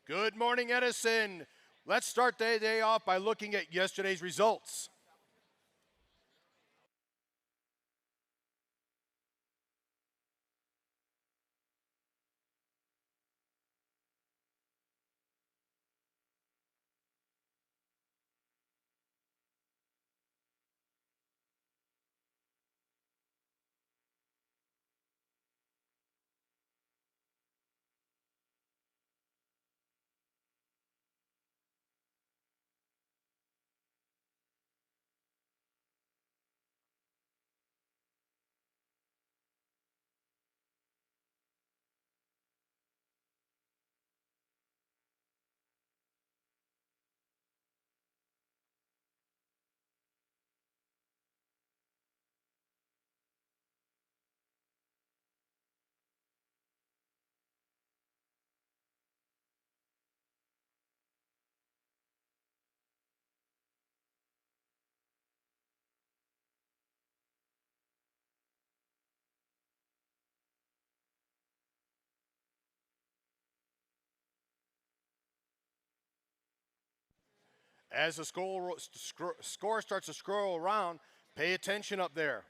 Good morning, Edison. Let's start the day off by looking at yesterday's results. As the score starts to scroll around, pay attention up there.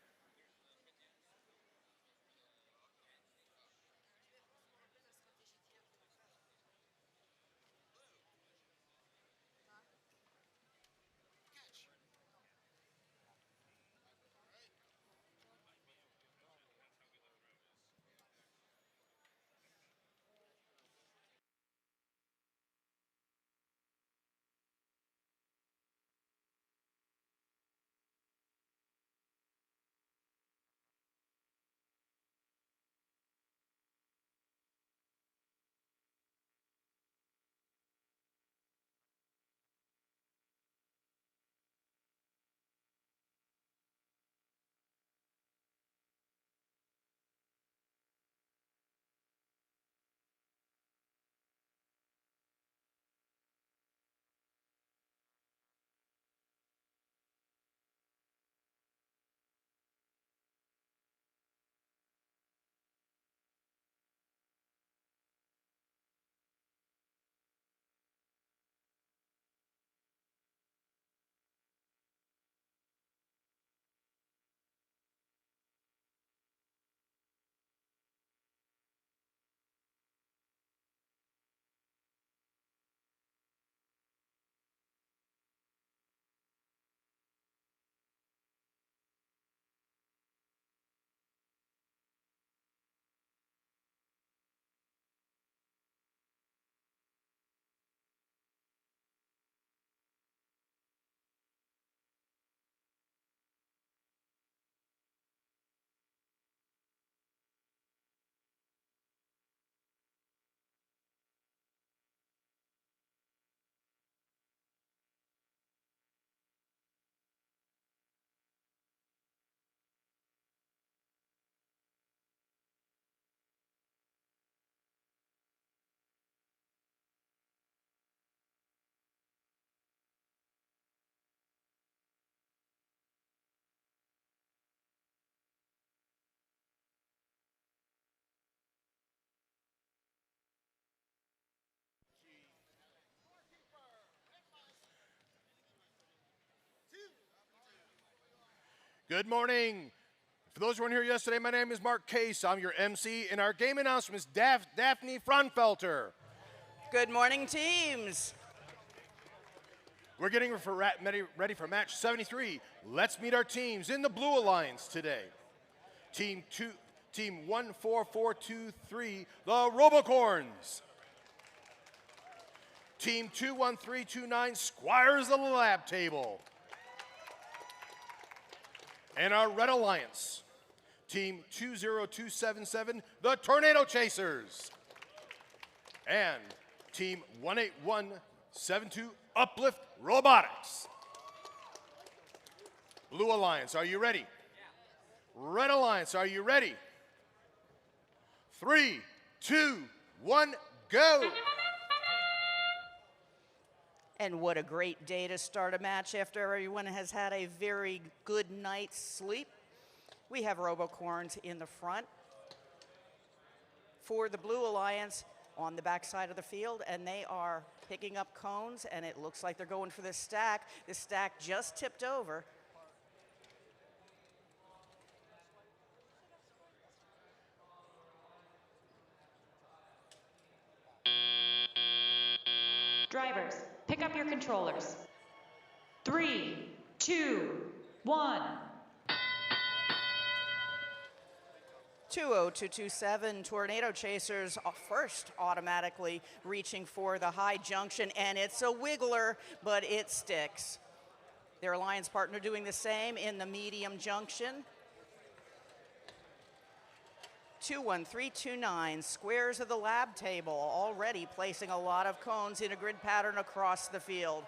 Good morning. For those who weren't here yesterday, my name is Mark Case. I'm your MC, and our game announcer is Daphne Fraunfelter. Good morning, teams. We're getting ready for match 73. Let's meet our teams in the Blue Alliance today. Team 14423, the Robocorns. Team 21329, Squires of the Lab Table. And our Red Alliance, Team 20277, the Tornado Chasers. And Team 18172, Uplift Robotics. Blue Alliance, are you ready? Red Alliance, are you ready? 3, 2, 1, go! And what a great day to start a match after everyone has had a very good night's sleep. We have Robocorns in the front. For the Blue Alliance, on the backside of the field, and they are picking up cones, and it looks like they're going for this stack. This stack just tipped over. Drivers, pick up your controllers. 3, 2, 1. 20227 Tornado Chasers first automatically reaching for the high junction, and it's a wiggler, but it sticks. Their alliance partner doing the same in the medium junction. 21329 Squares of the lab table already placing a lot of cones in a grid pattern across the field.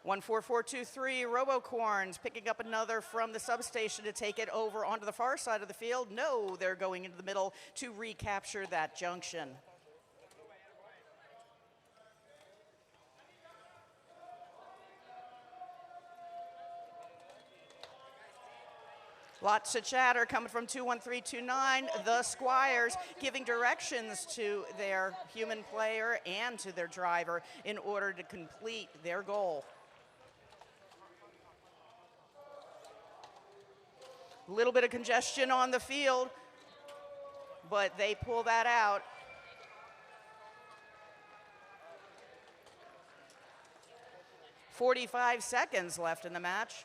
14423 Robocorns picking up another from the substation to take it over onto the far side of the field. No, they're going into the middle to recapture that junction. Lots of chatter coming from 21329. The Squires giving directions to their human player and to their driver in order to complete their goal. A little bit of congestion on the field, but they pull that out. "45 seconds left in the match.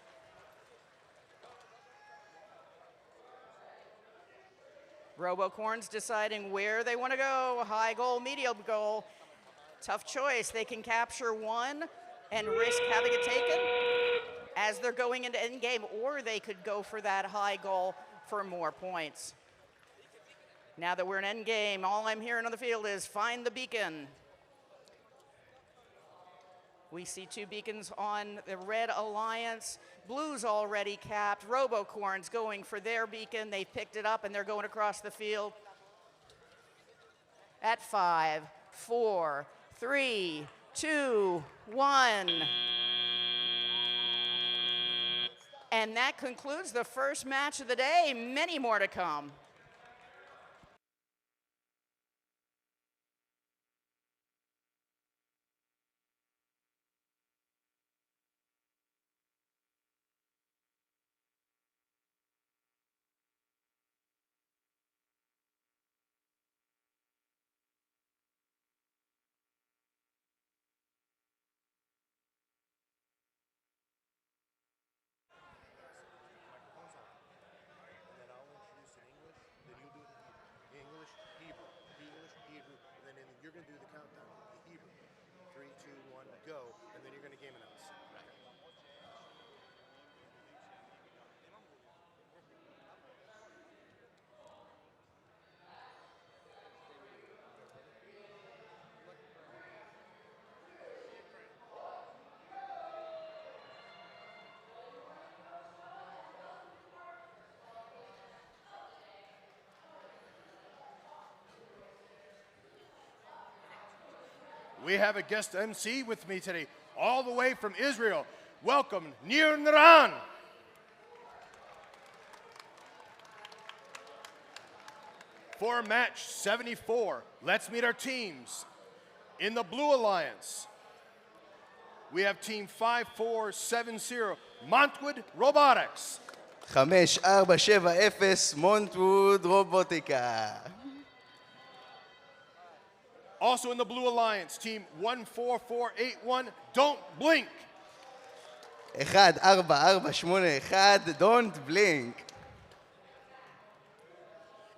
Robocorns deciding where they want to go. High goal, medium goal. Tough choice. They can capture one and risk having it taken as they're going into endgame, or they could go for that high goal for more points. Now that we're in endgame, all I'm hearing on the field is find the beacon. We see two beacons on the Red Alliance. Blue's already capped. Robocorns going for their beacon. They picked it up and they're going across the field. At 5, 4, 3, 2, 1. And that concludes the first match of the day. Many more to come. You're going to do the countdown, the Hebrew. 3, 2, 1, go, and then you're going to game announce. We have a guest MC with me today, all the way from Israel. Welcome, Nir Naran. For match 74, let's meet our teams. In the Blue Alliance, we have team 5470, Montwood Robotics. 5470 Montwood Robotica. Also in the Blue Alliance, team 14481, Don't Blink. 14481 Don't Blink.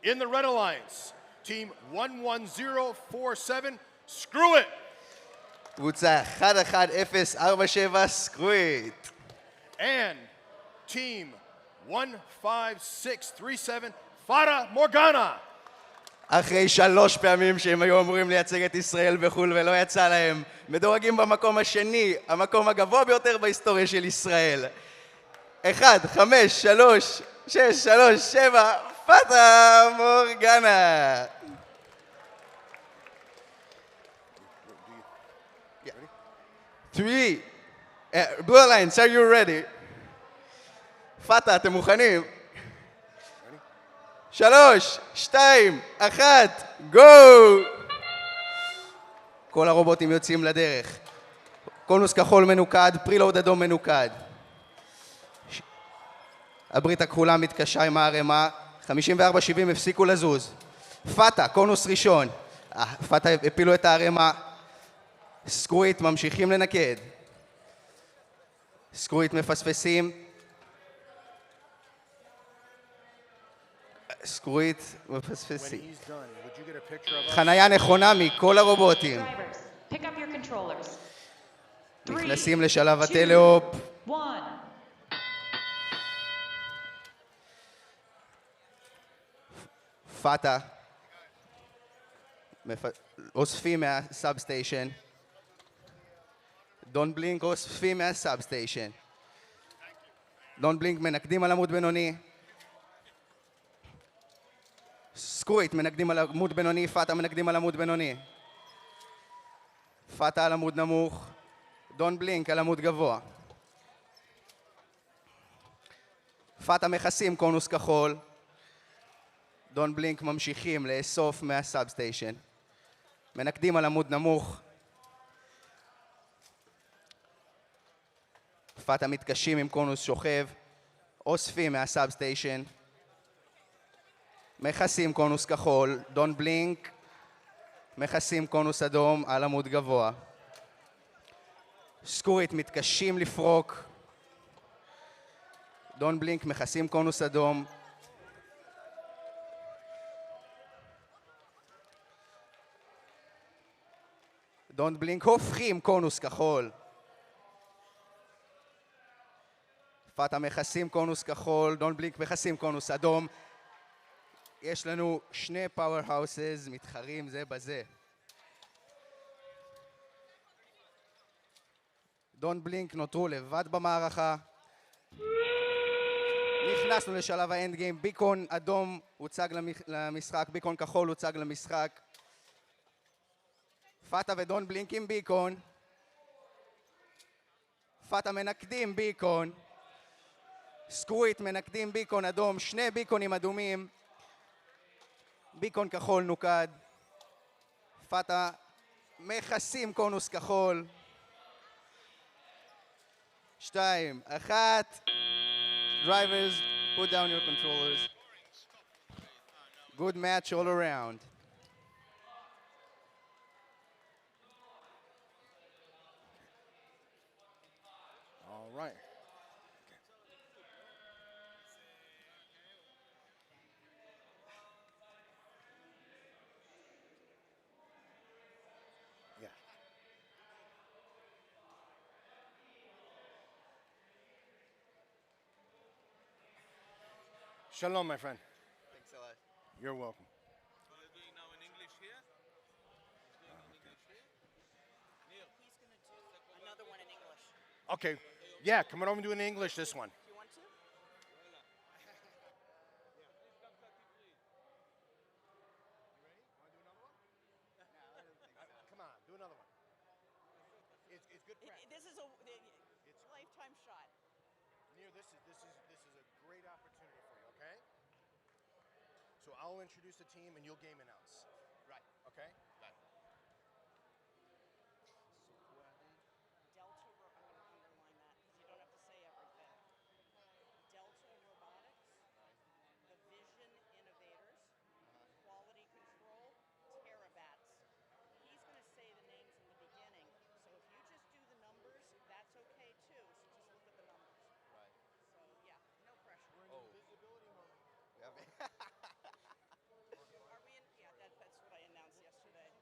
In the Red Alliance, team 11047, Screw It. קבוצה 11047 Screw It. And team 15637, Fata Morgana. אחרי 3 פעמים שהם היו אמורים לייצג את ישראל בחו"ל ולא יצא להם, מדורגים במקום השני, המקום הגבוה ביותר בהיסטוריה של ישראל. 1, 5, 3, 6, 3, 7, פאטה מורגנה. Three. Blue Alliance, are you ready? פאטה, אתם מוכנים? 3, 2, 1, גו! כל הרובוטים יוצאים לדרך. קונוס כחול מנוקד, פרילוד אדום מנוקד. הברית הכחולה מתקשה עם הערימה, 54-70 הפסיקו לזוז. פאטה, קונוס ראשון. פאטה הפילו את הערימה. סקרויט ממשיכים לנקד. סקרויט מפספסים. סקרויט מפספסים. חנייה נכונה מכל הרובוטים. Drivers, pick up your controllers. נכנסים לשלב הטלאופ. 1. פאטה. אוספים מהסאבסטיישן. דון בלינק אוספים מהסאבסטיישן. דון בלינק מנקדים על עמוד בינוני. סקרויט מנקדים על עמוד בינוני, פאטה מנקדים על עמוד בינוני. פאטה על עמוד נמוך. דון בלינק על עמוד גבוה. פאטה מכסים קונוס כחול. דון בלינק ממשיכים לאסוף מהסאבסטיישן. מנקדים על עמוד נמוך. פאטה מתקשים עם קונוס שוכב. אוספים מהסאבסטיישן. מכסים קונוס כחול. דון בלינק מכסים קונוס אדום על עמוד גבוה. סקרויט מתקשים לפרוק. דון בלינק מכסים קונוס אדום. דון בלינק הופכים קונוס כחול. פאטה מכסים קונוס כחול. דון בלינק מכסים קונוס אדום. יש לנו שני פאוור האוסס מתחרים זה בזה. דון בלינק נותרו לבד במערכה. נכנסנו לשלב האנד גיים. ביקון אדום הוצג למשחק, ביקון כחול הוצג למשחק. פאטה ודון בלינק עם ביקון. פאטה מנקדים ביקון. סקרויט מנקדים ביקון אדום. שני ביקונים אדומים. ביקון כחול נוקד. פאטה מכסים קונוס כחול. 2, 1. Drivers, put down your controllers. Good match all around. All right. Yeah. Shalom, my friend. Thanks a lot. You're welcome. So we're doing now in English here. Another one in English. Okay. Yeah, come on over and do it in English, this one. You want to? Come on, do another one. It's good practice. This is a lifetime shot. Near, this is a great opportunity for you, okay? So I'll introduce the team and you'll game announce. Right. Okay? Right. Delta, I'm going to underline that because you don't have to say everything. Delta Robotics, the Vision Innovators, Quality Control, Terabats. He's going to say the names in the beginning. So if you just do the numbers, that's okay too. So just look at the numbers. Right. So yeah, no pressure. Oh. Visibility mode. Are we in? Yeah, that's what I announced yesterday.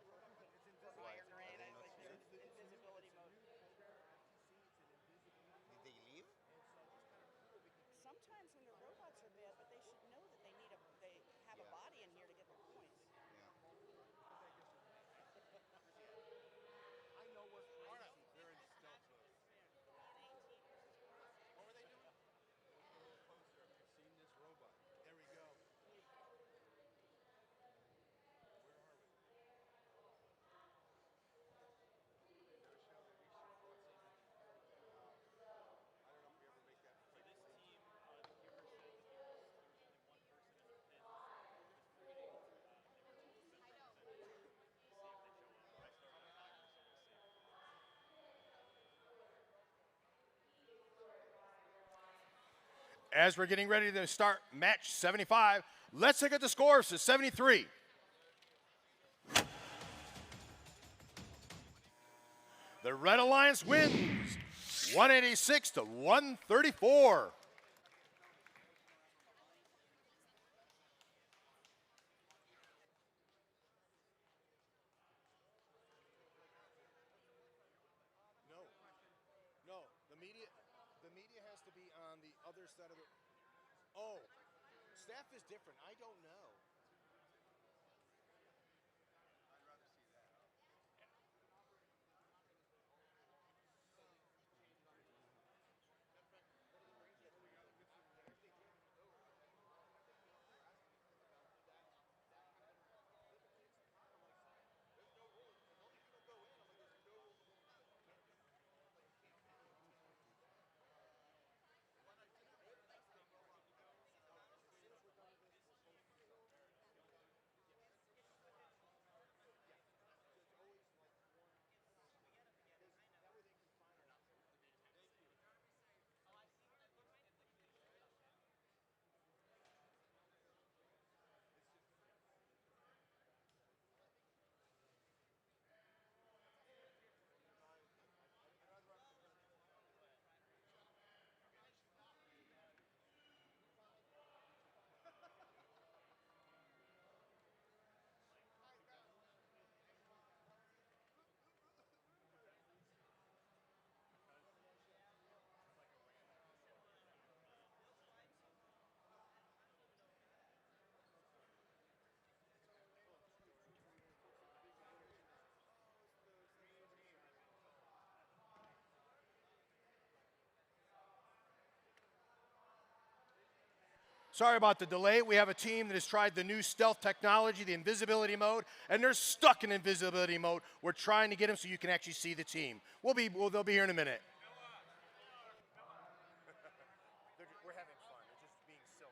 As we're getting ready to start match 75, let's look at the scores to 73. The Red Alliance wins 186 to 134. No, the media has to be on the other side of the. Oh, staff is different. I don't know. Sorry about the delay. We have a team that has tried the new stealth technology, the invisibility mode, and they're stuck in invisibility mode. We're trying to get them so you can actually see the team. They'll be here in a minute. We're having fun. They're just being silly.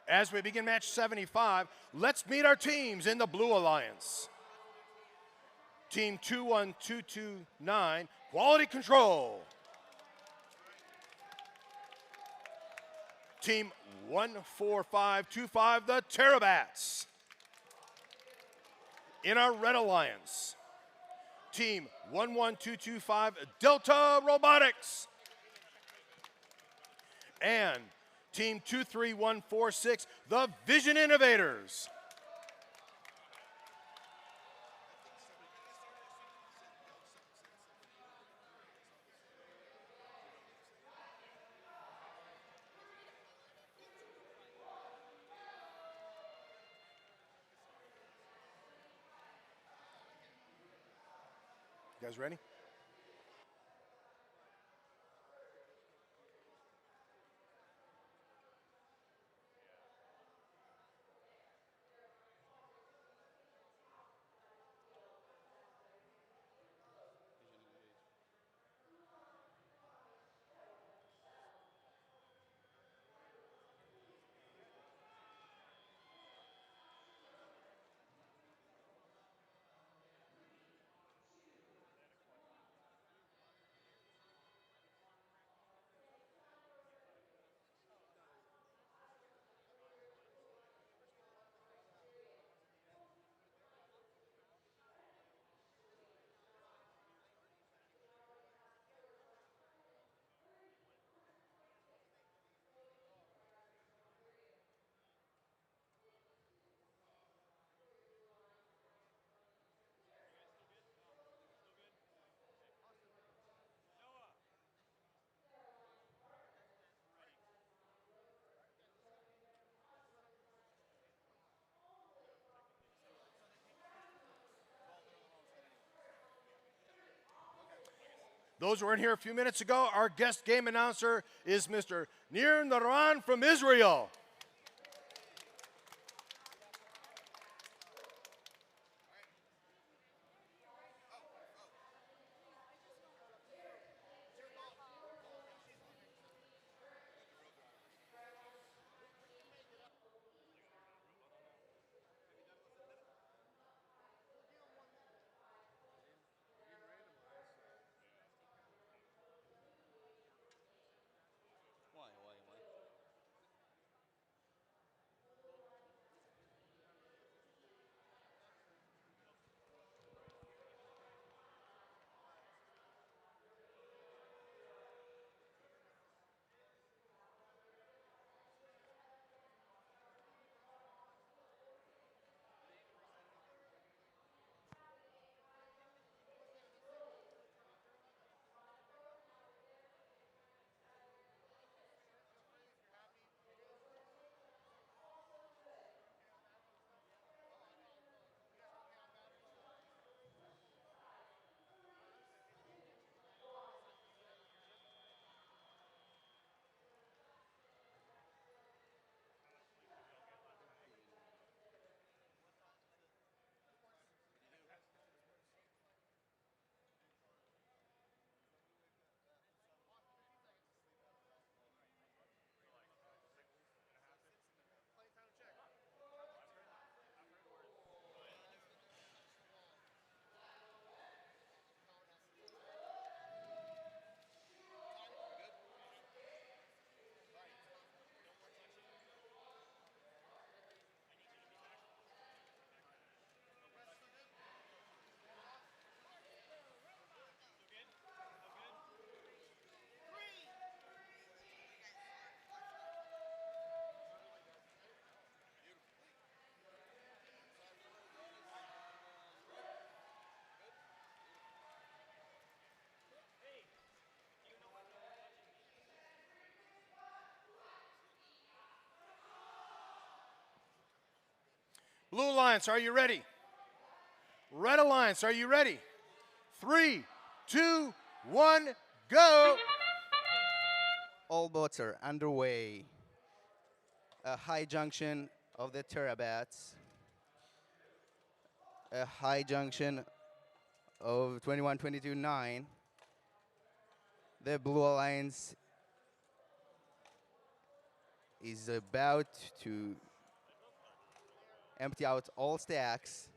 As we begin match 75, let's meet our teams in the Blue Alliance. Team 21229, Quality Control. Team 14525, the Terabats. In our Red Alliance, Team 11225, Delta Robotics. And Team 23146, the Vision Innovators. You guys ready? Those who weren't here a few minutes ago, our guest game announcer is Mr. Nir Naran from Israel. Blue Alliance, are you ready? Red Alliance, are you ready? 3, 2, 1, go! All boats are underway. A high junction of the terabats. A high junction of 21-22-9. The Blue Alliance is about to empty out all stacks.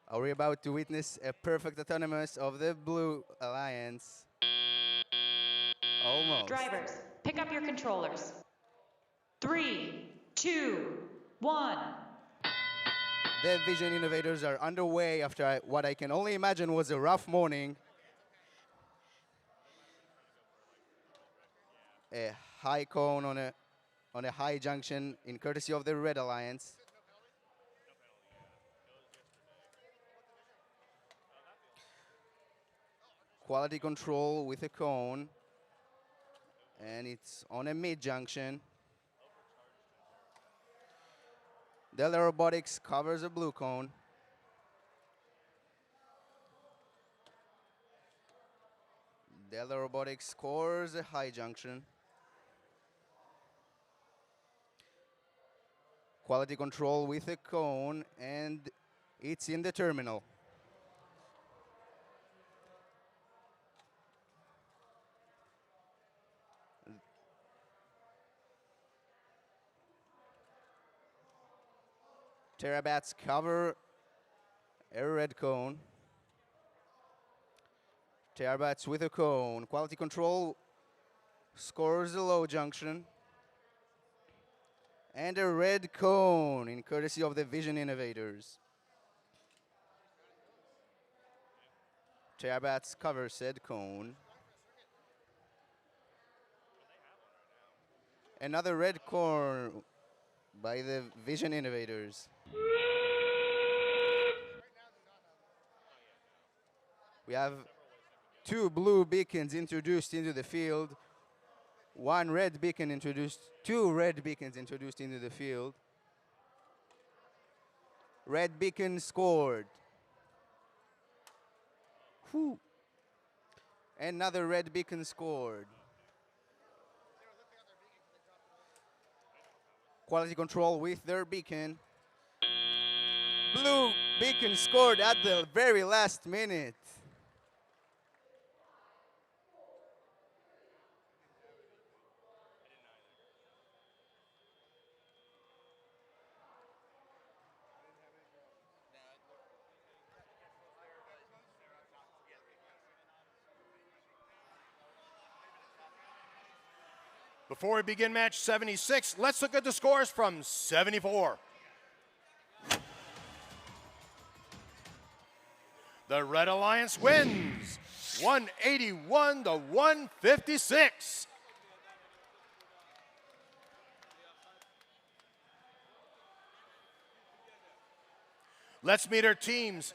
Are we about to witness a perfect autonomous of the Blue Alliance? Almost. Drivers, pick up your controllers. 3, 2, 1. The Vision Innovators are underway after what I can only imagine was a rough morning. A high cone on a high junction in courtesy of the Red Alliance. Quality control with a cone. And it's on a mid junction. Delta Robotics covers a blue cone. Delta Robotics scores a high junction. Quality control with a cone, and it's in the terminal. Terabats cover a red cone. Terabats with a cone. Quality control scores a low junction. And a red cone in courtesy of the Vision Innovators. Terabats cover said cone. Another red cone by the Vision Innovators. We have 2 blue beacons introduced into the field. 1 red beacon introduced, 2 red beacons introduced into the field. Red beacon scored. Whew. Another red beacon scored. Quality control with their beacon. Blue beacon scored at the very last minute. Before we begin match 76, let's look at the scores from 74. The Red Alliance wins 181 to 156. Let's meet our teams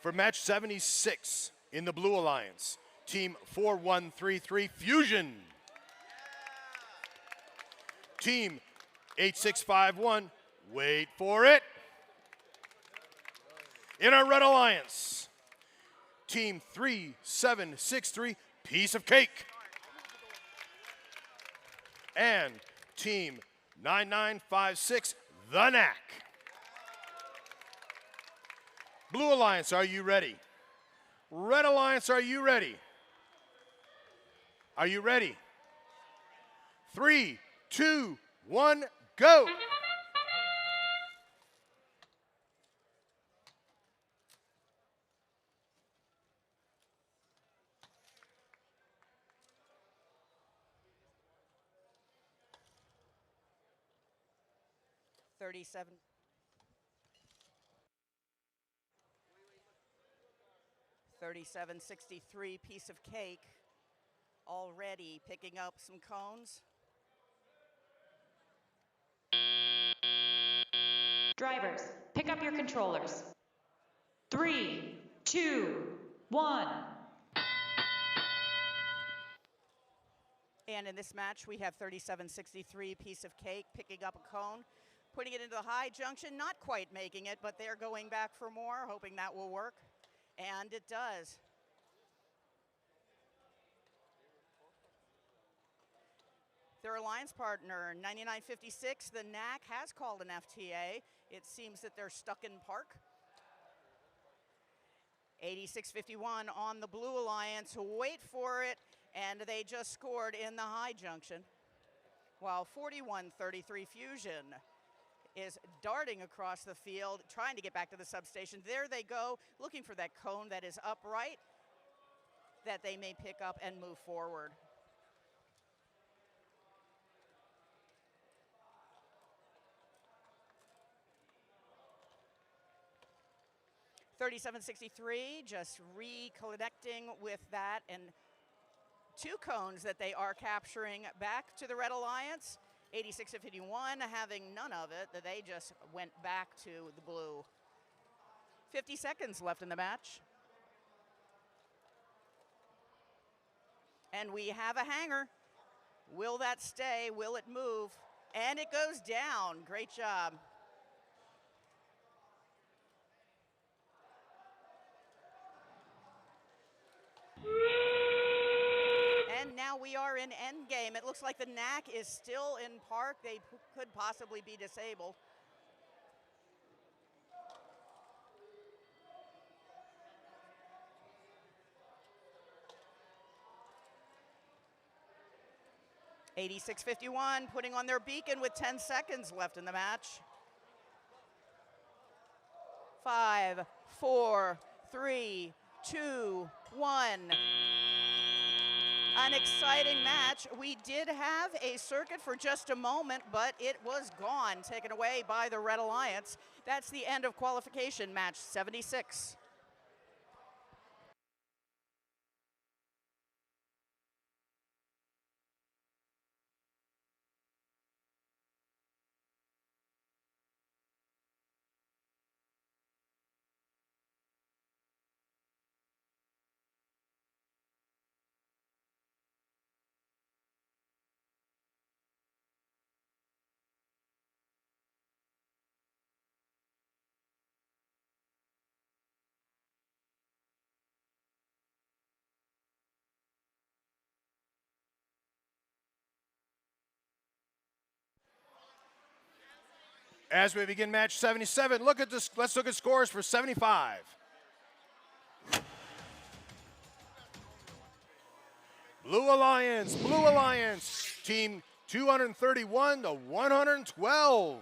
for match 76 in the Blue Alliance. Team 4133 Fusion. Team 8651, wait for it. In our Red Alliance, Team 3763 Piece of Cake. And Team 9956 The Knack. Blue Alliance, are you ready? Red Alliance, are you ready? Are you ready? 3, 2, 1, go! $37. 3763 Piece of Cake already picking up some cones. Drivers, pick up your controllers. 3, 2, 1. And in this match, we have 3763 Piece of Cake picking up a cone, putting it into the high junction, not quite making it, but they're going back for more, hoping that will work. And it does. Their alliance partner, 9956, the Knack, has called an FTA. It seems that they're stuck in park. 8651 on the Blue Alliance, wait for it, and they just scored in the high junction. While 4133 Fusion is darting across the field, trying to get back to the substation. There they go, looking for that cone that is upright, that they may pick up and move forward. $37.63, just reconnecting with that, and two cones that they are capturing back to the Red Alliance. 86.51 having none of it, that they just went back to the blue. 50 seconds left in the match. And we have a hanger. Will that stay? Will it move? And it goes down. Great job. And now we are in endgame. It looks like the Knack is still in park. They could possibly be disabled. $86.51 putting on their beacon with 10 seconds left in the match. 5, 4, 3, 2, 1. An exciting match. We did have a circuit for just a moment, but it was gone, taken away by the Red Alliance. That's the end of qualification match 76. As we begin match 77, look at this. Let's look at scores for 75. Blue Alliance, team 231 to 112.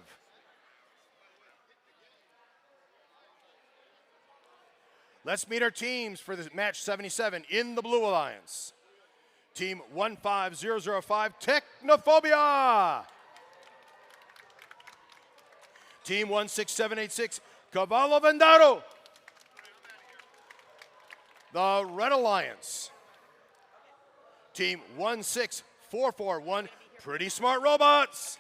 Let's meet our teams for this match 77 in the Blue Alliance. Team 15005, Technophobia. Team 16786, Cavallo Vendado. The Red Alliance. Team 16441, Pretty Smart Robots.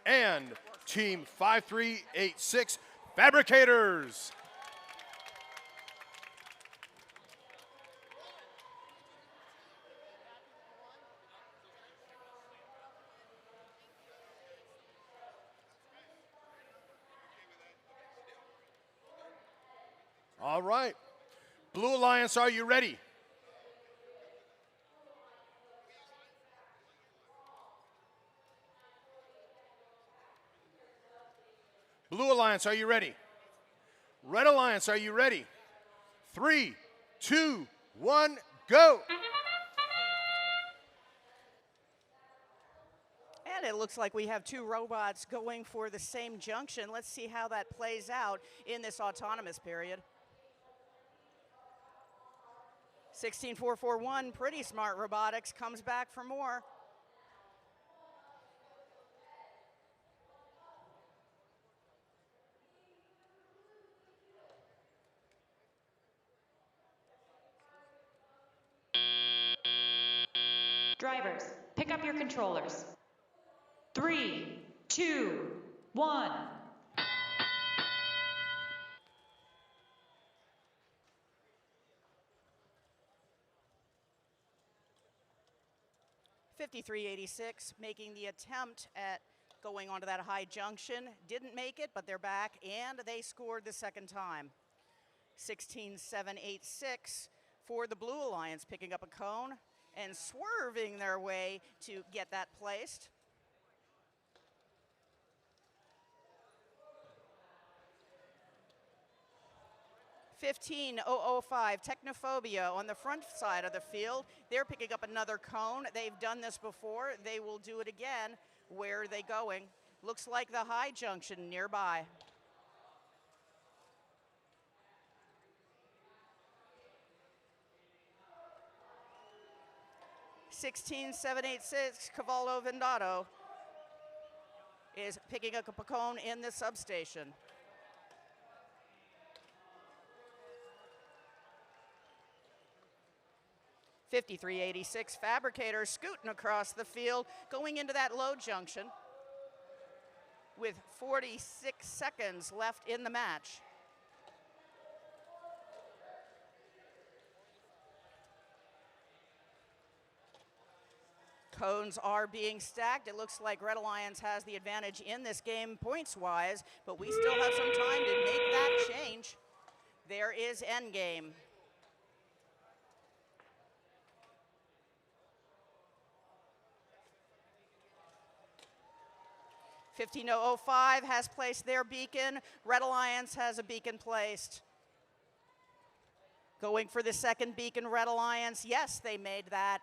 And Team 5386, Fabricators. All right. Blue Alliance, are you ready? Blue Alliance, are you ready? Red Alliance, are you ready? 3, 2, 1, go! And it looks like we have two robots going for the same junction. Let's see how that plays out in this autonomous period. 16441, Pretty Smart Robotics, comes back for more. Drivers, pick up your controllers. 3, 2, 1. .5386 making the attempt at going onto that high junction. Didn't make it, but they're back, and they scored the second time. 16786 for the Blue Alliance, picking up a cone and swerving their way to get that placed. .15005, Technophobia on the front side of the field. They're picking up another cone. They've done this before. They will do it again. Where are they going? Looks like the high junction nearby. .16786, Cavallo Vendado is picking up a cone in the substation. .5386, Fabricator scooting across the field, going into that low junction with 46 seconds left in the match. Cones are being stacked. It looks like Red Alliance has the advantage in this game points-wise, but we still have some time to make that change. There is endgame. .15005 has placed their beacon. Red Alliance has a beacon placed. Going for the second beacon, Red Alliance. Yes, they made that.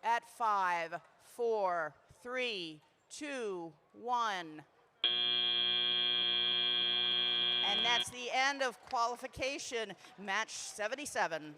At 5, 4, 3, 2, 1. And that's the end of qualification, match 77.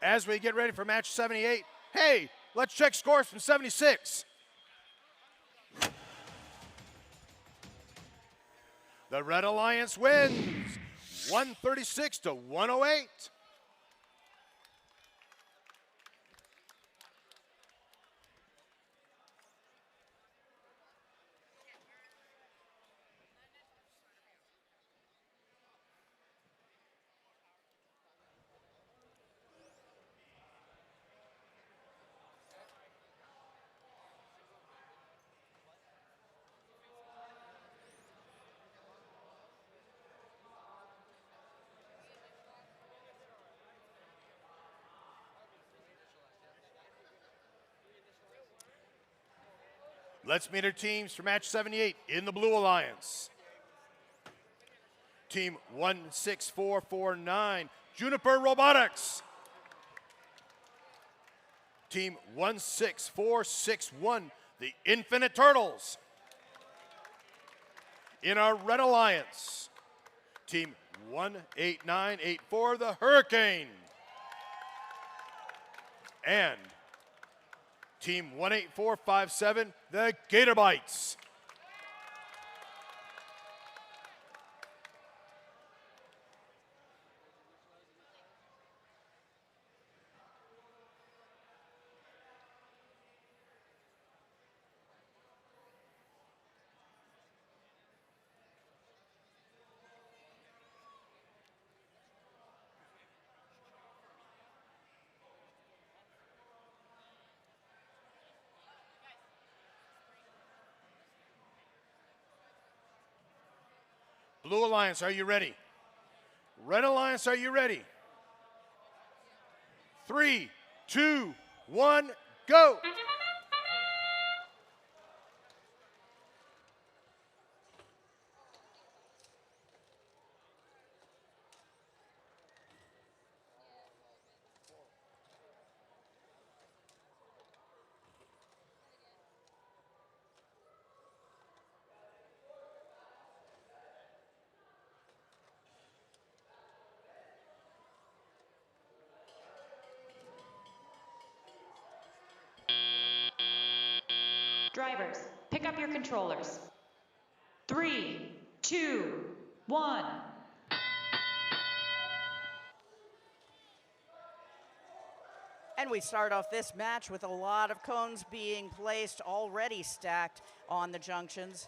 as we get ready for match 78. Hey, let's check scores from 76. The Red Alliance wins 136 to 108. Let's meet our teams for match 78 in the Blue Alliance. Team 16449, Juniper Robotics. Team 16461, the Infinite Turtles. In our Red Alliance, Team 18984, the Hurricane. And Team 18457, the Gator Bites. Blue Alliance, are you ready? Red Alliance, are you ready? 3, 2, 1, go! Drivers, pick up your controllers. 3, 2, 1. And we start off this match with a lot of cones being placed, already stacked on the junctions.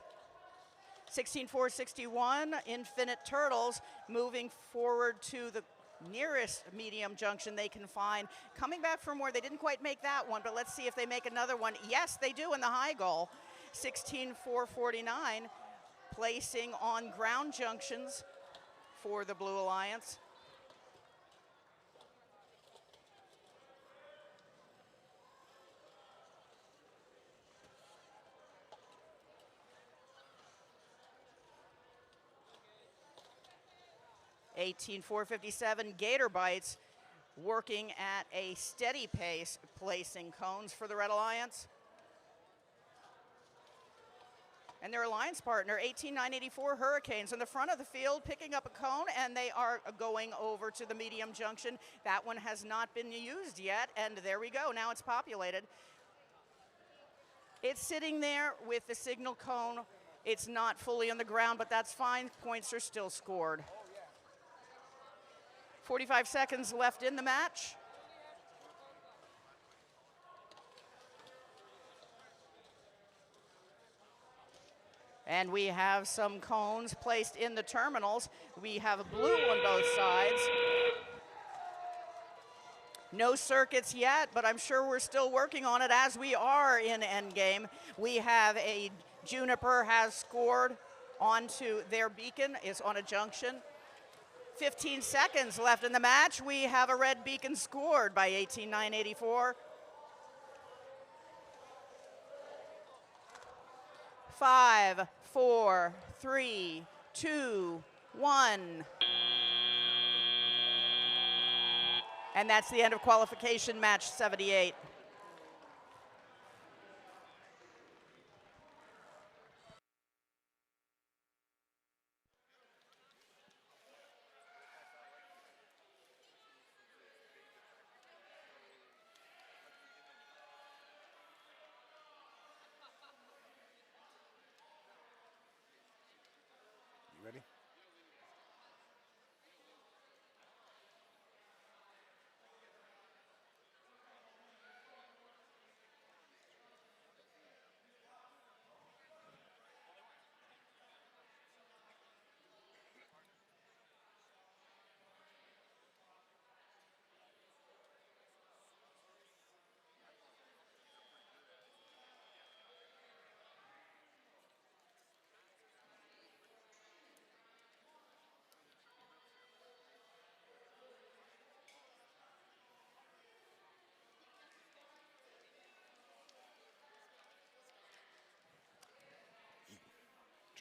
16461, Infinite Turtles, moving forward to the nearest medium junction they can find. Coming back from where they didn't quite make that one, but let's see if they make another one. Yes, they do in the high goal. 16449, placing on ground junctions for the Blue Alliance. $18,457 Gator Bites, working at a steady pace, placing cones for the Red Alliance. And their alliance partner, 18,984 Hurricanes, in the front of the field, picking up a cone, and they are going over to the medium junction. That one has not been used yet, and there we go. Now it's populated. It's sitting there with the signal cone. It's not fully on the ground, but that's fine. Points are still scored. 45 seconds left in the match. And we have some cones placed in the terminals. We have a blue on both sides. No circuits yet, but I'm sure we're still working on it as we are in endgame. We have a Juniper has scored onto their beacon, is on a junction. 15 seconds left in the match. We have a red beacon scored by 18,984. 5, 4, 3, 2, 1. And that's the end of qualification match 78.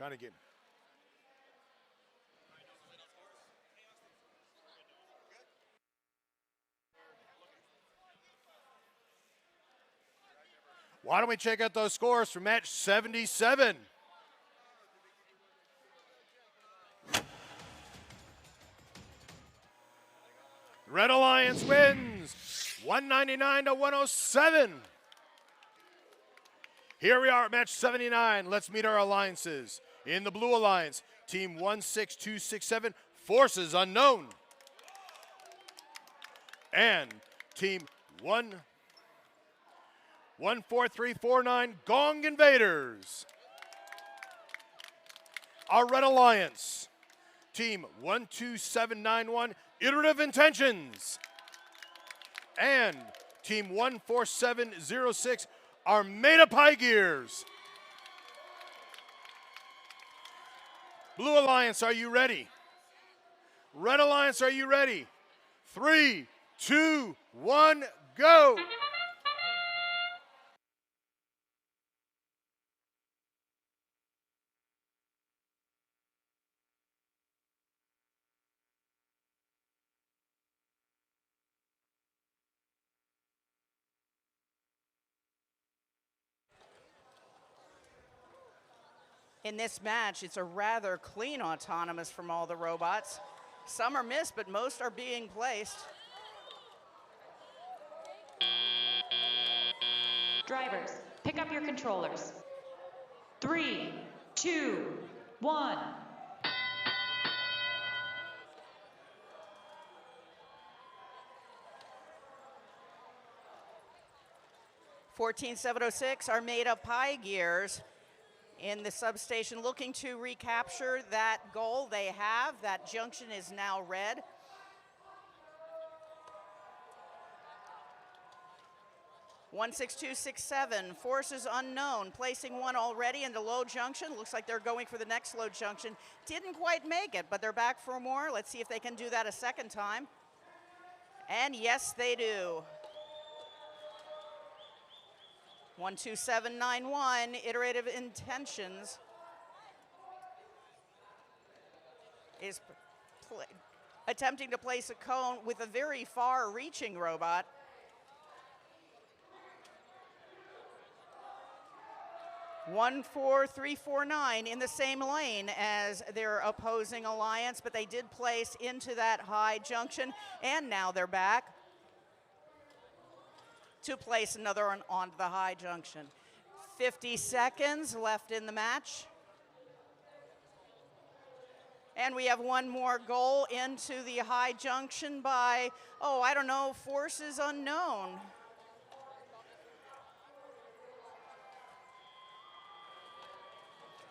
Trying to get. Why don't we check out those scores for match 77? Red Alliance wins 199 to 107. Here we are at match 79. Let's meet our alliances. In the Blue Alliance, Team 16267, Forces Unknown. And Team 14349, Gong Invaders. Our Red Alliance, Team 12791, Iterative Intentions. And Team 14706, Armada Pie Gears. Blue Alliance, are you ready? Red Alliance, are you ready? 3, 2, 1, go! In this match, it's a rather clean autonomous from all the robots. Some are missed, but most are being placed. Drivers, pick up your controllers. 3, 2, 1. 14706 are made of Pie Gears in the substation looking to recapture that goal they have. That junction is now red. (16267) Forces Unknown, placing one already in the low junction. Looks like they're going for the next low junction. Didn't quite make it, but they're back for more. Let's see if they can do that a second time. And yes, they do. 12791, Iterative Intentions, is attempting to place a cone with a very far-reaching robot. (14349) in the same lane as their opposing alliance, but they did place into that high junction, and now they're back to place another one onto the high junction. 50 seconds left in the match. And we have one more goal into the high junction by, oh, I don't know, Forces Unknown.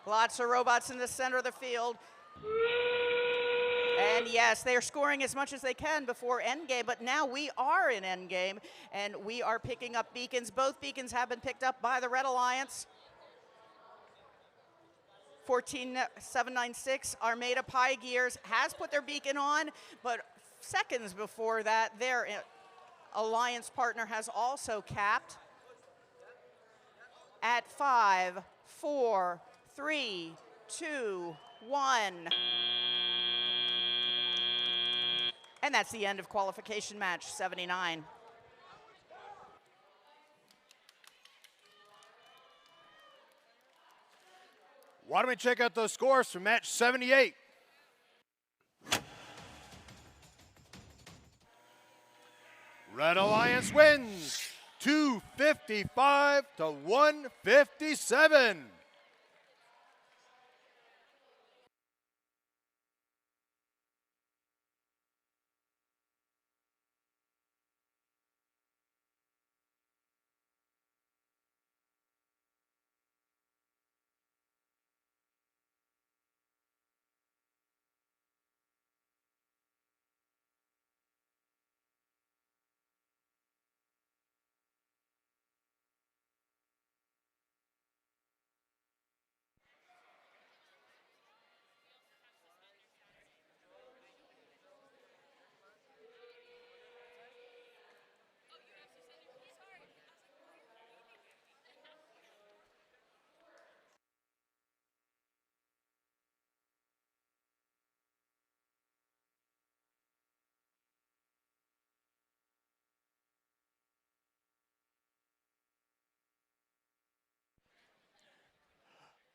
Lots of robots in the center of the field. And yes, they are scoring as much as they can before endgame, but now we are in endgame, and we are picking up beacons. Both beacons have been picked up by the Red Alliance. 14796, Armada Pie Gears, has put their beacon on, but seconds before that, their alliance partner has also capped at 5, 4, 3, 2, 1. And that's the end of qualification match 79. Why don't we check out those scores for match 78? Red Alliance wins 255 to 157.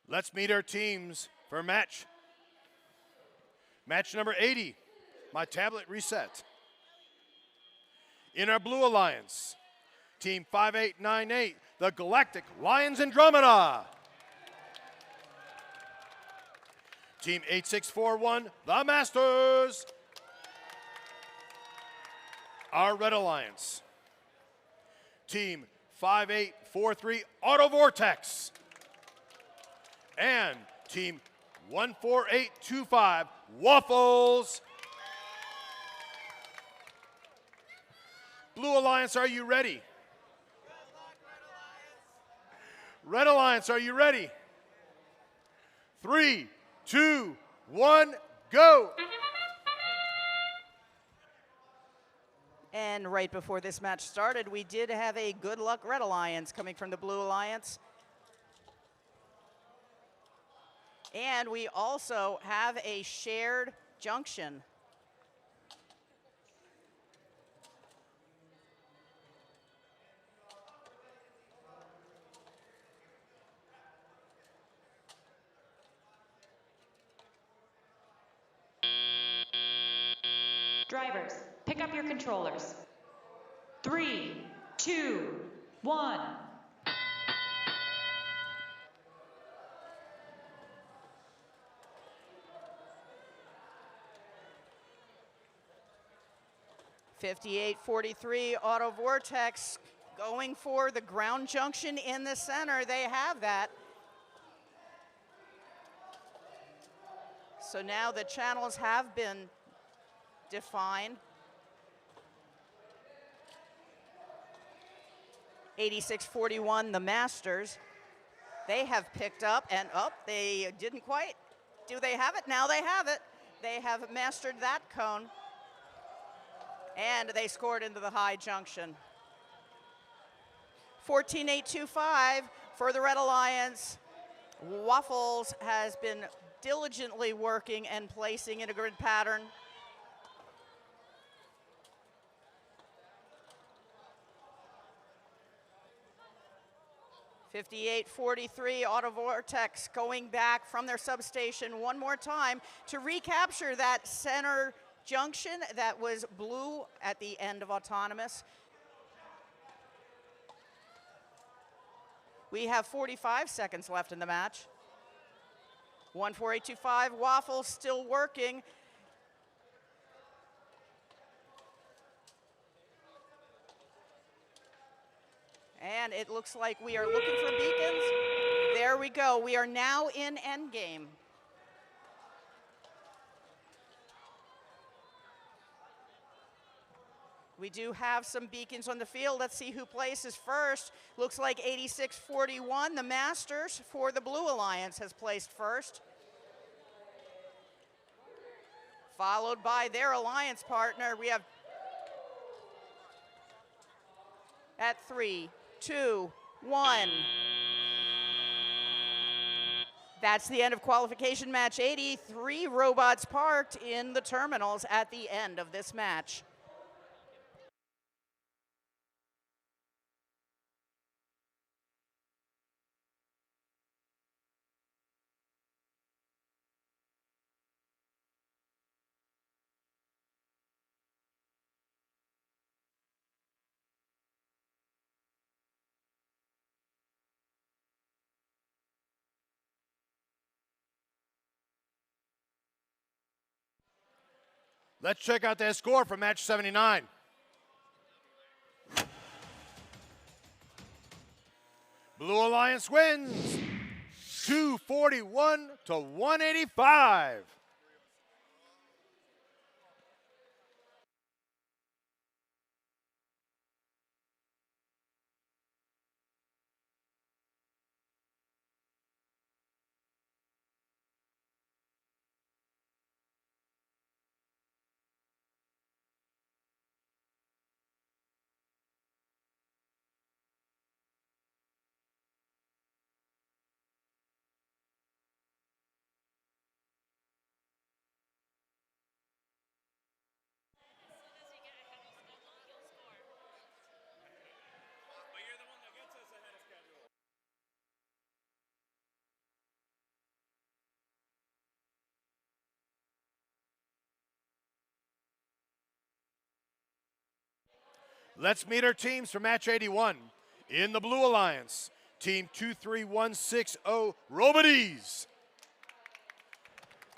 Let's meet our teams for match number 80. My tablet reset. In our blue alliance, team 5898, the Galactic Lions Andromeda. Team 8641, the Masters. Our red alliance, team 5843, Auto Vortex. And team 14825, Waffles. Blue Alliance, are you ready? Red Alliance, are you ready? 3, 2, 1, go! And right before this match started, we did have a good luck Red Alliance coming from the Blue Alliance. And we also have a shared junction. Drivers, pick up your controllers. 3, 2, 1. .5843 Auto Vortex going for the ground junction in the center. They have that. So now the channels have been defined. 8641, the Masters. They have picked up and up. They didn't quite. Do they have it? Now they have it. They have mastered that cone. And they scored into the high junction. 14825 for the Red Alliance. Waffles has been diligently working and placing in a grid pattern. .5843 Auto Vortex going back from their substation one more time to recapture that center junction that was blue at the end of Autonomous. We have 45 seconds left in the match. 14825, Waffles still working. And it looks like we are looking for beacons. There we go. We are now in endgame. We do have some beacons on the field. Let's see who places first. Looks like 8641, the Masters for the Blue Alliance, has placed first. Followed by their alliance partner. We have at 3, 2, 1. That's the end of qualification match 80. 3 robots parked in the terminals at the end of this match. Let's check out that score for match 79. Blue Alliance wins 241 to 185. Let's meet our teams for match 81. In the Blue Alliance, Team 23160 Roboties.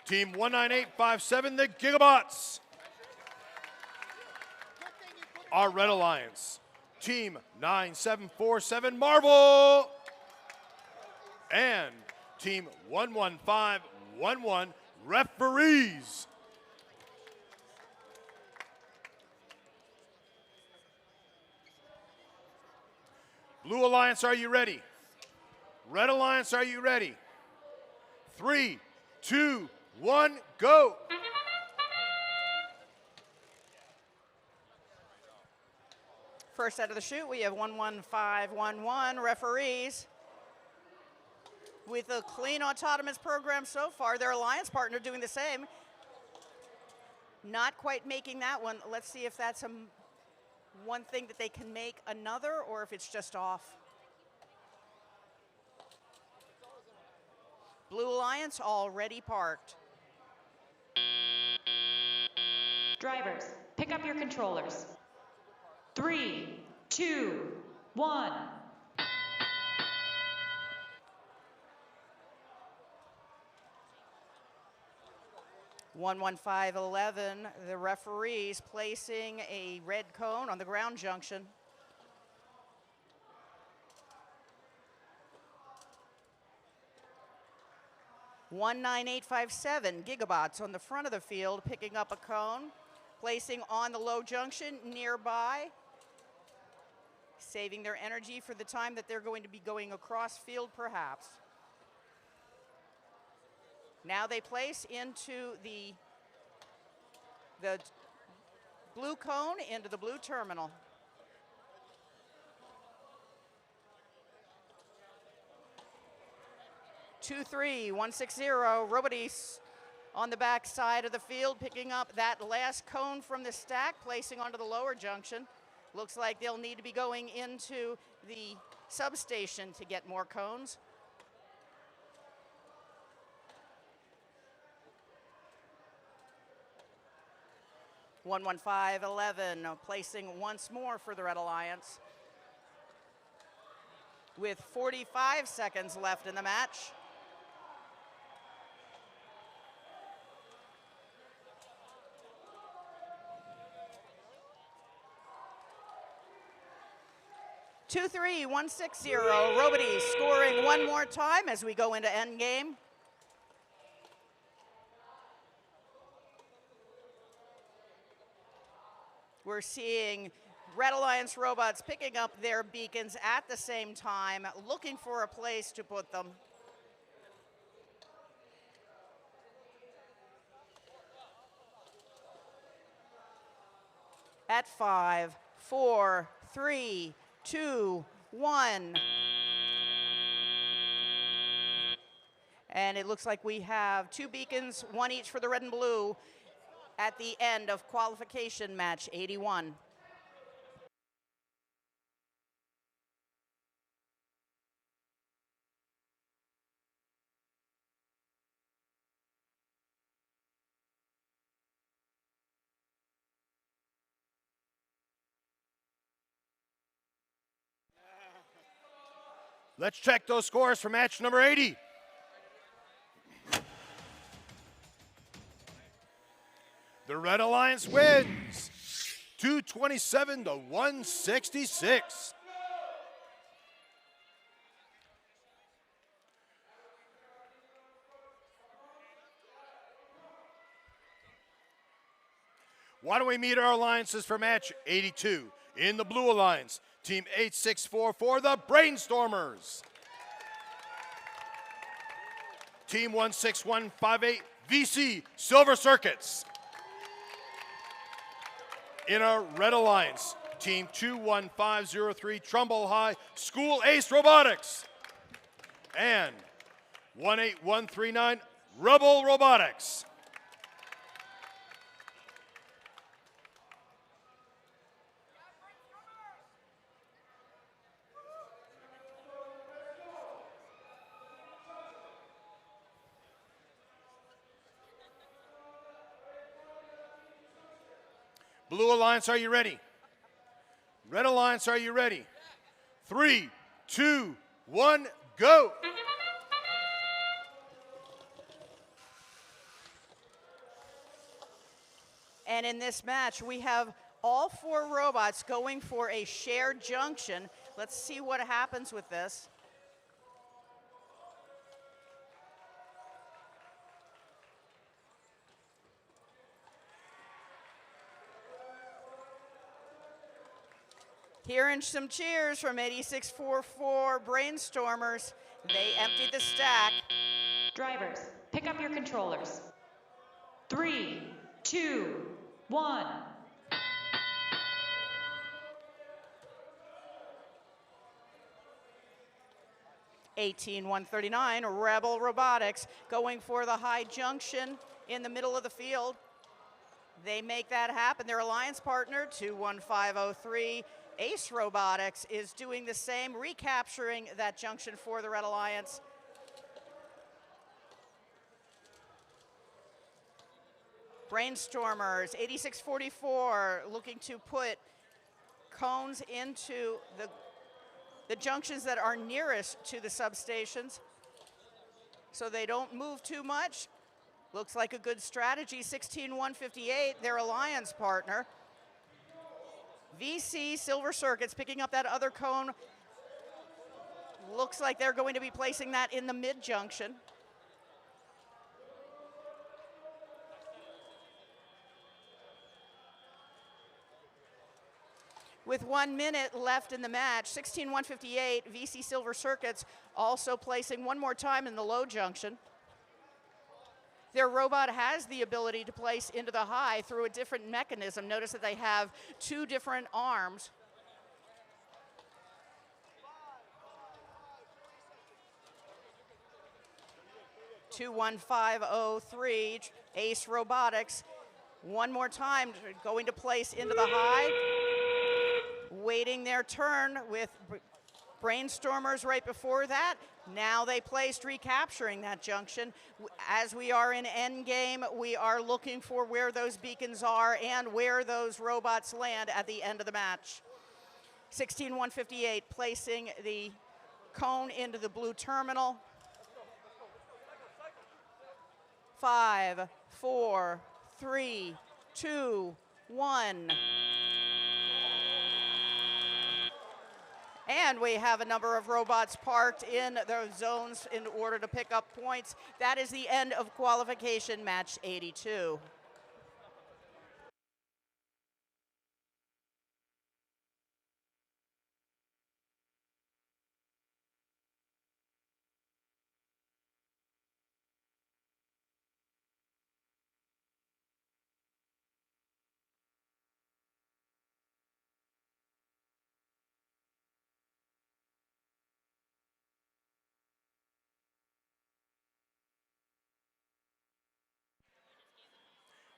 Team 19857, the Gigabots. Our Red Alliance, Team 9747 Marvel. And Team 11511 Referees. Blue Alliance, are you ready? Red Alliance, are you ready? 3, 2, 1, go! First out of the chute, we have 11511 referees. With a clean autonomous program so far, their alliance partner doing the same. Not quite making that one. Let's see if that's one thing that they can make another, or if it's just off. Blue Alliance already parked. Drivers, pick up your controllers. 3, 2, 1. 11511, the referees placing a red cone on the ground junction. (19857) Gigabots on the front of the field, picking up a cone, placing on the low junction nearby, saving their energy for the time that they're going to be going across field perhaps. Now they place into the blue cone into the blue terminal. Two, 3, 160, Robotis on the back side of the field, picking up that last cone from the stack, placing onto the lower junction. Looks like they'll need to be going into the substation to get more cones. (11511) placing once more for the Red Alliance. With 45 seconds left in the match. Two, 3, 160, Robotis scoring one more time as we go into endgame. We're seeing Red Alliance robots picking up their beacons at the same time, looking for a place to put them. At 5, 4, 3, 2, 1. And it looks like we have 2 beacons, 1 each for the red and blue, at the end of qualification match 81. Let's check those scores for match number 80. The Red Alliance wins 227 to 166. Why don't we meet our alliances for match 82? In the Blue Alliance, Team 8644, the Brainstormers. Team 16158, VC Silver Circuits. In our Red Alliance, Team 21503, Trumbull High School Ace Robotics. And 18139, Rebel Robotics. Blue Alliance, are you ready? Red Alliance, are you ready? 3, 2, 1, go! And in this match, we have all 4 robots going for a shared junction. Let's see what happens with this. Hearing some cheers from 8644 Brainstormers. They emptied the stack. Drivers, pick up your controllers. 3, 2, 1. (18-139) Rebel Robotics going for the high junction in the middle of the field. They make that happen. Their alliance partner, 21503 Ace Robotics, is doing the same, recapturing that junction for the Red Alliance. Brainstormers, 8644, looking to put cones into the junctions that are nearest to the substations so they don't move too much. Looks like a good strategy. 16158, their alliance partner. VC Silver Circuits picking up that other cone. Looks like they're going to be placing that in the mid junction. With 1 minute left in the match, 16158 VC Silver Circuits also placing one more time in the low junction. Their robot has the ability to place into the high through a different mechanism. Notice that they have 2 different arms. (21503) Ace Robotics. One more time, going to place into the high. Waiting their turn with Brainstormers right before that. Now they placed, recapturing that junction. As we are in endgame, we are looking for where those beacons are and where those robots land at the end of the match. 16158 placing the cone into the blue terminal. 5, 4, 3, 2, 1. And we have a number of robots parked in those zones in order to pick up points. That is the end of qualification match 82.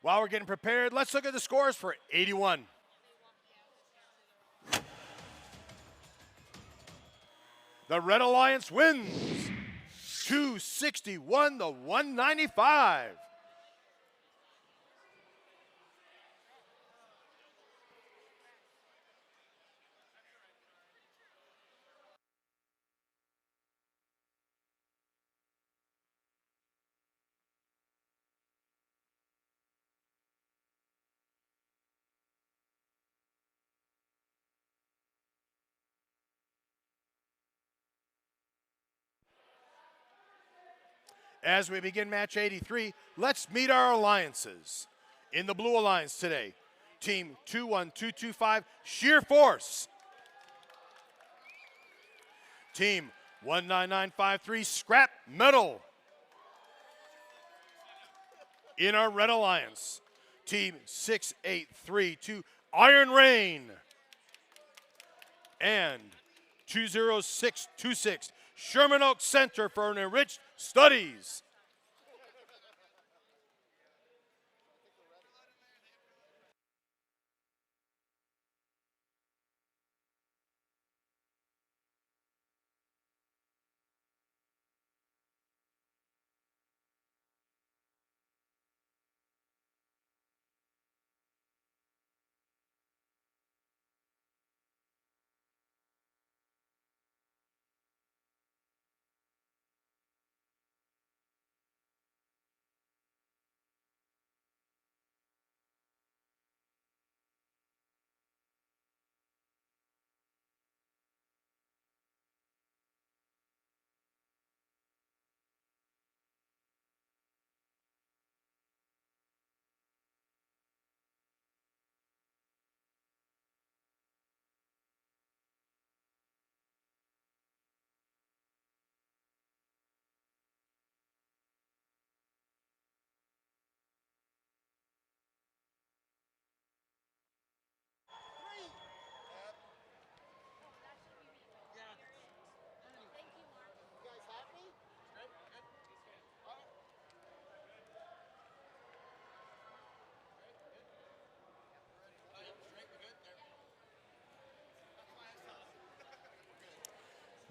While we're getting prepared, let's look at the scores for 81. The Red Alliance wins 261-195. As we begin match 83, let's meet our alliances. In the blue alliance today, team 21225 Sheer Force. Team 19953 Scrap Metal. In our red alliance, team 6832 Iron Rain. And 20626 Sherman Oaks Center for Enriched Studies.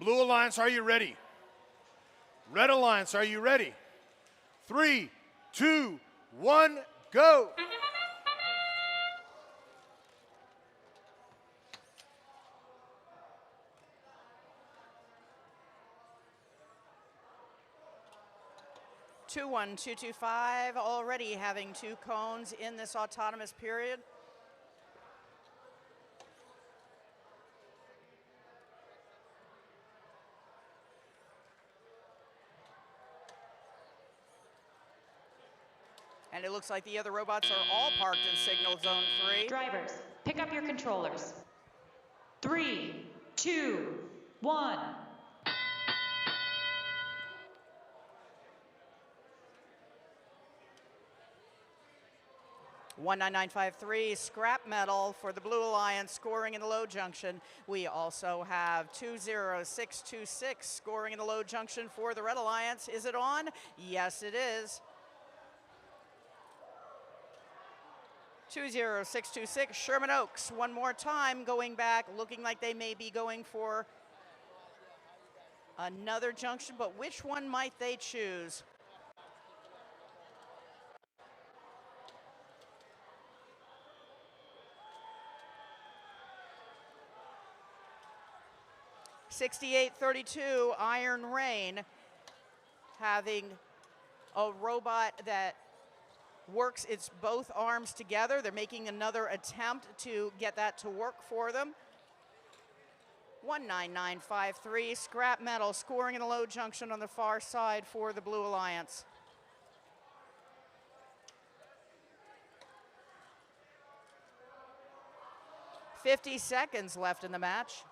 Blue Alliance, are you ready? Red Alliance, are you ready? 3, 2, 1, go! Two, 1, 2, 2, 5, already having 2 cones in this autonomous period. And it looks like the other robots are all parked in signal zone 3. Drivers, pick up your controllers. 3, 2, 1. 19953 scrap metal for the Blue Alliance scoring in the low junction. We also have 20626 scoring in the low junction for the Red Alliance. Is it on? Yes, it is. 20626 Sherman Oaks one more time, going back, looking like they may be going for another junction, but which one might they choose? $68.32 Iron Rain, having a robot that works its both arms together. They're making another attempt to get that to work for them. 19953 scrap metal scoring in the low junction on the far side for the Blue Alliance. $50 seconds left in the match.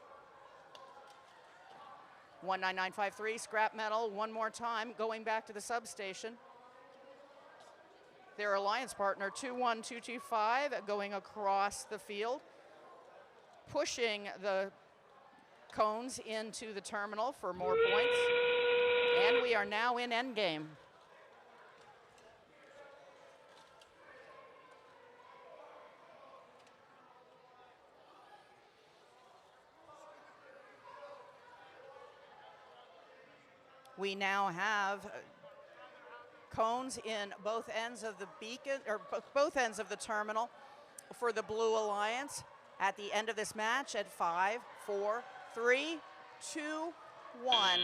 19953 scrap metal one more time, going back to the substation. Their alliance partner 21225 going across the field, pushing the cones into the terminal for more points. And we are now in endgame. We now have cones in both ends of the beacon, or both ends of the terminal for the Blue Alliance at the end of this match at 5, 4, 3, 2, 1.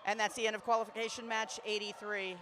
And that's the end of qualification match 83.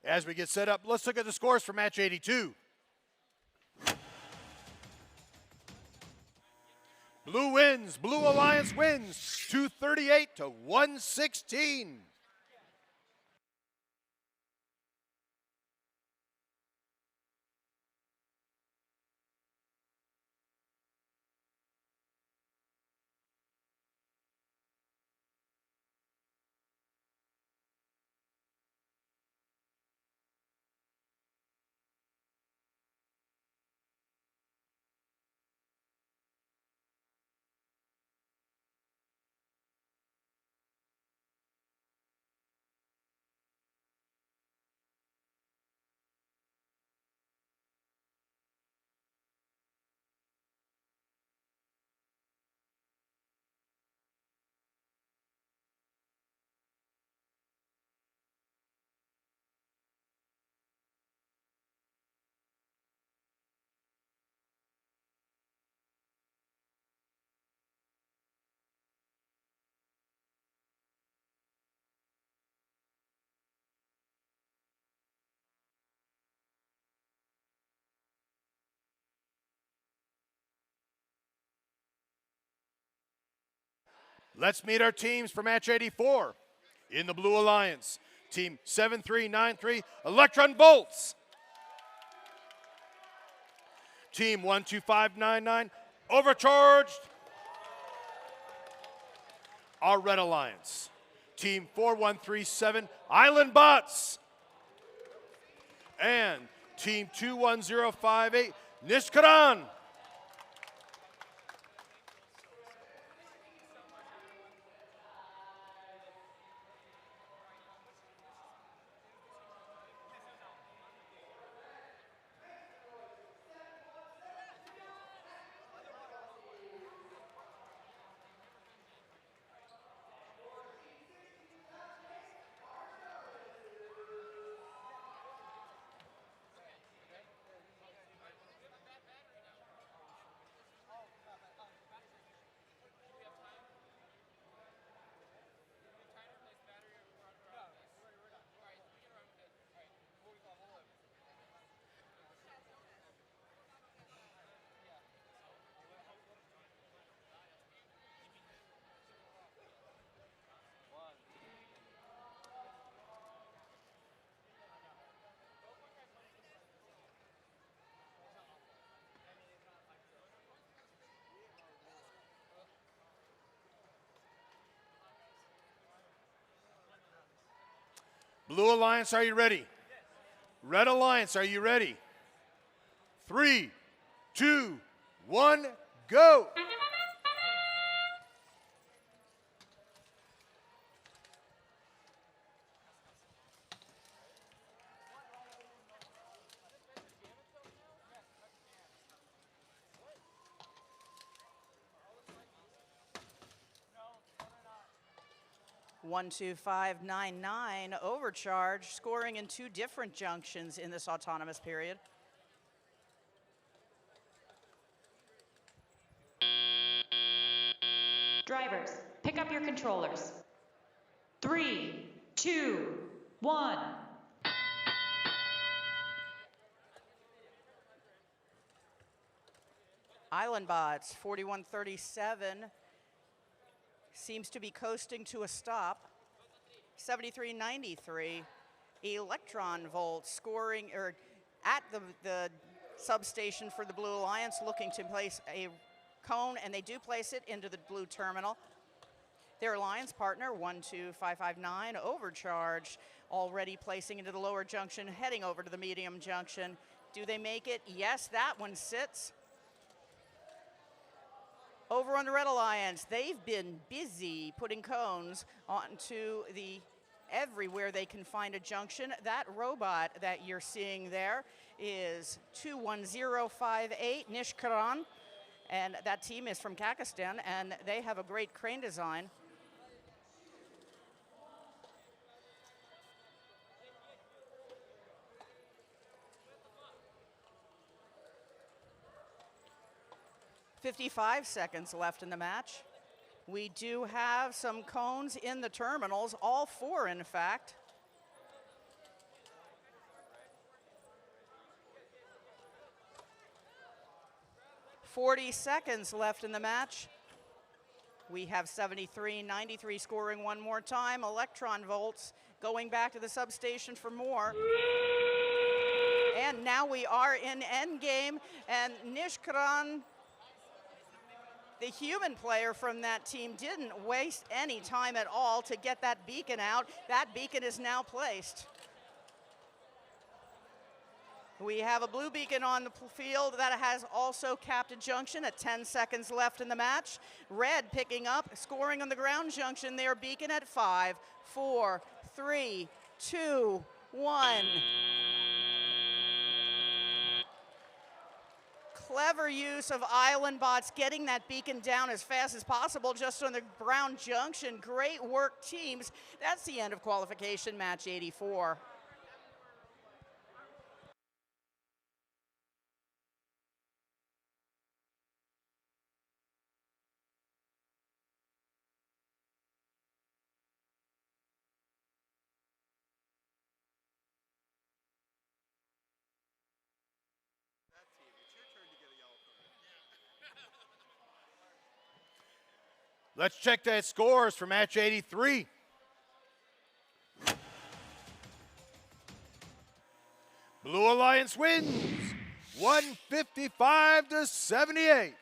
As we get set up, let's look at the scores for match 82. Blue wins. Blue Alliance wins 238 to 116. Let's meet our teams for match 84. In the Blue Alliance, Team 7393, Electron Bolts. Team 12599, Overcharged. Our Red Alliance, Team 4137, Island Bots. And Team 21058, Nishkaran. Blue Alliance, are you ready? Red Alliance, are you ready? 3, 2, 1, go! One, 2, 5, 9, 9, Overcharge, scoring in 2 different junctions in this autonomous period. Drivers, pick up your controllers. 3, 2, 1. Island Bots, 4137, seems to be coasting to a stop. 7393, Electron Volt scoring at the substation for the Blue Alliance, looking to place a cone, and they do place it into the blue terminal. Their alliance partner, 12559, Overcharge, already placing into the lower junction, heading over to the medium junction. Do they make it? Yes, that one sits. Over on the Red Alliance, they've been busy putting cones onto everywhere they can find a junction. That robot that you're seeing there is 21058 Nishkaran, and that team is from Kakistan, and they have a great crane design. "55 seconds left in the match. We do have some cones in the terminals, all 4 in fact. "40 seconds left in the match. We have 7393 scoring one more time. Electron Volts going back to the substation for more. And now we are in endgame, and Nishkaran, the human player from that team, didn't waste any time at all to get that beacon out. That beacon is now placed. We have a blue beacon on the field that has also capped a junction at 10 seconds left in the match. Red picking up, scoring on the ground junction there, beacon at 5, 4, 3, 2, 1. Clever use of Island Bots, getting that beacon down as fast as possible just on the brown junction. Great work, teams. That's the end of qualification match 84. Let's check the scores for match 83. Blue Alliance wins 155 to 78.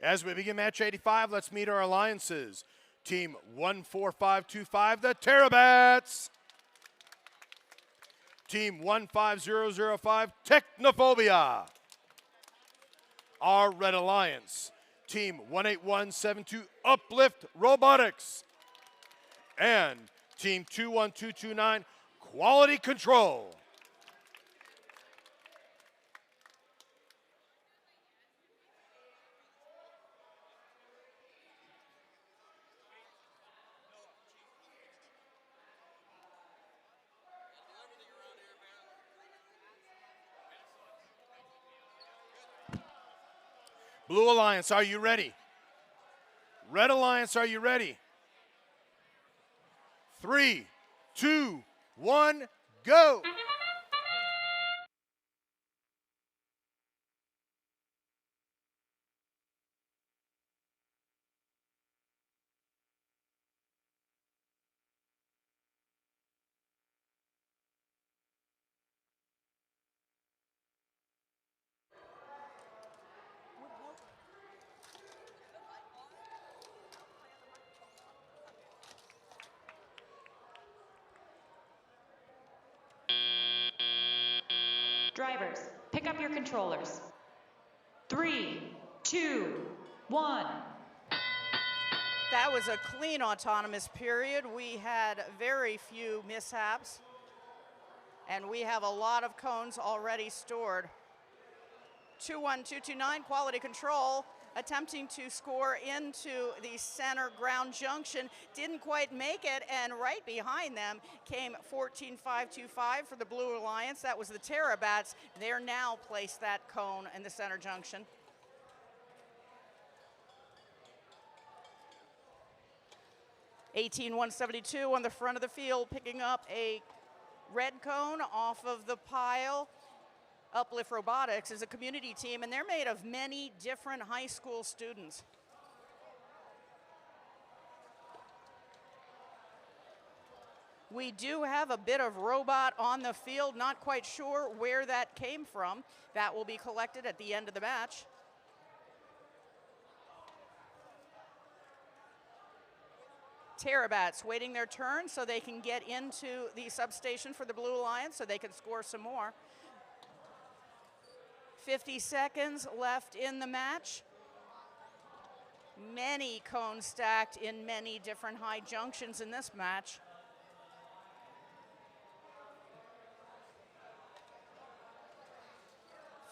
As we begin match 85, let's meet our alliances. Team 14525, the Terabats. Team 15005, Technophobia. Our Red Alliance. Team 18172, Uplift Robotics. And Team 21229, Quality Control. Blue Alliance, are you ready? Red Alliance, are you ready? 3, 2, 1, go! Drivers, pick up your controllers. 3, 2, 1. That was a clean autonomous period. We had very few mishaps, and we have a lot of cones already stored. 21229, Quality Control, attempting to score into the center ground junction. Didn't quite make it, and right behind them came 14525 for the Blue Alliance. That was the Terabats. They're now placed that cone in the center junction. (18-172) on the front of the field, picking up a red cone off of the pile. Uplift Robotics is a community team, and they're made of many different high school students. We do have a bit of robot on the field, not quite sure where that came from. That will be collected at the end of the match. Terabats waiting their turn so they can get into the substation for the Blue Alliance so they can score some more. 50 seconds left in the match. Many cones stacked in many different high junctions in this match.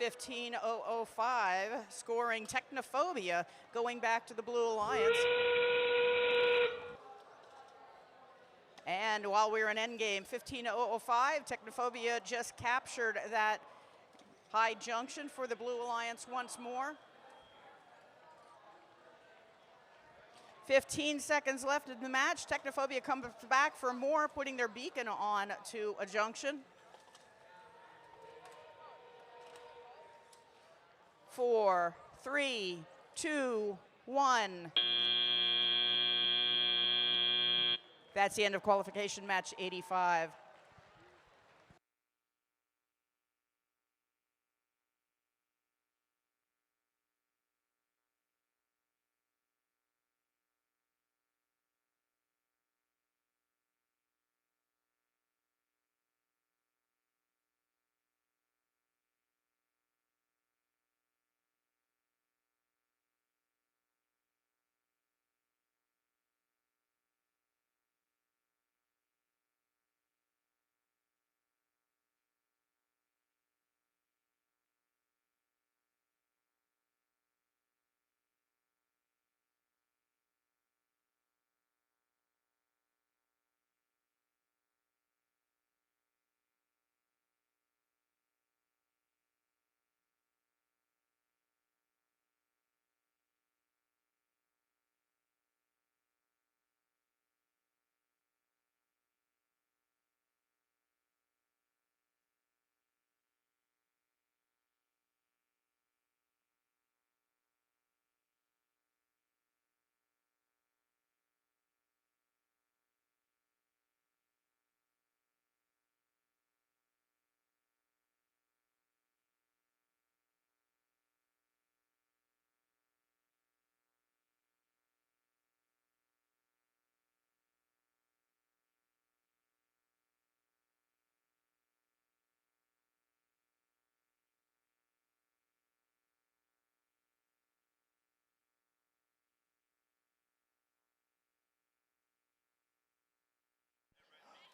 (15:005) scoring Technophobia, going back to the Blue Alliance. And while we were in endgame, 15:005, Technophobia just captured that high junction for the Blue Alliance once more. 15 seconds left in the match. Technophobia comes back for more, putting their beacon on to a junction. 4, 3, 2, 1. That's the end of qualification match 85.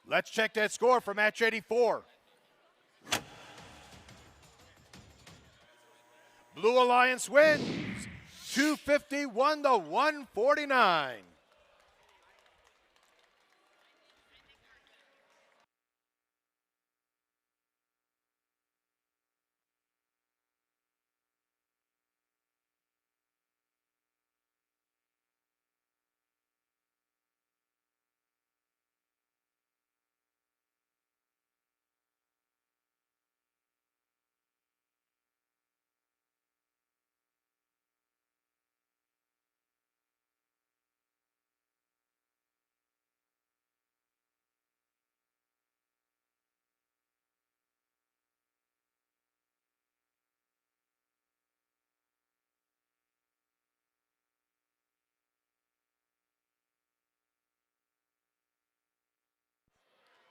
Let's check that score for match 84. Blue Alliance wins 251 to 149.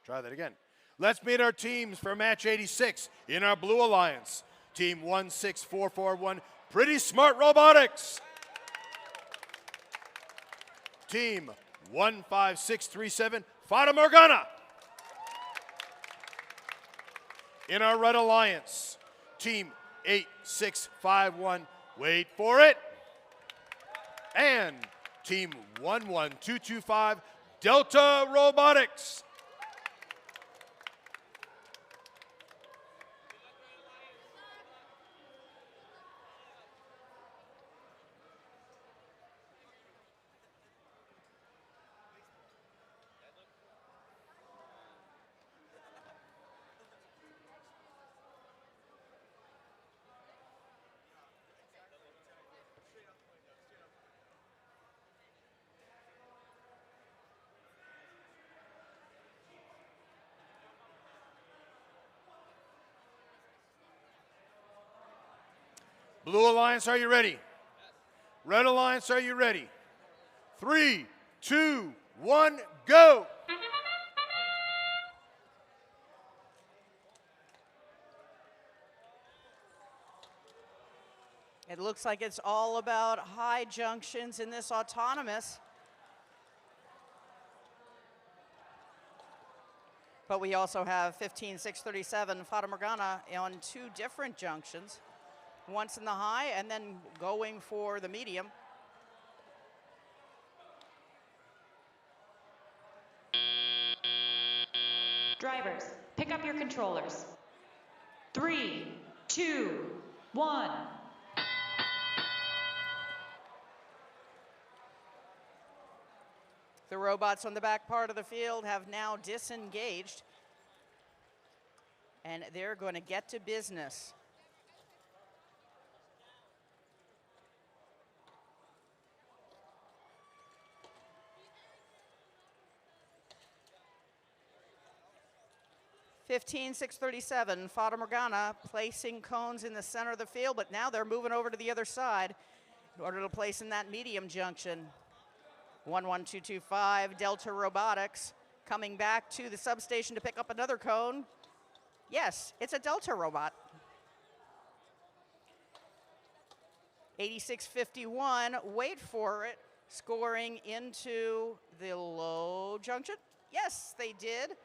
Try that again. Let's meet our teams for match 86 in our Blue Alliance. Team 16441, Pretty Smart Robotics. Team 15637, Fata Morgana. In our Red Alliance, Team 8651, wait for it. And Team 11225, Delta Robotics. Blue Alliance, are you ready? Red Alliance, are you ready? 3, 2, 1, go! It looks like it's all about high junctions in this autonomous. But we also have 15637 Fata Morgana on 2 different junctions. Once in the high and then going for the medium. Drivers, pick up your controllers. 3, 2, 1. The robots on the back part of the field have now disengaged. And they're going to get to business. (15,637) Fata Morgana placing cones in the center of the field, but now they're moving over to the other side in order to place in that medium junction. 11225 Delta Robotics coming back to the substation to pick up another cone. Yes, it's a Delta robot. 8651, wait for it, scoring into the low junction. Yes, they did.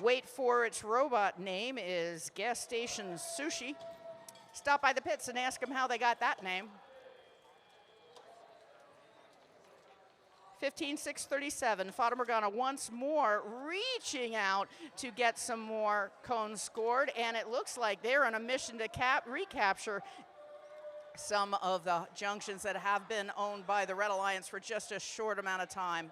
Wait for its robot name is Gas Station Sushi. Stop by the pits and ask them how they got that name. 15637, Fata Morgana once more reaching out to get some more cones scored, and it looks like they're on a mission to recapture some of the junctions that have been owned by the Red Alliance for just a short amount of time.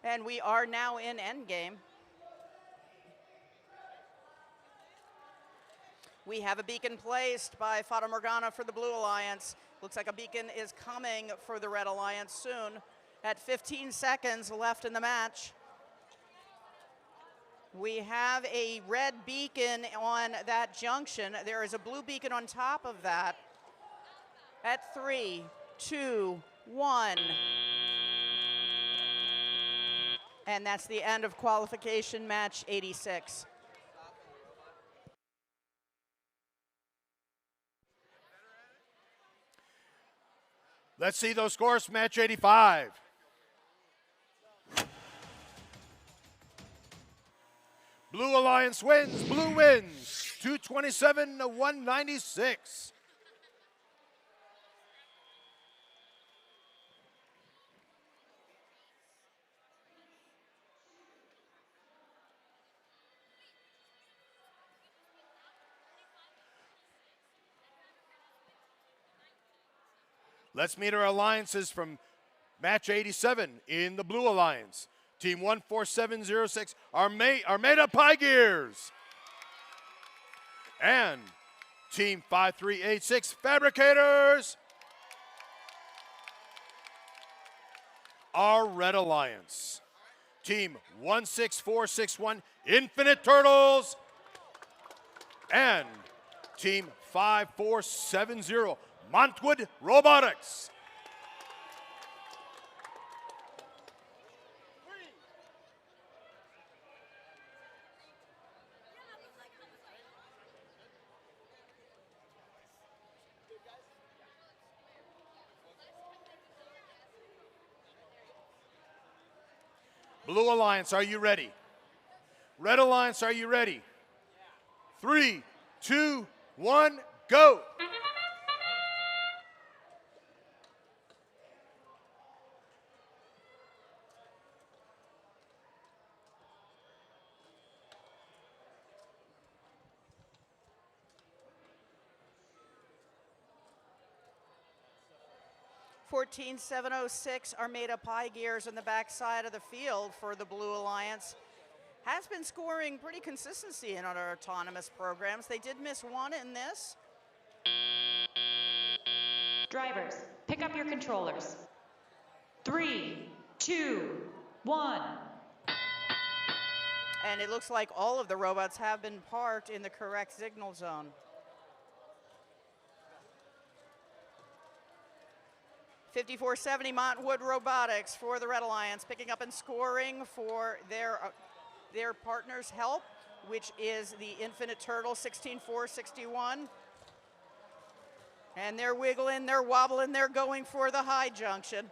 And we are now in endgame. We have a beacon placed by Fata Morgana for the Blue Alliance. Looks like a beacon is coming for the Red Alliance soon. At 15 seconds left in the match. We have a red beacon on that junction. There is a blue beacon on top of that. At 3, 2, 1. And that's the end of qualification match 86. Let's see those scores, match 85. Blue Alliance wins, blue wins, 227 to 196. Let's meet our alliances from match 87 in the Blue Alliance. Team 14706, Armada Pie Gears. And Team 5386, Fabricators. Our Red Alliance. Team 16461, Infinite Turtles. And Team 5470, Montwood Robotics. Blue Alliance, are you ready? Red Alliance, are you ready? 3, 2, 1, go! $14,706 Armada Pie Gears on the backside of the field for the Blue Alliance. Has been scoring pretty consistency in our autonomous programs. They did miss one in this. Drivers, pick up your controllers. 3, 2, 1. And it looks like all of the robots have been parked in the correct signal zone. 5470 Montwood Robotics for the Red Alliance, picking up and scoring for their partner's help, which is the Infinite Turtle 16461. And they're wiggling, they're wobbling, they're going for the high junction.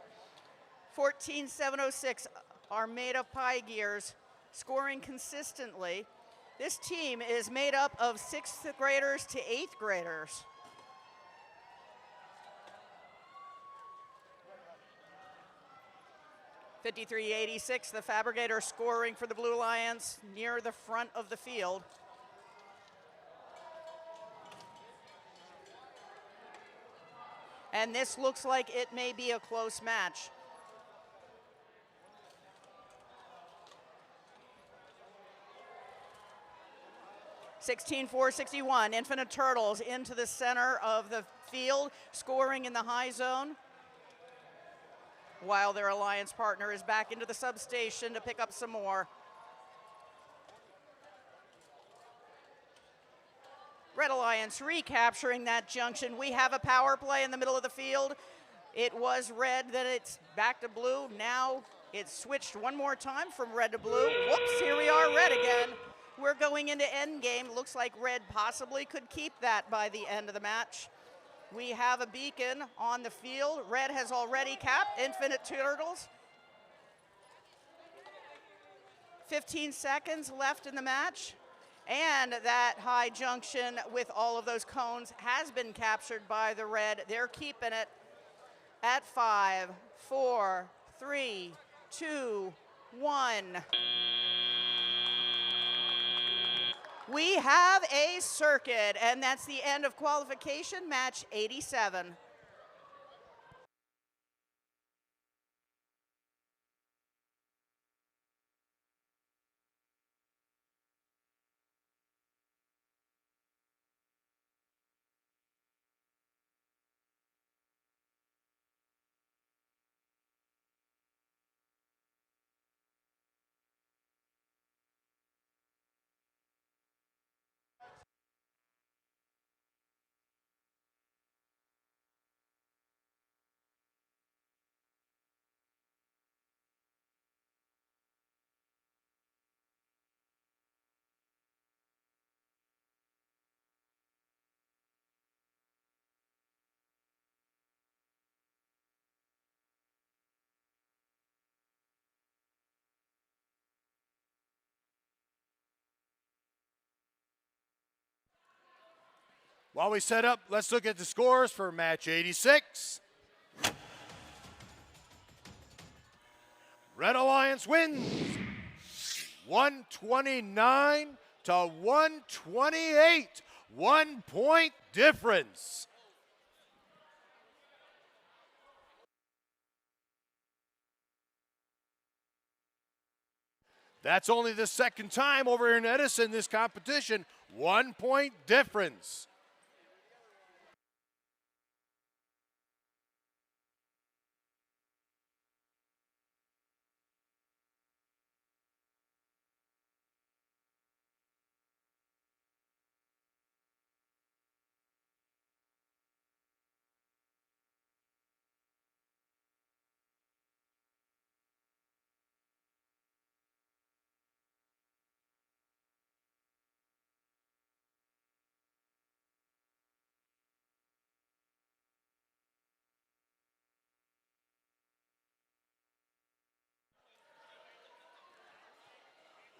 14706 Armada Pie Gears scoring consistently. This team is made up of 6th graders to 8th graders. $53.86, the Fabricator scoring for the Blue Alliance near the front of the field. And this looks like it may be a close match. $16,461, Infinite Turtles into the center of the field, scoring in the high zone, while their alliance partner is back into the substation to pick up some more. Red Alliance recapturing that junction. We have a power play in the middle of the field. It was red, then it's back to blue. Now it's switched one more time from red to blue. Whoops, here we are, red again. We're going into end game. Looks like red possibly could keep that by the end of the match. We have a beacon on the field. Red has already capped Infinite Turtles. 15 seconds left in the match. And that high junction with all of those cones has been captured by the red. They're keeping it at 5, 4, 3, 2, 1. We have a circuit, and that's the end of qualification match 87. While we set up, let's look at the scores for match 86. Red Alliance wins 129 to 128. 1 point difference. That's only the second time over here in Edison this competition. 1 point difference.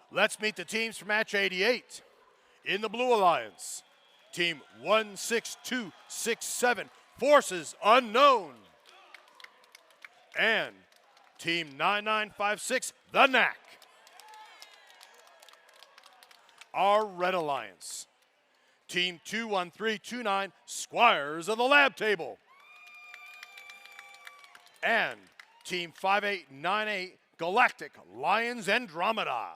Let's meet the teams for match 88. In the Blue Alliance, team 16267, Forces Unknown. And team 9956, The Knack. Our Red Alliance, team 21329, Squires of the Lab Table. And team 5898, Galactic Lions Andromeda.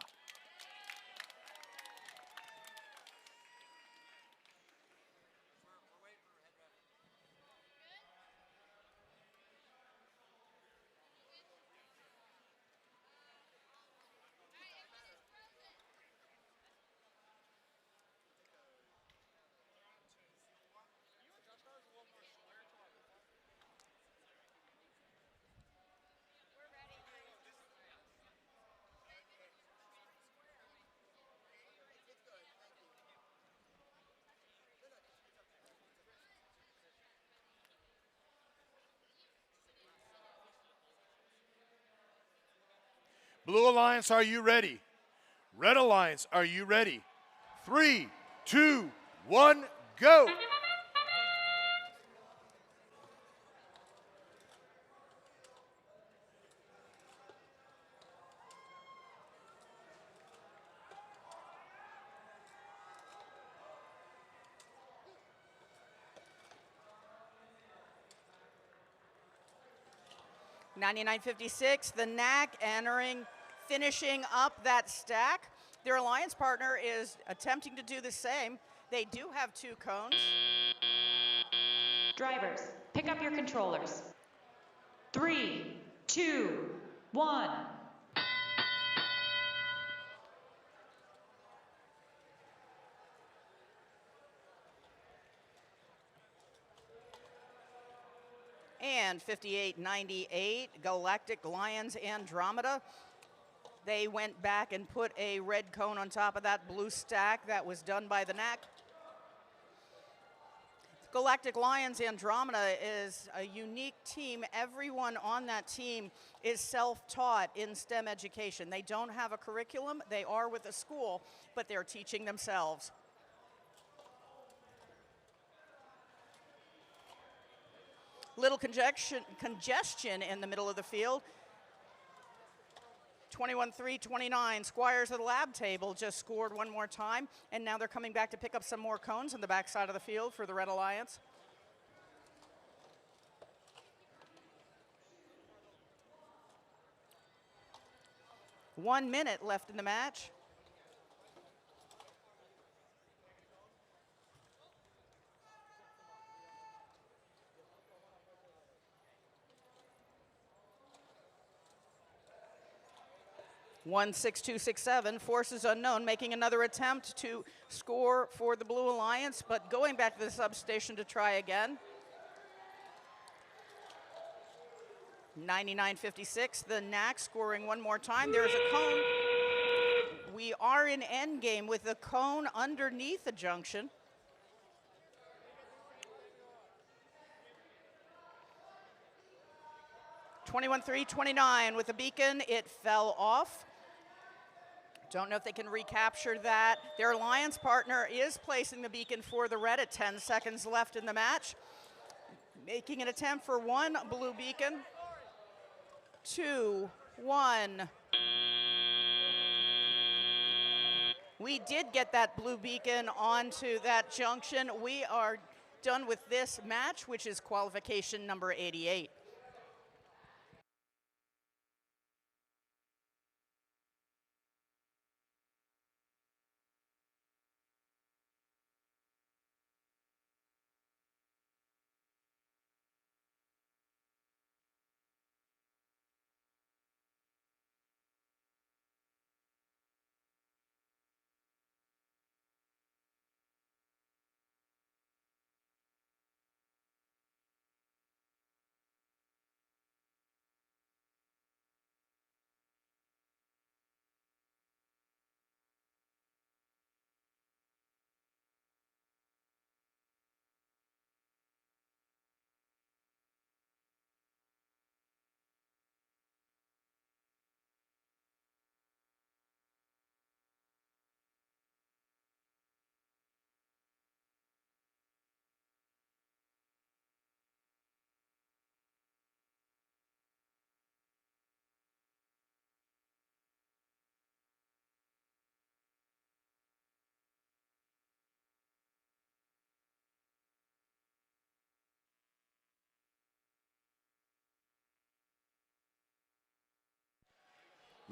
Blue Alliance, are you ready? Red Alliance, are you ready? 3, 2, 1, go! $99.56, the Knack finishing up that stack. Their alliance partner is attempting to do the same. They do have 2 cones. Drivers, pick up your controllers. 3, 2, 1. And 58.98, Galactic Lions Andromeda. They went back and put a red cone on top of that blue stack that was done by the Knack. Galactic Lions Andromeda is a unique team. Everyone on that team is self-taught in STEM education. They don't have a curriculum. They are with a school, but they're teaching themselves. Little congestion in the middle of the field. 21-3-29, Squires of the Lab Table just scored one more time, and now they're coming back to pick up some more cones on the backside of the field for the Red Alliance. One minute left in the match. One 6-2-6-7, Forces Unknown making another attempt to score for the Blue Alliance, but going back to the substation to try again. 99.56, the Knack scoring one more time. There's a cone. We are in endgame with the cone underneath the junction. $21-3-29 with the beacon, it fell off. Don't know if they can recapture that. Their alliance partner is placing the beacon for the red at 10 seconds left in the match. Making an attempt for one blue beacon. 2, 1. We did get that blue beacon onto that junction. We are done with this match, which is qualification number 88.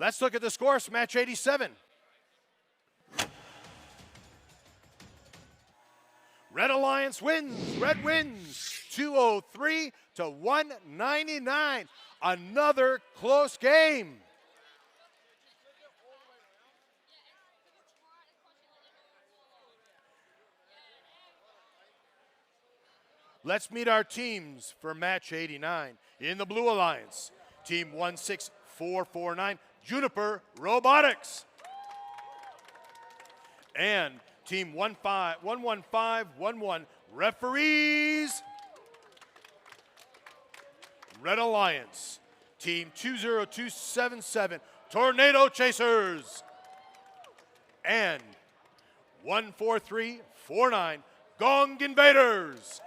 Let's look at the scores, match 87. Red Alliance wins. Red wins 203 to 199. Another close game. Let's meet our teams for match 89. In the Blue Alliance, team 16449, Juniper Robotics. And team 11511, referees. Red Alliance, team 20277, Tornado Chasers. And 14349, Gong Invaders.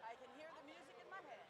I can hear the music in my head.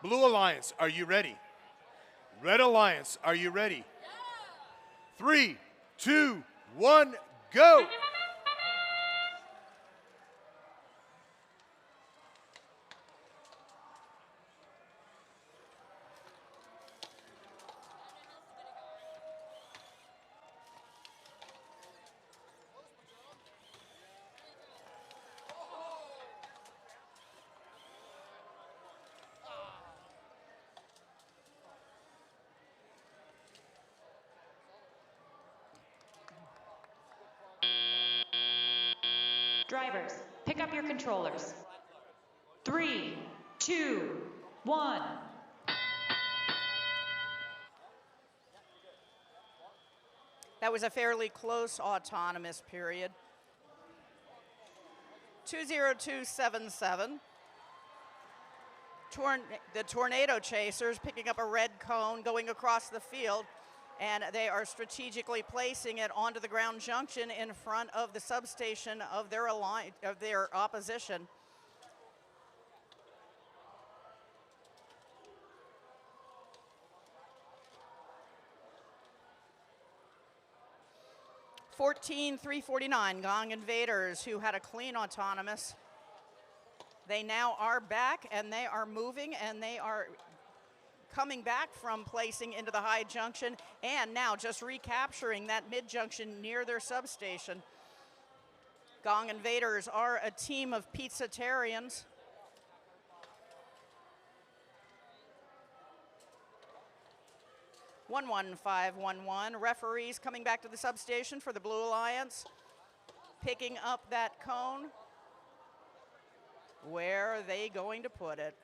Blue Alliance, are you ready? Red Alliance, are you ready? 3, 2, 1, go! Drivers, pick up your controllers. 3, 2, 1. That was a fairly close autonomous period. 20277. The Tornado Chasers picking up a red cone going across the field, and they are strategically placing it onto the ground junction in front of the substation of their opposition. (14,349) Gong Invaders, who had a clean autonomous. They now are back, and they are moving, and they are coming back from placing into the high junction, and now just recapturing that mid-junction near their substation. Gong Invaders are a team of pizzatarians. (11511). Referees coming back to the substation for the Blue Alliance, picking up that cone. Where are they going to put it?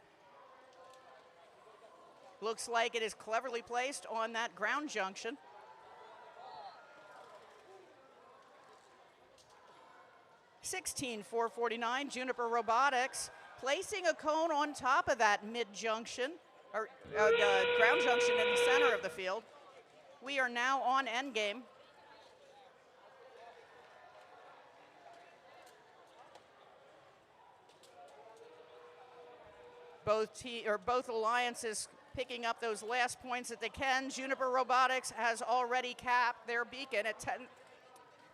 Looks like it is cleverly placed on that ground junction. (16,449). Juniper Robotics placing a cone on top of that mid-junction, or the ground junction in the center of the field. We are now on endgame. Both alliances picking up those last points that they can. Juniper Robotics has already capped their beacon at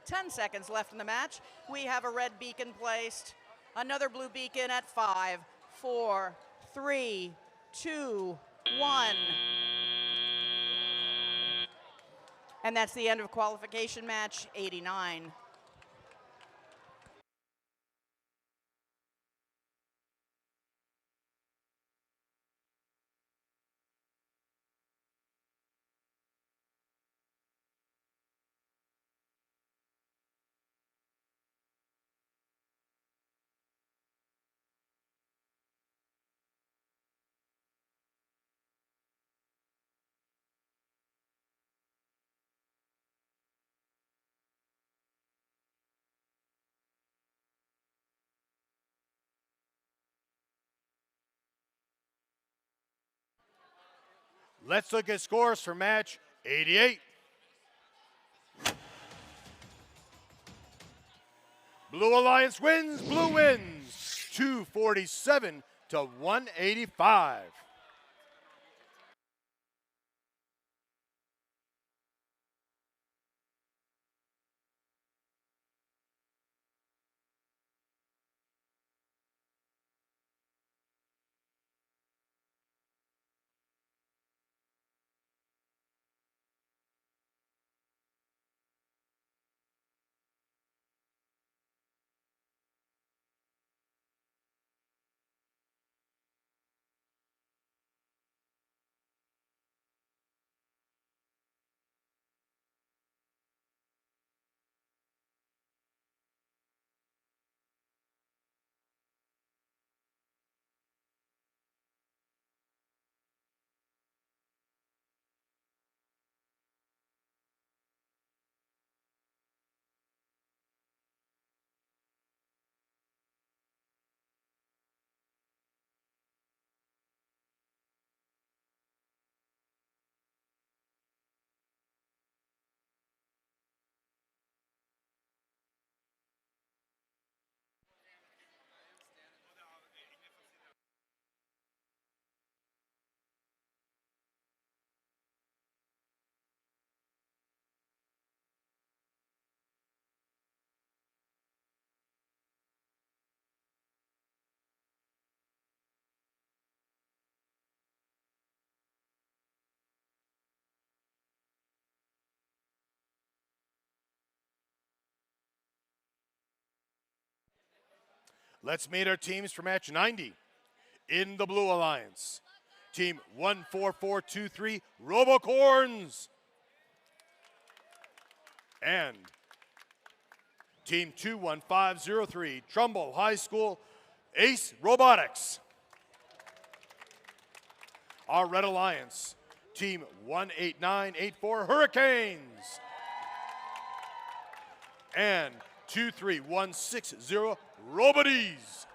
10 seconds left in the match. We have a red beacon placed. Another blue beacon at 5, 4, 3, 2, 1. And that's the end of qualification match 89. Let's look at scores for match 88. Blue Alliance wins, blue wins, 247 to 185. Let's meet our teams for match 90. In the Blue Alliance, team 14423, Robocorns. And team 21503, Trumbull High School, Ace Robotics. Our Red Alliance, team 18984, Hurricanes. and 23160 Roboties.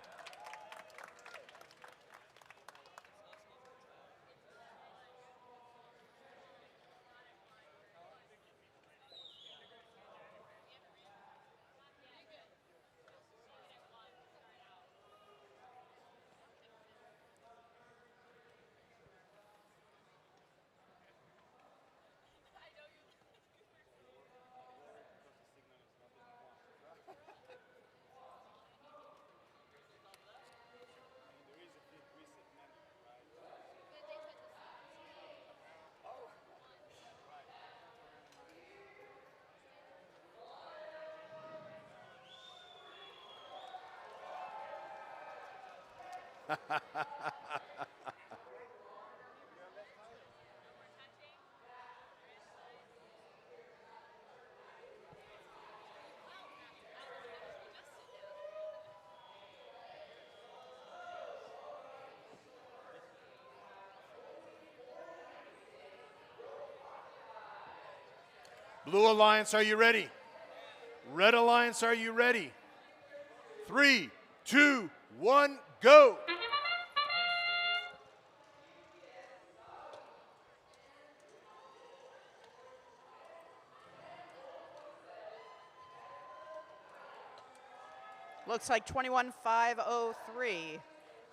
Blue Alliance, are you ready? Red Alliance, are you ready? 3, 2, 1, go! Looks like 21503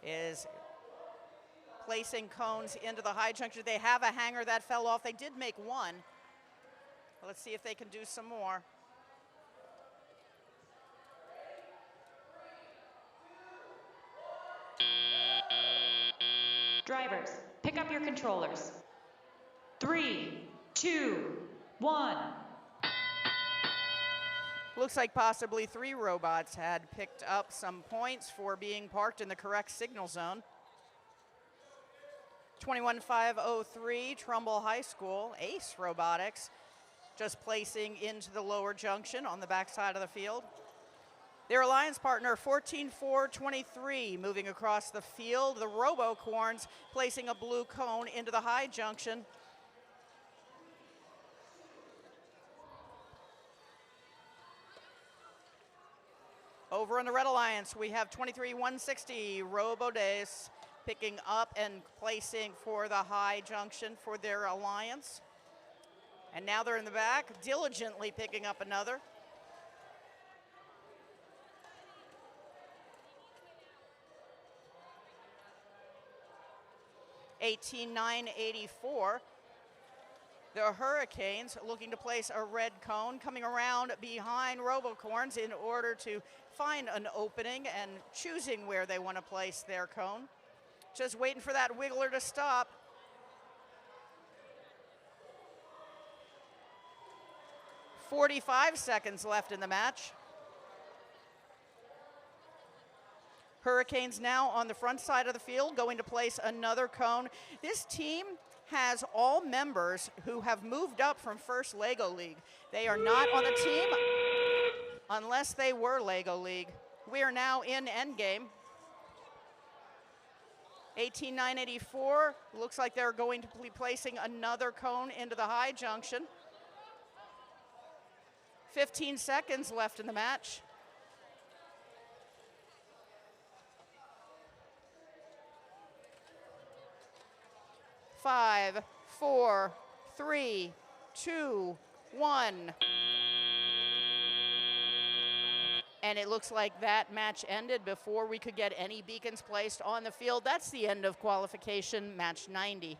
is placing cones into the high junction. They have a hanger that fell off. They did make one. Let's see if they can do some more. Drivers, pick up your controllers. 3, 2, 1. Looks like possibly 3 robots had picked up some points for being parked in the correct signal zone. 21503, Trumbull High School, Ace Robotics, just placing into the lower junction on the backside of the field. Their alliance partner, 14423, moving across the field. The Robocorns placing a blue cone into the high junction. Over in the Red Alliance, we have 23160, Robodays, picking up and placing for the high junction for their alliance. And now they're in the back, diligently picking up another. $18,984. The Hurricanes looking to place a red cone, coming around behind Robocorns in order to find an opening and choosing where they want to place their cone. Just waiting for that wiggler to stop. "45 seconds left in the match. Hurricanes now on the front side of the field, going to place another cone. This team has all members who have moved up from First Lego League. They are not on the team unless they were Lego League. We are now in endgame. 18,984, looks like they're going to be placing another cone into the high junction. 15 seconds left in the match. Five, 4, 3, 2, 1. And it looks like that match ended before we could get any beacons placed on the field. That's the end of qualification match 90.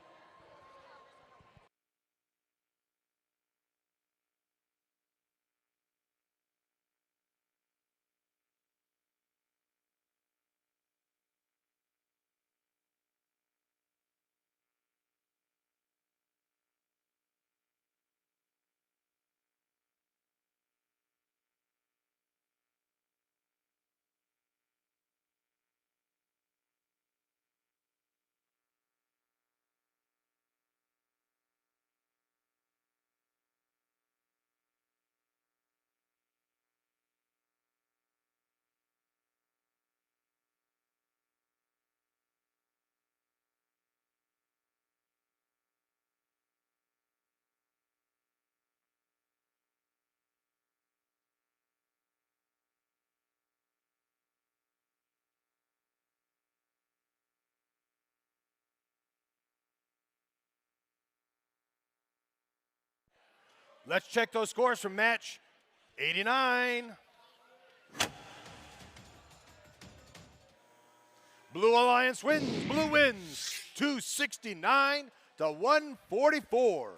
Let's check those scores from match 89. Blue Alliance wins. Blue wins 269 to 144.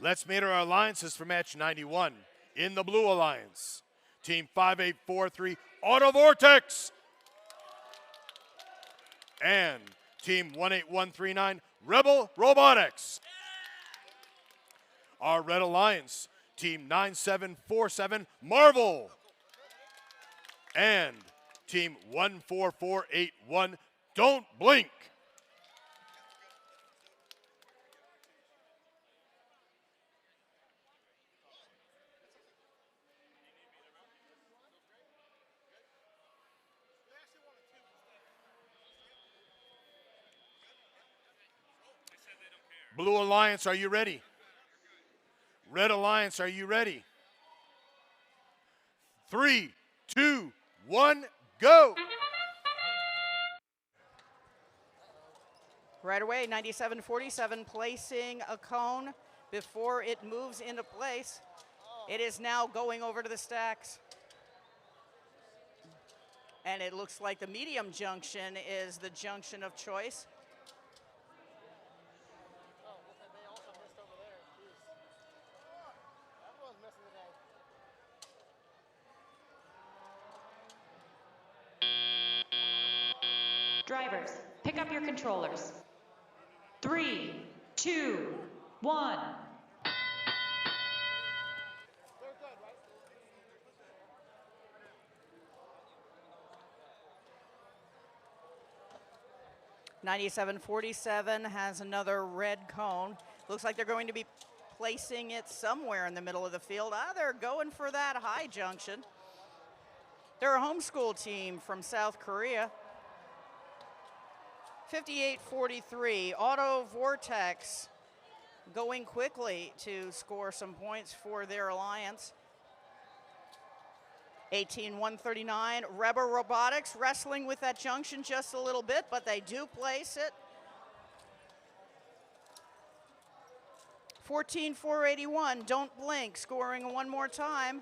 Let's meet our alliances for match 91. In the Blue Alliance, Team 5843 Auto Vortex and Team 18139 Rebel Robotics. Our Red Alliance, Team 9747 Marvel and Team 14481 Don't Blink. Blue Alliance, are you ready? Red Alliance, are you ready? 3, 2, 1, go! Right away, 9747 placing a cone before it moves into place. It is now going over to the stacks. And it looks like the medium junction is the junction of choice. Drivers, pick up your controllers. 3, 2, 1. .9747 has another red cone. Looks like they're going to be placing it somewhere in the middle of the field. They're going for that high junction. They're a homeschool team from South Korea. 5843 Auto Vortex going quickly to score some points for their alliance. 18139 Rebel Robotics wrestling with that junction just a little bit, but they do place it. 14481 Don't Blink scoring one more time.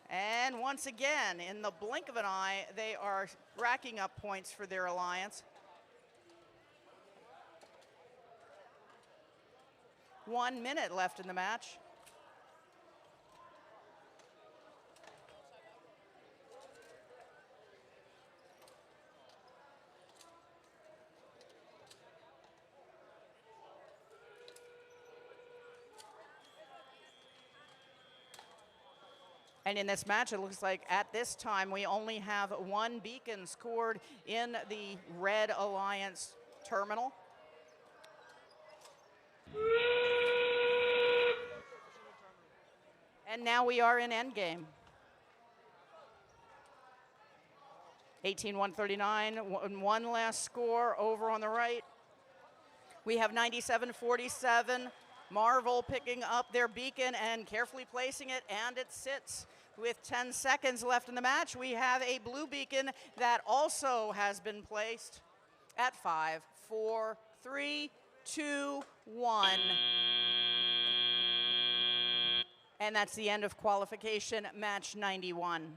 And once again, in the blink of an eye, they are racking up points for their alliance. 1 minute left in the match. And in this match, it looks like at this time we only have one beacon scored in the Red Alliance terminal. And now we are in endgame. 18139, one last score over on the right. We have 9747, Marvel picking up their beacon and carefully placing it, and it sits. With 10 seconds left in the match, we have a blue beacon that also has been placed at 5, 4, 3, 2, 1. And that's the end of qualification match 91.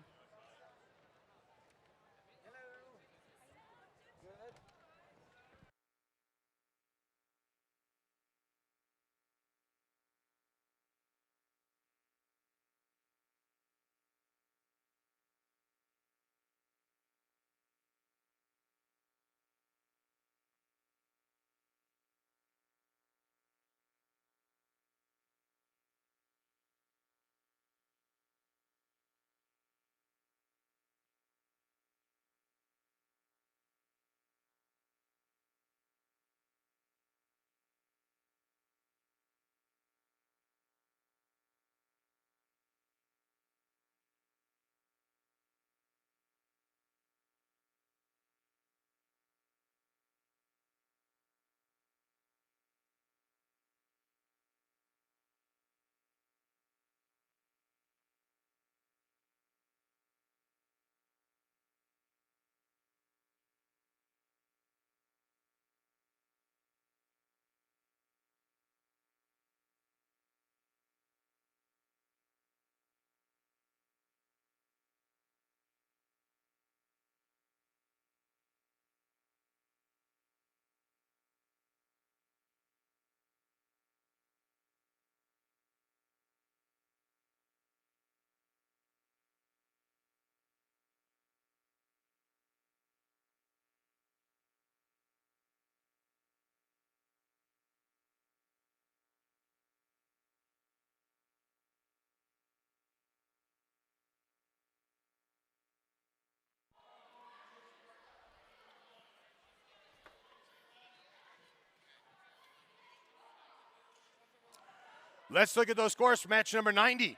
Let's look at those scores for match number 90.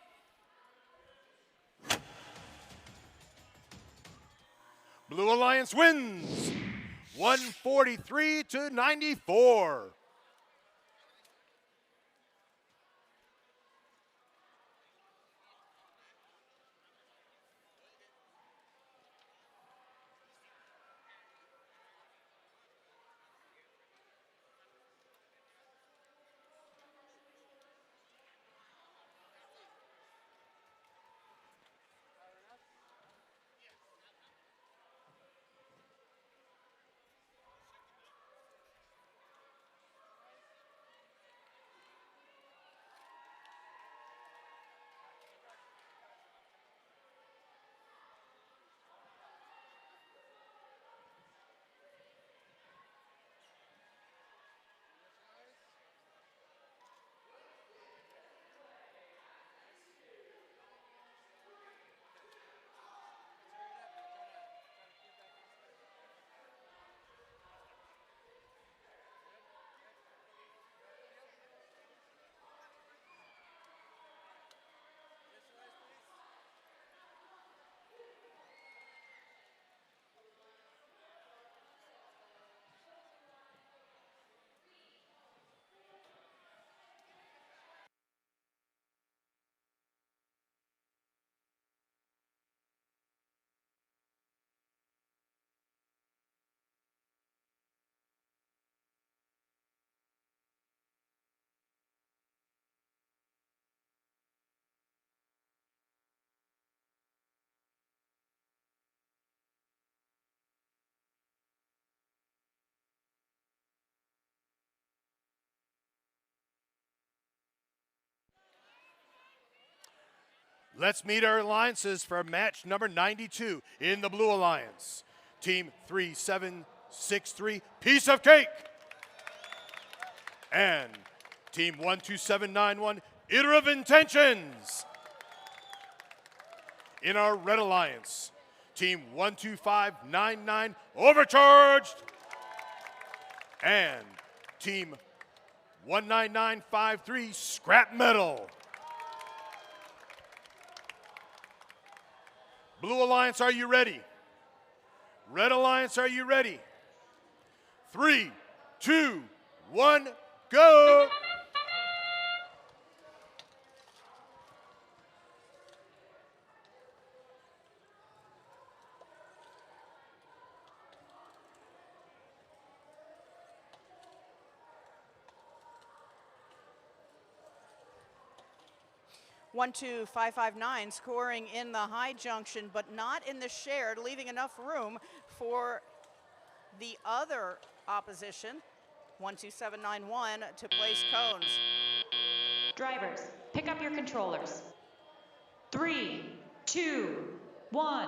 Blue Alliance wins 143 to 94. Let's meet our alliances for match number 92 in the Blue Alliance. Team 3763, Piece of Cake. And Team 12791, Iterative Intentions. In our Red Alliance, Team 12599, Overcharged. And Team 19953, Scrap Metal. Blue Alliance, are you ready? Red Alliance, are you ready? 3, 2, 1, go! One, 2, 5, 5, 9 scoring in the high junction, but not in the shared, leaving enough room for the other opposition, 12791, to place cones. Drivers, pick up your controllers. 3, 2, 1.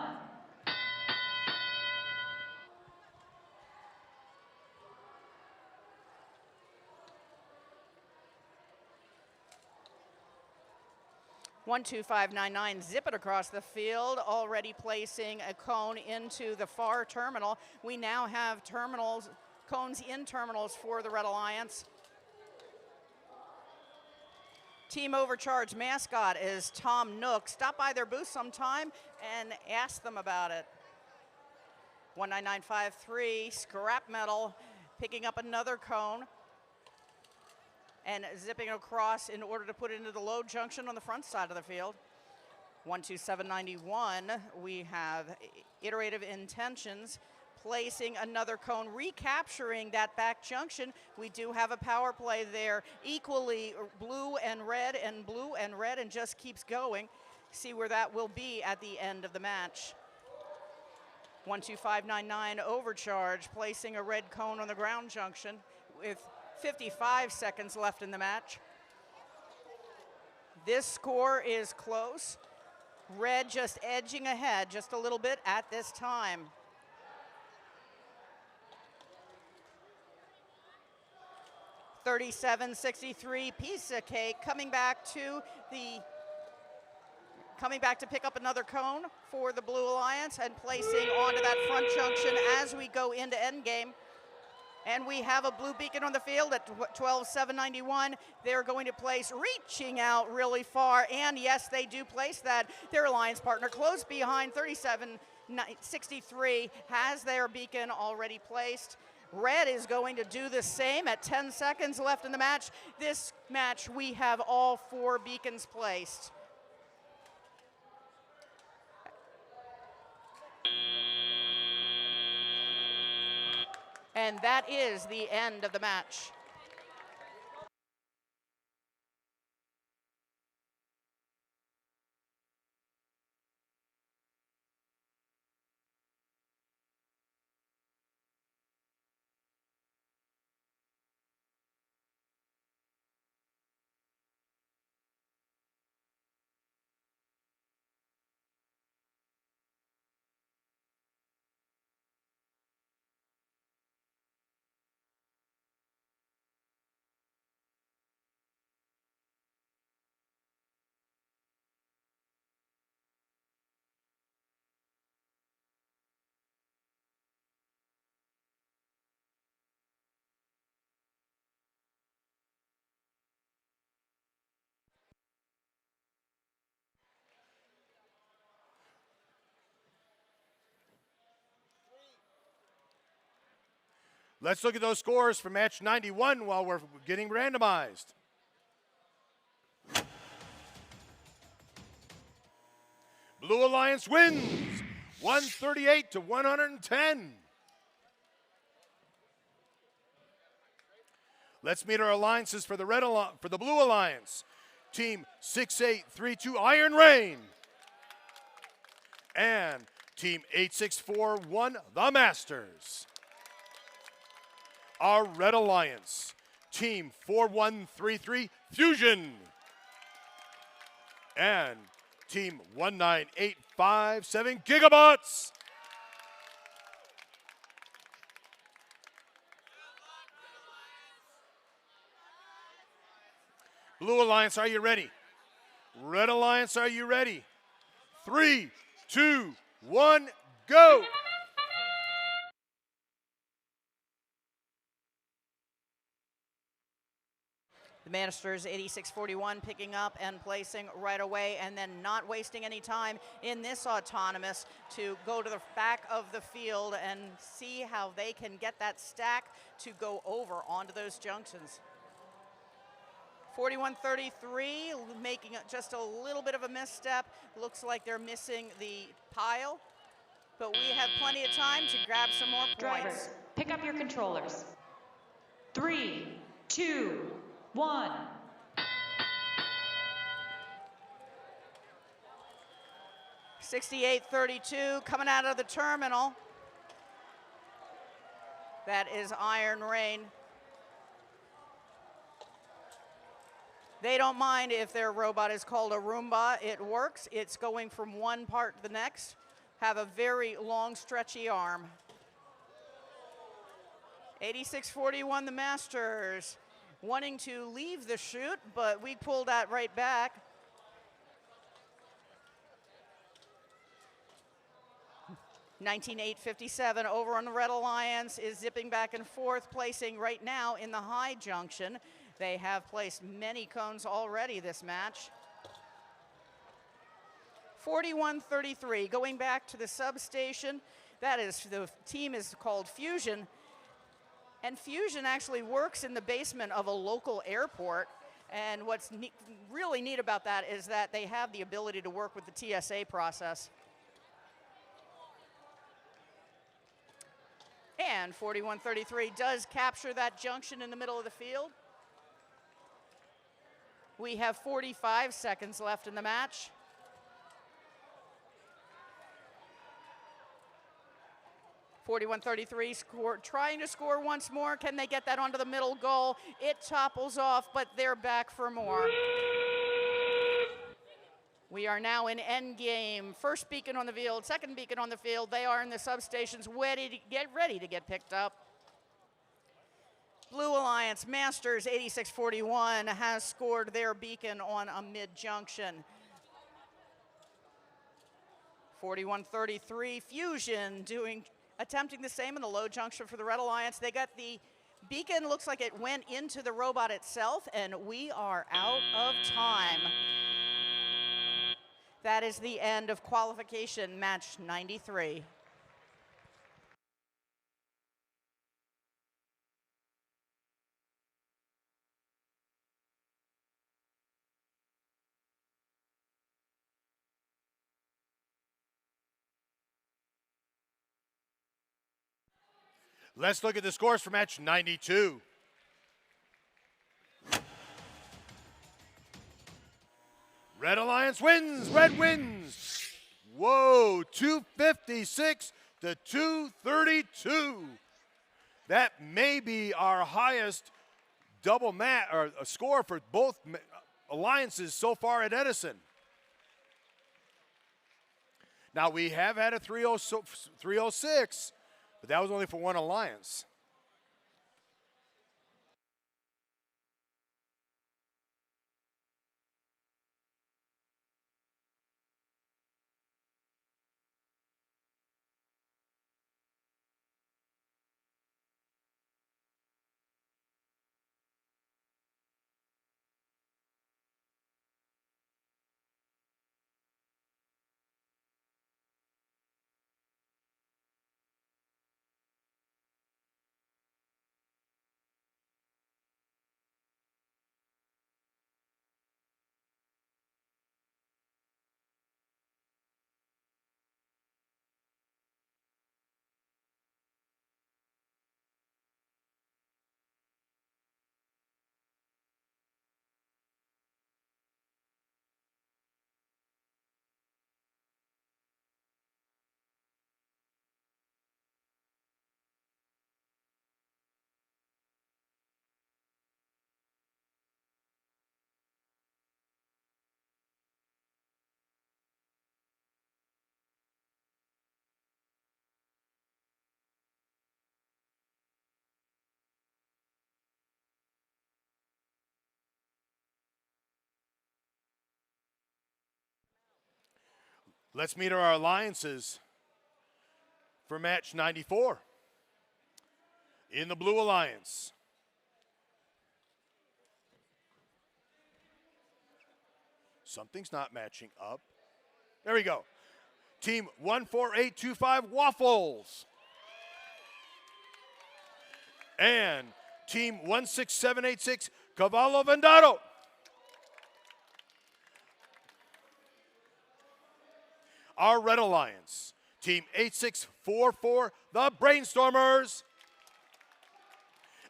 12599, zip it across the field, already placing a cone into the far terminal. We now have terminals, cones in terminals for the Red Alliance. Team Overcharge mascot is Tom Nook. Stop by their booth sometime and ask them about it. 19953, Scrap Metal, picking up another cone and zipping across in order to put it into the load junction on the front side of the field. 12791, we have Iterative Intentions placing another cone, recapturing that back junction. We do have a power play there, equally blue and red, and just keeps going. See where that will be at the end of the match. 12599, Overcharge, placing a red cone on the ground junction with 55 seconds left in the match. This score is close. Red just edging ahead just a little bit at this time. $37.63, Piece of Cake coming back to pick up another cone for the Blue Alliance and placing onto that front junction as we go into endgame. And we have a blue beacon on the field at 12,791. They're going to place, reaching out really far, and yes, they do place that. Their alliance partner close behind, 3763 has their beacon already placed. Red is going to do the same at 10 seconds left in the match. This match, we have all 4 beacons placed. And that is the end of the match. Let's look at those scores for match 91 while we're getting randomized. Blue Alliance wins 138 to 110. Let's meet our alliances for the Blue Alliance. Team 6832 Iron Rain and Team 8641 The Masters. Our Red Alliance, Team 4133 Fusion and Team 19857 Gigabots. Blue Alliance, are you ready? Red Alliance, are you ready? 3, 2, 1, go! The Masters 8641 picking up and placing right away, and then not wasting any time in this autonomous to go to the back of the field and see how they can get that stack to go over onto those junctions. 4133 making just a little bit of a misstep. Looks like they're missing the pile, but we have plenty of time to grab some more points. Drivers, pick up your controllers. 3, 2, 1. 6832 coming out of the terminal. That is Iron Rain. They don't mind if their robot is called a Roomba. It works. It's going from one part to the next. Have a very long, stretchy arm. 8641, the Masters, wanting to leave the chute, but we pulled that right back. $19,857 over on the Red Alliance is zipping back and forth, placing right now in the high junction. They have placed many cones already this match. 4133, going back to the substation. That is, the team is called Fusion. And Fusion actually works in the basement of a local airport. And what's really neat about that is that they have the ability to work with the TSA process. And 4133 does capture that junction in the middle of the field. We have 45 seconds left in the match. .4133 trying to score once more. Can they get that onto the middle goal? It topples off, but they're back for more. We are now in end game. First beacon on the field, second beacon on the field. They are in the substations, ready to get picked up. Blue Alliance Masters 8641 has scored their beacon on a mid-junction. 4133 Fusion attempting the same in the low junction for the Red Alliance. They got the Beacon looks like it went into the robot itself, and we are out of time. That is the end of qualification match 93. Let's look at the scores for match 92. Red Alliance wins. Red wins. Whoa, 256 to 232. That may be our highest double match or a score for both alliances so far at Edison. Now we have had a 306, but that was only for one alliance. Let's meet our alliances for match 94. In the Blue Alliance, something's not matching up. There we go. Team 14825 Waffles. And team 16786 Cavallo Vendado. Our Red Alliance, team 8644 the Brainstormers.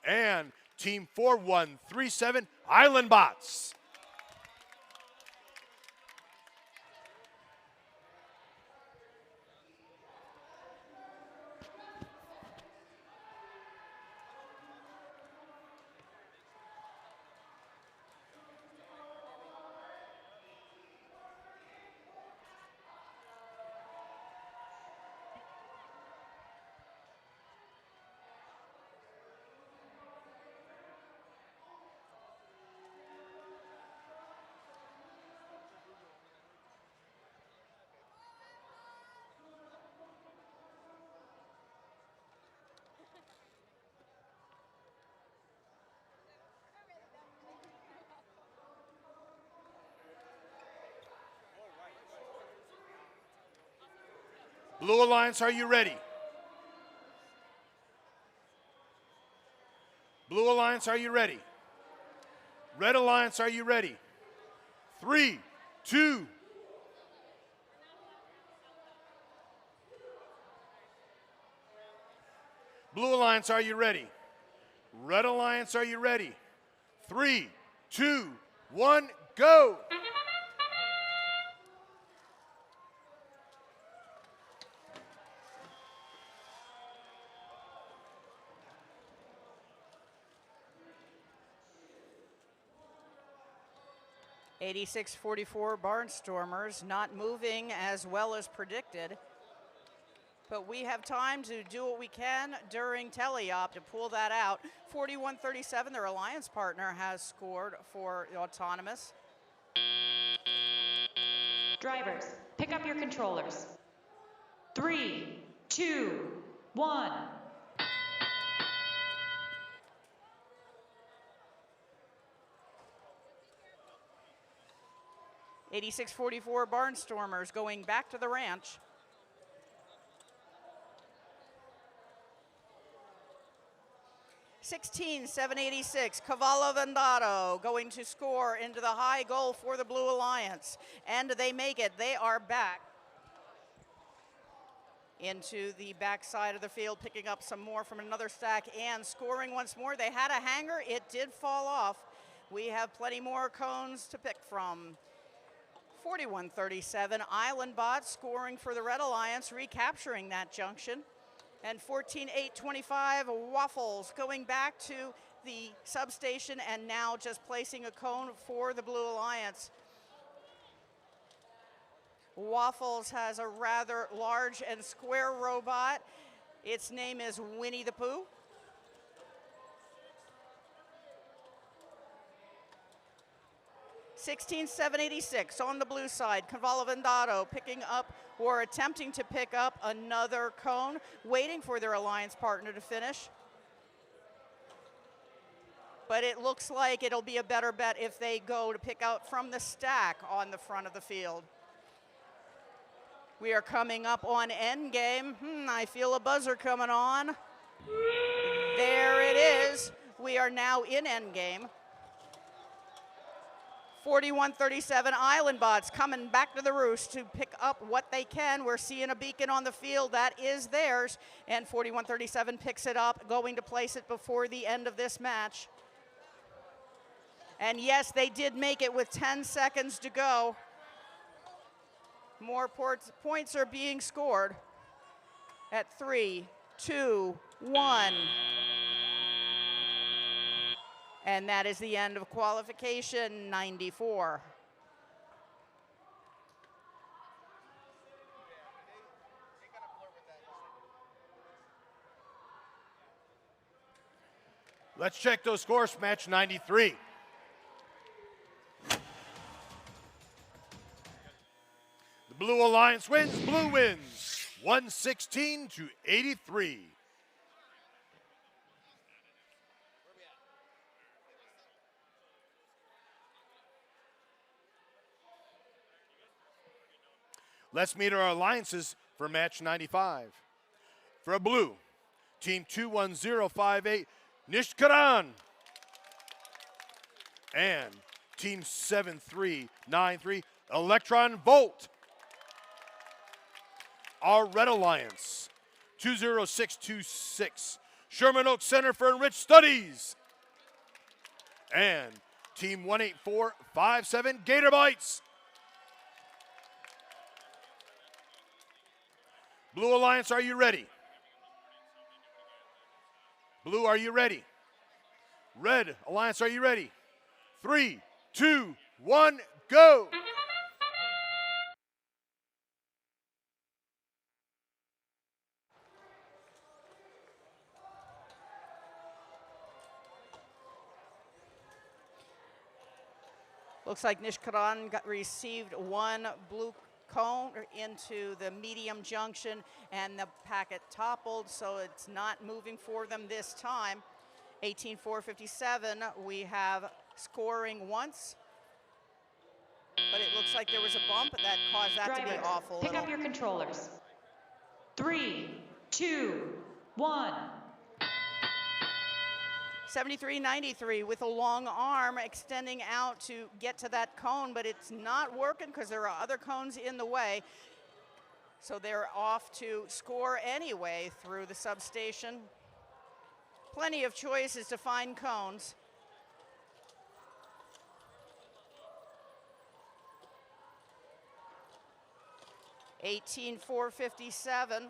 And team 4137 Island Bots. Blue Alliance, are you ready? Blue Alliance, are you ready? Red Alliance, are you ready? 3, 2. Blue Alliance, are you ready? Red Alliance, are you ready? 3, 2, 1, go! '86-44 Barnstormers not moving as well as predicted. But we have time to do what we can during teleop to pull that out. 4137, their alliance partner, has scored for Autonomous. Drivers, pick up your controllers. 3, 2, 1. 8644 Barnstormers going back to the ranch. $16,786, Cavallo Vendato going to score into the high goal for the Blue Alliance. And they make it. They are back into the backside of the field, picking up some more from another stack and scoring once more. They had a hanger. It did fall off. We have plenty more cones to pick from. 41-37, Island Bot scoring for the Red Alliance, recapturing that junction. And 14-8-25, Waffles going back to the substation and now just placing a cone for the Blue Alliance. Waffles has a rather large and square robot. Its name is Winnie the Pooh. $16,786 on the blue side. Cavallo Vendato picking up or attempting to pick up another cone, waiting for their alliance partner to finish. But it looks like it'll be a better bet if they go to pick out from the stack on the front of the field. We are coming up on endgame. I feel a buzzer coming on. There it is. We are now in endgame. 41-37, Island Bots coming back to the roost to pick up what they can. We're seeing a beacon on the field. That is theirs. And 41-37 picks it up, going to place it before the end of this match. And yes, they did make it with 10 seconds to go. More points are being scored at 3, 2, 1. And that is the end of qualification 94. Let's check those scores for match 93. The Blue Alliance wins, Blue wins, 116-83. Let's meet our alliances for match 95. For a blue, team 21058, Nishkaran. And team 7393, Electron Volt. Our red alliance, 20626, Sherman Oaks Center for Enriched Studies. And team 18457, Gator Bites. Blue Alliance, are you ready? Blue, are you ready? Red Alliance, are you ready? 3, 2, 1, go! Looks like Nishkaran received one blue cone into the medium junction and the packet toppled, so it's not moving for them this time. 18-4-57, we have scoring once, but it looks like there was a bump that caused that to be Drivers, awful. pick up your controllers. 3, 2, 1. 73-93 with a long arm extending out to get to that cone, but it's not working because there are other cones in the way. So they're off to score anyway through the substation. Plenty of choices to find cones. $18,457.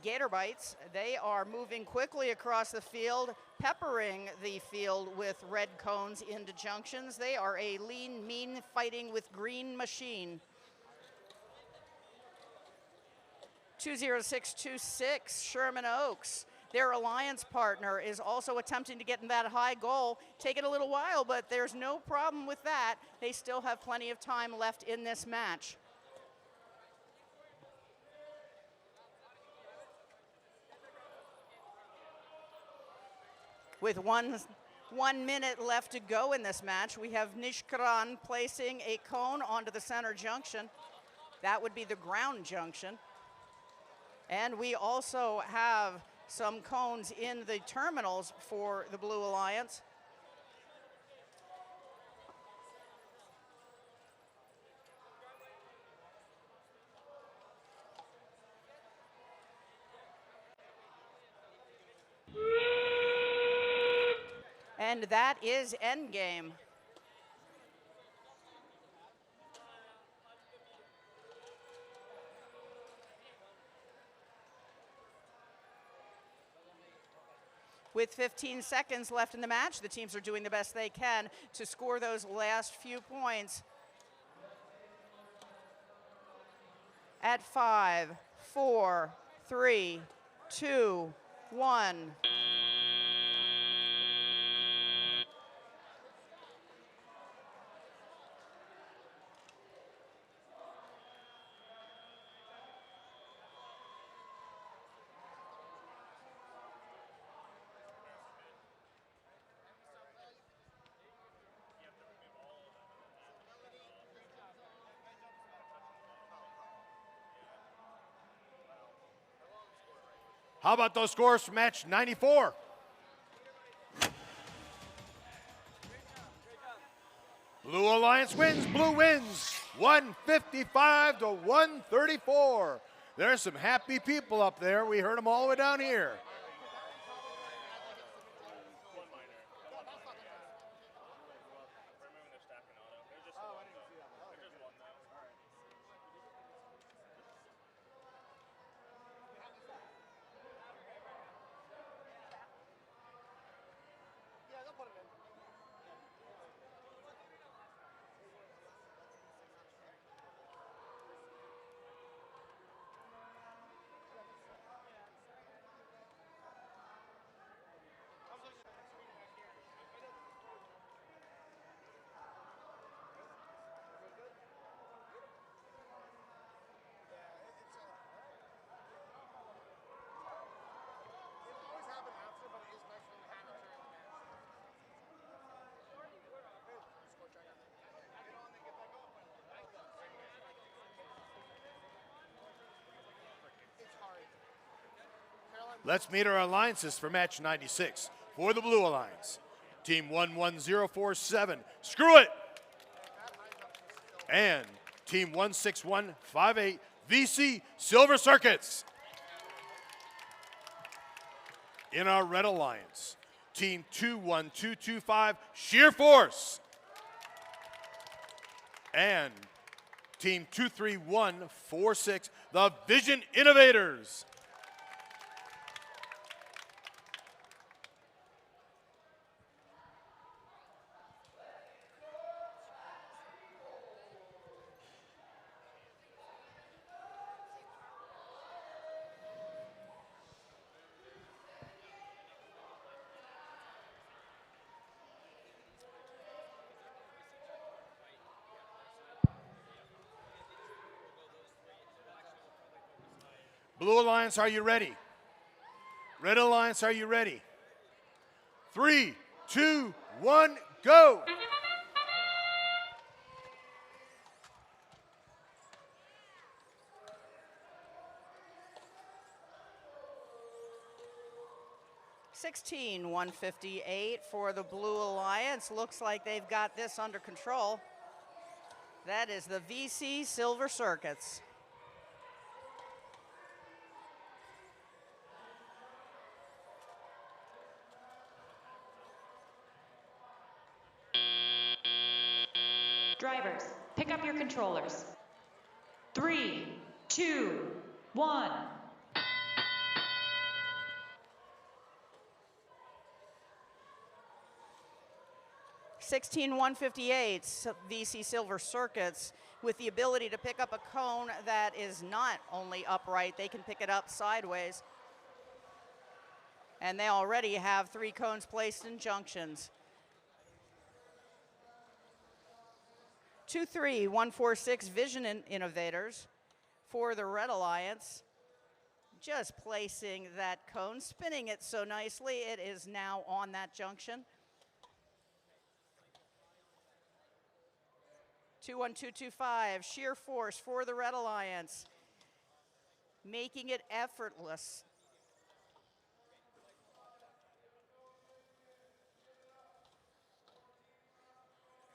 Gator Bites, they are moving quickly across the field, peppering the field with red cones into junctions. They are a lean, mean, fighting with green machine. 20626, Sherman Oaks. Their alliance partner is also attempting to get in that high goal. Taking a little while, but there's no problem with that. They still have plenty of time left in this match. With one 1 minute left to go in this match. We have Nishkaran placing a cone onto the center junction. That would be the ground junction. And we also have some cones in the terminals for the Blue Alliance. And that is endgame. With 15 seconds left in the match, the teams are doing the best they can to score those last few points. At 5, 4, 3, 2, 1. How about those scores from match 94? Blue Alliance wins, blue wins, 155 to 134. There's some happy people up there. We heard them all the way down here. Let's meet our alliances for match 96. For the Blue Alliance, Team 11047, Screw It! And Team 16158, VC Silver Circuits. In our Red Alliance, Team 21225, Sheer Force. And Team 23146, the Vision Innovators. Blue Alliance, are you ready? Red Alliance, are you ready? 3, 2, 1, go! $16,158 for the Blue Alliance. Looks like they've got this under control. That is the VC Silver Circuits. Drivers, pick up your controllers. 3, 2, 1. $16,158 VC Silver Circuits with the ability to pick up a cone that is not only upright, they can pick it up sideways. And they already have 3 cones placed in junctions. 23146 Vision Innovators for the Red Alliance. Just placing that cone, spinning it so nicely, it is now on that junction. 2-1-2-2-5. Sheer force for the Red Alliance, making it effortless.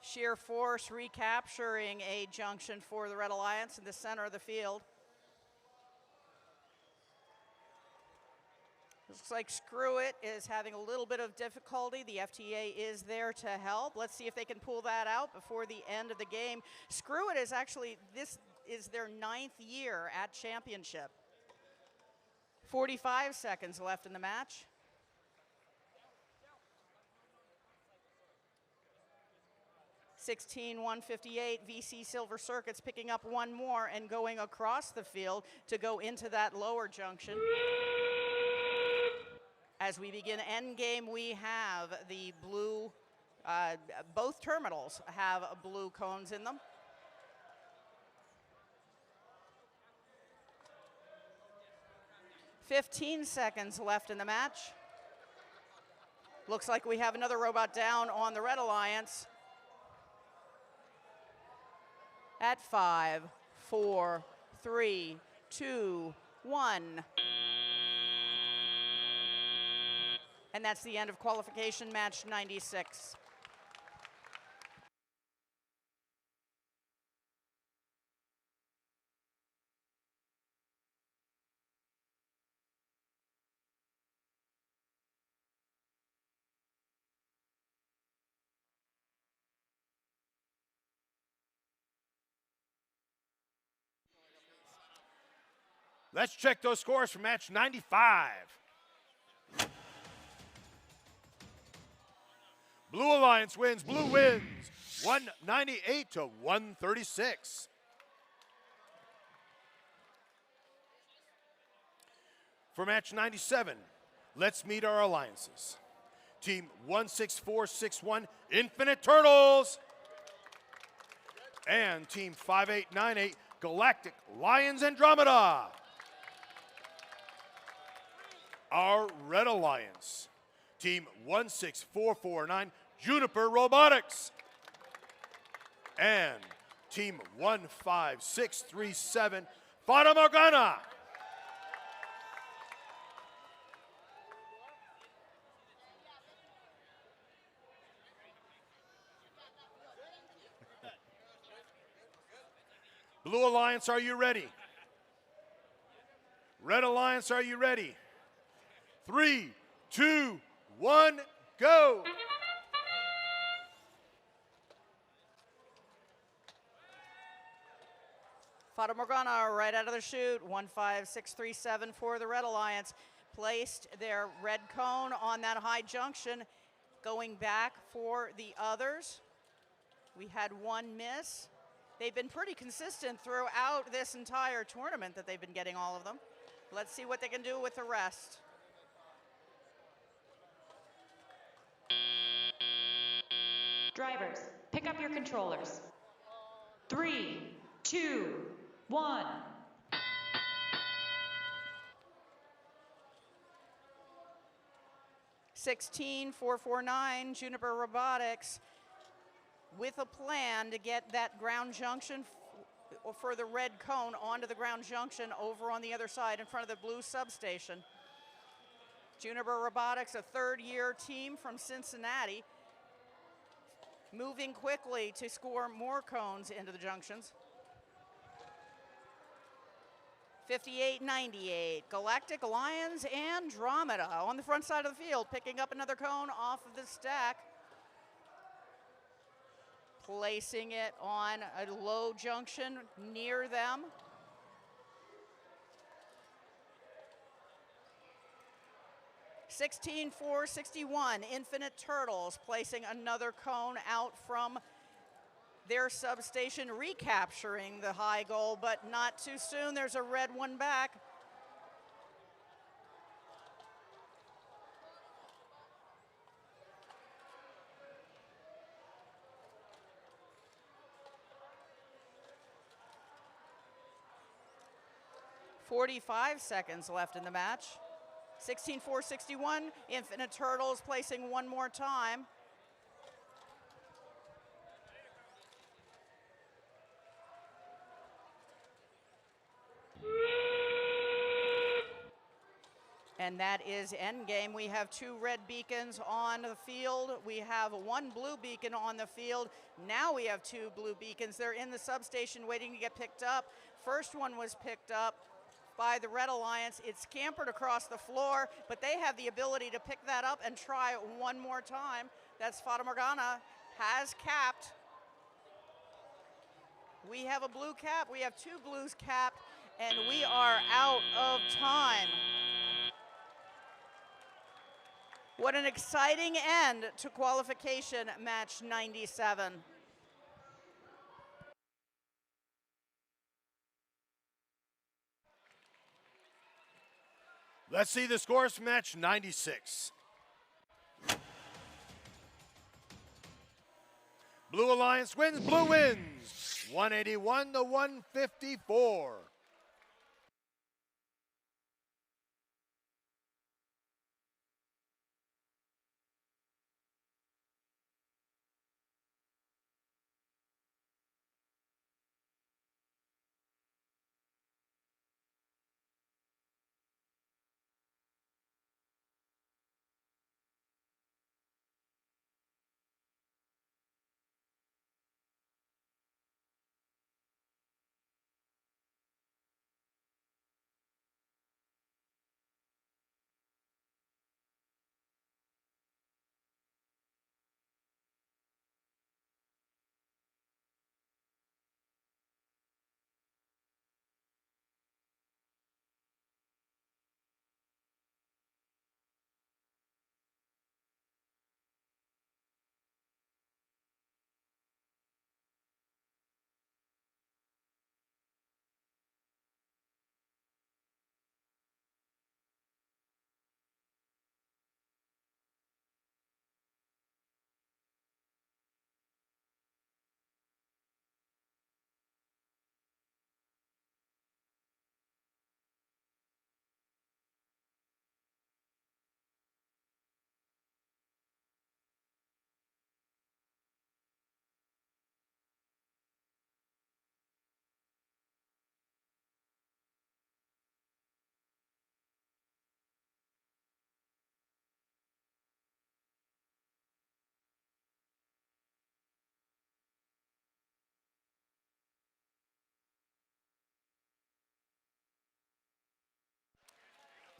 Sheer force recapturing a junction for the Red Alliance in the center of the field. Looks like Screw It is having a little bit of difficulty. The FTA is there to help. Let's see if they can pull that out before the end of the game. Screw It is actually, this is their 9th year at championship. 45 seconds left in the match. (16-158). VC Silver Circuits picking up one more and going across the field to go into that lower junction. As we begin end game, we have the blue, both terminals have blue cones in them. (15 seconds left in the match. Looks like we have another robot down on the Red Alliance. At 5, 4, 3, 2, 1. And that's the end of qualification match 96. Let's check those scores for match 95. Blue Alliance wins. Blue wins 198 to 136. For match 97, let's meet our alliances. Team 16461, Infinite Turtles. And Team 5898, Galactic Lions Andromeda. Our Red Alliance, Team 16449, Juniper Robotics. And Team 15637, Fata Morgana. Blue Alliance, are you ready? Red Alliance, are you ready? 3, 2, 1, go! Fata Morgana right out of the chute, 15637 for the Red Alliance. Placed their red cone on that high junction, going back for the others. We had one miss. They've been pretty consistent throughout this entire tournament that they've been getting all of them. Let's see what they can do with the rest. Drivers, pick up your controllers. 3, 2, 1. (16-449), Juniper Robotics with a plan to get that ground junction for the red cone onto the ground junction over on the other side in front of the blue substation. Juniper Robotics, a third-year team from Cincinnati, moving quickly to score more cones into the junctions. 58-98, Galactic Lions Andromeda on the front side of the field, picking up another cone off of the stack, placing it on a low junction near them. (16-461), Infinite Turtles placing another cone out from their substation, recapturing the high goal, but not too soon. There's a red one back. (45 seconds left in the match. 16-461, Infinite Turtles placing one more time. And that is endgame. We have 2 red beacons on the field. We have 1 blue beacon on the field. Now we have 2 blue beacons. They're in the substation waiting to get picked up. First one was picked up by the Red Alliance. It scampered across the floor, but they have the ability to pick that up and try one more time. That's Fata Morgana has capped. We have a blue cap. We have 2 blues capped, and we are out of time. What an exciting end to qualification match 97. Let's see the scores from match 96. Blue Alliance wins, blue wins, 181 to 154.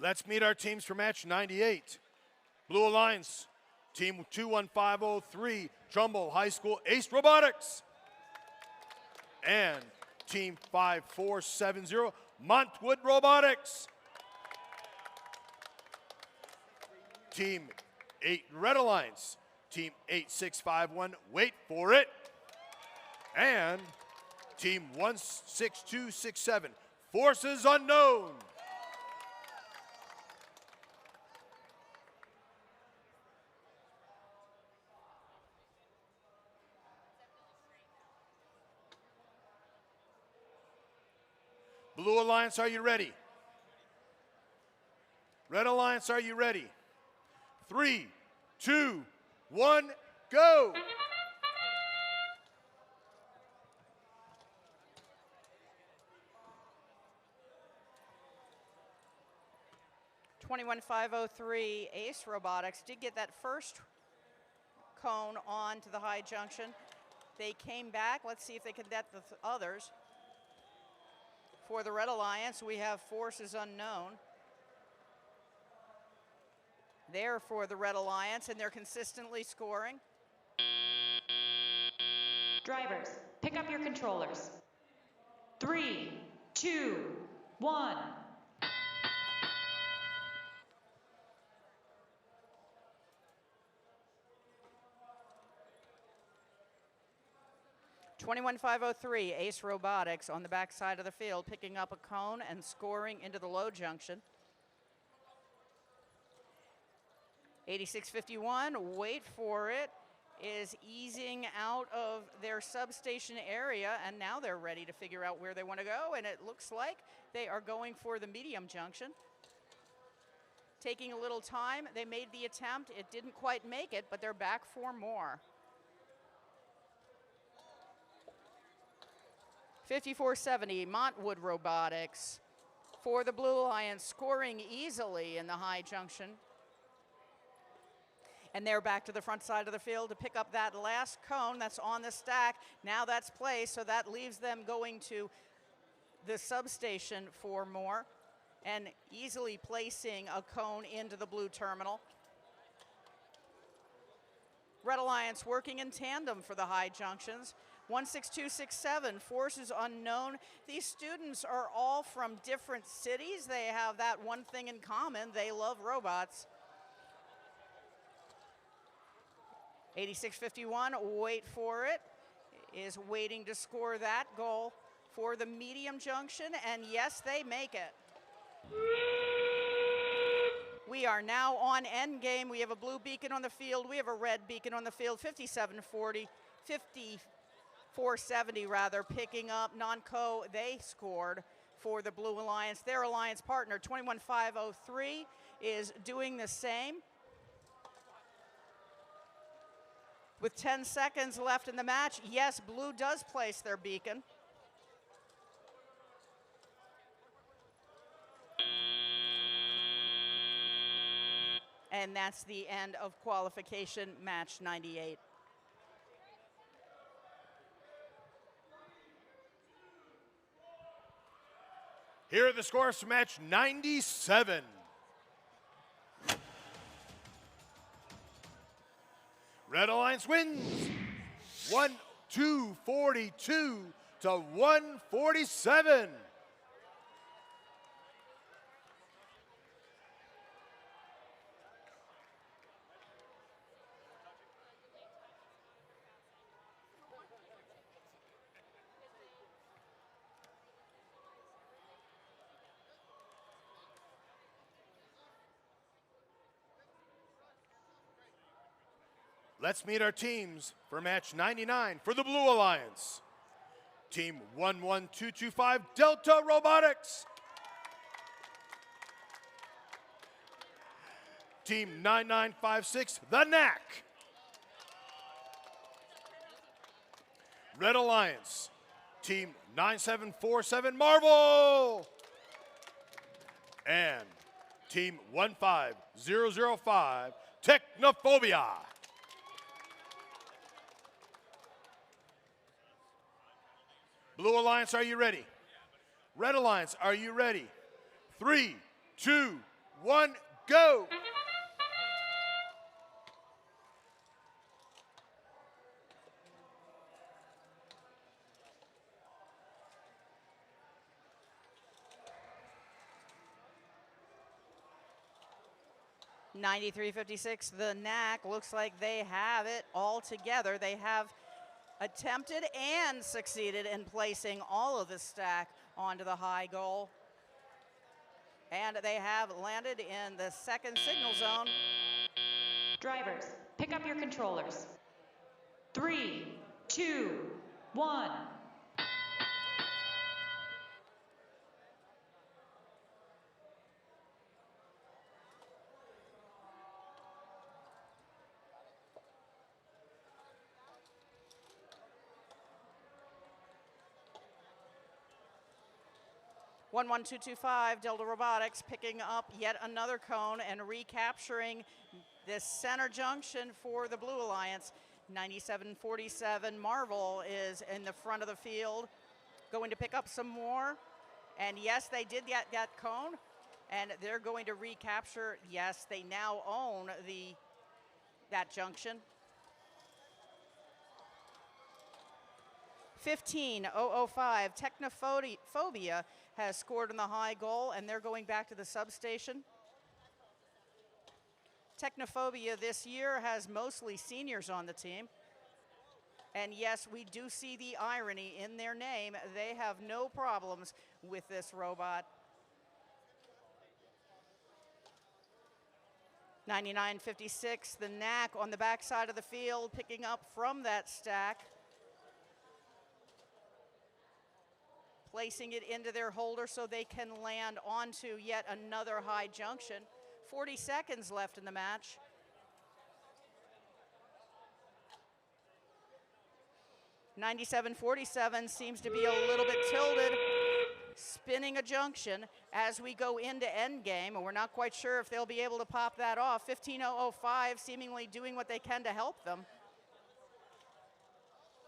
Let's meet our teams for match 98. Blue Alliance, team 21503, Trumbull High School Ace Robotics. And team 5470, Montwood Robotics. Team 8 Red Alliance, team 8651, wait for it. And team 16267, Forces Unknown. Blue Alliance, are you ready? Red Alliance, are you ready? 3, 2, 1, go! (21,503) Ace Robotics did get that first cone on to the high junction. They came back. Let's see if they can get the others. For the Red Alliance, we have Forces Unknown. There for the Red Alliance, and they're consistently scoring. Drivers, pick up your controllers. 3, 2, 1. (21,503) Ace Robotics on the back side of the field, picking up a cone and scoring into the low junction. 8651, wait for it, is easing out of their substation area, and now they're ready to figure out where they want to go, and it looks like they are going for the medium junction. Taking a little time, they made the attempt, it didn't quite make it, but they're back for more. 5470, Montwood Robotics. for the Blue Alliance, scoring easily in the high junction. And they're back to the front side of the field to pick up that last cone that's on the stack. Now that's placed, so that leaves them going to the substation for more and easily placing a cone into the blue terminal. Red Alliance working in tandem for the high junctions. 16267, forces unknown. These students are all from different cities. They have that one thing in common. They love robots. 8651, wait for it, is waiting to score that goal for the medium junction, and yes, they make it. We are now on end game. We have a blue beacon on the field. We have a red beacon on the field. 5470 rather, picking up non-co. They scored for the Blue Alliance. Their alliance partner, 21503, is doing the same. With 10 seconds left in the match, yes, blue does place their beacon. And that's the end of qualification match 98. Here are the scores for match 97. Red Alliance wins 1-242 to 147. Let's meet our teams for match 99 for the Blue Alliance. Team 11225, Delta Robotics. Team 9956, the Knack. Red Alliance, Team 9747, Marvel. And Team 15005, Technophobia. Blue Alliance, are you ready? Red Alliance, are you ready? 3, 2, 1, go! $93.56, the Knack, looks like they have it all together. They have attempted and succeeded in placing all of the stack onto the high goal. And they have landed in the second signal zone. Drivers, pick up your controllers. 3, 2, 1. One 225, Delta Robotics picking up yet another cone and recapturing this center junction for the Blue Alliance. 9747, Marvel is in the front of the field, going to pick up some more. And yes, they did get that cone, and they're going to recapture. Yes, they now own that junction. 15005, Technophobia has scored on the high goal, and they're going back to the substation. Technophobia this year has mostly seniors on the team. And yes, we do see the irony in their name. They have no problems with this robot. 9956, the Knack on the backside of the field, picking up from that stack. Placing it into their holder so they can land onto yet another high junction. 40 seconds left in the match. $97.47 seems to be a little bit tilted. spinning a junction as we go into endgame, and we're not quite sure if they'll be able to pop that off. 15.005 seemingly doing what they can to help them.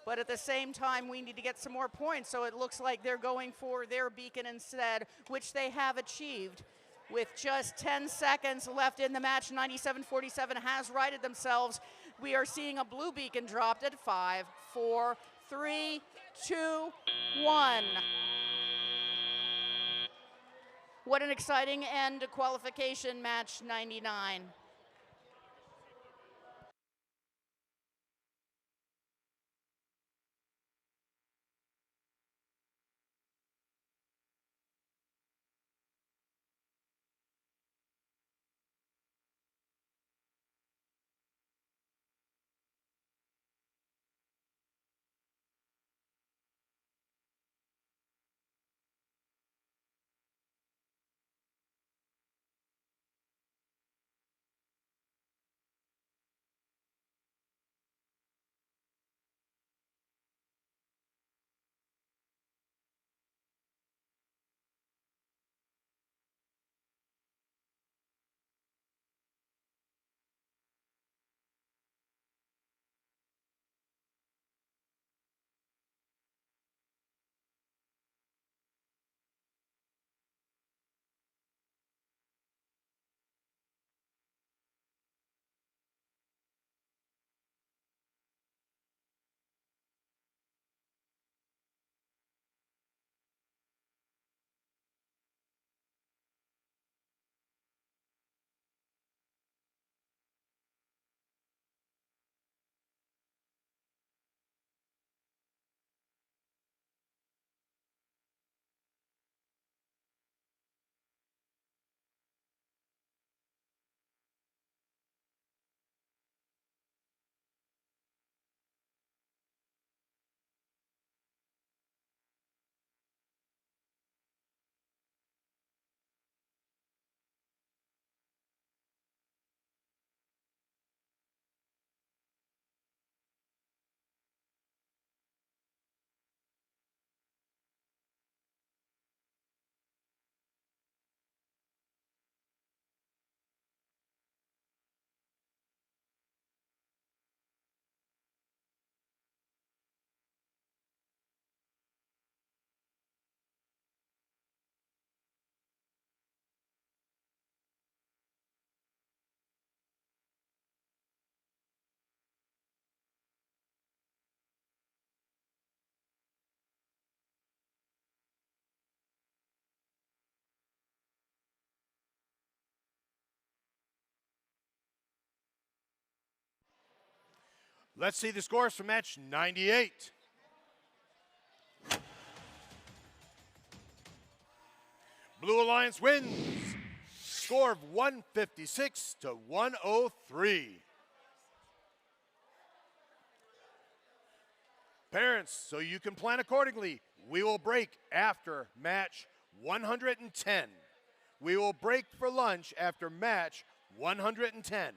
But at the same time, we need to get some more points, so it looks like they're going for their beacon instead, which they have achieved. With just 10 seconds left in the match, 97.47 has righted themselves. We are seeing a blue beacon dropped at 5, 4, 3, 2, 1. What an exciting end to qualification match 99. Let's see the scores for match 98. Blue Alliance wins. Score of 156 to 103. Parents, so you can plan accordingly, we will break after match 110. We will break for lunch after match 110.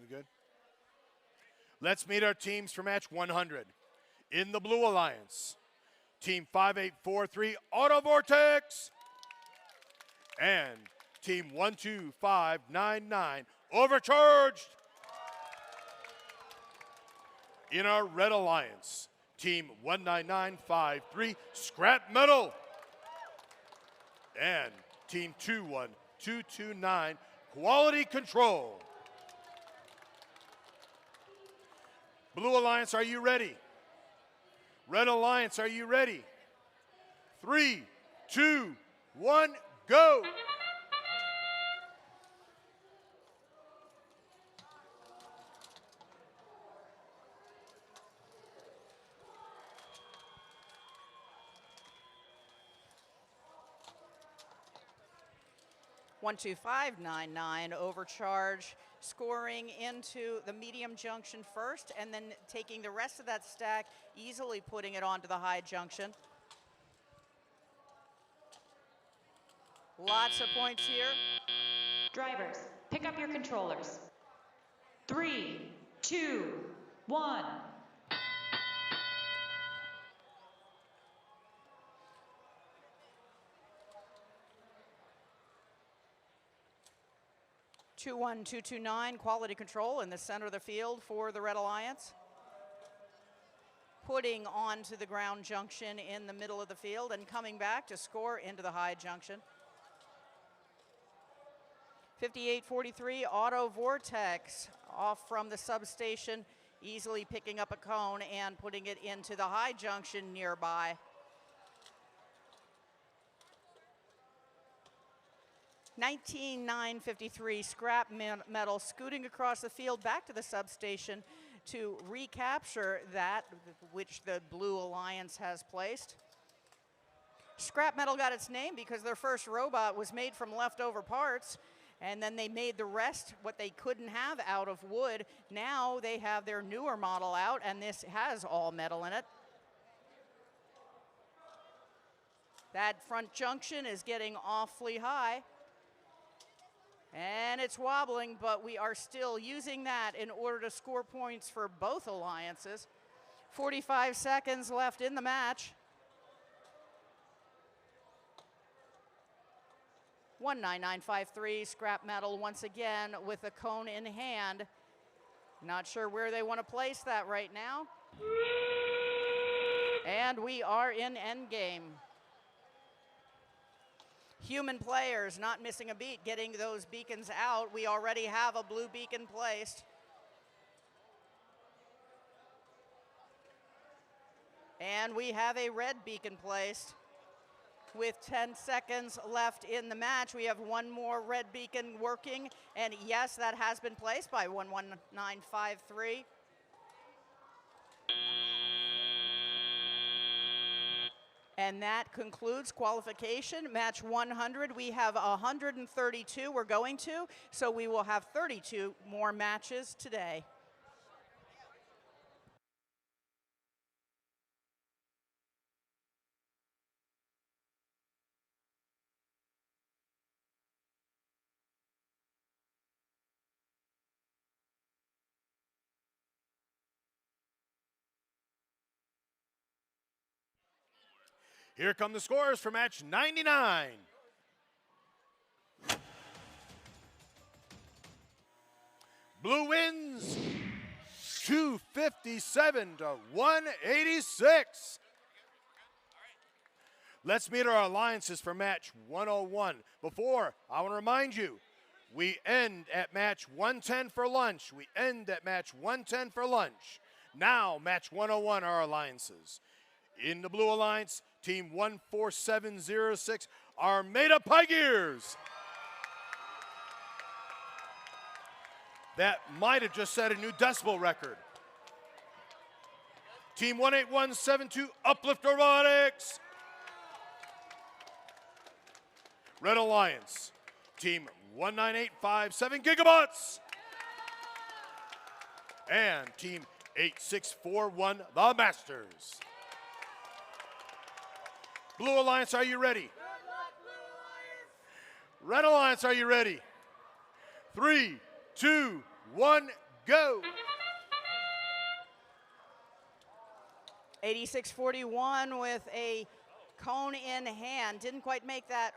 We good? Let's meet our teams for match 100. In the Blue Alliance, Team 5843 Auto Vortex and Team 12599 Overcharged. In our Red Alliance, Team 19953 Scrap Metal and Team 21229 Quality Control. Blue Alliance, are you ready? Red Alliance, are you ready? 3, 2, 1, go. One, 2, 5, 9, 9 overcharge, scoring into the medium junction first, and then taking the rest of that stack, easily putting it onto the high junction. Lots of points here. Drivers, pick up your controllers. 3, 2, 1. 2-1-2-2-9, quality control in the center of the field for the Red Alliance. Putting onto the ground junction in the middle of the field and coming back to score into the high junction. 58-43, Auto Vortex off from the substation, easily picking up a cone and putting it into the high junction nearby. 19-9-53, Scrap Metal scooting across the field back to the substation to recapture that which the Blue Alliance has placed. Scrap Metal got its name because their first robot was made from leftover parts, and then they made the rest what they couldn't have out of wood. Now they have their newer model out, and this has all metal in it. That front junction is getting awfully high. And it's wobbling, but we are still using that in order to score points for both alliances. 45 seconds left in the match. 19953, Scrap Metal once again with a cone in hand. Not sure where they want to place that right now. And we are in endgame. Human players not missing a beat, getting those beacons out. We already have a blue beacon placed. And we have a red beacon placed. With 10 seconds left in the match, we have one more red beacon working. And yes, that has been placed by 11953. And that concludes qualification. Match 100, we have 132 we're going to, so we will have 32 more matches today. Here come the scores for match 99. Blue wins 257 to 186. Let's meet our alliances for match 101. Before, I want to remind you, we end at match 110 for lunch. We end at match 110 for lunch. Now, match 101 are our alliances. In the Blue Alliance, Team 14706 are Armada Pygears. That might have just set a new decibel record. Team 18172 Uplift Robotics. Red Alliance, Team 19857 Gigabots. And Team 8641 The Masters. Blue Alliance, are you ready? Red Alliance, are you ready? 3, 2, 1, go. 8641 with a cone in hand. Didn't quite make that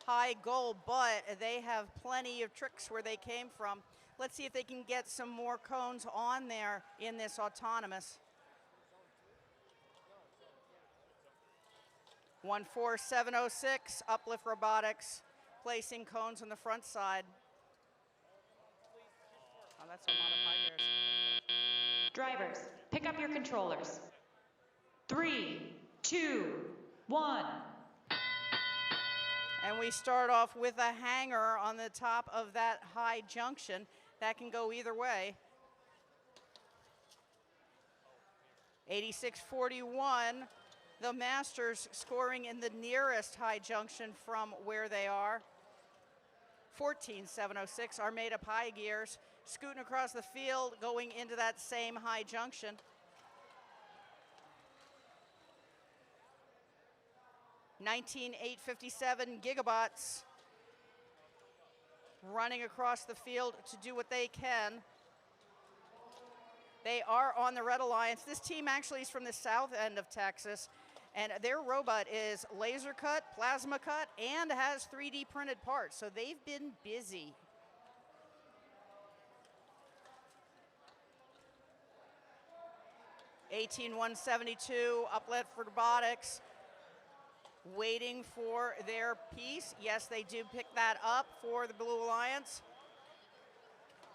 high goal, but they have plenty of tricks where they came from. Let's see if they can get some more cones on there in this autonomous. 14706, Uplift Robotics, placing cones on the front side. Oh, that's Armada Pygears. Drivers, pick up your controllers. 3, 2, 1. And we start off with a hanger on the top of that high junction. That can go either way. 86-41. The Masters scoring in the nearest high junction from where they are. 14-706, Armada Pie Gears scooting across the field, going into that same high junction. 19,857 Gigabots running across the field to do what they can. They are on the Red Alliance. This team actually is from the south end of Texas, and their robot is laser cut, plasma cut, and has 3D printed parts, so they've been busy. $18,172, Uplet for Robotics, waiting for their piece. Yes, they do pick that up for the Blue Alliance,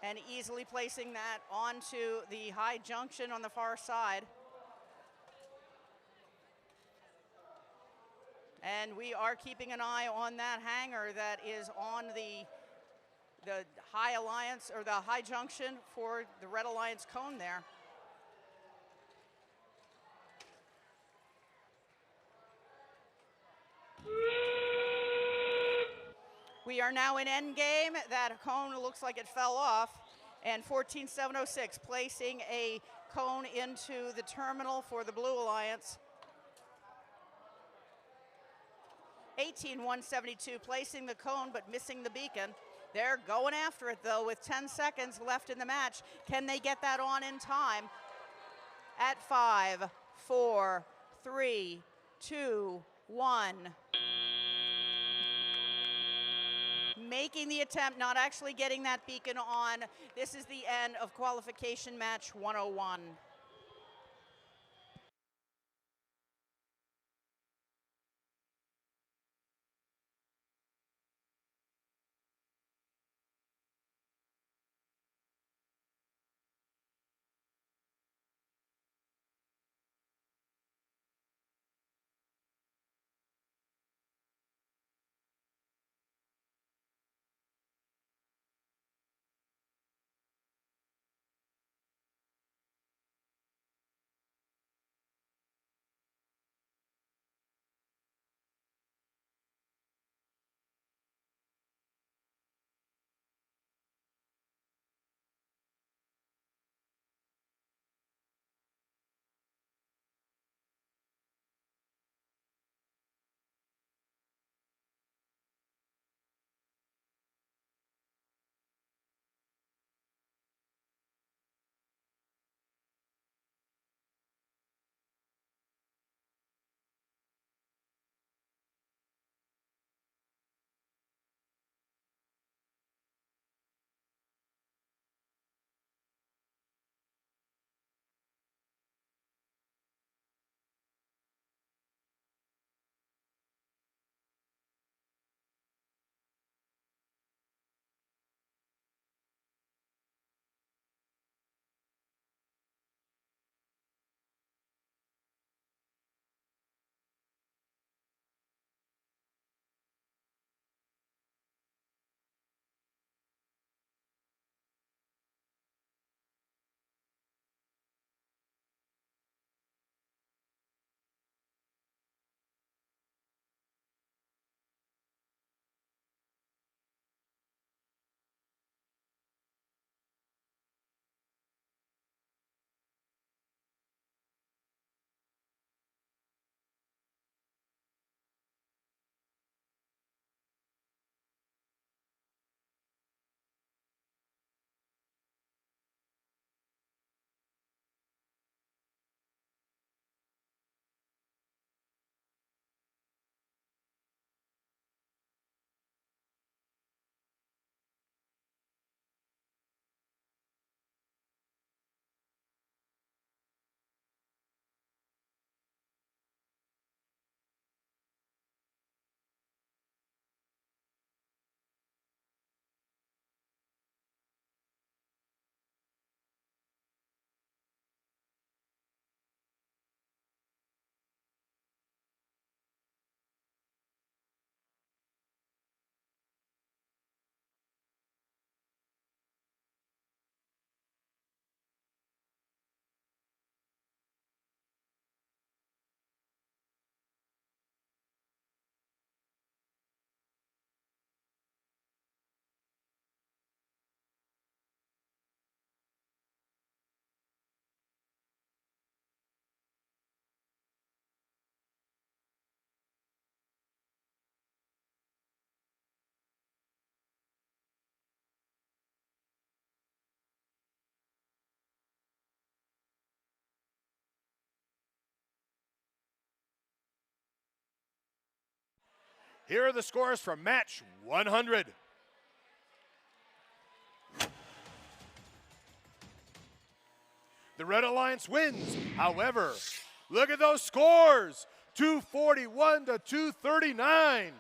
and easily placing that onto the high junction on the far side. And we are keeping an eye on that hanger that is on the high alliance, or the high junction for the Red Alliance cone there. We are now in end game. That cone looks like it fell off. And 14,706 placing a cone into the terminal for the Blue Alliance. 18,172 placing the cone but missing the beacon. They're going after it though with 10 seconds left in the match. Can they get that on in time? At 5, 4, 3, 2, 1. Making the attempt, not actually getting that beacon on. This is the end of qualification match 101. Here are the scores from match 100. The Red Alliance wins. However, look at those scores, 241 to 239.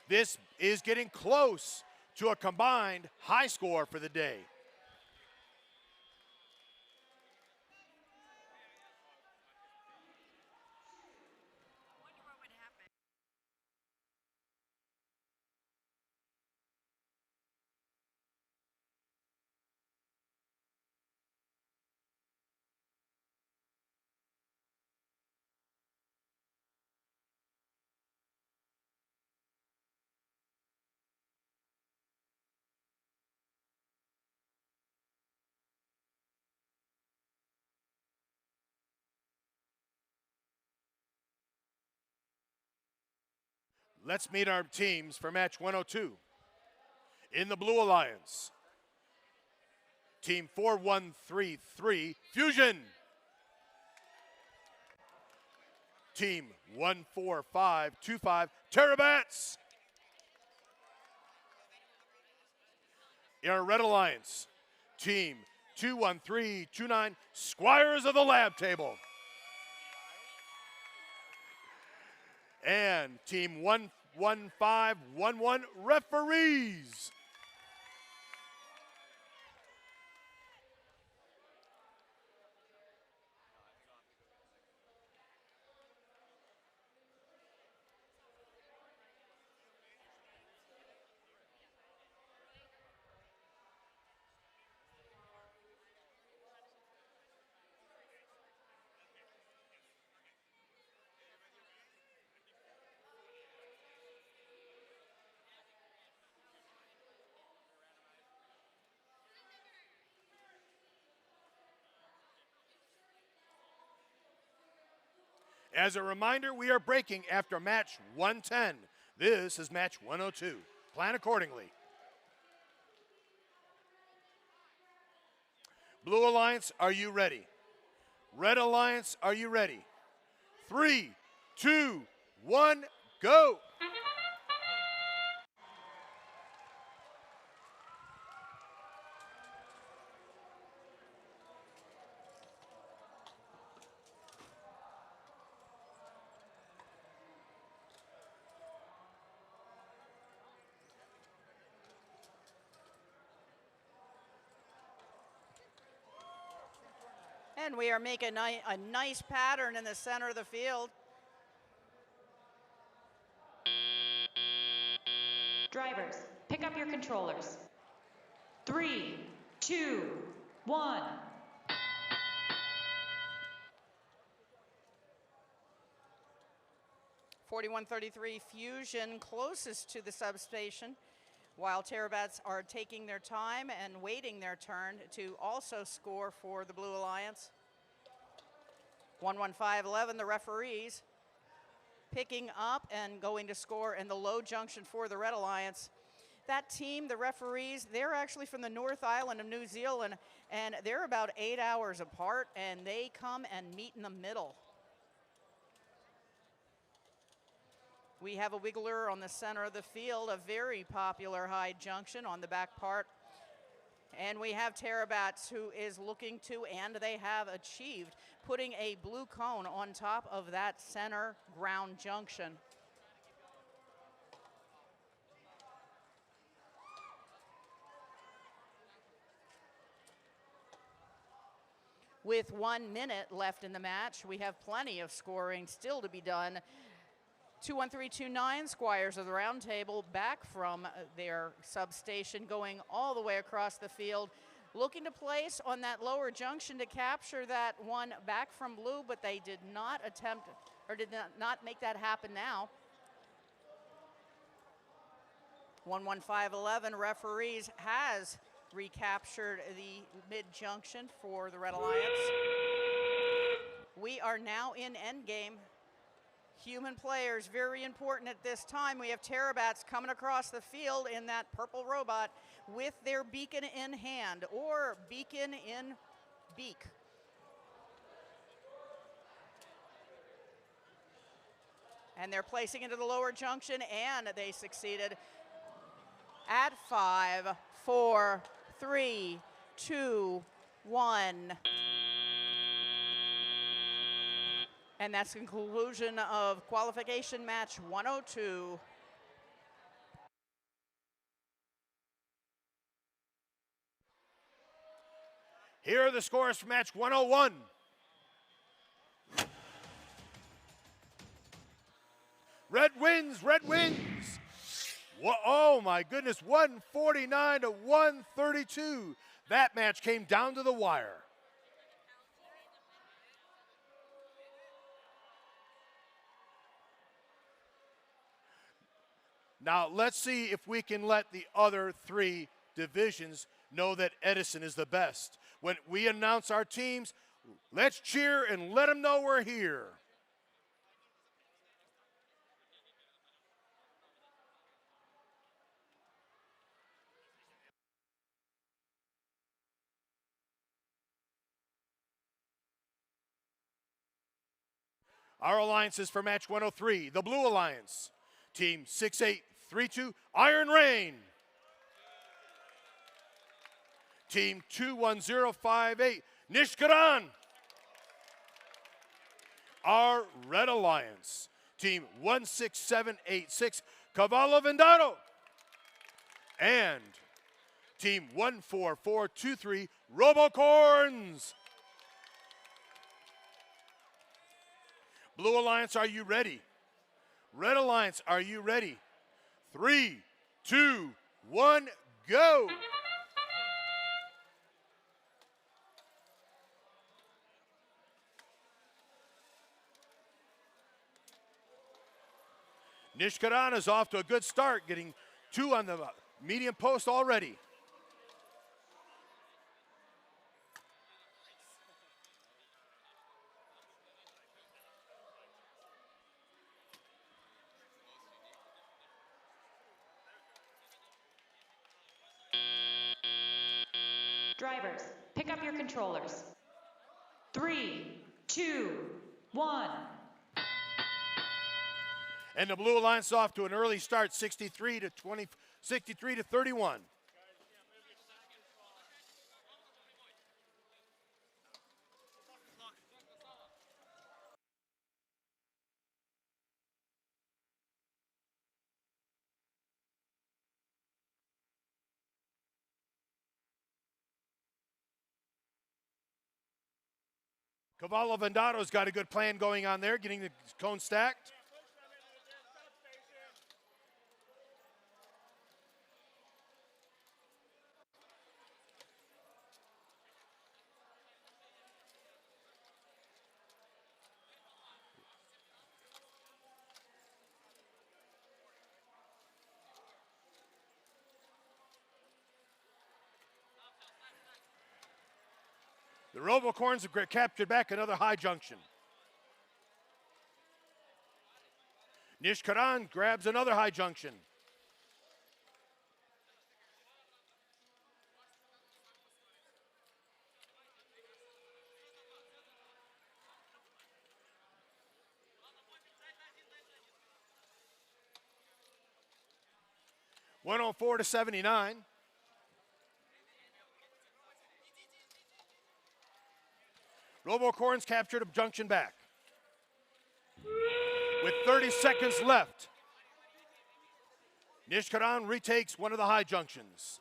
This is getting close to a combined high score for the day. Let's meet our teams for match 102. In the Blue Alliance, Team 4133, Fusion. Team 14525, Terabats. In our Red Alliance, Team 21329, Squires of the Lab Table. And Team 11511, Referees. As a reminder, we are breaking after match 110. This is match 102. Plan accordingly. Blue Alliance, are you ready? Red Alliance, are you ready? 3, 2, 1, go! And we are making a nice pattern in the center of the field. Drivers, pick up your controllers. 3, 2, 1. .4133 Fusion closest to the substation, while Terabats are taking their time and waiting their turn to also score for the Blue Alliance. 11511, the referees, picking up and going to score in the low junction for the Red Alliance. That team, the referees, they're actually from the North Island of New Zealand, and they're about 8 hours apart, and they come and meet in the middle. We have a wiggler on the center of the field, a very popular high junction on the back part. And we have Terabats, who is looking to, and they have achieved, putting a blue cone on top of that center ground junction. With 1 minute left in the match, we have plenty of scoring still to be done. 21329, Squires of the Round Table, back from their substation, going all the way across the field, looking to place on that lower junction to capture that one back from blue, but they did not attempt, or did not make that happen now. 11511, referees, has recaptured the mid-junction for the Red Alliance. We are now in endgame. Human players, very important at this time. We have Terabats coming across the field in that purple robot with their beacon in hand, or beacon in beak. And they're placing into the lower junction, and they succeeded at 5, 4, 3, 2, 1. And that's the conclusion of qualification match 102. Here are the scores for match 101. Red wins, red wins. Oh my goodness, 149 to 132. That match came down to the wire. Now let's see if we can let the other three divisions know that Edison is the best. When we announce our teams, let's cheer and let them know we're here. Our alliances for match 103, the Blue Alliance, Team 6832, Iron Rain. Team 21058, Nishkaran. Our Red Alliance, Team 16786, Cavallo Vendado. And Team 14423, Robocorns. Blue Alliance, are you ready? Red Alliance, are you ready? 3, 2, 1, go! Nishkaran is off to a good start, getting 2 on the medium post already. Drivers, pick up your controllers. 3, 2, 1. And the Blue Alliance off to an early start, 63 to 31. Cavallo Vendado's got a good plan going on there, getting the cone stacked. The Robocorns have captured back another high junction. Nishkaran grabs another high junction. (104 to 79). Robocorns captured a junction back. With 30 seconds left, Nishkaran retakes one of the high junctions.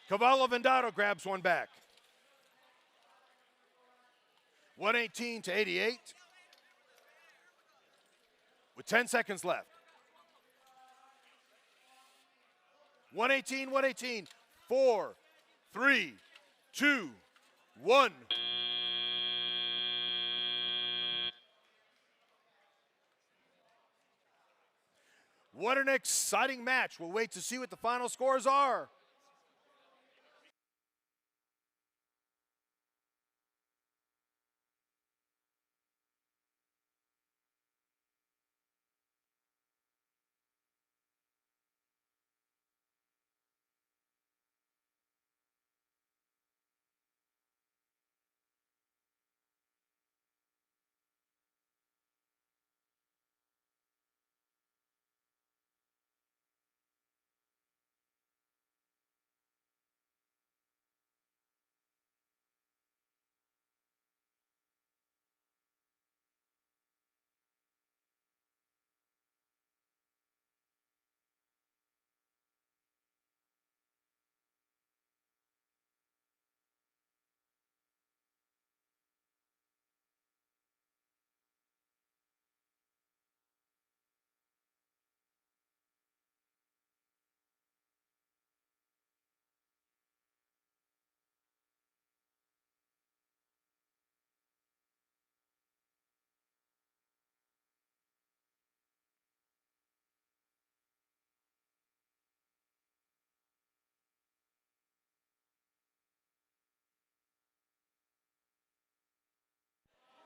Cavallo Vendado grabs one back. 118 to 88. With 10 seconds left. 118, 118. 4, 3, 2, 1. What an exciting match. We'll wait to see what the final scores are.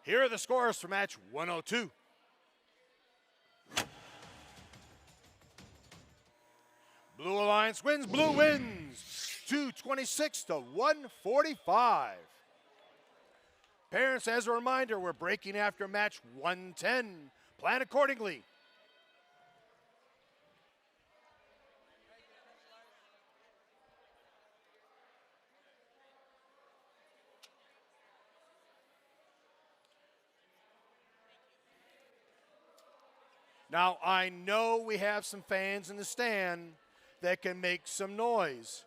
Here are the scores for match 102. Blue Alliance wins, blue wins, 226 to 145. Parents, as a reminder, we're breaking after match 110. Plan accordingly. Now, I know we have some fans in the stand that can make some noise.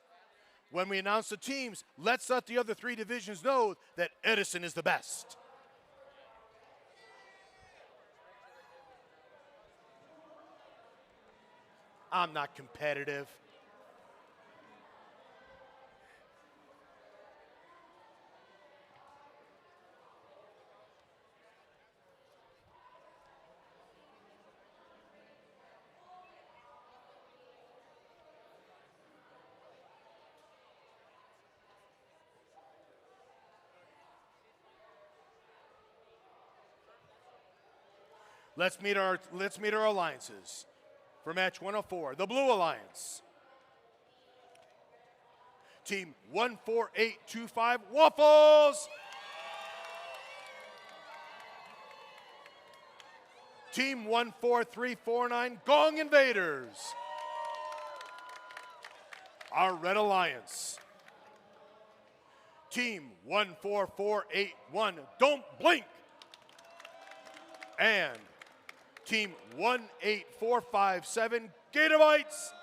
When we announce the teams, let's let the other three divisions know that Edison is the best. I'm not competitive. Let's meet our alliances. For match 104, the Blue Alliance. Team 14825 Waffles. Team 14349 Gong Invaders. Our Red Alliance. Team 14481 Don't Blink. And Team 18457 Gator Bites.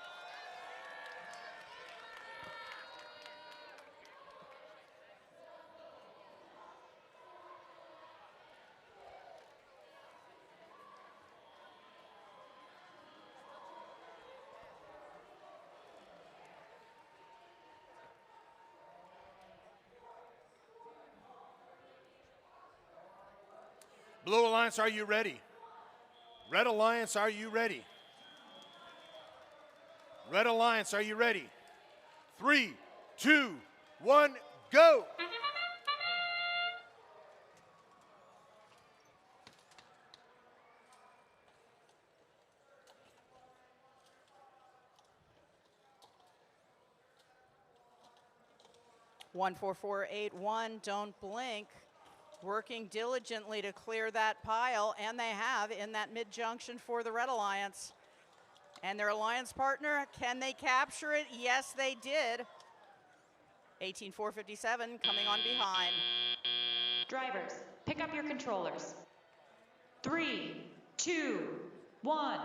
Blue Alliance, are you ready? Red Alliance, are you ready? Red Alliance, are you ready? 3, 2, 1, go! One, 4, 4, 8, 1, don't blink. Working diligently to clear that pile, and they have in that mid-junction for the Red Alliance. And their alliance partner, can they capture it? Yes, they did. 18-457 coming on behind. Drivers, pick up your controllers. 3, 2, 1.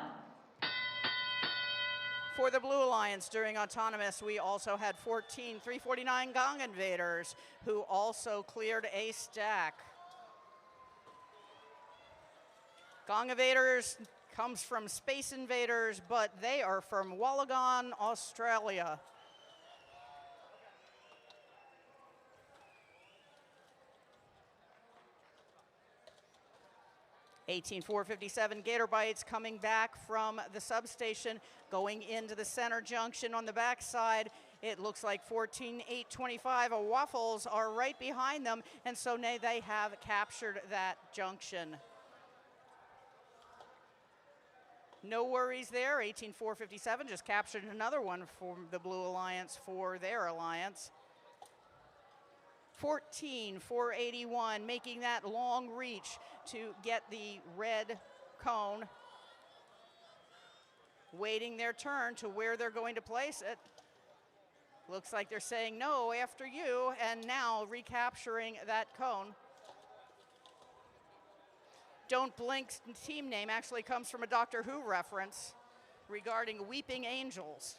For the Blue Alliance during autonomous, we also had 14-349 Gong Invaders, who also cleared a stack. Gong Invaders comes from Space Invaders, but they are from Wollongong, Australia. $18,457 Gator Bites coming back from the substation, going into the center junction on the backside. It looks like 14,825 Waffles are right behind them, and so they have captured that junction. No worries there. 18,457 just captured another one for the Blue Alliance for their alliance. 14,481 making that long reach to get the red cone. Waiting their turn to where they're going to place it. Looks like they're saying no after you, and now recapturing that cone. Don't Blink's team name actually comes from a Doctor Who reference regarding weeping angels.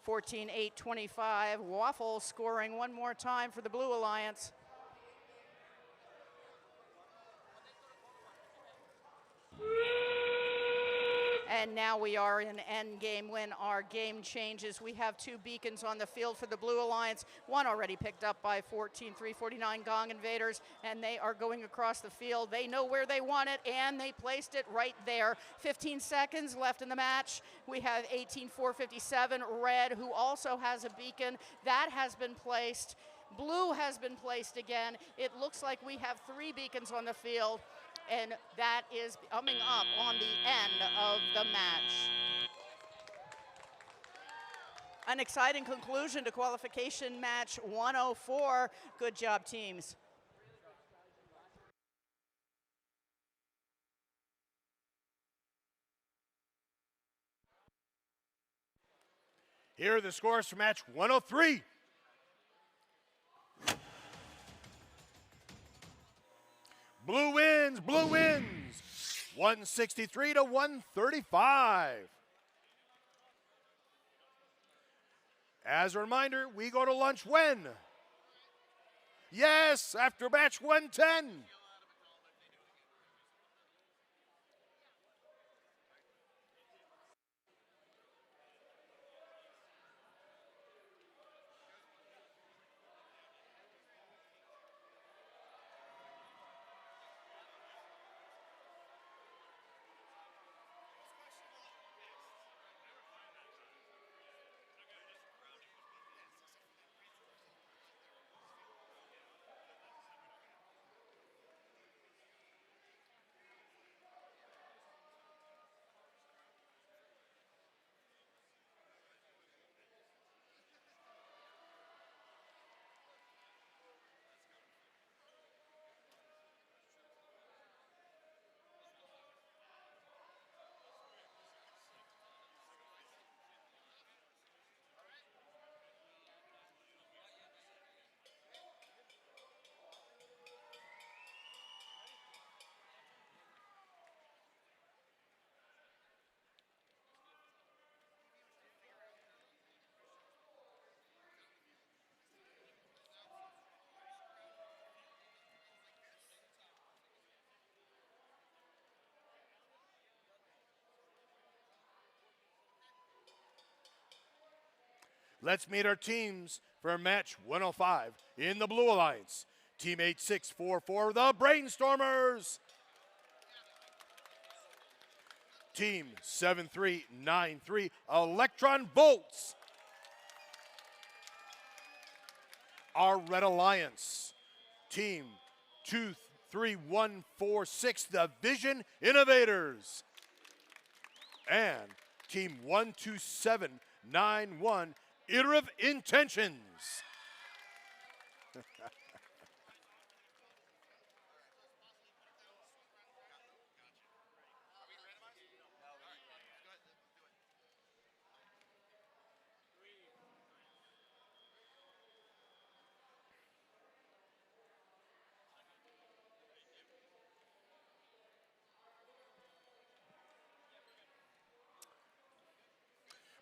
14,825 Waffle scoring one more time for the Blue Alliance. And now we are in end game when our game changes. We have two beacons on the field for the Blue Alliance. One already picked up by 14,349 Gong Invaders, and they are going across the field. They know where they want it, and they placed it right there. 15 seconds left in the match. We have 18,457 Red, who also has a beacon. That has been placed. Blue has been placed again. It looks like we have 3 beacons on the field, and that is coming up on the end of the match. An exciting conclusion to qualification match 104. Good job, teams. Here are the scores for match 103. Blue wins, 163 to 135. As a reminder, we go to lunch when? Yes, after match 110. Let's meet our teams for match 105 in the Blue Alliance. Team 8644, the Brainstormers. Team 7393, Electron Bolts. Our Red Alliance. Team 23146, the Vision Innovators. And Team 12791, Iterative Intentions.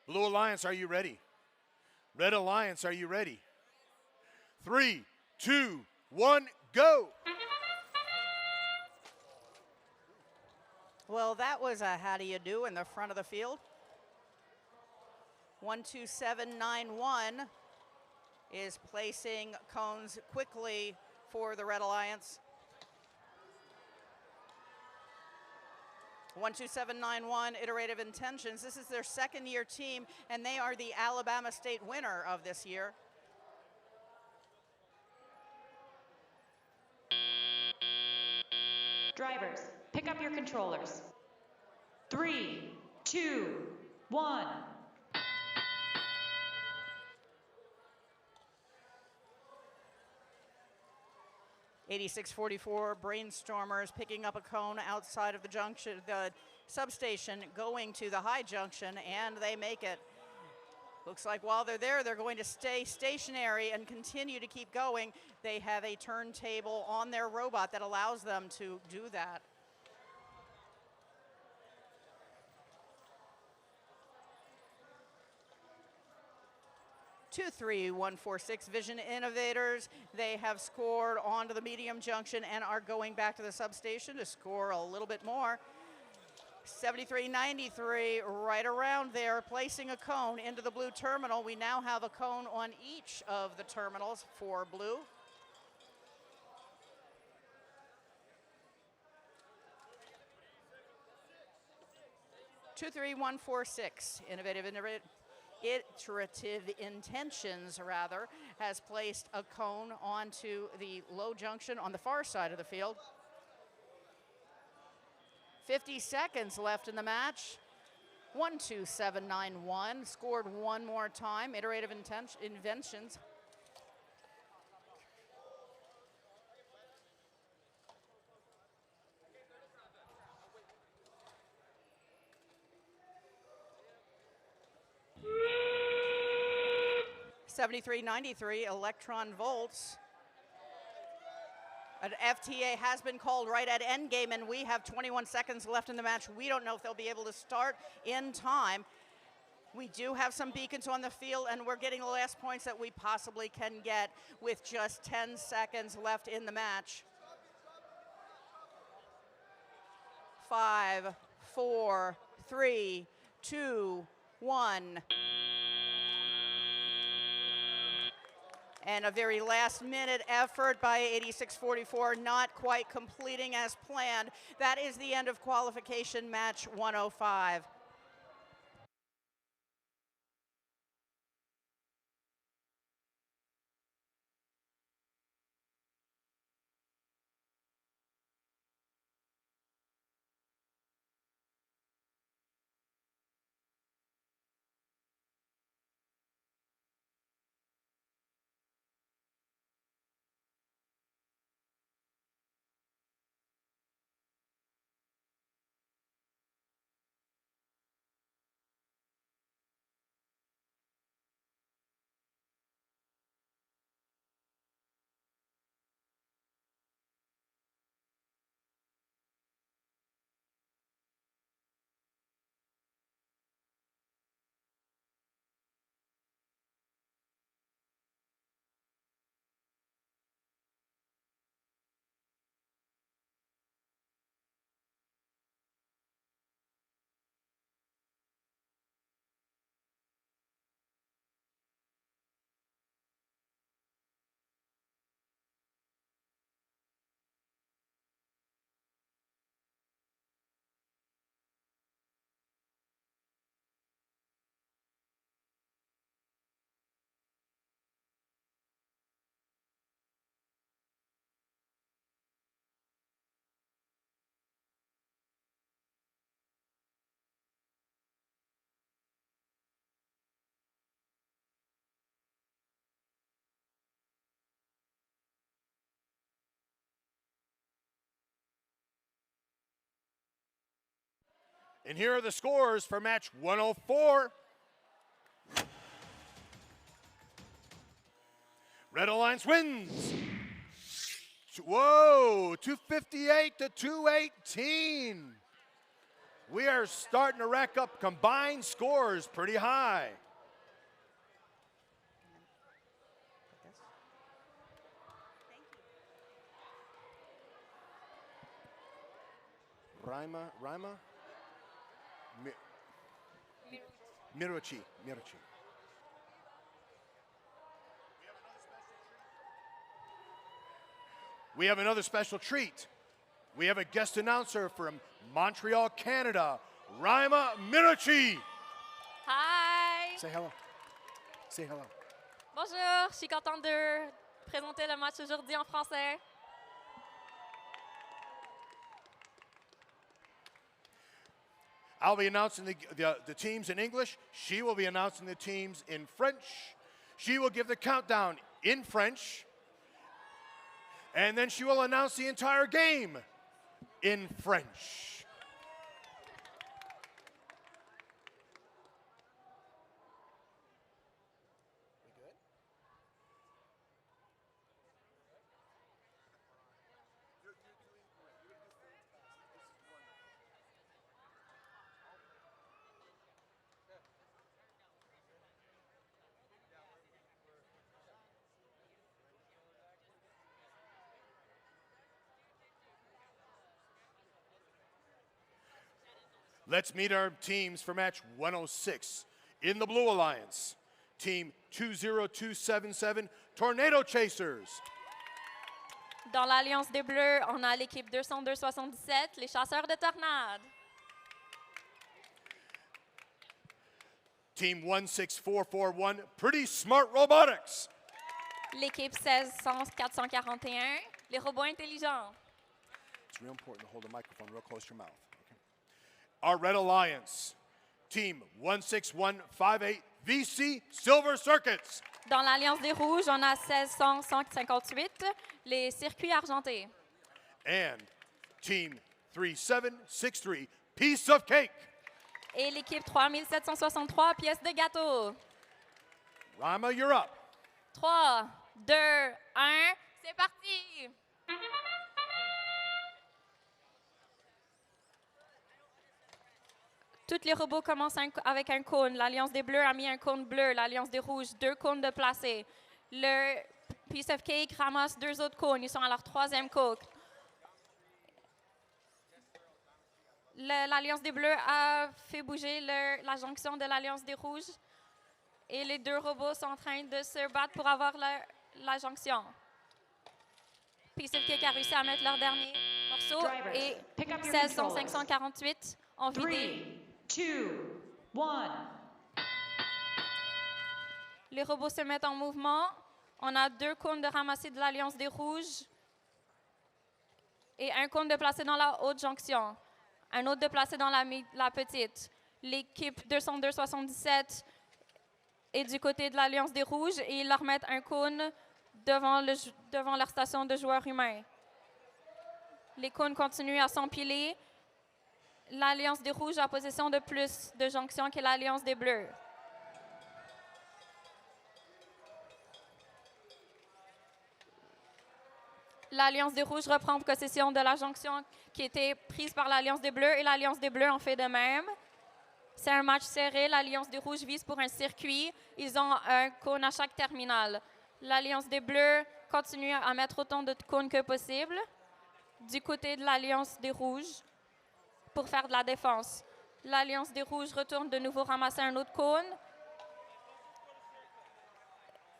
Blue Alliance, are you ready? Red Alliance, are you ready? 3, 2, 1, go! Well, that was a how do you do in the front of the field. 12791 is placing cones quickly for the Red Alliance. 12791, Iterative Intentions. This is their second-year team, and they are the Alabama State winner of this year. Drivers, pick up your controllers. 3, 2, 1. '8644 Brainstormers picking up a cone outside of the junction, the substation, going to the high junction, and they make it. Looks like while they're there, they're going to stay stationary and continue to keep going. They have a turntable on their robot that allows them to do that. Two, 3, 1, 4, 6 Vision Innovators. They have scored onto the medium junction and are going back to the substation to score a little bit more. 7393 right around there, placing a cone into the blue terminal. We now have a cone on each of the terminals for blue. Two, 3, 1, 4, 6 Innovative. Iterative Intentions, rather, has placed a cone onto the low junction on the far side of the field. 50 seconds left in the match. 1-2-7-9-1, scored one more time. Iterative Inventions. $73.93 electron volts. An FTA has been called right at endgame, and we have 21 seconds left in the match. We don't know if they'll be able to start in time. We do have some beacons on the field, and we're getting the last points that we possibly can get with just 10 seconds left in the match. 5, 4, 3, 2, 1. And a very last-minute effort by 8644, not quite completing as planned. That is the end of qualification match 105. And here are the scores for match 104. Red Alliance wins. Whoa, 258 to 218. We are starting to rack up combined scores pretty high. Rima? Mirochi. We have another special treat. We have a guest announcer from Montreal, Canada, Rima Mirochi. Hi! Say hello. Say hello. Bonjour, je suis contente de présenter le match aujourd'hui en français. I'll be announcing the teams in English. She will be announcing the teams in French. She will give the countdown in French. And then she will announce the entire game in French. Let's meet our teams for match 106. In the Blue Alliance, team 20277, Tornado Chasers. Dans l'Alliance des Bleus, on a l'équipe 202-77, les chasseurs de tornades. Team 16441, Pretty Smart Robotics. L'équipe 16-441, les robots intelligents. It's real important to hold the microphone real close to your mouth. Okay? Our Red Alliance, Team 16158, VC Silver Circuits. Dans l'Alliance des Rouges, on a 16-158, les circuits argentés. And Team 3763, Piece of Cake. Et l'équipe 3763, pièces de gâteau. Rama, you're up. 3, 2, 1, c'est parti! Tous les robots commencent avec un cône. L'Alliance des Bleus a mis un cône bleu. L'Alliance des Rouges, 2 cônes de placés. Le Piece of Cake ramasse 2 autres cônes. Ils sont à leur 3e cône. L'Alliance des Bleus a fait bouger la jonction de l'Alliance des Rouges. Et les 2 robots sont en train de se battre pour avoir la jonction. Piece of Cake a réussi à mettre leur dernier morceau. Et 16-548 ont vidé. 3, 2, 1. Les robots se mettent en mouvement. On a 2 cônes de ramasser de l'Alliance des Rouges et un cône de placer dans la haute jonction. Un autre de placer dans la petite. L'équipe 202-77 est du côté de l'Alliance des Rouges et ils leur mettent un cône devant leur station de joueurs humains. Les cônes continuent à s'empiler. L'Alliance des Rouges a possession de plus de jonctions que l'Alliance des Bleus. L'Alliance des Rouges reprend possession de la jonction qui était prise par l'Alliance des Bleus et l'Alliance des Bleus en fait de même. C'est un match serré. L'Alliance des Rouges vise pour un circuit. Ils ont un cône à chaque terminal. L'Alliance des Bleus continue à mettre autant de cônes que possible du côté de l'Alliance des Rouges pour faire de la défense. L'Alliance des Rouges retourne de nouveau ramasser un autre cône.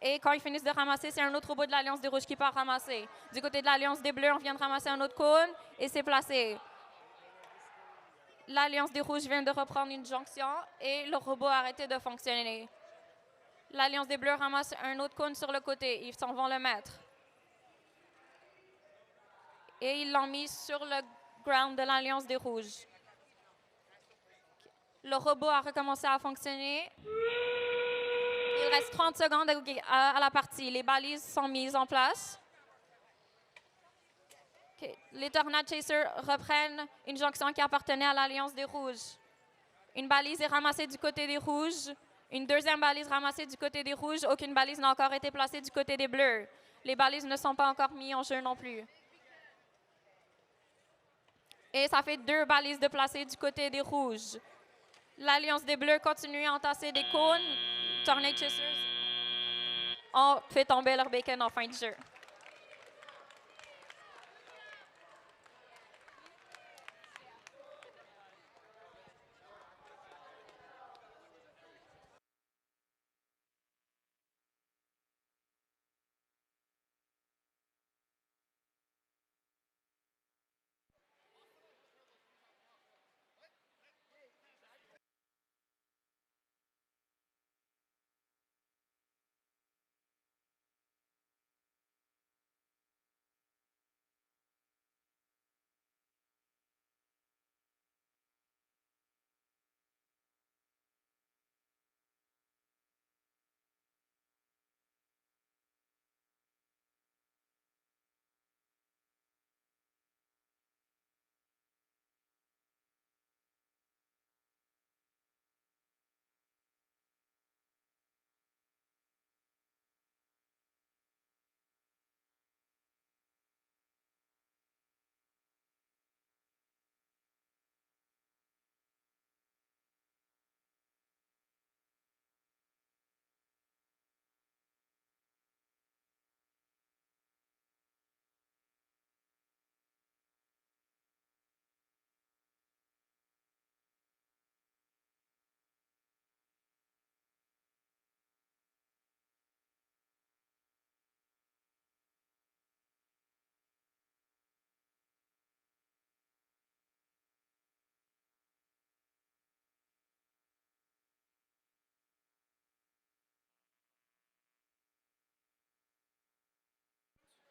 Et quand ils finissent de ramasser, c'est un autre robot de l'Alliance des Rouges qui part ramasser. Du côté de l'Alliance des Bleus, on vient de ramasser un autre cône et c'est placé. L'Alliance des Rouges vient de reprendre une jonction et le robot a arrêté de fonctionner. L'Alliance des Bleus ramasse un autre cône sur le côté. Ils s'en vont le mettre. Et ils l'ont mis sur le ground de l'Alliance des Rouges. Le robot a recommencé à fonctionner. Il reste 30 secondes à la partie. Les balises sont mises en place. Okay. Les Tornado Chasers reprennent une jonction qui appartenait à l'Alliance des Rouges. Une balise est ramassée du côté des Rouges. Une deuxième balise ramassée du côté des Rouges. Aucune balise n'a encore été placée du côté des Bleus. Les balises ne sont pas encore mises en jeu non plus. Et ça fait 2 balises de placées du côté des Rouges. L'Alliance des Bleus continue à entasser des cônes. Tornado Chasers ont fait tomber leur bacon en fin de jeu.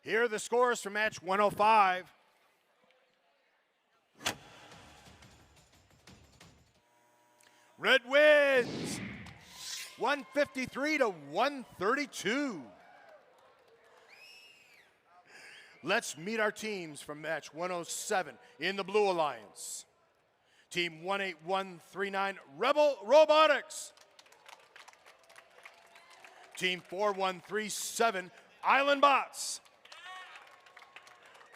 Here are the scores for match 105. Red wins 153 to 132. Let's meet our teams from match 107 in the Blue Alliance. Team 18139 Rebel Robotics. Team 4137 Island Bots.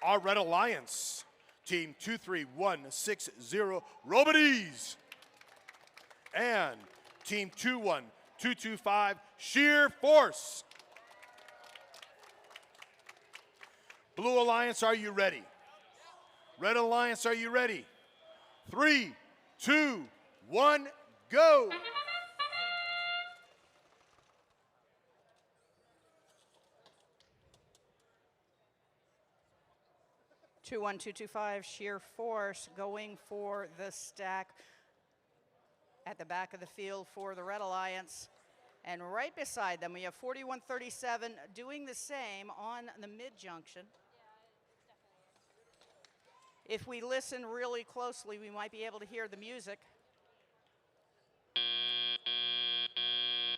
Our Red Alliance. Team 23160 Roboties. And Team 21225 Sheer Force. Blue Alliance, are you ready? Red Alliance, are you ready? 3, 2, 1, go! 21225 Sheer Force going for the stack at the back of the field for the Red Alliance. And right beside them, we have 4137 doing the same on the mid-junction. If we listen really closely, we might be able to hear the music.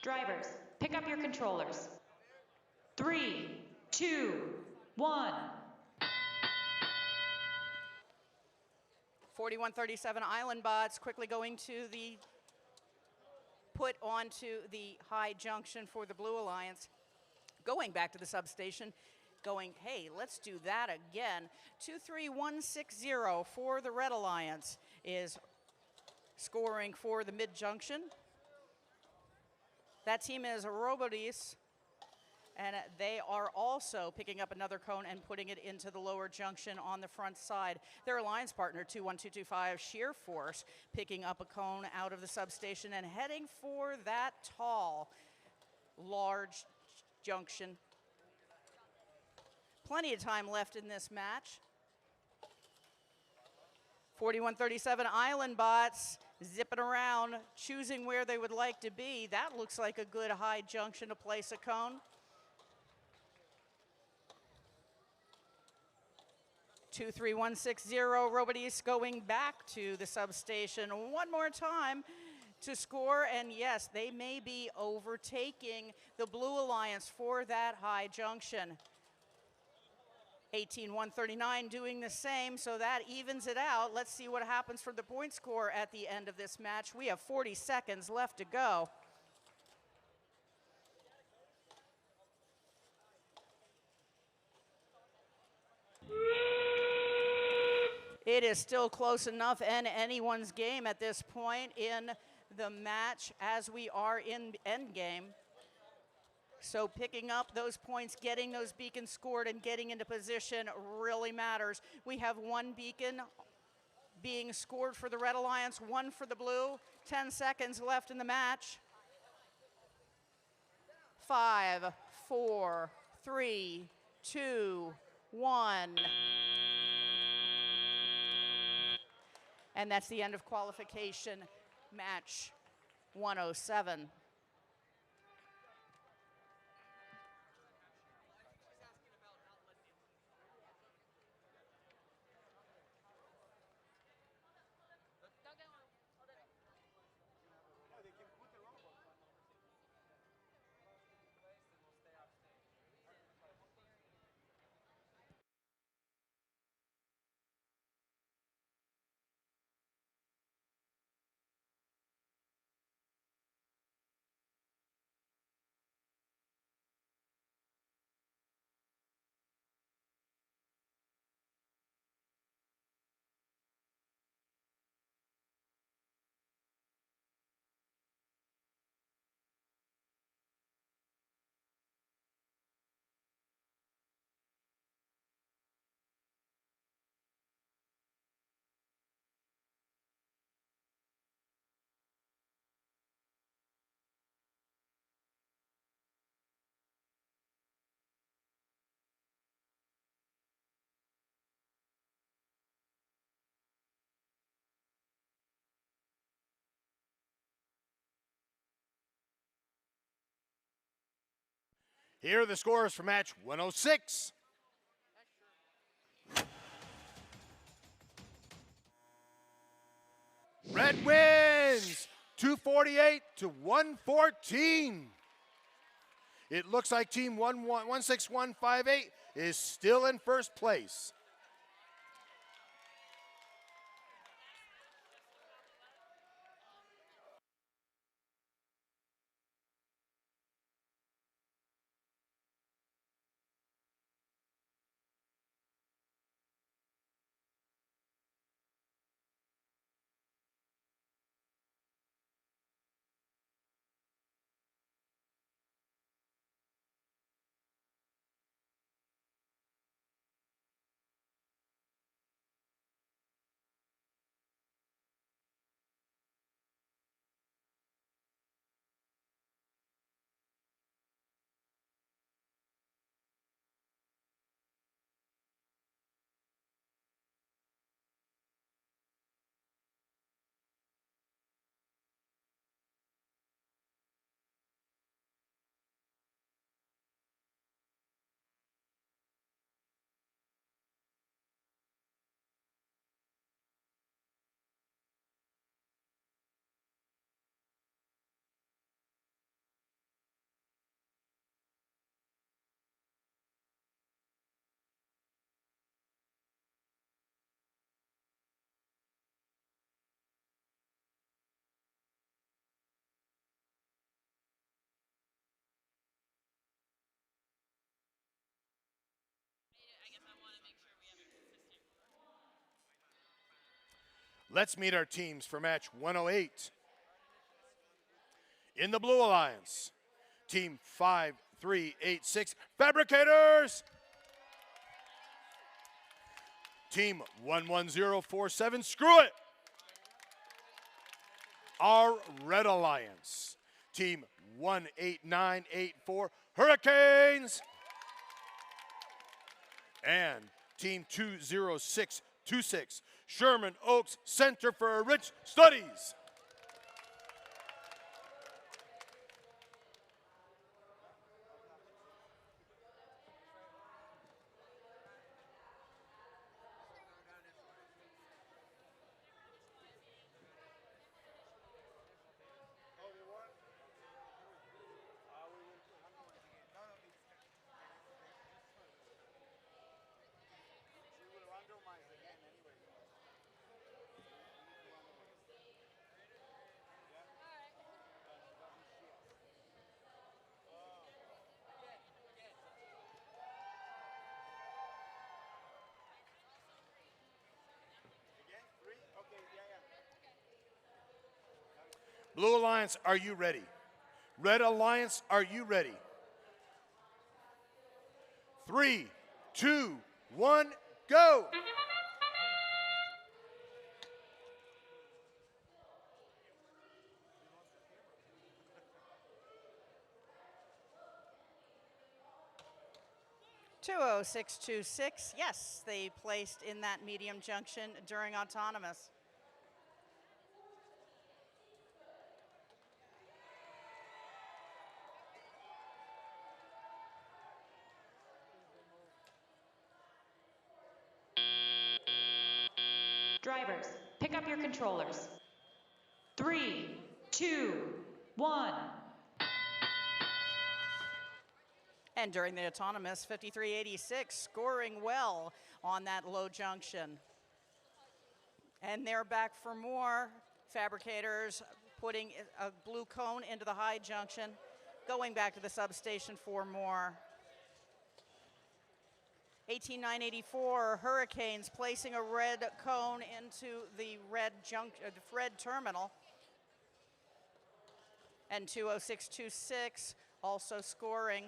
Drivers, pick up your controllers. 3, 2, 1. 4137 Island Bots quickly going to the put onto the high junction for the Blue Alliance. Going back to the substation, going, hey, let's do that again. 23160 for the Red Alliance is scoring for the mid-junction. That team is Robotis, and they are also picking up another cone and putting it into the lower junction on the front side. Their alliance partner, 21225 Sheer Force, picking up a cone out of the substation and heading for that tall, large junction. Plenty of time left in this match. 4137 Island Bots zipping around, choosing where they would like to be. That looks like a good high junction to place a cone. 23160 Robotis going back to the substation one more time to score, and yes, they may be overtaking the Blue Alliance for that high junction. 18139 doing the same, so that evens it out. Let's see what happens for the point score at the end of this match. We have 40 seconds left to go. It is still close enough and anyone's game at this point in the match as we are in end game. So picking up those points, getting those beacons scored, and getting into position really matters. We have one beacon being scored for the Red Alliance, one for the Blue. 10 seconds left in the match. 5, 4, 3, 2, 1. And that's the end of qualification match 107. Here are the scores for match 106. Red wins 248 to 114. It looks like team 16158 is still in first place. Let's meet our teams for match 108. In the Blue Alliance, team 5386 Fabricators. Team 11047 Screw It. Our Red Alliance, team 18984 Hurricanes. And team 20626 Sherman Oaks Center for Rich Studies. Blue Alliance, are you ready? Red Alliance, are you ready? 3, 2, 1, go! .20626, yes, they placed in that medium junction during autonomous. Drivers, pick up your controllers. 3, 2, 1. And during the autonomous, 5386 scoring well on that low junction. And they're back for more. Fabricators putting a blue cone into the high junction, going back to the substation for more. 18984 Hurricanes placing a red cone into the red terminal. And 20626 also scoring.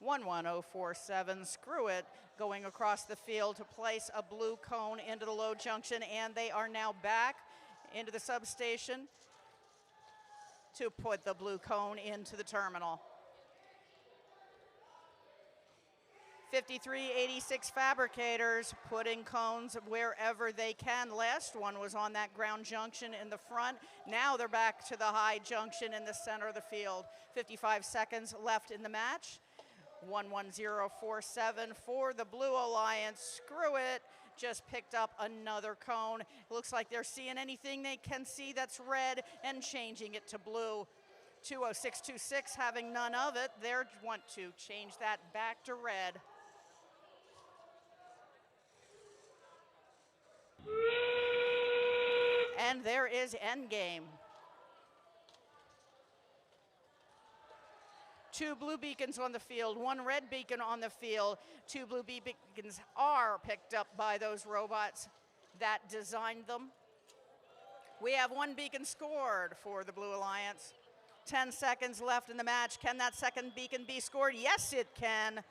.11047 Screw It going across the field to place a blue cone into the low junction, and they are now back into the substation to put the blue cone into the terminal. 5386 Fabricators putting cones wherever they can. Last one was on that ground junction in the front. Now they're back to the high junction in the center of the field. 55 seconds left in the match. 11047 for the Blue Alliance. Screw it. Just picked up another cone. It looks like they're seeing anything they can see that's red and changing it to blue. 20626 having none of it. They want to change that back to red. And there is endgame. 2 blue beacons on the field, 1 red beacon on the field. 2 blue beacons are picked up by those robots that designed them. We have 1 beacon scored for the Blue Alliance. 10 seconds left in the match. Can that second beacon be scored? Yes, it can.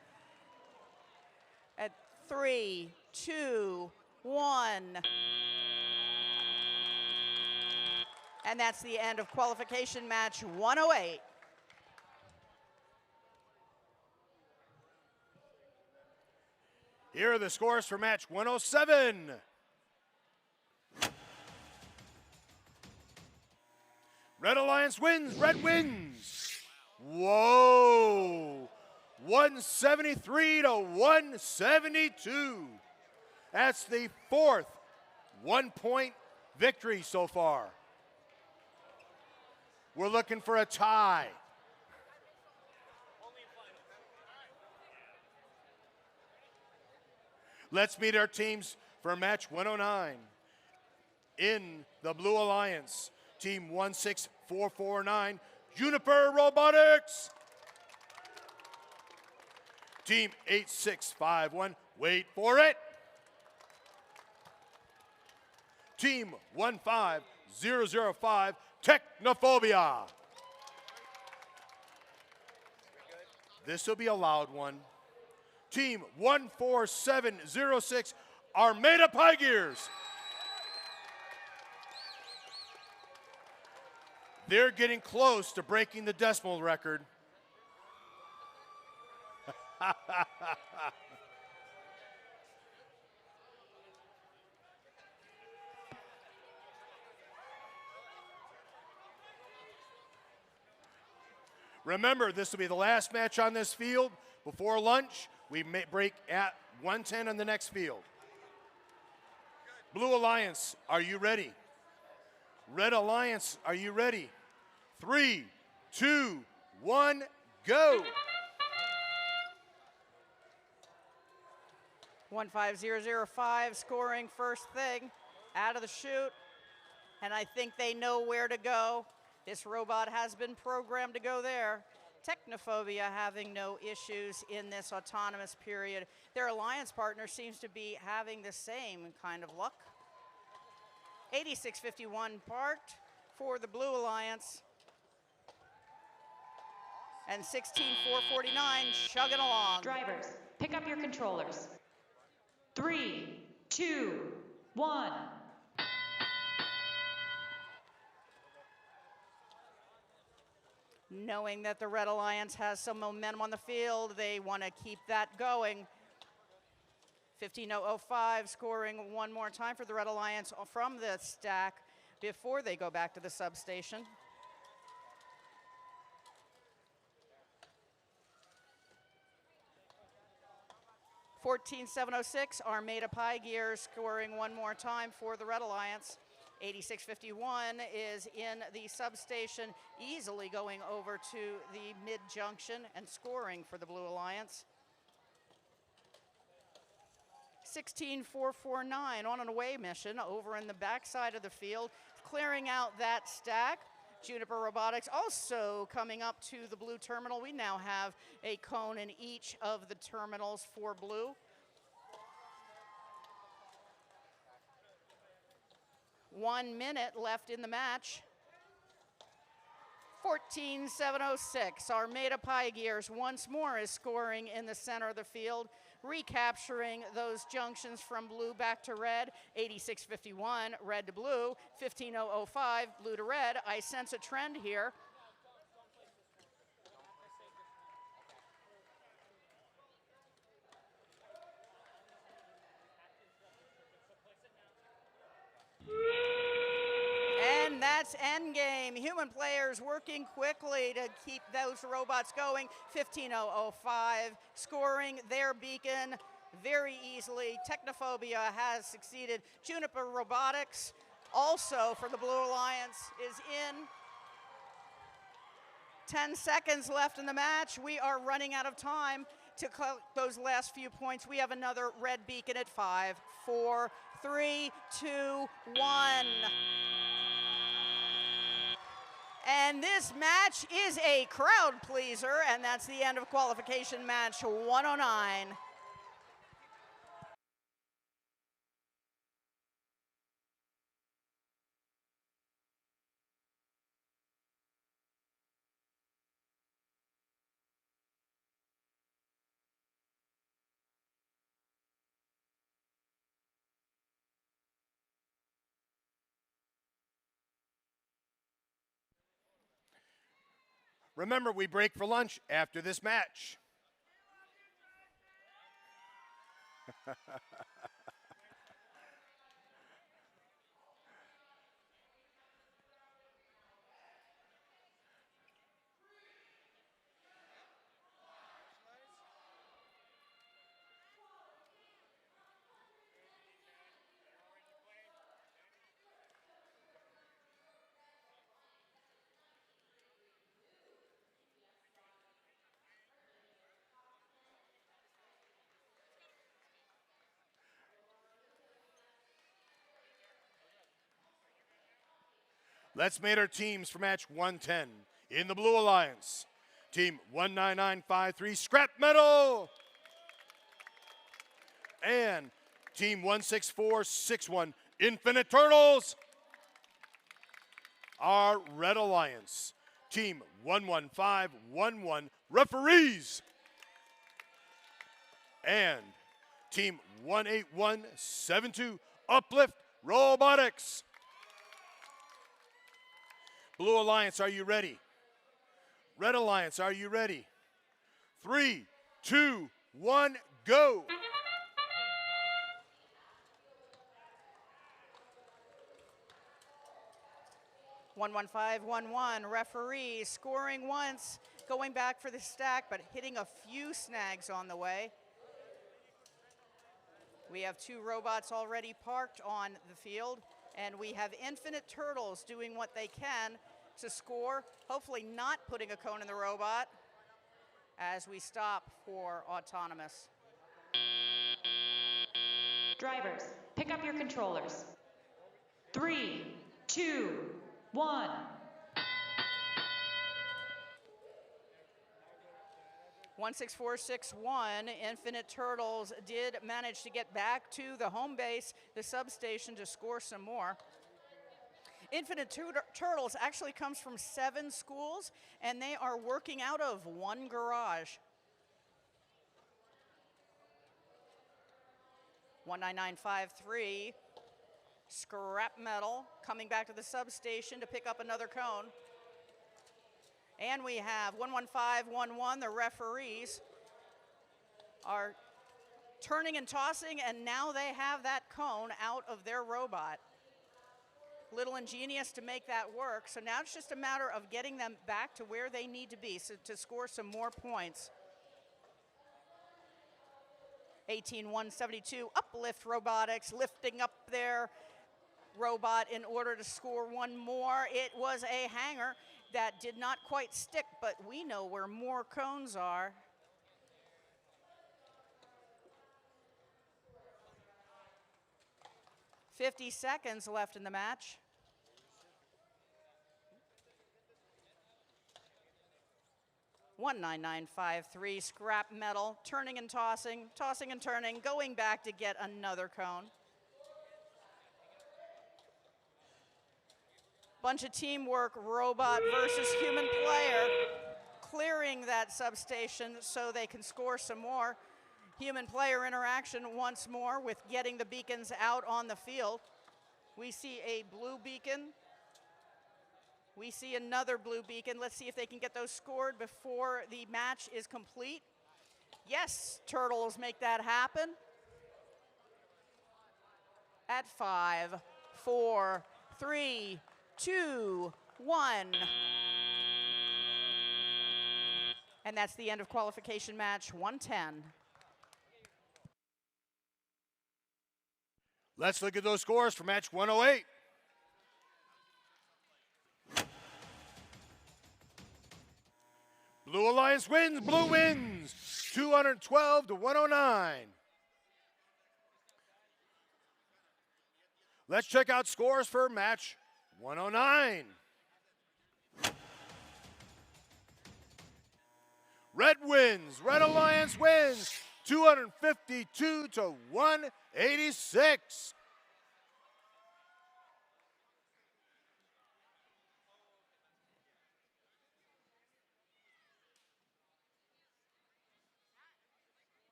At 3, 2, 1. And that's the end of qualification match 108. Here are the scores for match 107. Red Alliance wins, red wins. Whoa, 173 to 172. That's the 4th 1-point victory so far. We're looking for a tie. Let's meet our teams for match 109. In the Blue Alliance, team 16449, Juniper Robotics. Team 8651, wait for it. Team 15005, Technophobia. This will be a loud one. Team 14706, Armada Pie Gears. They're getting close to breaking the decimal record. Remember, this will be the last match on this field. Before lunch, we may break at 110 on the next field. Blue Alliance, are you ready? Red Alliance, are you ready? 3, 2, 1, go. 15005 scoring first thing out of the chute. And I think they know where to go. This robot has been programmed to go there. Technophobia having no issues in this autonomous period. Their alliance partner seems to be having the same kind of luck. 8651 parked for the Blue Alliance. And 16449 chugging along. Drivers, pick up your controllers. 3, 2, 1. Knowing that the Red Alliance has some momentum on the field, they want to keep that going. 15005 scoring one more time for the Red Alliance from the stack before they go back to the substation. $14,706, Armada Pie Gear scoring one more time for the Red Alliance. 8651 is in the substation, easily going over to the mid-junction and scoring for the Blue Alliance. 16449 on an away mission over in the backside of the field, clearing out that stack. Juniper Robotics also coming up to the blue terminal. We now have a cone in each of the terminals for blue. One minute left in the match. 14,706. Armada Pie Gears once more is scoring in the center of the field, recapturing those junctions from blue back to red. 8651, red to blue. 15,005, blue to red. I sense a trend here. And that's endgame. Human players working quickly to keep those robots going. 15:005, scoring their beacon very easily. Technophobia has succeeded. Juniper Robotics, also for the Blue Alliance, is in. 10 seconds left in the match. We are running out of time to collect those last few points. We have another red beacon at 5, 4, 3, 2, 1. And this match is a crowd pleaser, and that's the end of qualification match 109. Remember, we break for lunch after this match. Let's meet our teams for match 110. In the Blue Alliance, team 19953 Scrap Metal. And team 16461 Infinite Turtles. Our Red Alliance, team 11511 Referees. And team 18172 Uplift Robotics. Blue Alliance, are you ready? Red Alliance, are you ready? 3, 2, 1, go! One, 1-5-1-1, referee scoring once, going back for the stack, but hitting a few snags on the way. We have 2 robots already parked on the field, and we have Infinite Turtles doing what they can to score, hopefully not putting a cone in the robot as we stop for autonomous. Drivers, pick up your controllers. 3, 2, 1. One 16461, Infinite Turtles did manage to get back to the home base, the substation, to score some more. Infinite Turtles actually comes from 7 schools, and they are working out of 1 garage. 19953, Scrap Metal, coming back to the substation to pick up another cone. And we have 11511, the referees are turning and tossing, and now they have that cone out of their robot. Little ingenious to make that work, so now it's just a matter of getting them back to where they need to be to score some more points. 18172, Uplift Robotics, lifting up their robot in order to score one more. It was a hanger that did not quite stick, but we know where more cones are. "50 seconds left in the match. "19953, Scrap Metal, turning and tossing, tossing and turning, going back to get another cone. Bunch of teamwork, robot versus human player, clearing that substation so they can score some more. Human player interaction once more with getting the beacons out on the field. We see a blue beacon. We see another blue beacon. Let's see if they can get those scored before the match is complete. Yes, Turtles make that happen. At 5, 4, 3, 2, 1. And that's the end of qualification match 110. Let's look at those scores for match 108. Blue Alliance wins, blue wins, 212 to 109. Let's check out scores for match 109. Red wins, Red Alliance wins, 252 to 186.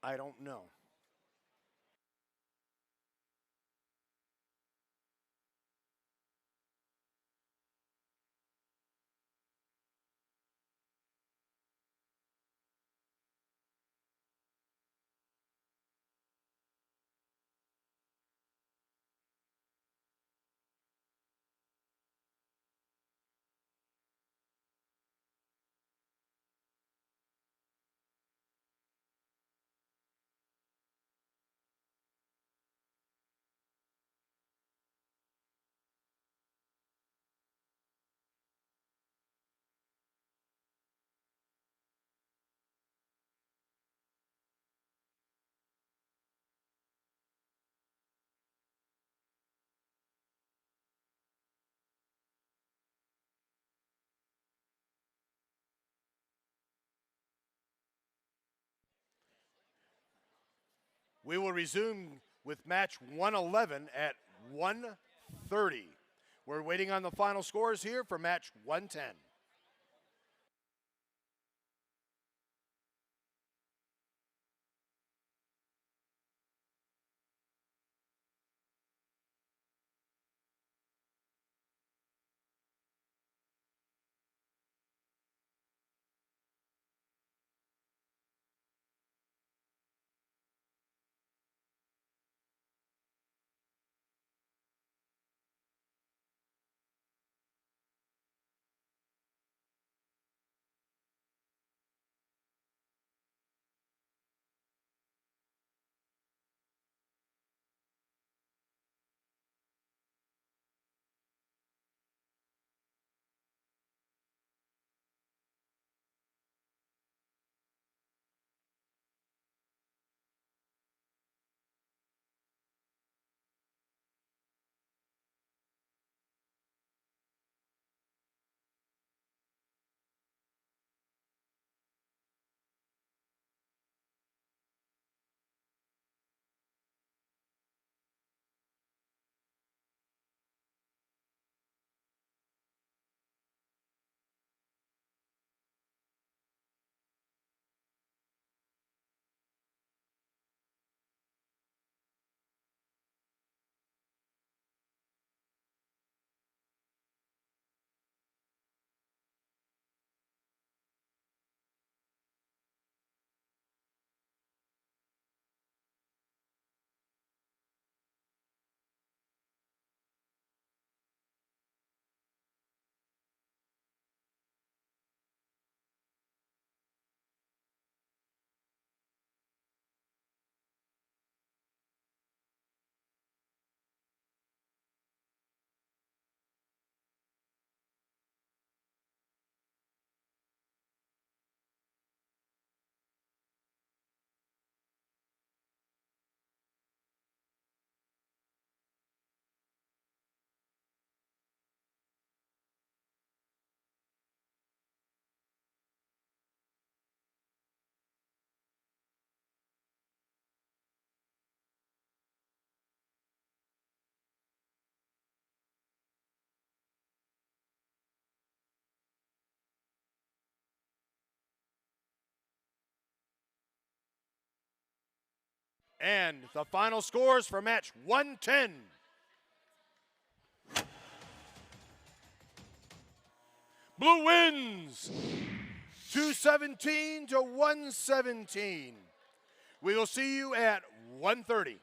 I don't know. We will resume with match 111 at 1:30. We're waiting on the final scores here for match 110. And the final scores for match 110. Blue wins 217 to 117. We will see you at 1:30.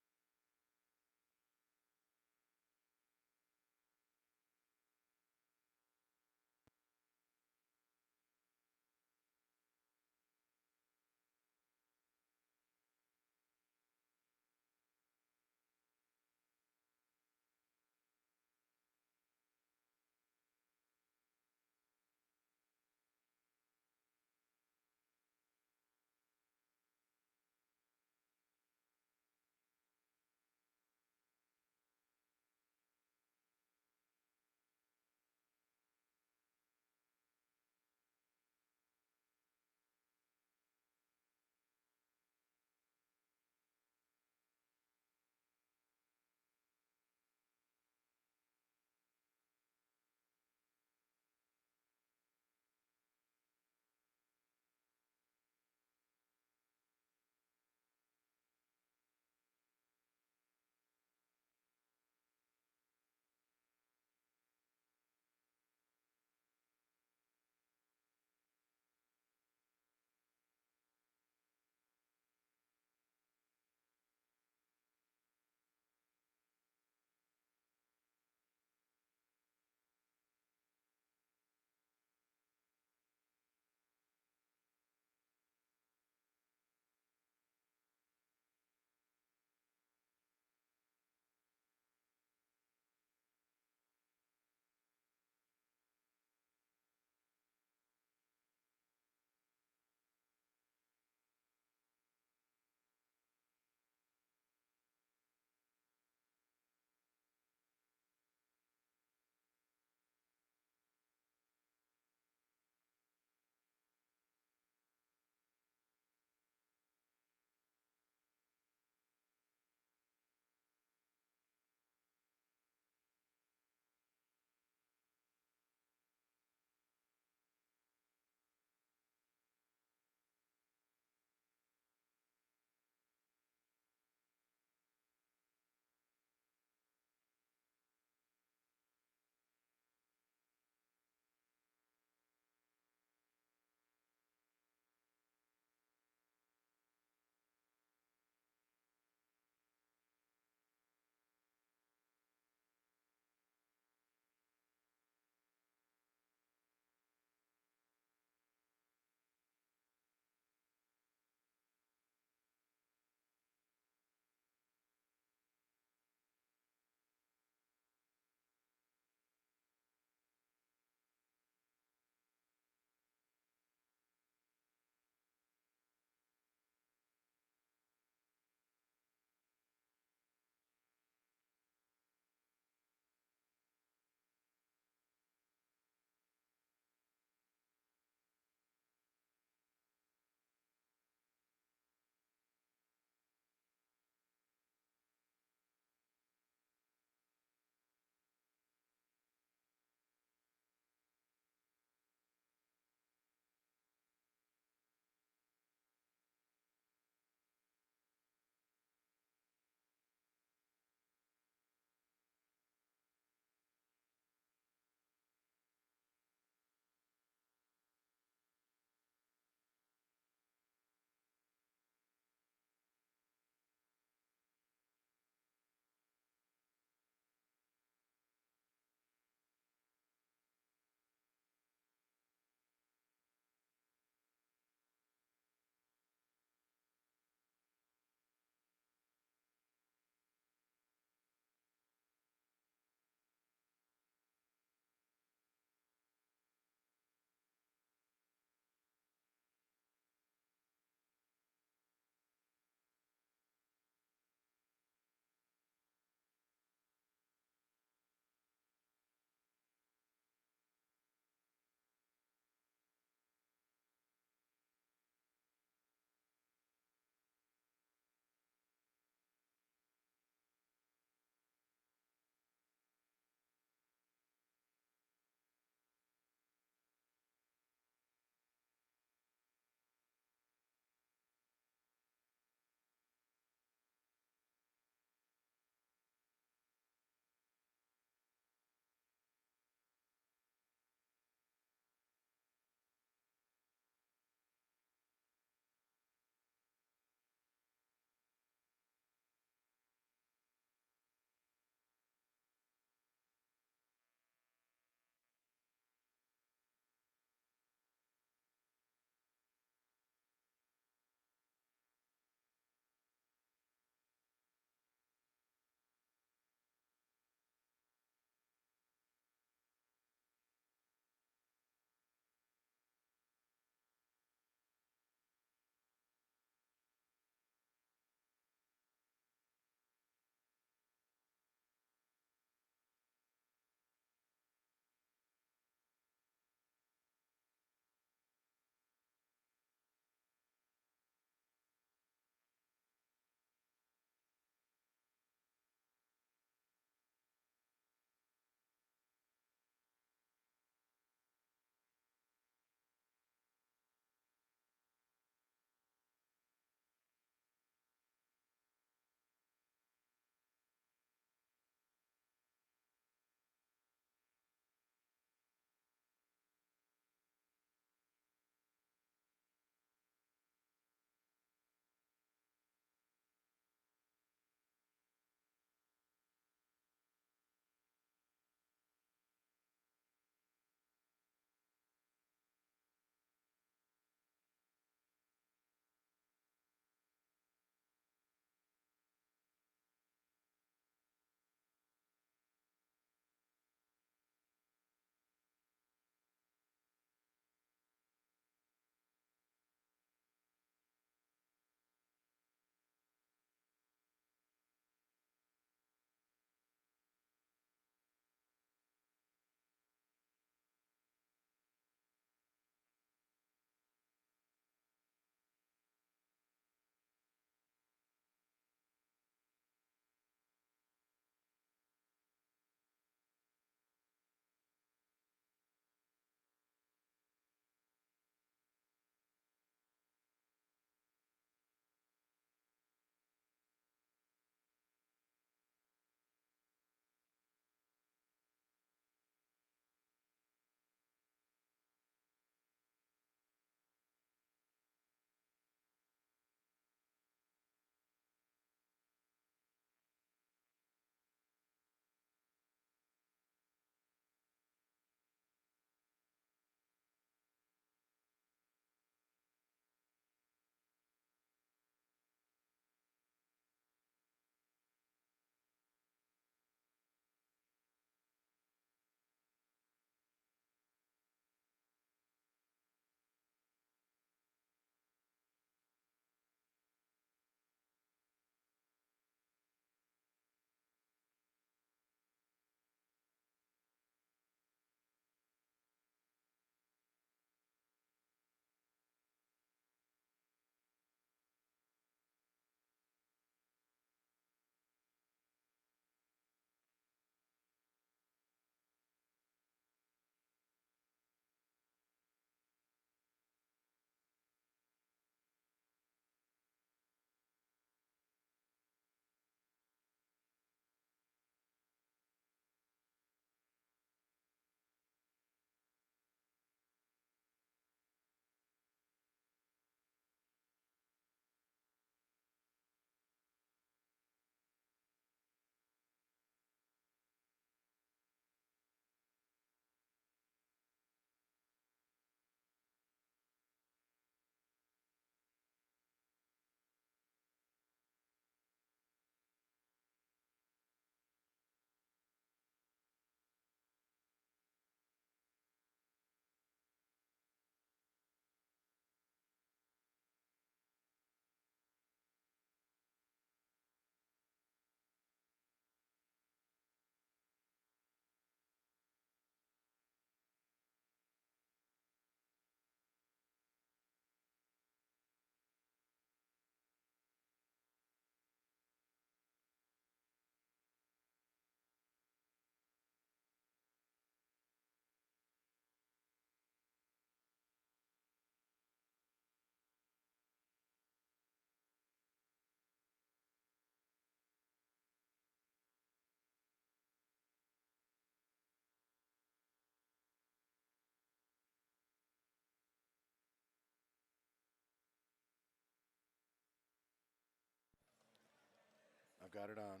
got it on.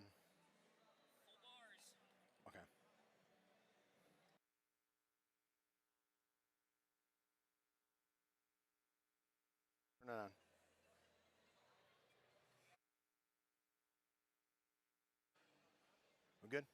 Okay. Turn it on. We good?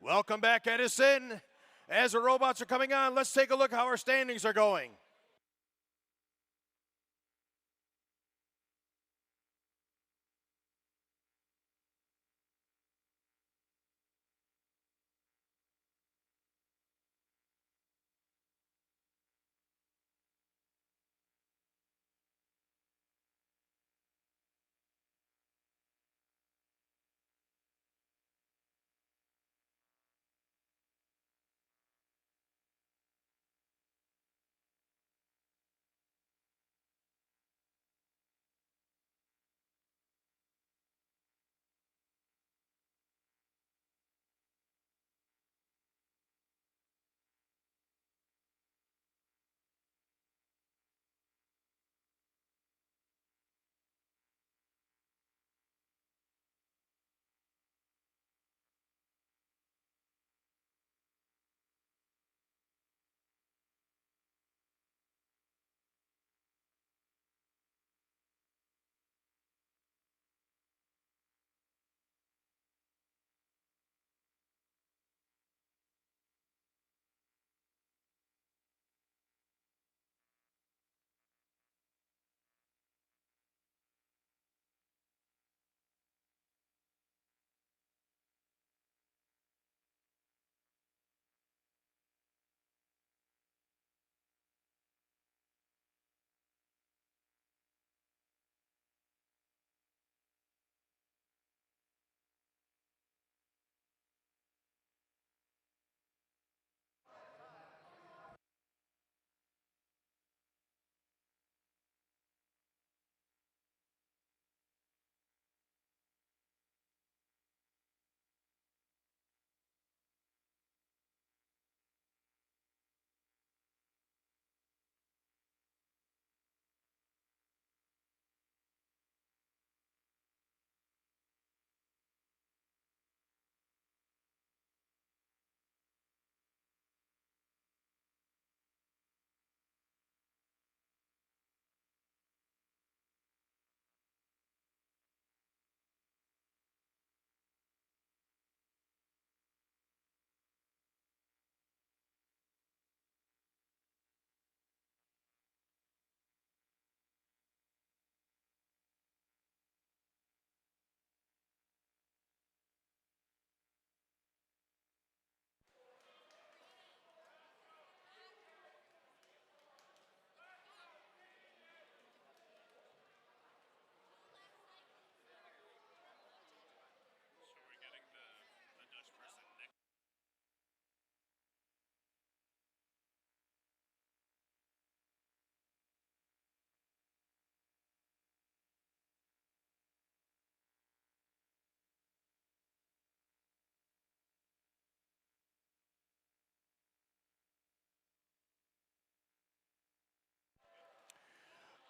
Welcome back, Edison. As the robots are coming on, let's take a look how our standings are going.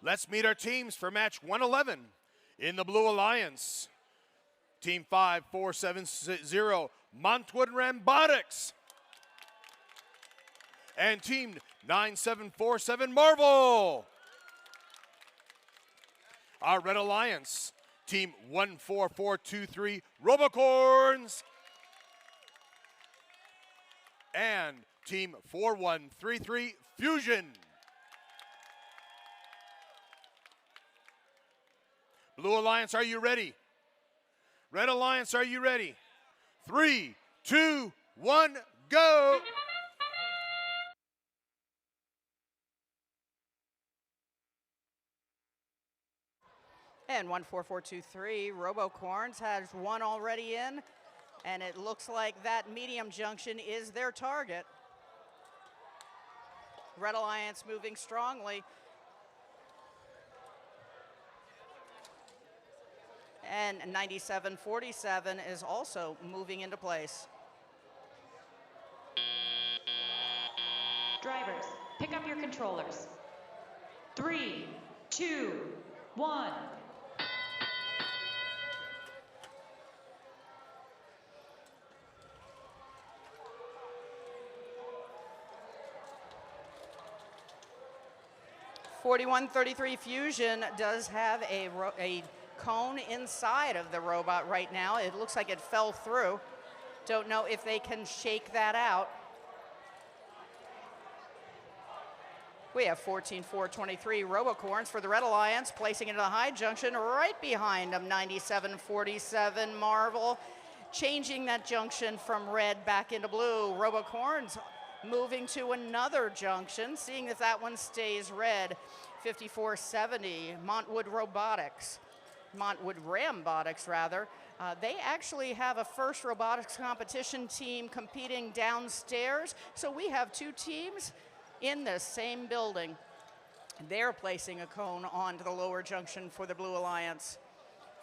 Let's meet our teams for match 111 in the Blue Alliance. Team 5470, Montwood Rambotics. And team 9747, Marvel. Our Red Alliance, team 14423, Robocorns. And team 4133, Fusion. Blue Alliance, are you ready? Red Alliance, are you ready? 3, 2, 1, go! And 14423, Robocorns has one already in, and it looks like that medium junction is their target. Red Alliance moving strongly. And 9747 is also moving into place. Drivers, pick up your controllers. 3, 2, 1. .4133 Fusion does have a cone inside of the robot right now. It looks like it fell through. Don't know if they can shake that out. We have 14-4-23 Robocorns for the Red Alliance, placing into the high junction right behind them, 97-47 Marvel, changing that junction from red back into blue. Robocorns moving to another junction, seeing if that one stays red, 54-70 Montwood Rambotics rather. They actually have a first robotics competition team competing downstairs, so we have two teams in the same building. They're placing a cone onto the lower junction for the Blue Alliance.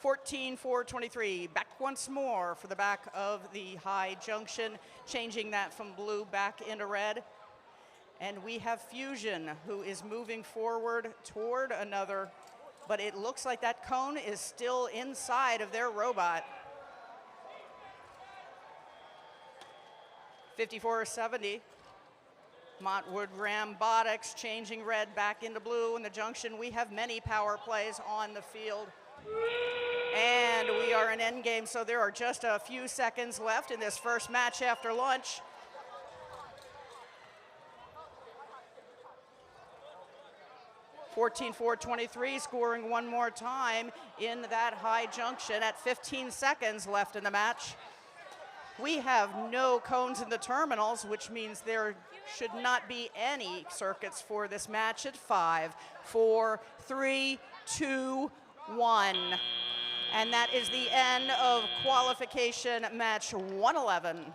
14-4-23, back once more for the back of the high junction, changing that from blue back into red. And we have Fusion, who is moving forward toward another, but it looks like that cone is still inside of their robot. 54-70. Montwood Rambotics changing red back into blue in the junction. We have many power plays on the field. And we are in endgame, so there are just a few seconds left in this first match after lunch. (14-4-23) scoring one more time in that high junction at 15 seconds left in the match. We have no cones in the terminals, which means there should not be any circuits for this match at 5, 4, 3, 2, 1. And that is the end of qualification match 111.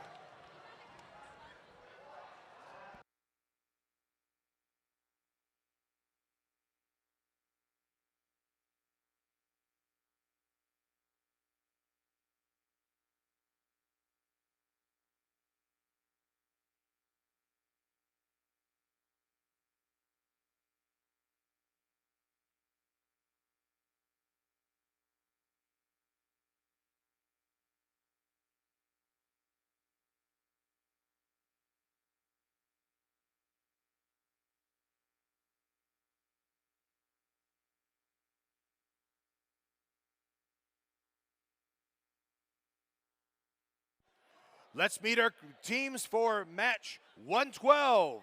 Let's meet our teams for match 112.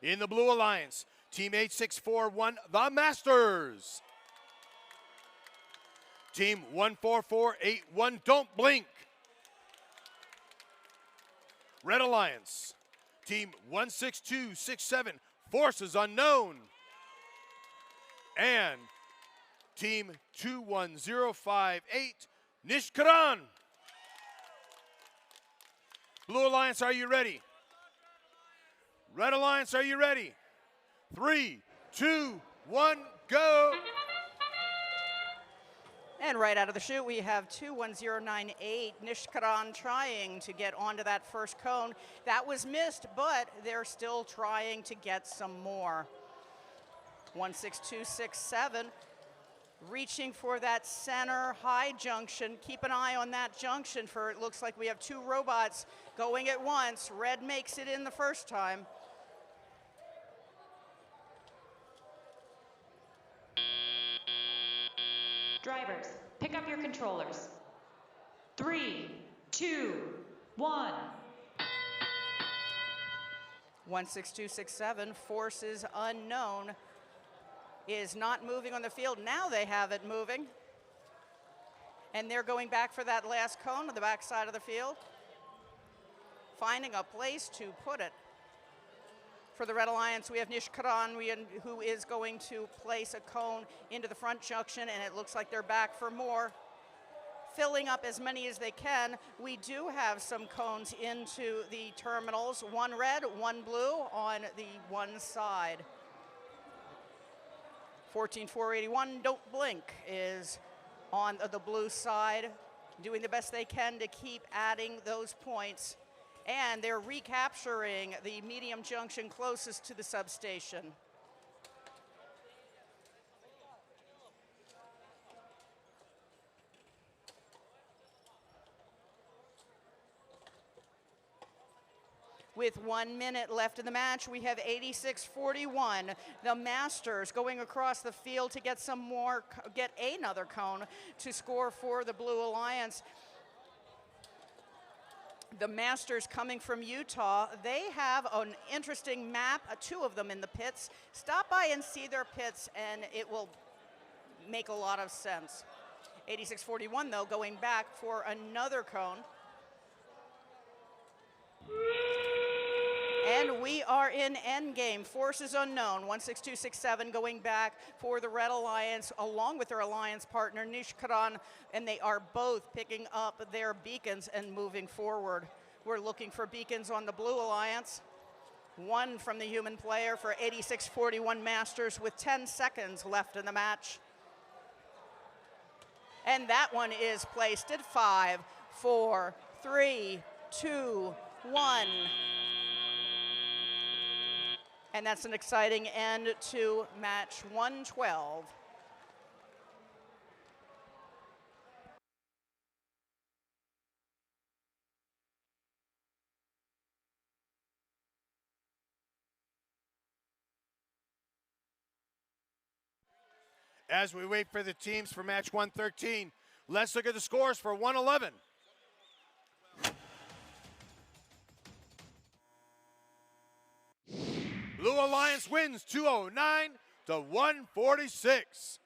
In the Blue Alliance, Team 8641, the Masters. Team 14481, Don't Blink. Red Alliance, Team 16267, Forces Unknown. And Team 21058, Nishkaran. Blue Alliance, are you ready? Red Alliance, are you ready? 3, 2, 1, go! And right out of the chute, we have 21098, Nishkaran trying to get onto that first cone. That was missed, but they're still trying to get some more. 16267, reaching for that center high junction. Keep an eye on that junction, for it looks like we have two robots going at once. Red makes it in the first time. Drivers, pick up your controllers. 3, 2, 1. 16267, Forces Unknown, is not moving on the field. Now they have it moving. And they're going back for that last cone on the back side of the field, finding a place to put it. For the Red Alliance, we have Nishkaran, who is going to place a cone into the front junction, and it looks like they're back for more, filling up as many as they can. We do have some cones into the terminals, one red, one blue on the one side. 14481, Don't Blink, is on the blue side, doing the best they can to keep adding those points. And they're recapturing the medium junction closest to the substation. With 1 minute left in the match, we have 8641, the Masters, going across the field to get some more, get another cone to score for the Blue Alliance. the Masters coming from Utah, they have an interesting map, two of them in the pits. Stop by and see their pits, and it will make a lot of sense. 8641, though, going back for another cone. And we are in endgame. Forces unknown. 16267 going back for the Red Alliance, along with their alliance partner, Nishkaran, and they are both picking up their beacons and moving forward. We're looking for beacons on the Blue Alliance. One from the human player for 8641 Masters with 10 seconds left in the match. And that one is placed at 5, 4, 3, 2, 1. And that's an exciting end to match 112. As we wait for the teams for match 113, let's look at the scores for 111. Blue Alliance wins 209 to 146.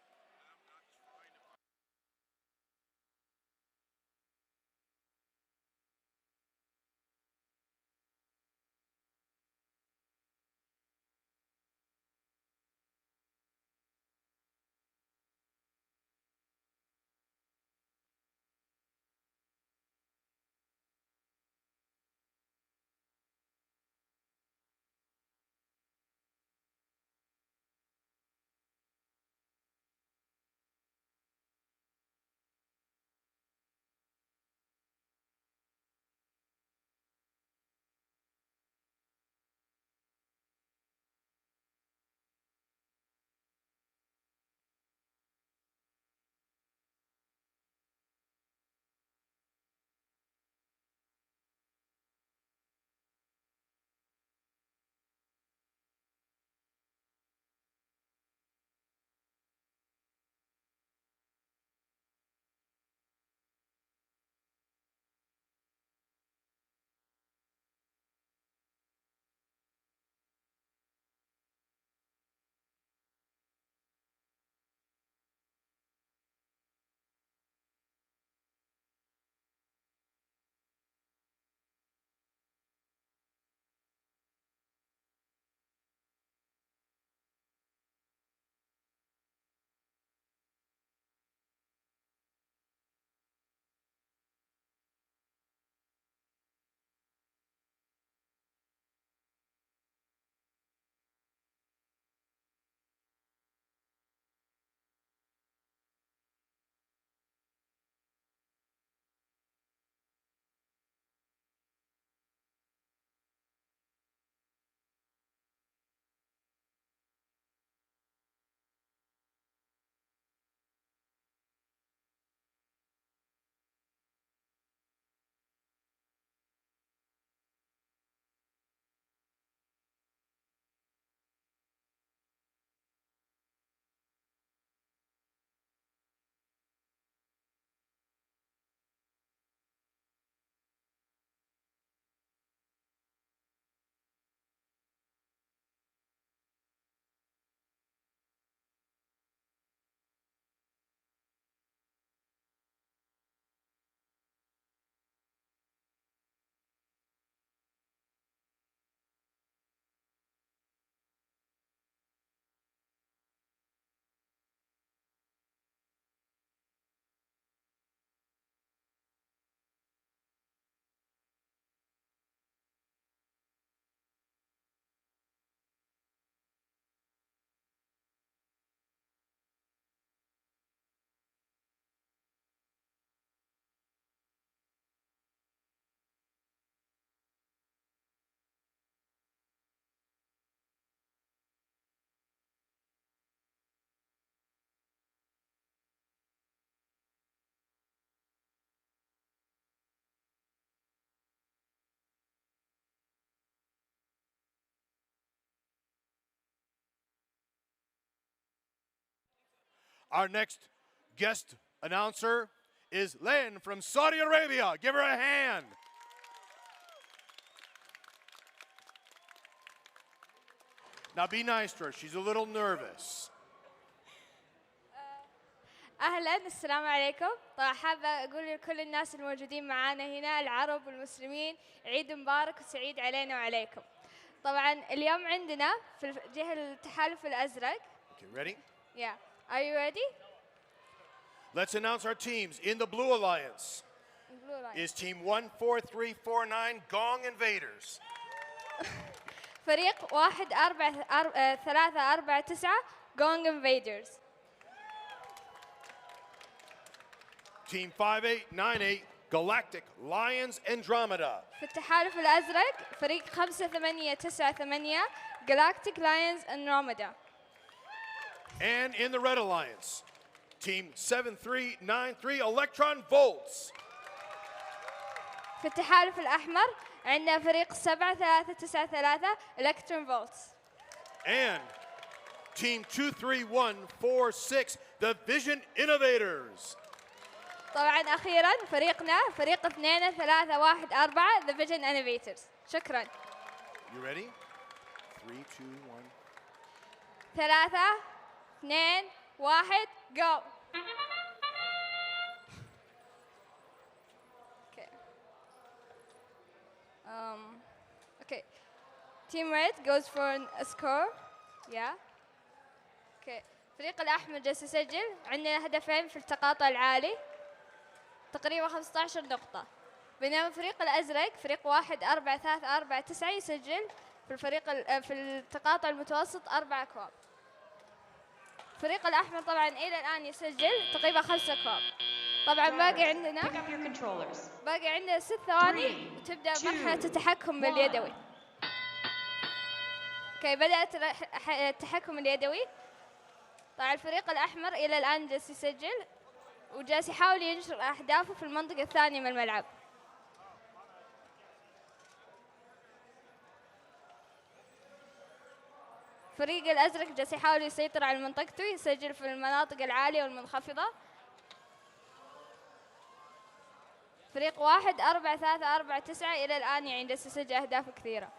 Our next guest announcer is Len from Saudi Arabia. Give her a hand. Now be nice to her. She's a little nervous. أهلا السلام عليكم. طبعا حابة أقول لكل الناس الموجودين معانا هنا العرب والمسلمين عيد مبارك وسعيد علينا وعليكم. طبعا اليوم عندنا في جهة التحالف الأزرق. Okay, ready? Yeah. Are you ready? Let's announce our teams. In the Blue Alliance Blue line. is Team 14349 Gong Invaders. فريق 1-4-3-4-9 Gong Invaders. Team 5898 Galactic Lions Andromeda. في التحالف الأزرق فريق 5-8-9-8 Galactic Lions Andromeda. And in the Red Alliance, Team 7393 Electron Volts. في التحالف الأحمر عندنا فريق 7-3-9-3 Electron Volts. And Team 23146 the Vision Innovators. طبعا أخيرا فريقنا فريق 2-3-1-4 The Vision Innovators. شكرا. You ready? 3, 2, 1. 3 2 1 go. Okay. Okay. Team Red goes for a score. Yeah. Okay. الفريق الأحمر جالس يسجل. عندنا هدفين في التقاطع العالي. تقريبا 15 نقطة. بينما الفريق الأزرق فريق 1-4-3-4-9 يسجل في في التقاطع المتوسط 4 أكواب. الفريق الأحمر طبعا إلى الآن يسجل تقريبا 5 أكواب. طبعا باقي عندنا 6 ثواني وتبدأ مرحلة التحكم اليدوي. اوكي بدأت التحكم اليدوي. طبعا الفريق الأحمر إلى الآن جالس يسجل وجالس يحاول ينشر أهدافه في المنطقة الثانية من الملعب. الفريق الأزرق جالس يحاول يسيطر على منطقته يسجل في المناطق العالية والمنخفضة. فريق 1-4-3-4-9 إلى الآن يعني جالس يسجل أهداف كثيرة.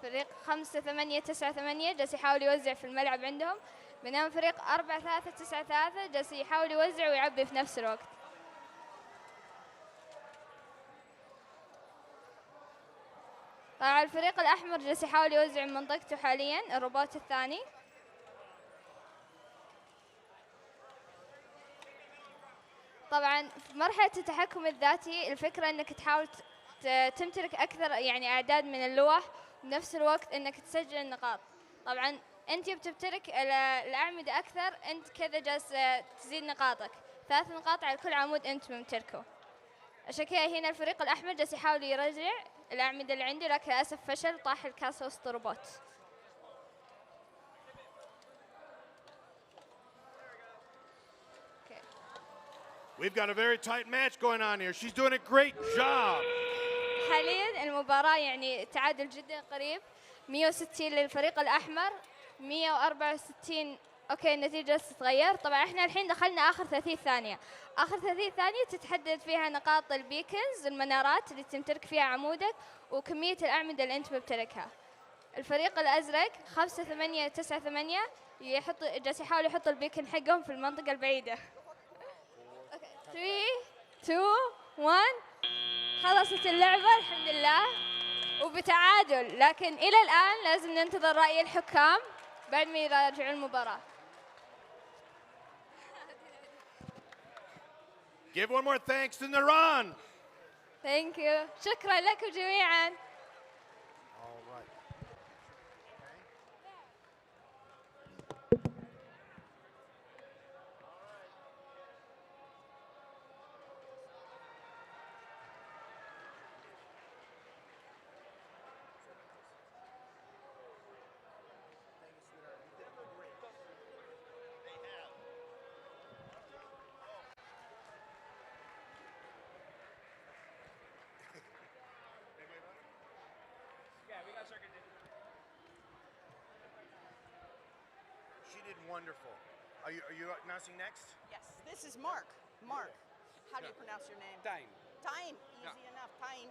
فريق 5-8-9-8 جالس يحاول يوزع في الملعب عندهم. بينما فريق 4-3-9-3 جالس يحاول يوزع ويعبي في نفس الوقت. طبعا الفريق الأحمر جالس يحاول يوزع من منطقته حاليا الروبوت الثاني. طبعا في مرحلة التحكم الذاتي الفكرة انك تحاول تمتلك اكثر يعني اعداد من اللوح بنفس الوقت انك تسجل النقاط. طبعا انت بتمتلك الاعمدة اكثر انت كذا جالس تزيد نقاطك 3 نقاط على كل عمود انت ممتلكه. عشان كذا هنا الفريق الاحمر جالس يحاول يرجع الاعمدة اللي عنده لكن للاسف فشل طاح الكاسة وسط الروبوت. We've got a very tight match going on here. She's doing a great job. حاليا المباراة يعني تعادل جدا قريب 160 للفريق الأحمر 164. اوكي النتيجة تتغير. طبعا احنا الحين دخلنا آخر 30 ثانية. آخر 30 ثانية تتحدد فيها نقاط البيكنز المنارات اللي تمتلك فيها عمودك وكمية الأعمدة اللي أنت ممتلكها. الفريق الأزرق 5-8-9-8 جالس يحاول يحط البيكن حقهم في المنطقة البعيدة. 3 2 1 خلصت اللعبة الحمد لله وبتعادل. لكن إلى الآن لازم ننتظر رأي الحكام بعد ما يراجعوا المباراة. Give one more thanks to Naran. Thank you. شكرا لكم جميعا. She did wonderful. Are you announcing next? Yes, this is Mark. Mark, how do you pronounce your name? Time. Time. Easy Yeah. enough. Time.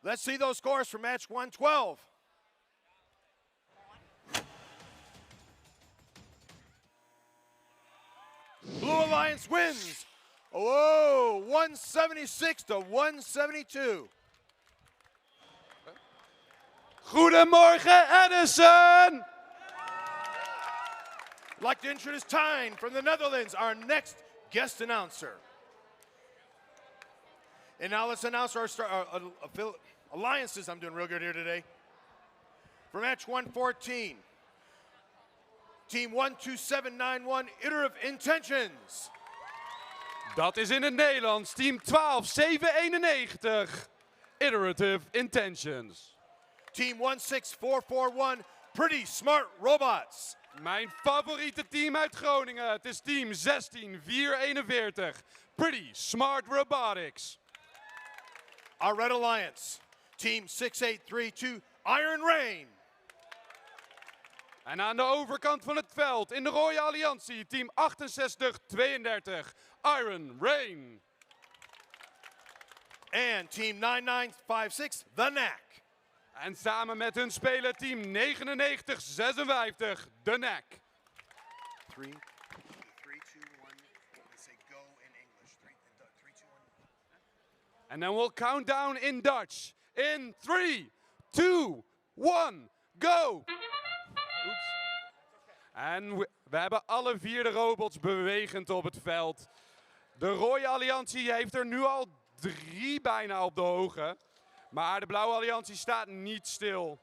Let's see those scores for match 112. Blue Alliance wins. Whoa, 176 to 172. Goedemorgen, Edison! I'd like to introduce Tyne from the Netherlands, our next guest announcer. And now let's announce our alliances. I'm doing real good here today. For match 114, team 12791, Iterative Intentions. Dat is in het Nederlands, team 12791, Iterative Intentions. Team 16441, Pretty Smart Robots. Mijn favoriete team uit Groningen, het is team 16441, Pretty Smart Robotics. Our Red Alliance, team 6832, Iron Rain. En aan de overkant van het veld, in de rode alliantie, team 6832, Iron Rain. And team 9956, The Knack. En samen met hun spelen team 9956, The Knack. 3, 2, 1. Let's say go in English. 3, 2, 1. And then we'll count down in Dutch. In 3, 2, 1, go! Oeps. En we hebben alle 4 de robots bewegend op het veld. De rode alliantie heeft er nu al 3 bijna op de hoge. Maar de blauwe alliantie staat niet stil.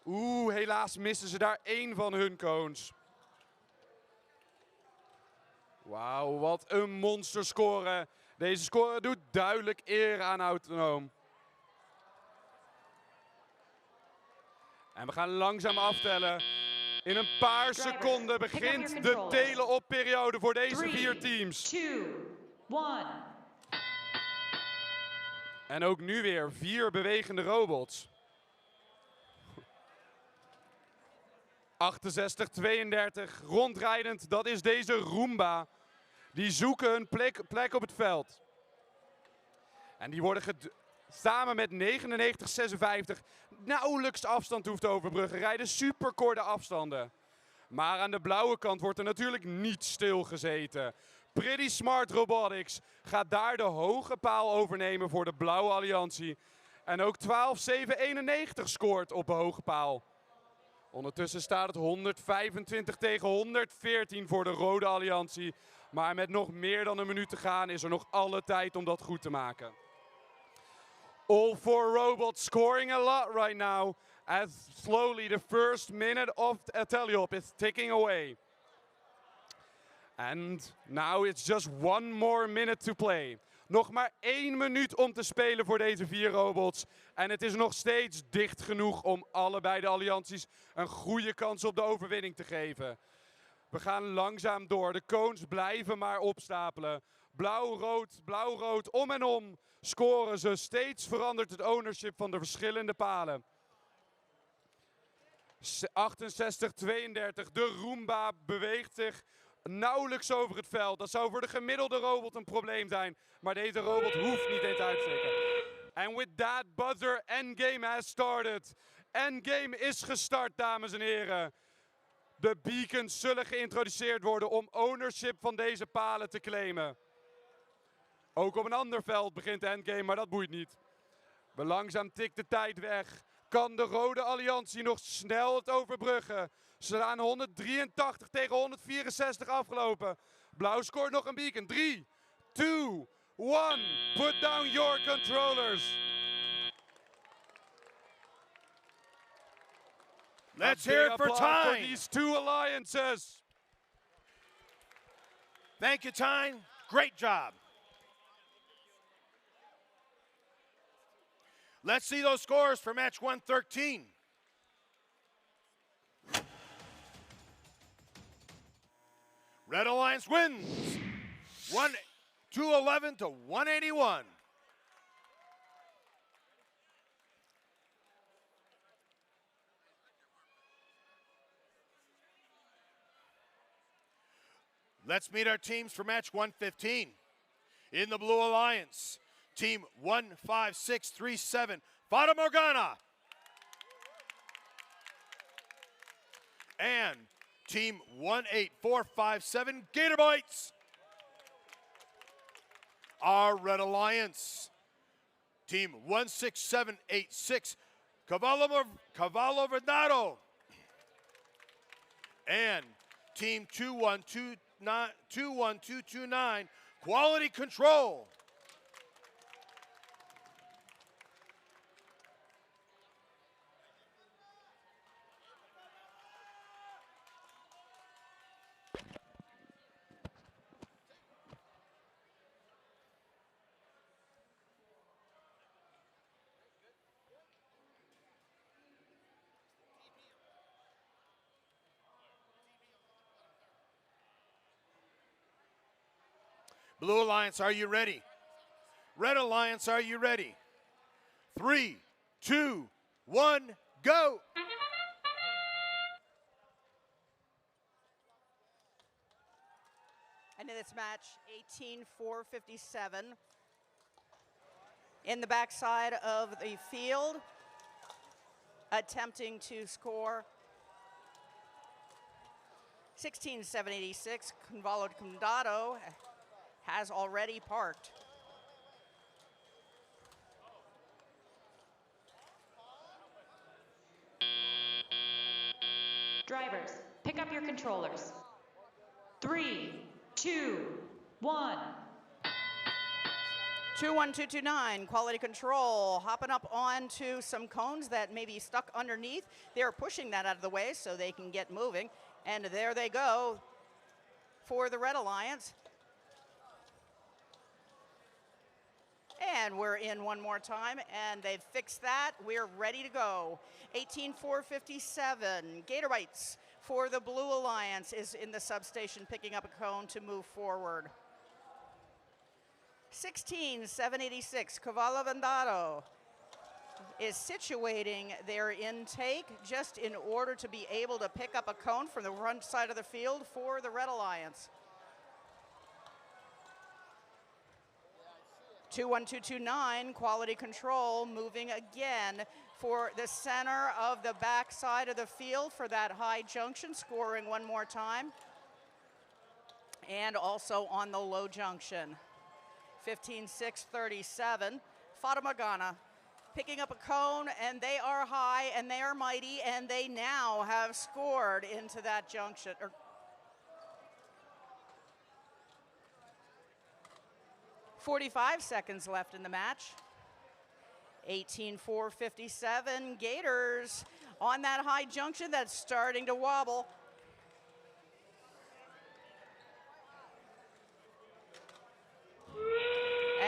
Oeh, helaas missen ze daar 1 van hun cones. Wauw, wat een monsterscore. Deze score doet duidelijk eer aan Autonoom. En we gaan langzaam aftellen. In een paar seconden begint de telen-op periode voor deze 4 teams. 2, 1. En ook nu weer 4 bewegende robots. 68-32, rondrijdend, dat is deze Roomba. Die zoeken hun plek op het veld. En die worden samen met 99-56 nauwelijks afstand hoeft te overbruggen. Rijden superkorte afstanden. Maar aan de blauwe kant wordt er natuurlijk niet stilgezeten. Pretty Smart Robotics gaat daar de hoge paal overnemen voor de blauwe alliantie. En ook 12-7-91 scoort op de hoge paal. Ondertussen staat het 125 tegen 114 voor de rode alliantie. Maar met nog meer dan een minuut te gaan is er nog alle tijd om dat goed te maken. All 4 robots scoring a lot right now. As slowly the first minute of the tally-up is ticking away. And now it's just 1 more minute to play. Nog maar 1 minuut om te spelen voor deze 4 robots. En het is nog steeds dicht genoeg om allebei de allianties een goede kans op de overwinning te geven. We gaan langzaam door. De cones blijven maar opstapelen. Blauw-rood, om en om scoren ze. Steeds verandert het ownership van de verschillende palen. 68-32, de Roomba beweegt zich nauwelijks over het veld. Dat zou voor de gemiddelde robot een probleem zijn. Maar deze robot hoeft niet eens uit te steken. And with that buzzer, endgame has started. Endgame is gestart, dames en heren. De beacons zullen geïntroduceerd worden om ownership van deze palen te claimen. Ook op een ander veld begint de endgame, maar dat boeit niet. Langzaam tikt de tijd weg. Kan de rode alliantie nog snel het overbruggen? Ze staan 183 tegen 164 afgelopen. Blauw scoort nog een beacon. 3, 2, 1. Put down your controllers. Let's hear it for For Tyne. these 2 alliances. Thank you, Tyne. Great job. Let's see those scores for match 113. Red Alliance wins 211 to 181. Let's meet our teams for match 115. In the Blue Alliance, team 15637, Fata Morgana. And Team 18457 Gator Bites. Our Red Alliance. Team 16786 Cavallo Venado. And Team 21229 Quality Control. Blue Alliance, are you ready? Red Alliance, are you ready? 3, 2, 1, go! And in this match, 18-457. In the backside of the field, attempting to score 16-786, Cavallo Condado has already parked. Drivers, pick up your controllers. 3, 2, 1. 21229, Quality Control, hopping up onto some cones that may be stuck underneath. They're pushing that out of the way so they can get moving. And there they go for the Red Alliance. And we're in one more time, and they've fixed that. We're ready to go. 18-457, Gator Bites for the Blue Alliance is in the substation picking up a cone to move forward. 16-786, Cavallo Vendado is situating their intake just in order to be able to pick up a cone from the front side of the field for the Red Alliance. 21229, Quality Control, moving again for the center of the back side of the field for that high junction, scoring one more time. And also on the low junction. 15-6-37, Fata Morgana picking up a cone, and they are high and they are mighty, and they now have scored into that junction. 45 seconds left in the match. 18-4-57, Gators on that high junction that's starting to wobble.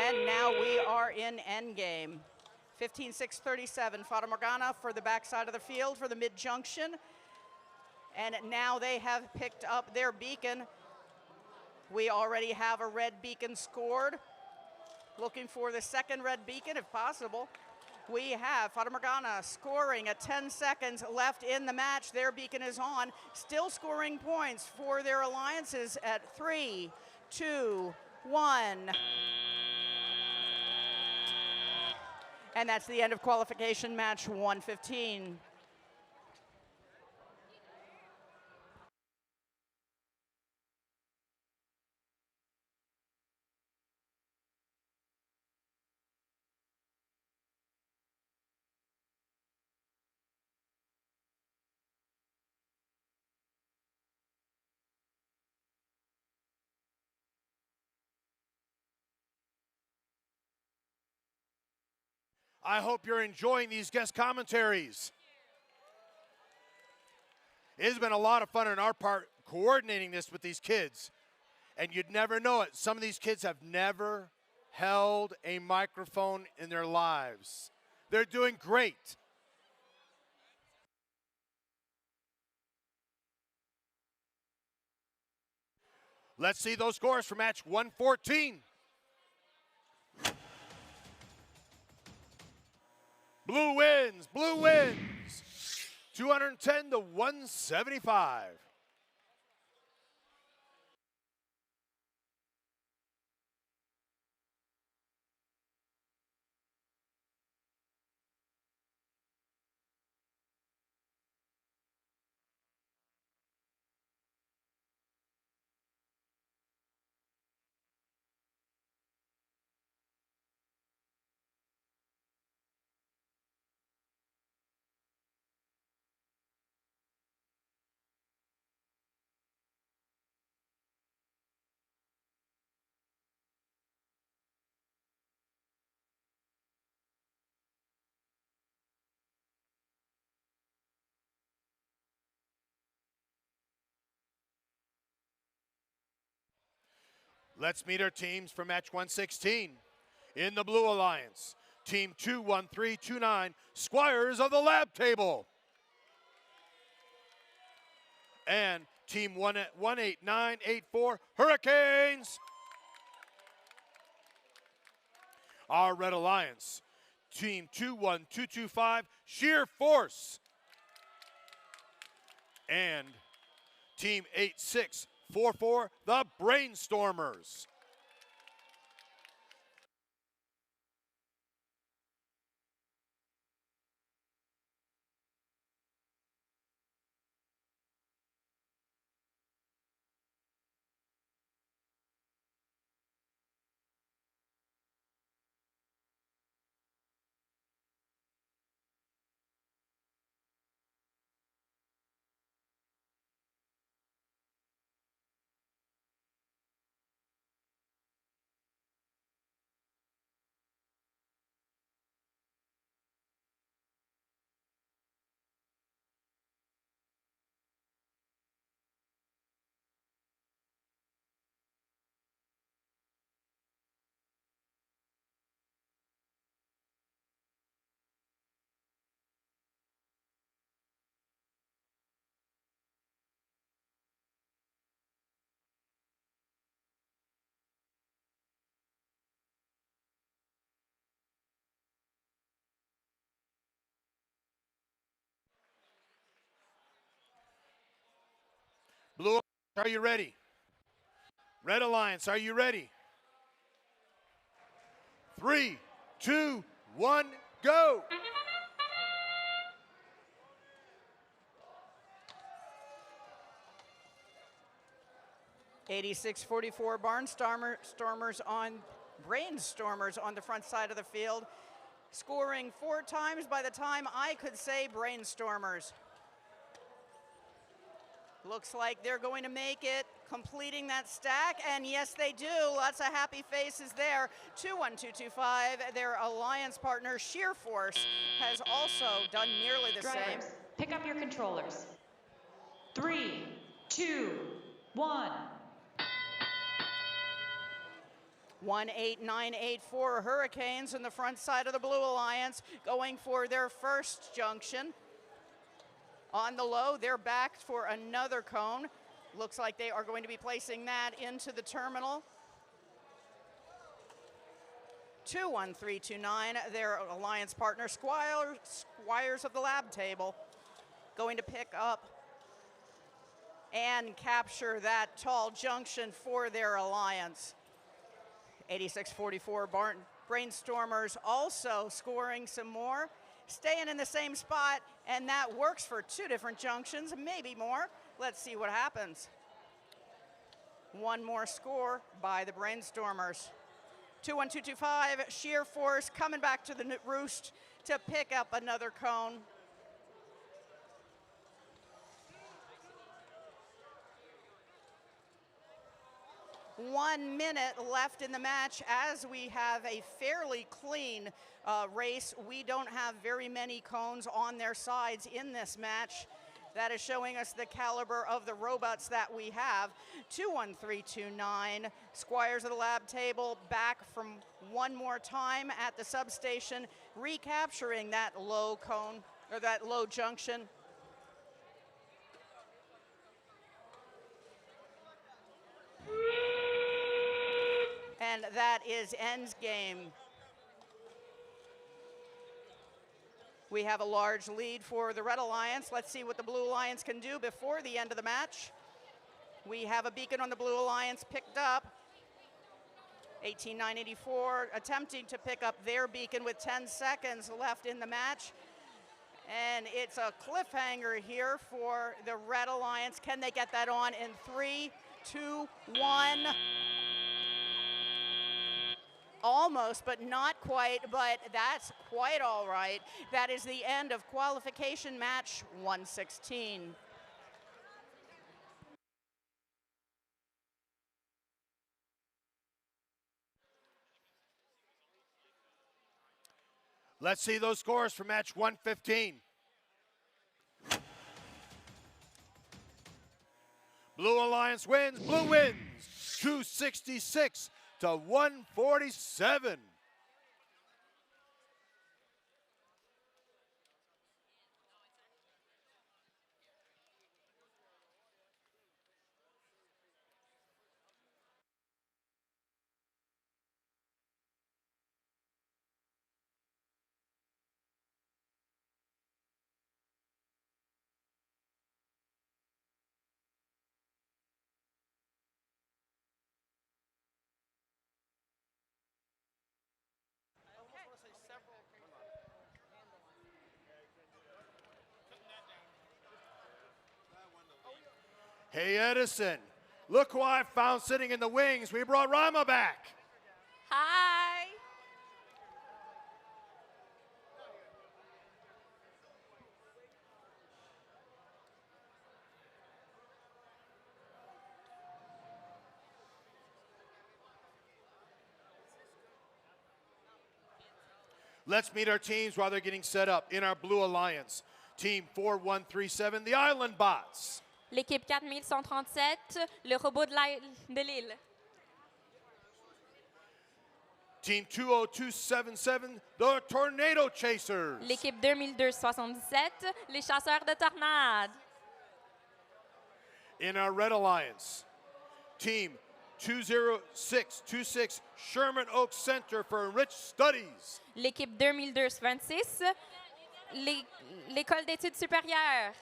And now we are in endgame. 15-6-37, Fata Morgana for the backside of the field for the mid-junction. And now they have picked up their beacon. We already have a red beacon scored. Looking for the second red beacon if possible. We have Fata Morgana scoring at 10 seconds left in the match. Their beacon is on, still scoring points for their alliances at 3, 2, 1. And that's the end of qualification match 115. I hope you're enjoying these guest commentaries. It has been a lot of fun on our part coordinating this with these kids. And you'd never know it. Some of these kids have never held a microphone in their lives. They're doing great. Let's see those scores for match 114. Blue wins, 210-175. Let's meet our teams for match 116. In the Blue Alliance, Team 21329, Squires of the Lab Table. And Team 18984, Hurricanes. Our Red Alliance, Team 21225, Sheer Force. And Team 8644, the Brainstormers. Blue Alliance, are you ready? Red Alliance, are you ready? 3, 2, 1, go! (86-44) Brainstormers on the front side of the field, scoring 4 times by the time I could say Brainstormers. Looks like they're going to make it, completing that stack, and yes they do. Lots of happy faces there. 21225, their alliance partner Sheer Force has also done nearly the same. Drivers, pick up your controllers. 3, 2, 1. 18984 Hurricanes on the front side of the Blue Alliance, going for their first junction. On the low, they're back for another cone. Looks like they are going to be placing that into the terminal. 21329, their alliance partner, Squires of the Lab Table, going to pick up and capture that tall junction for their alliance. 8644 Brainstormers also scoring some more, staying in the same spot, and that works for 2 different junctions, maybe more. Let's see what happens. One more score by the Brainstormers. 21225, Sheer Force coming back to the roost to pick up another cone. One minute left in the match as we have a fairly clean race. We don't have very many cones on their sides in this match. That is showing us the caliber of the robots that we have. 21329, Squires of the Lab Table back from one more time at the substation, recapturing that low cone, or that low junction. And that is ends game. We have a large lead for the Red Alliance. Let's see what the Blue Alliance can do before the end of the match. We have a beacon on the Blue Alliance picked up. 18984 attempting to pick up their beacon with 10 seconds left in the match. And it's a cliffhanger here for the Red Alliance. Can they get that on in 3, 2, 1? Almost, but not quite, but that's quite all right. That is the end of qualification match 116. Let's see those scores for match 115. Blue Alliance wins. Blue wins 266 to 147. Hey, Edison, look who I found sitting in the wings. We brought Rama back. Hi! Let's meet our teams while they're getting set up in our Blue Alliance. Team 4137, the Island Bots. L'équipe 4137, le robot de l'île. Team 20277, the Tornado Chasers. L'équipe 2277, les chasseurs de tornades. In our Red Alliance, Team 20626, Sherman Oaks Center for Enriched Studies. L'équipe 2226, l'école d'études supérieures.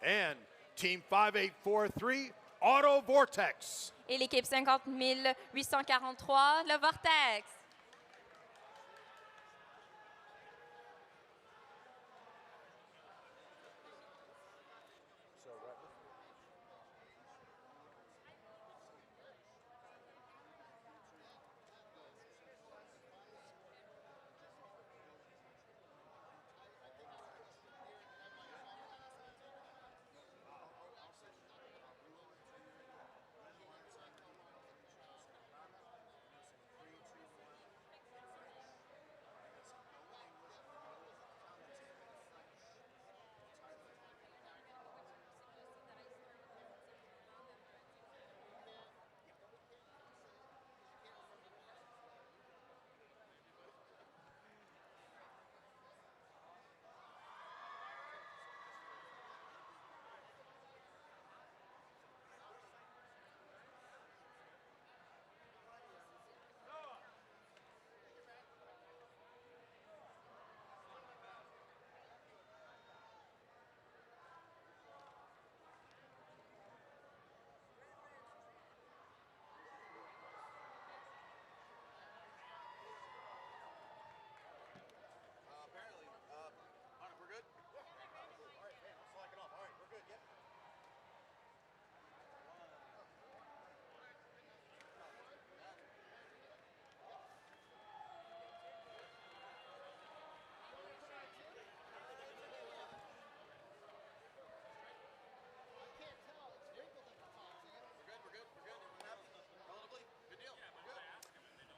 And Team 5843, Auto Vortex. Et l'équipe 50843, le Vortex.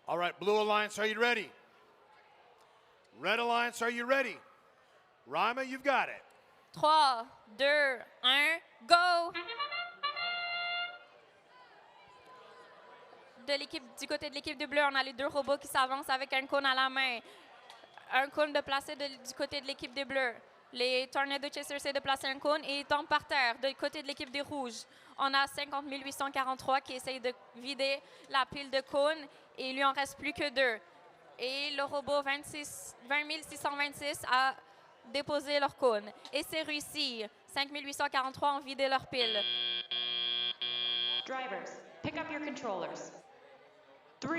All right, Blue Alliance, are you ready? Red Alliance, are you ready? Rima, you've got it. 3, 2, 1, go! Du côté de l'équipe de bleu, on a les deux robots qui s'avancent avec un cône à la main. Un cône de placer du côté de l'équipe des bleus. Les Tornado Chasers essaient de placer un cône et ils tombent par terre. Du côté de l'équipe des rouges, on a 50 843 qui essayent de vider la pile de cônes et il lui en reste plus que 2. Et le robot 20 626 a déposé leur cône. Et c'est réussi. 5 843 ont vidé leur pile. Drivers, pick up your controllers. 3,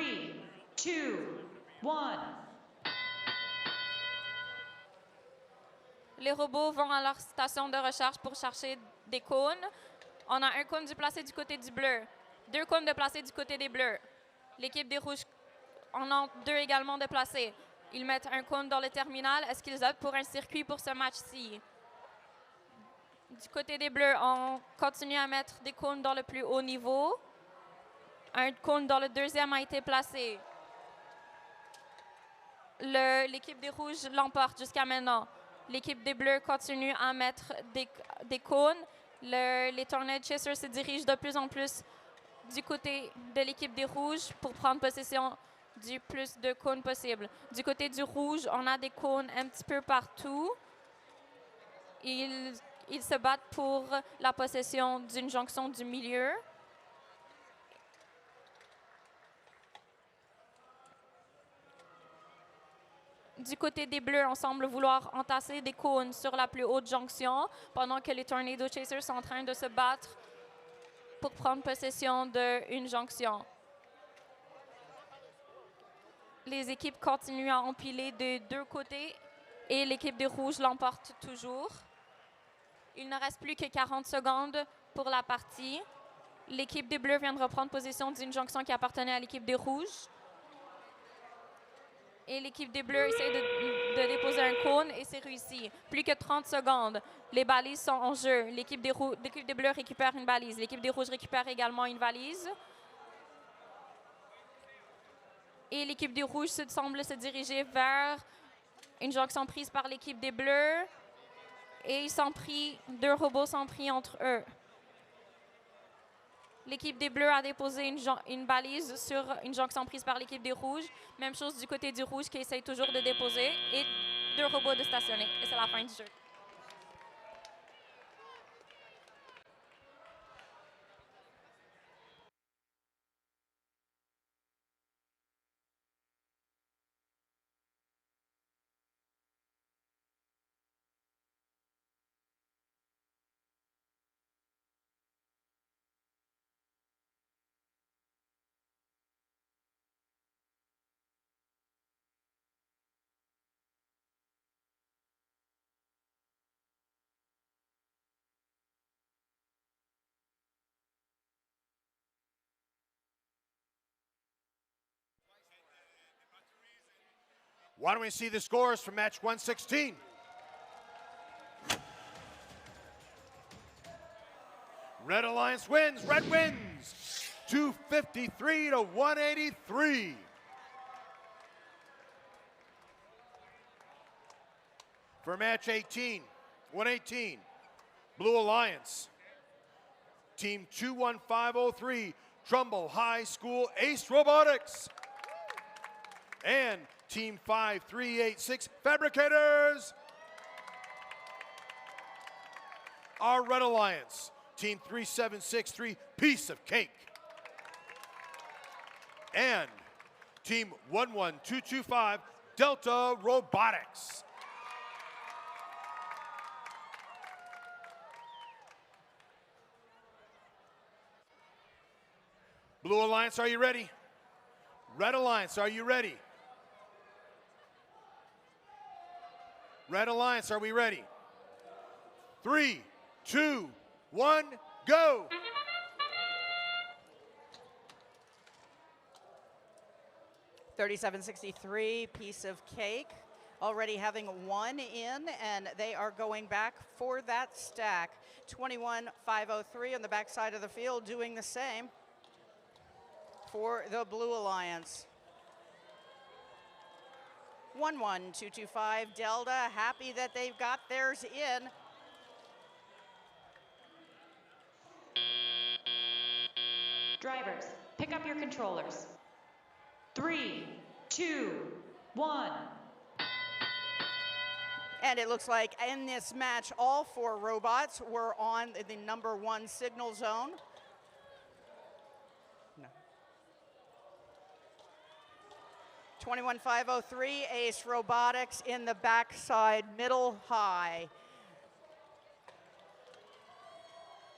2, 1. Les robots vont à leur station de recharge pour chercher des cônes. On a un cône placé du côté du bleu, 2 cônes de placés du côté des bleus. L'équipe des rouges en a 2 également de placés. Ils mettent un cône dans le terminal. Est-ce qu'ils optent pour un circuit pour ce match-ci? Du côté des bleus, on continue à mettre des cônes dans le plus haut niveau. Un cône dans le deuxième a été placé. L'équipe des rouges l'emporte jusqu'à maintenant. L'équipe des bleus continue à mettre des cônes. Les Tornado Chasers se dirigent de plus en plus du côté de l'équipe des rouges pour prendre possession du plus de cônes possible. Du côté du rouge, on a des cônes un petit peu partout. Ils se battent pour la possession d'une jonction du milieu. Du côté des bleus, on semble vouloir entasser des cônes sur la plus haute jonction, pendant que les Tornado Chasers sont en train de se battre pour prendre possession d'une jonction. Les équipes continuent à empiler de deux côtés et l'équipe des rouges l'emporte toujours. Il ne reste plus que 40 secondes pour la partie. L'équipe des bleus vient de reprendre possession d'une jonction qui appartenait à l'équipe des rouges. Et l'équipe des bleus essaie de déposer un cône et c'est réussi. Plus que 30 secondes. Les balises sont en jeu. L'équipe des bleus récupère une balise. L'équipe des rouges récupère également une valise. Et l'équipe des rouges semble se diriger vers une jonction prise par l'équipe des bleus. Et deux robots sont pris entre eux. L'équipe des bleus a déposé une balise sur une jonction prise par l'équipe des rouges. Même chose du côté du rouge qui essaye toujours de déposer. Et deux robots de stationner. Et c'est la fin du jeu. Why don't we see the scores for match 116? Red Alliance wins. Red wins 253 to 183. For match 118, Blue Alliance, Team 21503, Trumbull High School Ace Robotics, and Team 5386, Fabricators. Our Red Alliance, Team 3763, Piece of Cake, and Team 11225, Delta Robotics. Blue Alliance, are you ready? Red Alliance, are you ready? Red Alliance, are we ready? 3, 2, 1, go! $37.63, Piece of Cake, already having one in, and they are going back for that stack. 21.503 on the backside of the field doing the same for the Blue Alliance. 11225 Delta, happy that they've got theirs in. Drivers, pick up your controllers. 3, 2, 1. And it looks like in this match, all four robots were on the number 1 signal zone. No. 21.503, Ace Robotics in the backside, middle high.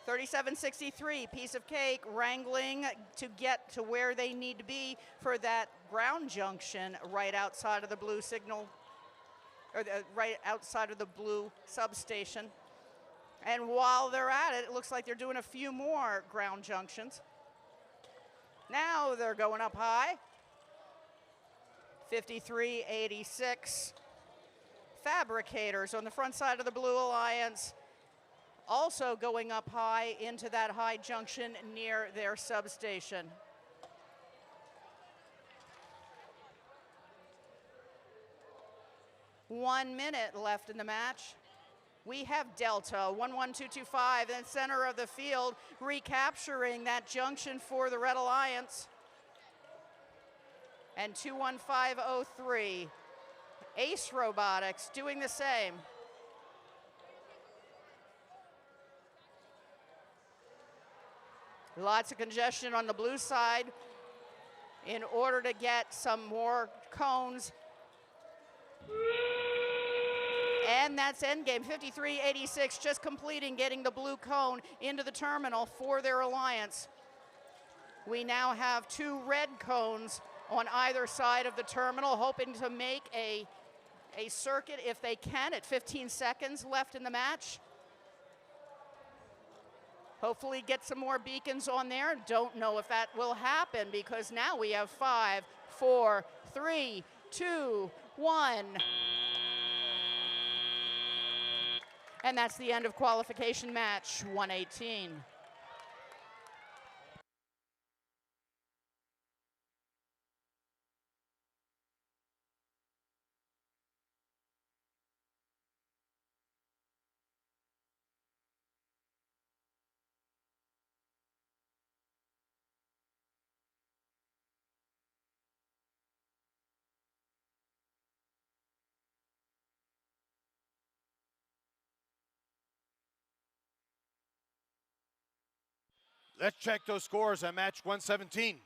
37.63, Piece of Cake, wrangling to get to where they need to be for that ground junction right outside of the blue signal, or right outside of the blue substation. And while they're at it, it looks like they're doing a few more ground junctions. Now they're going up high. 53.86. Fabricators on the front side of the Blue Alliance, also going up high into that high junction near their substation. One minute left in the match. We have Delta, 11225 in the center of the field, recapturing that junction for the Red Alliance. And 21503, Ace Robotics doing the same. Lots of congestion on the blue side in order to get some more cones. And that's endgame, 5386 just completing, getting the blue cone into the terminal for their alliance. We now have 2 red cones on either side of the terminal, hoping to make a circuit if they can at 15 seconds left in the match. Hopefully get some more beacons on there. Don't know if that will happen because now we have 5, 4, 3, 2, 1. And that's the end of qualification match 118. Let's check those scores on match 117.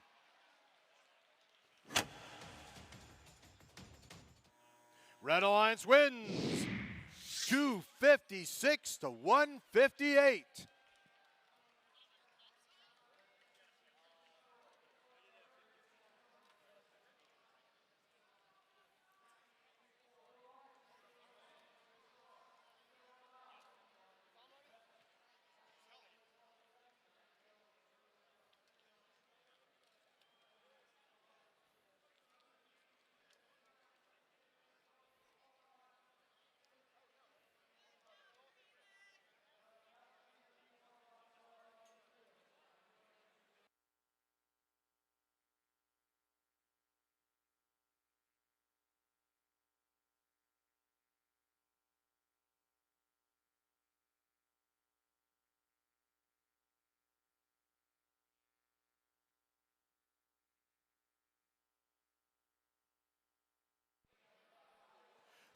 Red Alliance wins 256 to 158.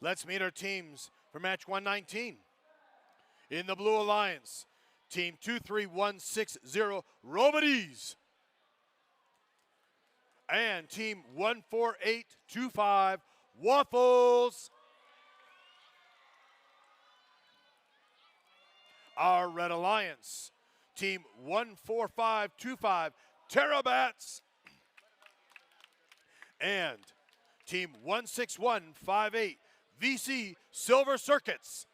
Let's meet our teams for match 119. In the Blue Alliance, team 23160 Roboties. And team 14825 Waffles. Our Red Alliance, team 14525 Terabats. And team 16158 VC Silver Circuits.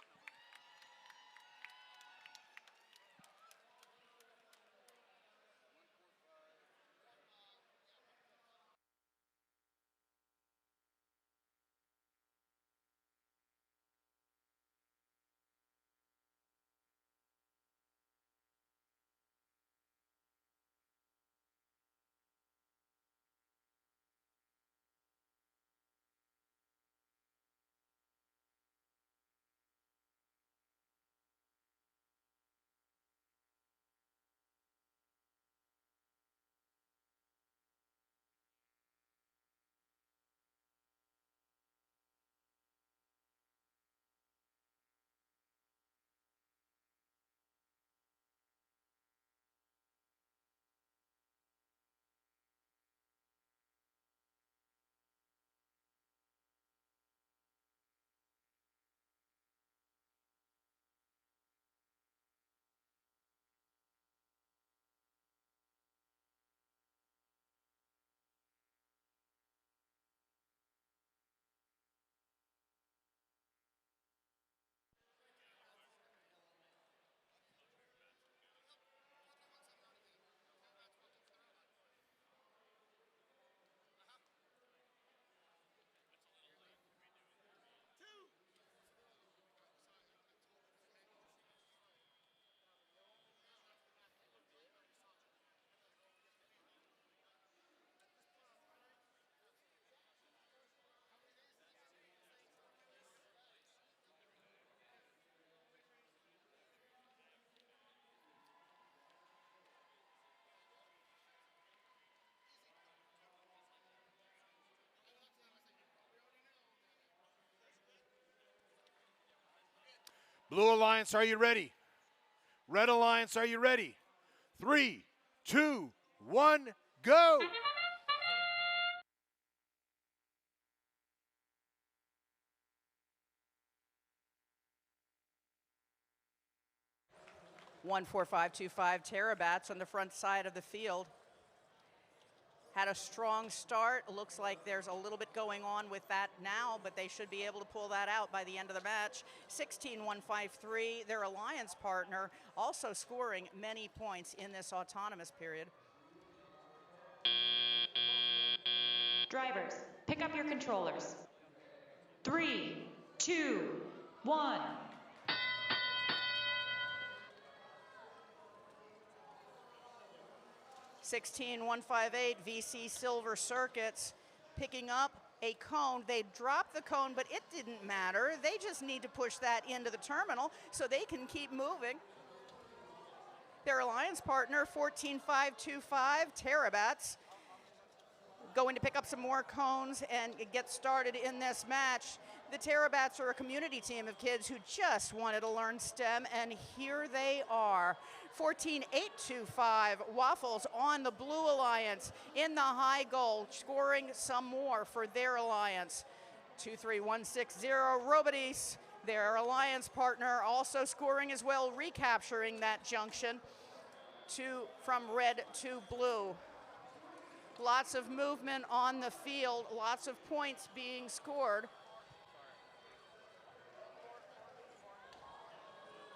Blue Alliance, are you ready? Red Alliance, are you ready? 3, 2, 1, go! One, 4, 5, 2, 5 Terabats on the front side of the field. Had a strong start. Looks like there's a little bit going on with that now, but they should be able to pull that out by the end of the match. 16-153, their alliance partner, also scoring many points in this autonomous period. Drivers, pick up your controllers. 3, 2, 1. 16-158 VC Silver Circuits picking up a cone. They dropped the cone, but it didn't matter. They just need to push that into the terminal so they can keep moving. Their alliance partner, 14-525 Terabats, going to pick up some more cones and get started in this match. The Terabats are a community team of kids who just wanted to learn STEM, and here they are. 14-825 Waffles on the Blue Alliance in the high goal, scoring some more for their alliance. 2-3-1-6-0 Robotis, their alliance partner, also scoring as well, recapturing that junction from red to blue. Lots of movement on the field, lots of points being scored.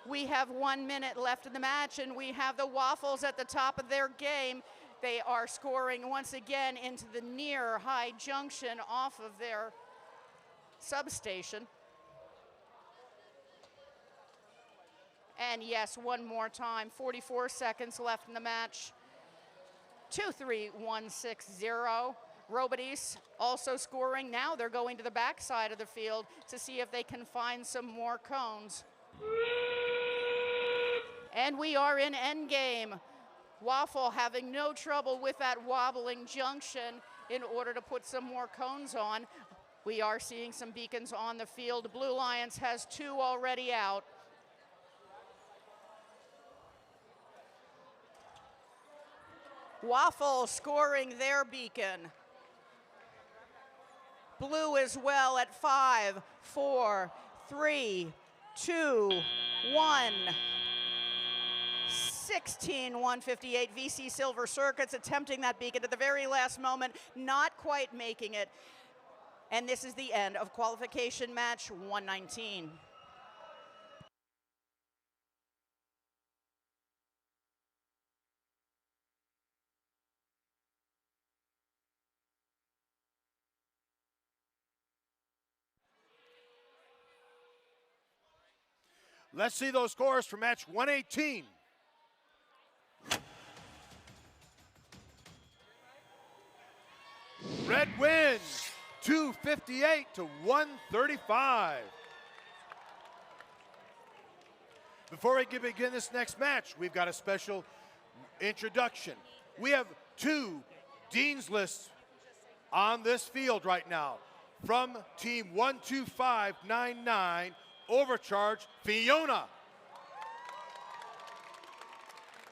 We have 1 minute left in the match, and we have the Waffles at the top of their game. They are scoring once again into the near high junction off of their substation. And yes, one more time, 44 seconds left in the match. 2-3-1-6-0. Robotis also scoring. Now they're going to the back side of the field to see if they can find some more cones. And we are in endgame. Waffle having no trouble with that wobbling junction in order to put some more cones on. We are seeing some beacons on the field. Blue Alliance has 2 already out. Waffle scoring their beacon. Blue as well at 5, 4, 3, 2, 1. 16-158 VC Silver Circuits attempting that beacon at the very last moment, not quite making it. And this is the end of qualification match 119. Let's see those scores for match 118. Red wins 258 to 135. Before we begin this next match, we've got a special introduction. We have 2 Dean's Lists on this field right now. From team 12599, Overcharge Fiona.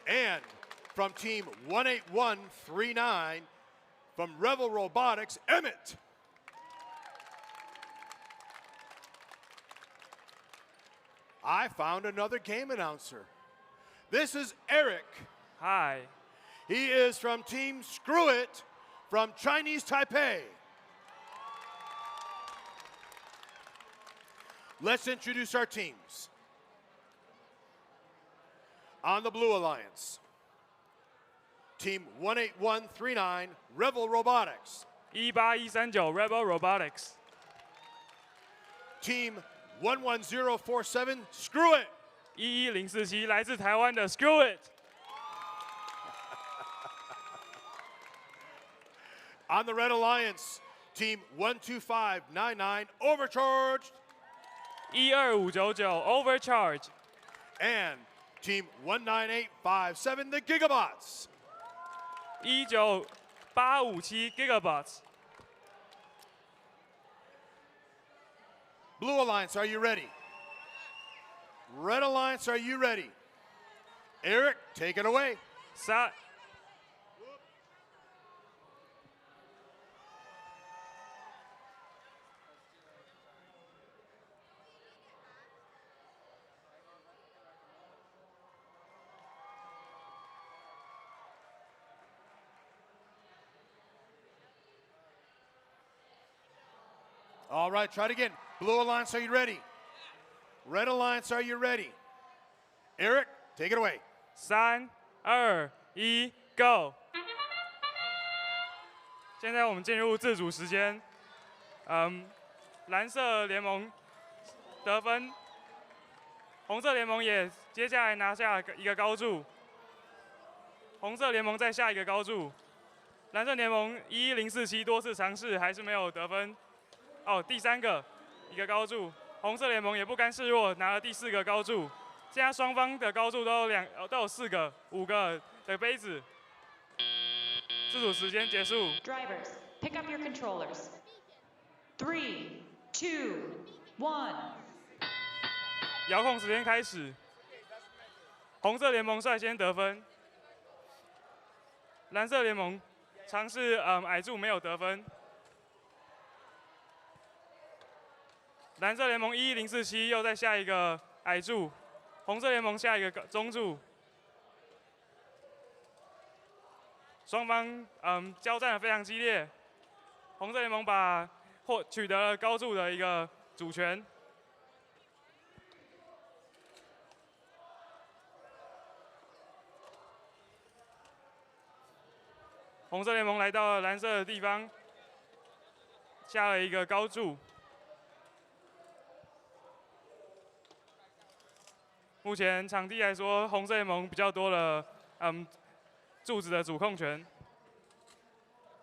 And from team 18139, from Rebel Robotics, Emmett. I found another game announcer. This is Eric. Hi. He is from Team Screw It from Chinese Taipei. Let's introduce our teams. On the Blue Alliance, Team 18139, Rebel Robotics. 18139 Rebel Robotics. Team 11047, Screw It. 11047来自台湾的 Screw It. On the Red Alliance, Team 12599, Overcharged. 12599 Overcharge. And Team 19857, the Gigabots. 19857 Gigabots. Blue Alliance, are you ready? Red Alliance, are you ready? Eric, take it away. Sa All right, try it again. Blue Alliance, are you ready? Red Alliance, are you ready? Eric, take it away. 3、2、1，Go！现在我们进入自主时间。蓝色联盟得分，红色联盟也接下来拿下一个高柱，红色联盟再下一个高柱，蓝色联盟11047多次尝试还是没有得分。哦，第3个一个高柱，红色联盟也不甘示弱，拿了第4个高柱。现在双方的高柱都有4个、5个的杯子。自主时间结束。Drivers, pick up your controllers. 3, 2, 1. 遥控时间开始。红色联盟率先得分，蓝色联盟尝试矮柱没有得分。蓝色联盟11047又再下一个矮柱，红色联盟下一个中柱。双方交战得非常激烈，红色联盟取得了高柱的一个主权。红色联盟来到了蓝色的地方，下了一个高柱。目前场地来说，红色联盟比较多的柱子的主控权，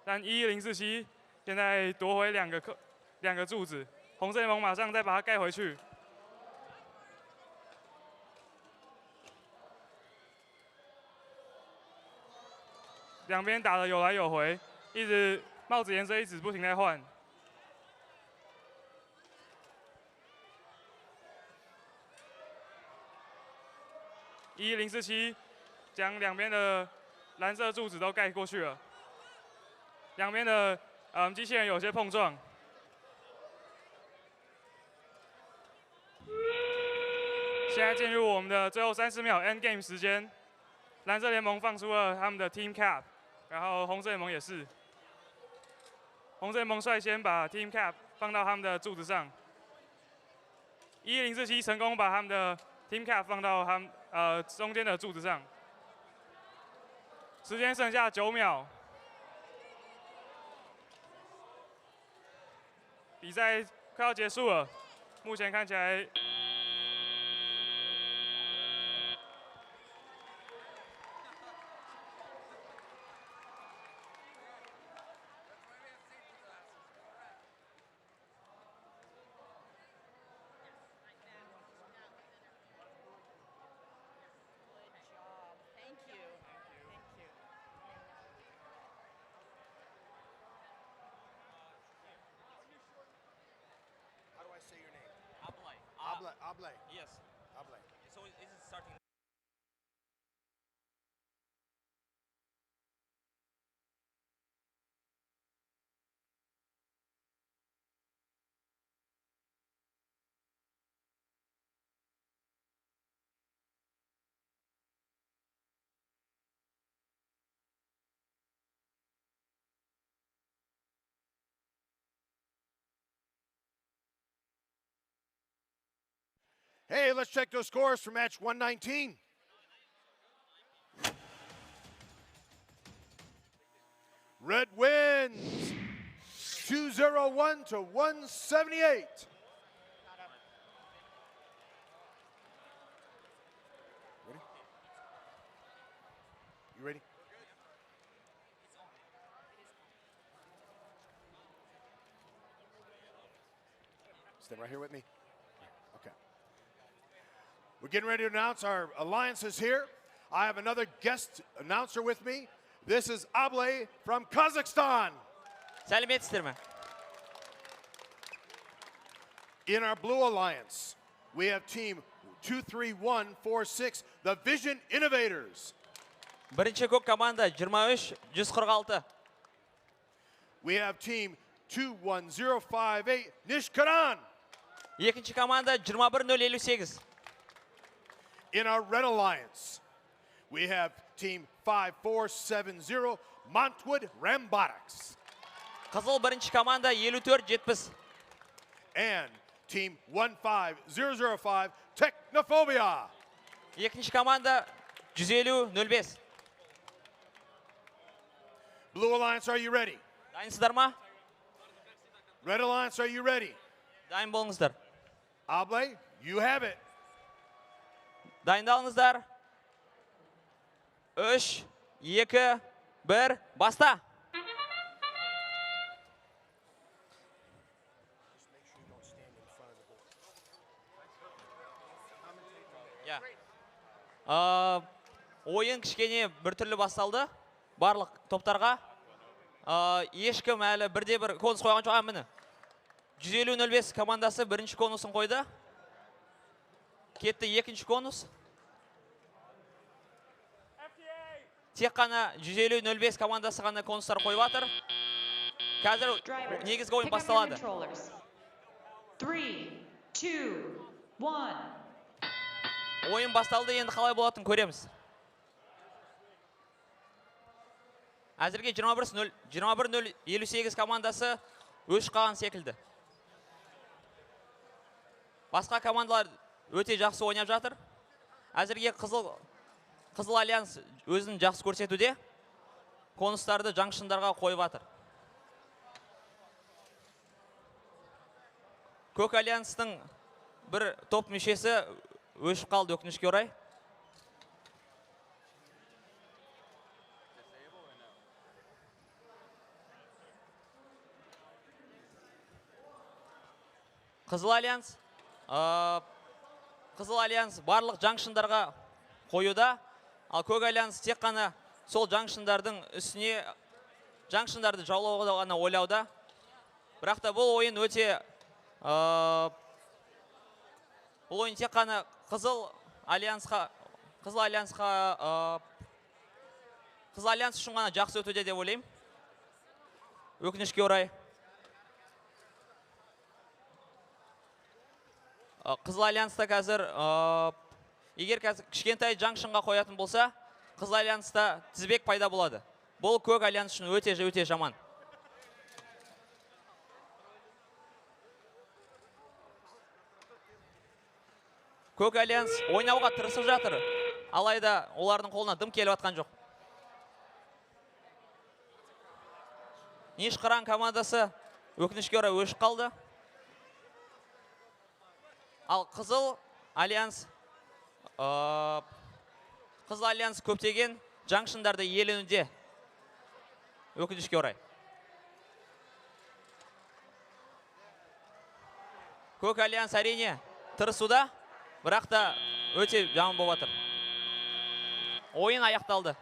但11047现在夺回两个柱子，红色联盟马上再把它盖回去。两边打得有来有回，一直帽子颜色一直不停在换。11047将两边的蓝色柱子都盖过去了，两边的机器人有些碰撞。现在进入我们的最后30秒 end game 时间，蓝色联盟放出了他们的 team cap， 然后红色联盟也是。红色联盟率先把 team cap 放到他们的柱子上，11047成功把他们的 team cap 放到他们中间的柱子上。时间剩下9秒，比赛快要结束了。目前看起来，Ablay. Yes. Ablay. So is it starting? Hey, let's check those scores for match 119. Red wins 201 to 178. Ready? You ready? Stand right here with me. Okay. We're getting ready to announce our alliances here. I have another guest announcer with me. This is Ablay from Kazakhstan. Сәлеметсіздер ме? In our blue alliance, we have team 23146, the Vision Innovators. Бірінші көк команда 23-146. We have team 21058, Nishkaran. Екінші команда 21-058. In our Red Alliance, we have team 5470, Montwood Rambotics. Қызыл бірінші команда 54-70. And team 15005, Technophobia. Екінші команда 150-05. Blue Alliance, are you ready? Дайынсыздар ма? Red Alliance, are you ready? Дайын болыңыздар. Able, you have it. Дайындалыңыздар. 3, 2, 1, баста. Ойын кішкене біртүрлі басталды. Барлық топтарға. Ешкім әлі бірде-бір конус қойған жоқ. Міне. 150-05 командасы бірінші конусын қойды. Кетті екінші конус. Тек қана 150-05 командасы ғана конустар қойып жатыр. Қазір негізгі ойын басталады. 3, 2, 1. Ойын басталды, енді қалай болатынын көреміз. Әзірге 21-058 командасы өш қалған секілді. Басқа командалар өте жақсы ойнап жатыр. Әзірге Қызыл Альянс өзін жақсы көрсетуде. Конустарды жаңшындарға қойып жатыр. Көк Альянстың бір топ мүшесі өшіп қалды, өкінішке орай. Қызыл Альянс барлық жаңшындарға қоюда, ал Көк Альянс тек қана сол жаңшындардың үстіне жаңшындарды жаулауға ғана ойлауда. Бірақ та бұл ойын өте бұл ойын тек қана Қызыл Альянс үшін ғана жақсы өтуде деп ойлаймын. Өкінішке орай. Қызыл Альянста қазір, егер кішкентай жаңшынға қоятын болса, Қызыл Альянста тізбек пайда болады. Бұл Көк Альянс үшін өте жаман. Көк Альянс ойнауға тырысып жатыр, алайда олардың қолына дым келіп атқан жоқ. Нишқыран командасы өкінішке орай өшіп қалды. Ал Қызыл Альянс көптеген жаңшындарды иеленуде. Өкінішке орай. Көк Альянс әрине тырысуда, бірақ та өте жаман болып жатыр. Ойын аяқталды.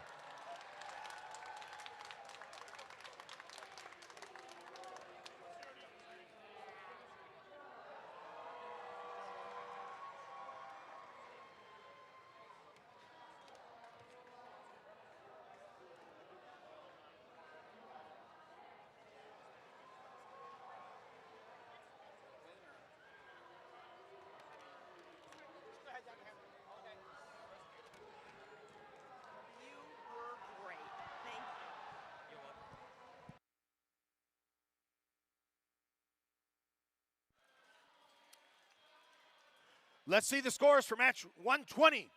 Let's see the scores for match 120.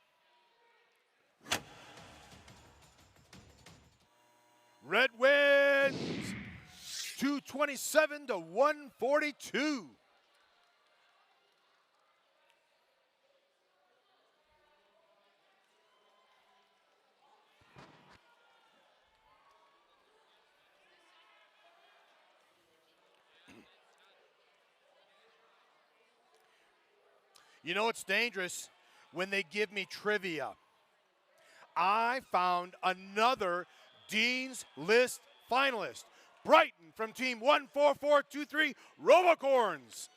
Red wins 227-142. You know it's dangerous when they give me trivia. I found another Dean's List finalist. Brighton from team 14423, Robocorns.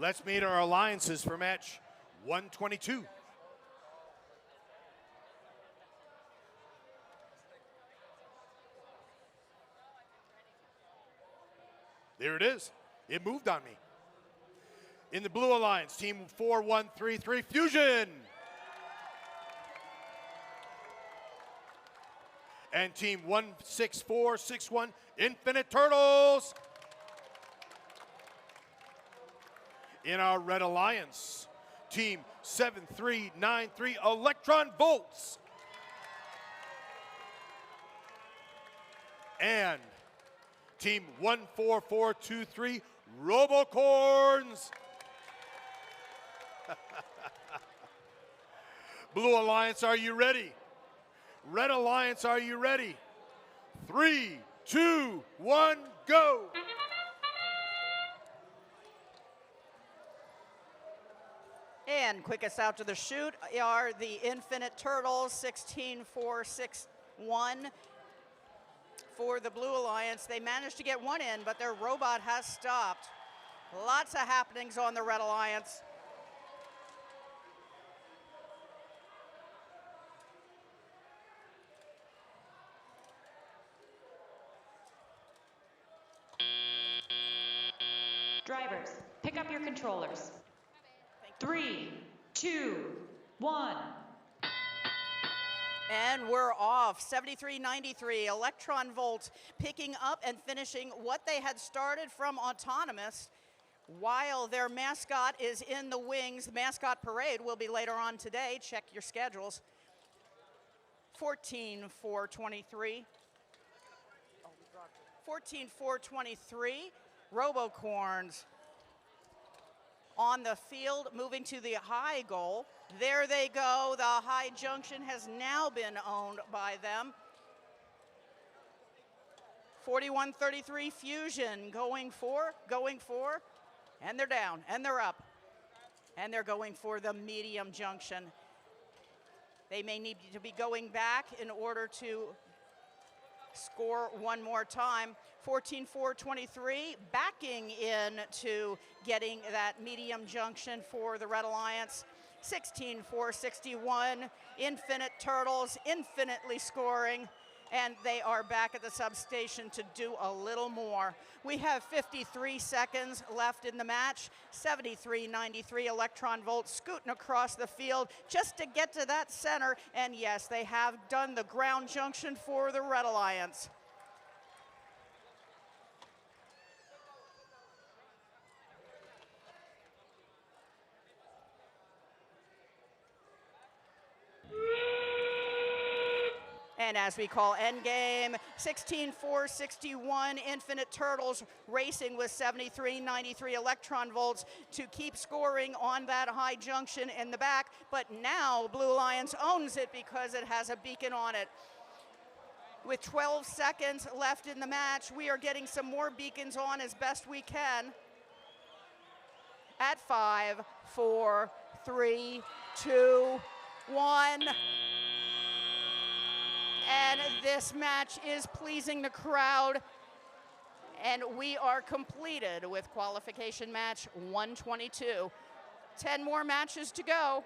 Let's meet our alliances for match 122. There it is. It moved on me. In the blue alliance, team 4133 Fusion. And team 16461 Infinite Turtles. In our red alliance, team 7393 Electron Volts. And team 14423 Robocorns. Blue alliance, are you ready? Red alliance, are you ready? 3, 2, 1, go! And quickest out to the chute are the Infinite Turtles, 16461. For the Blue Alliance, they managed to get one in, but their robot has stopped. Lots of happenings on the Red Alliance. Drivers, pick up your controllers. 3, 2, 1. And we're off. 7393 Electron Volt picking up and finishing what they had started from Autonomous, while their mascot is in the wings. The mascot parade will be later on today. Check your schedules. 14423. 14423 Robocorns on the field, moving to the high goal. There they go. The high junction has now been owned by them. 4133 Fusion going for, and they're down, and they're up. And they're going for the medium junction. They may need to be going back in order to score one more time. 14423 backing in to getting that medium junction for the Red Alliance. 16461 Infinite Turtles infinitely scoring, and they are back at the substation to do a little more. We have 53 seconds left in the match. 7393 Electron Volt scooting across the field just to get to that center, and yes, they have done the ground junction for the Red Alliance. And as we call endgame, 16461 Infinite Turtles racing with 7393 Electron Volts to keep scoring on that high junction in the back. But now Blue Alliance owns it because it has a beacon on it. With 12 seconds left in the match, we are getting some more beacons on as best we can. At 5, 4, 3, 2, 1. And this match is pleasing the crowd. And we are completed with qualification match 122. 10 more matches to go.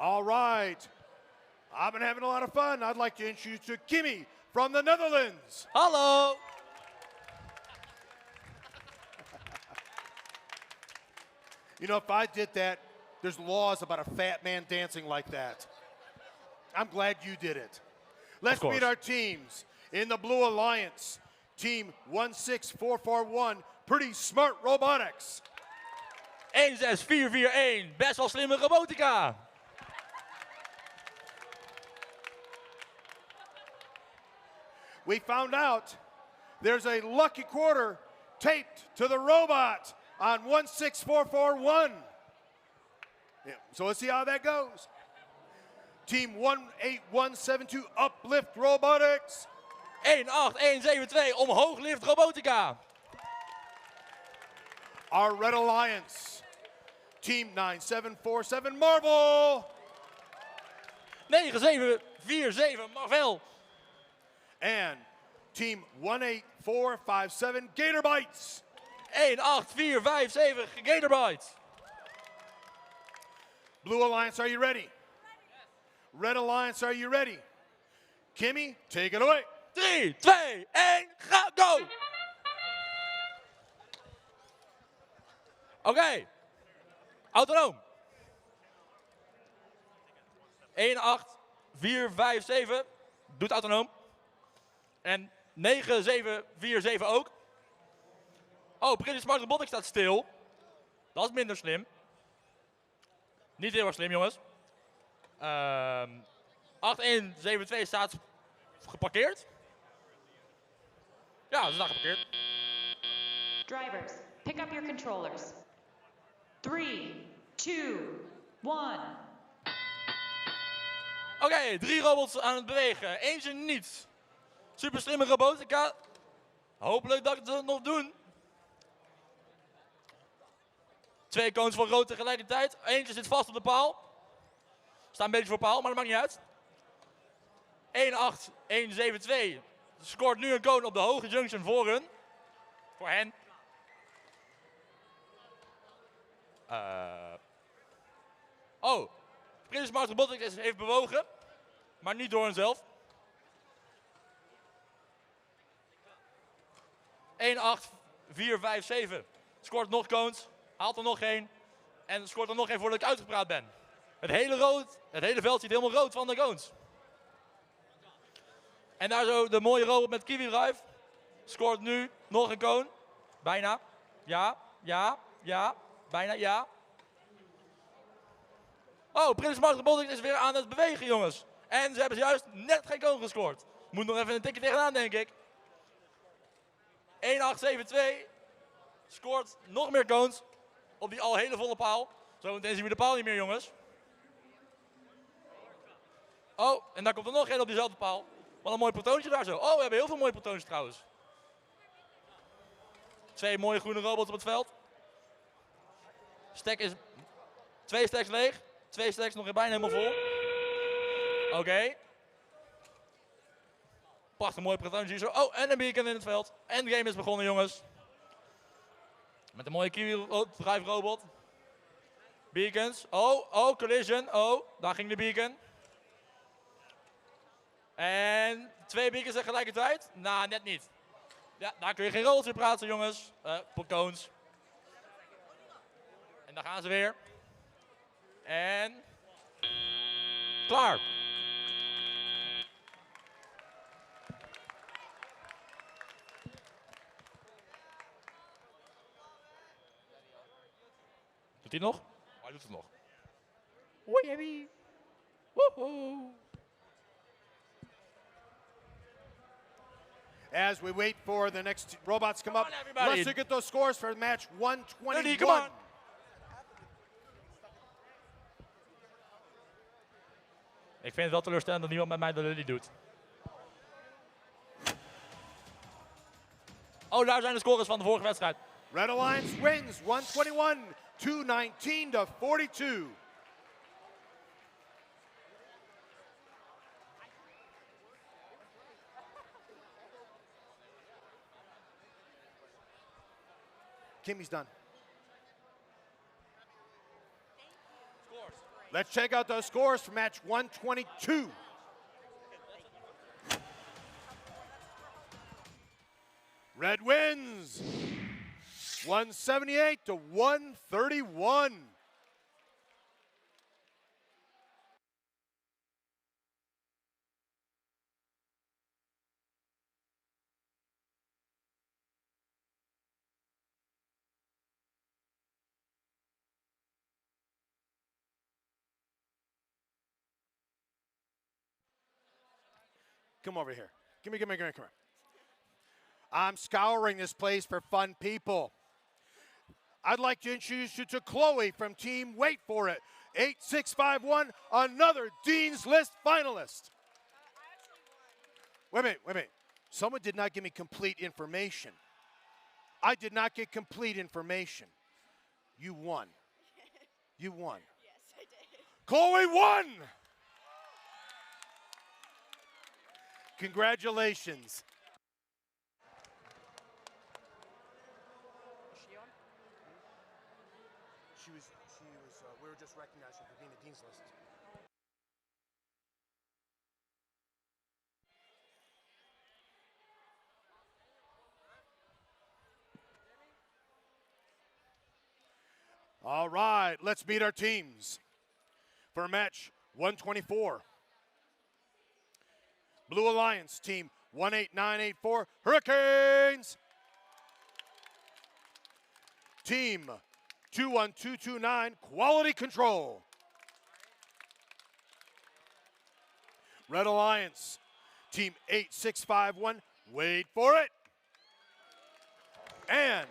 All right. I've been having a lot of fun. I'd like to introduce you to Kimmy from the Netherlands. Hallo! You know, if I did that, there's laws about a fat man dancing like that. I'm glad you did it. Let's meet our teams. In the Blue Alliance, Team 16441, Pretty Smart Robotics. 16441, best wel slimme robotica. We found out there's a lucky quarter taped to the robot on 16441. Yeah, so let's see how that goes. Team 18172, Uplift Robotics. 18172, omhooglift robotica. Our Red Alliance, Team 9747, Marvel. 9747, Marvel. And Team 18457, Gator Bites. 18457, Gatorbytes. Blue Alliance, are you ready? Red Alliance, are you ready? Kimmy, take it away. 3, 2, 1, go! Oké. Autonoom. 18457 doet autonoom. En 9747 ook. Oh, Pretty Smart Robotics staat stil. Dat is minder slim. Niet heel erg slim, jongens. 8172 staat geparkeerd. Ja, ze staat geparkeerd. Drivers, pick up your controllers. 3, 2, 1. Oké, 3 robots aan het bewegen. Eentje niet. Super slimme robotica. Hopelijk dat ik het nog doen. 2 cones van rood tegelijkertijd. Eentje zit vast op de paal. Staat een beetje voor paal, maar dat maakt niet uit. 18172 scoort nu een cone op de hoge junction voor hun. Voor hen. Oh, Pretty Smart Robotics is even bewogen. Maar niet door henzelf. 18457 scoort nog cones. Haalt er nog geen. En scoort er nog geen voordat ik uitgepraat ben. Het hele veld ziet helemaal rood van de cones. En daar zo de mooie robot met Kiwi Drive. Scoort nu nog een cone. Bijna. Ja, ja, ja. Bijna, ja. Oh, Pretty Smart Robotics is weer aan het bewegen, jongens. En ze hebben juist net geen cone gescoord. Moet nog even een tikje tegenaan, denk ik. 1872 scoort nog meer cones op die al hele volle paal. Zometeen zien we de paal niet meer, jongens. Oh, en daar komt er nog één op diezelfde paal. Wat een mooi protoontje daar zo. Oh, we hebben heel veel mooie protoontjes trouwens. 2 mooie groene robots op het veld. Stack is 2 stacks leeg. 2 stacks nog bijna helemaal vol. Oké. Prachtig mooi protoontje hier zo. Oh, en een beacon in het veld. En de game is begonnen, jongens. Met een mooie Kiwi Drive robot. Beacons. Oh, collision. Oh, daar ging de beacon. En 2 beacons tegelijkertijd? Nou, net niet. Ja, daar kun je geen rolletje praten, jongens. Cones. En daar gaan ze weer. En... klaar. Doet hij nog? Oh, hij doet het nog. Woeie. Woehoe. As we wait for the next robots to come up, everybody. let's look at those scores for match 121. Ready, come on. Ik vind het wel teleurstellend dat niemand met mij de lully doet. Oh, daar zijn de scores van de vorige wedstrijd. Red Alliance wins 121, 219 to 42. Kimmy's done. Scores. Let's check out those scores for match 122. Red wins 178 to 131. Come over here. Come here. I'm scouring this place for fun people. I'd like to introduce you to Chloe from Team Wait For It, 8651, another Dean's List finalist. Wait a minute. Someone did not give me complete information. I did not get complete information. You won. You won. Yes, I did. Chloe won! Congratulations. We were just recognizing her for being a Dean's List. All right, let's meet our teams for match 124. Blue Alliance, team 18984, Hurricanes. Team 21229, Quality Control. Red Alliance, team 8651, Wait For It. And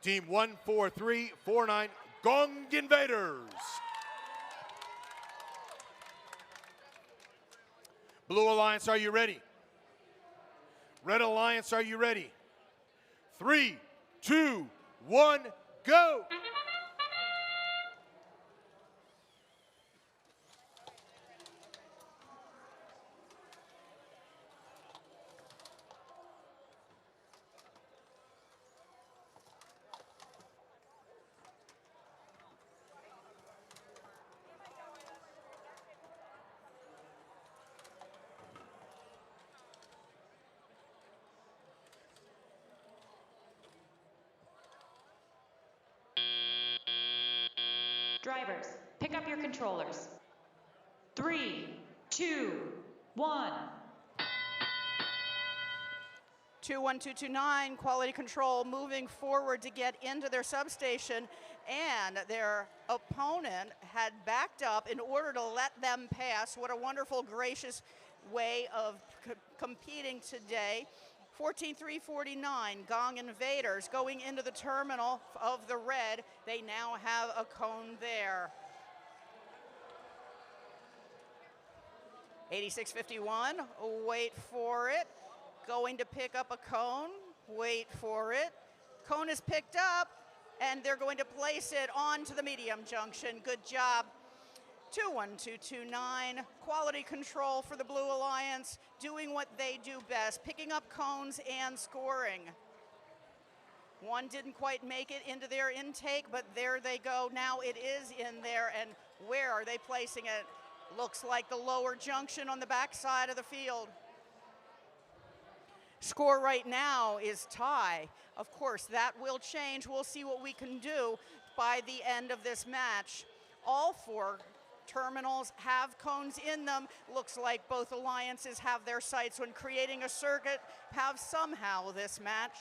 team 14349, Gong Invaders. Blue Alliance, are you ready? Red Alliance, are you ready? 3, 2, 1, go! Drivers, pick up your controllers. 3, 2, 1. 21229, Quality Control moving forward to get into their substation, and their opponent had backed up in order to let them pass. What a wonderful, gracious way of competing today. 14349, Gong Invaders going into the terminal of the red. They now have a cone there. 8651, Wait For It. Going to pick up a cone, Wait For It. Cone is picked up, and they're going to place it onto the medium junction. Good job. 21229, Quality Control for the Blue Alliance, doing what they do best, picking up cones and scoring. One didn't quite make it into their intake, but there they go. Now it is in there, and where are they placing it? Looks like the lower junction on the backside of the field. Score right now is tie. Of course, that will change. We'll see what we can do by the end of this match. All four terminals have cones in them. Looks like both alliances have their sights on creating a circuit, have somehow this match.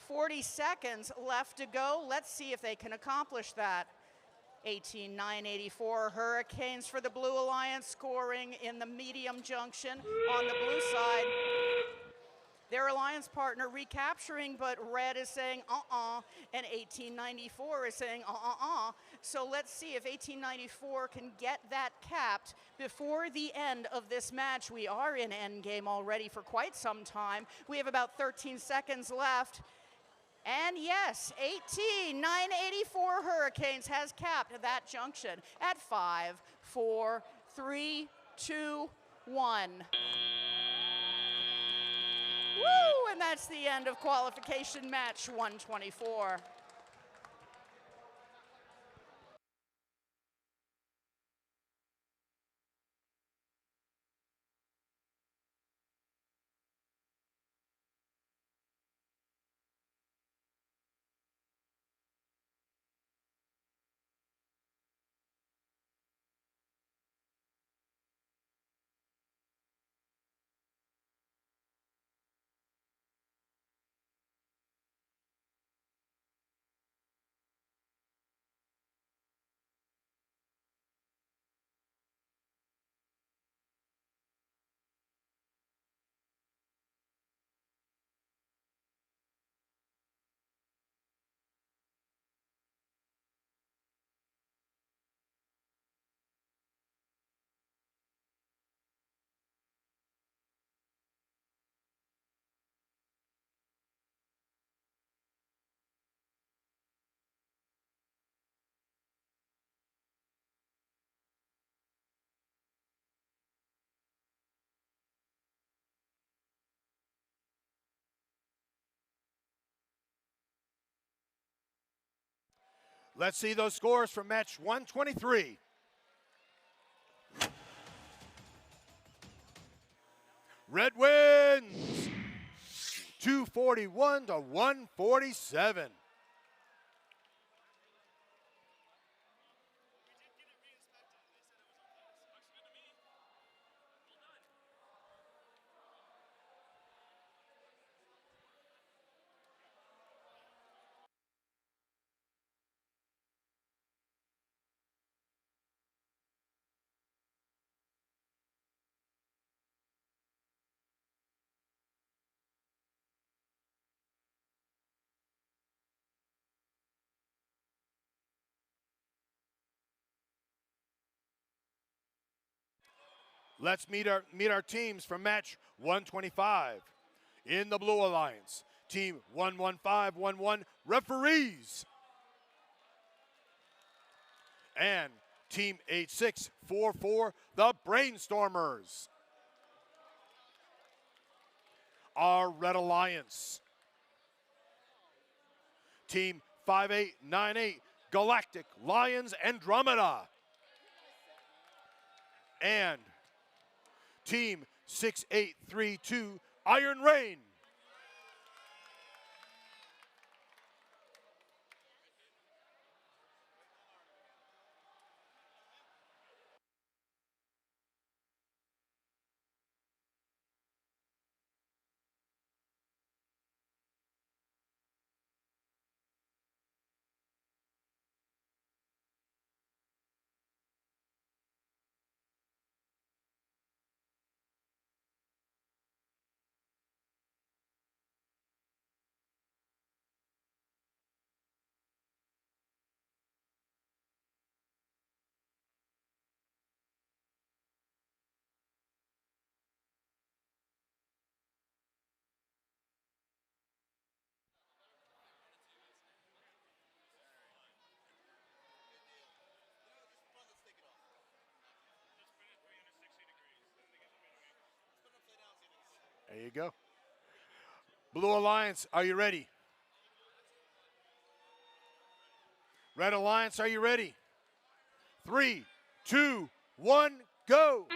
40 seconds left to go. Let's see if they can accomplish that. 18984 Hurricanes for the Blue Alliance, scoring in the medium junction on the blue side. Their alliance partner recapturing, but red is saying and 1894 is saying So let's see if 1894 can get that capped before the end of this match. We are in endgame already for quite some time. We have about 13 seconds left. And yes, 18984 Hurricanes has capped that junction at 5, 4, 3, 2, 1. Woo! And that's the end of qualification match 124. Let's see those scores from match 123. Red wins 241 to 147. Let's meet our teams from match 125. In the Blue Alliance, Team 11511 referees. And Team 8644, the Brainstormers. Our Red Alliance, Team 5898, Galactic Lions Andromeda. And Team 6832, Iron Rain. There you go. Blue Alliance, are you ready? Red Alliance, are you ready? 3, 2, 1, go!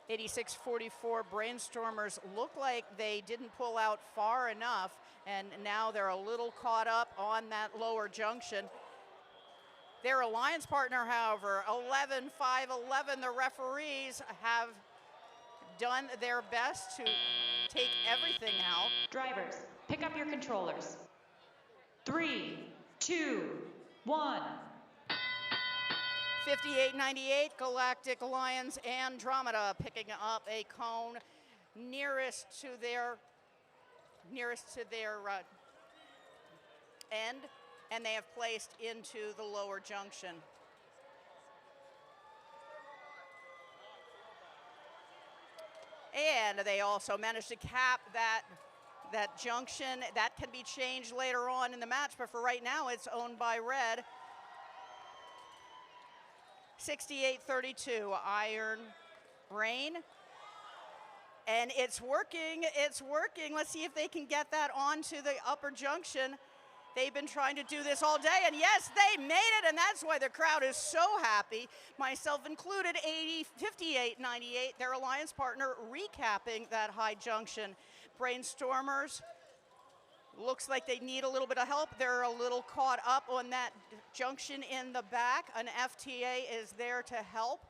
(8644) Brainstormers look like they didn't pull out far enough, and now they're a little caught up on that lower junction. Their alliance partner, however, 11-5-11, the referees have done their best to take everything out. Drivers, pick up your controllers. 3, 2, 1. 5898, Galactic Lions Andromeda picking up a cone nearest to their end, and they have placed into the lower junction. And they also managed to cap that junction. That can be changed later on in the match, but for right now it's owned by red. 6832, Iron Rain. And it's working, it's working. Let's see if they can get that onto the upper junction. They've been trying to do this all day, and yes, they made it, and that's why the crowd is so happy, myself included. 5898, their alliance partner, recapping that high junction. Brainstormers, looks like they need a little bit of help. They're a little caught up on that junction in the back. An FTA is there to help.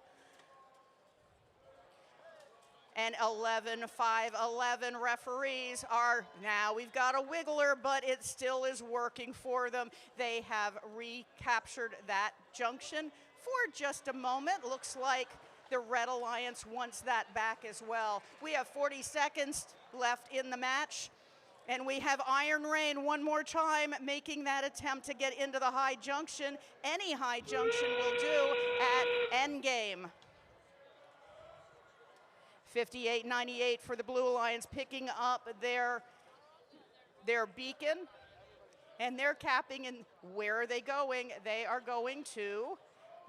And 11-5-11 referees are, now we've got a wiggler, but it still is working for them. They have recaptured that junction for just a moment. Looks like the Red Alliance wants that back as well. We have 40 seconds left in the match. And we have Iron Rain one more time making that attempt to get into the high junction. Any high junction will do at endgame. 5898 for the Blue Alliance picking up their beacon. And they're capping, and where are they going? They are going to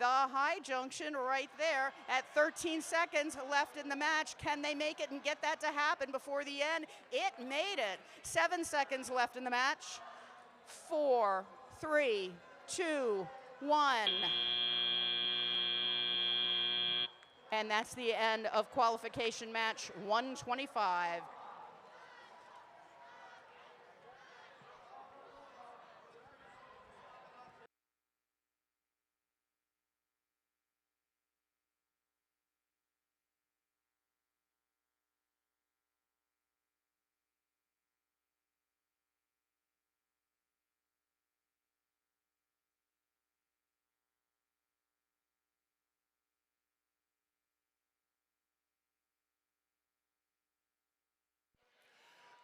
the high junction right there at 13 seconds left in the match. Can they make it and get that to happen before the end? It made it. 7 seconds left in the match. 4, 3, 2, 1. And that's the end of qualification match 125.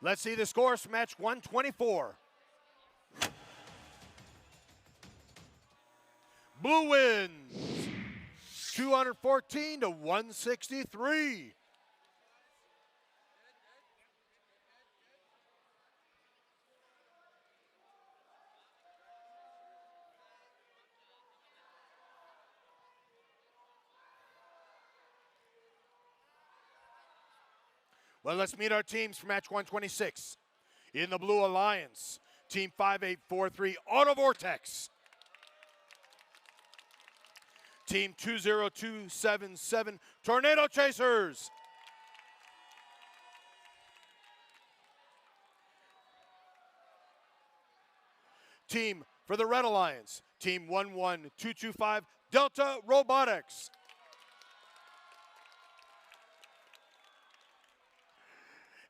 Let's see the scores for match 124. Blue wins 214 to 163. Well, let's meet our teams for match 126. In the Blue Alliance, Team 5843 Auto Vortex. Team 20277 Tornado Chasers. Team for the Red Alliance, Team 11225 Delta Robotics.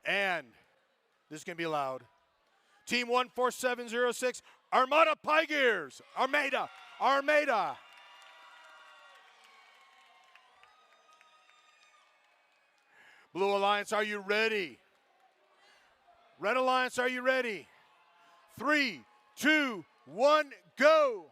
And this is going to be loud. Team 14706, Armada Pie Gears. Armada. Blue Alliance, are you ready? Red Alliance, are you ready? 3, 2, 1, go.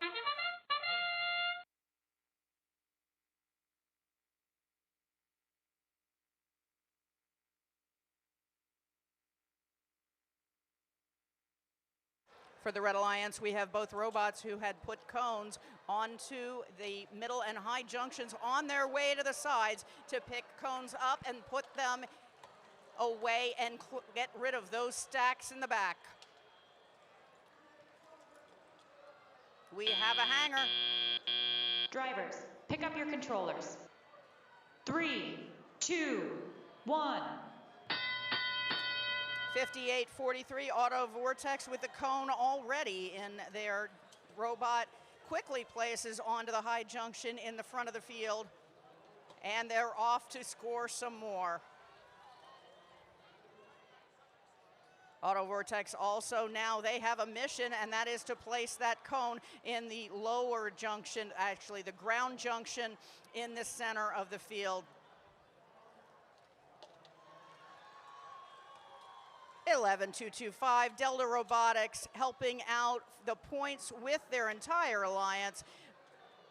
For the Red Alliance, we have both robots who had put cones onto the middle and high junctions on their way to the sides to pick cones up and put them away and get rid of those stacks in the back. We have a hanger. Drivers, pick up your controllers. 3, 2, 1. 5843 Auto Vortex with the cone already in their robot quickly places onto the high junction in the front of the field, and they're off to score some more. Auto Vortex also now they have a mission, and that is to place that cone in the lower junction, actually the ground junction in the center of the field. 11225 Delta Robotics helping out the points with their entire alliance,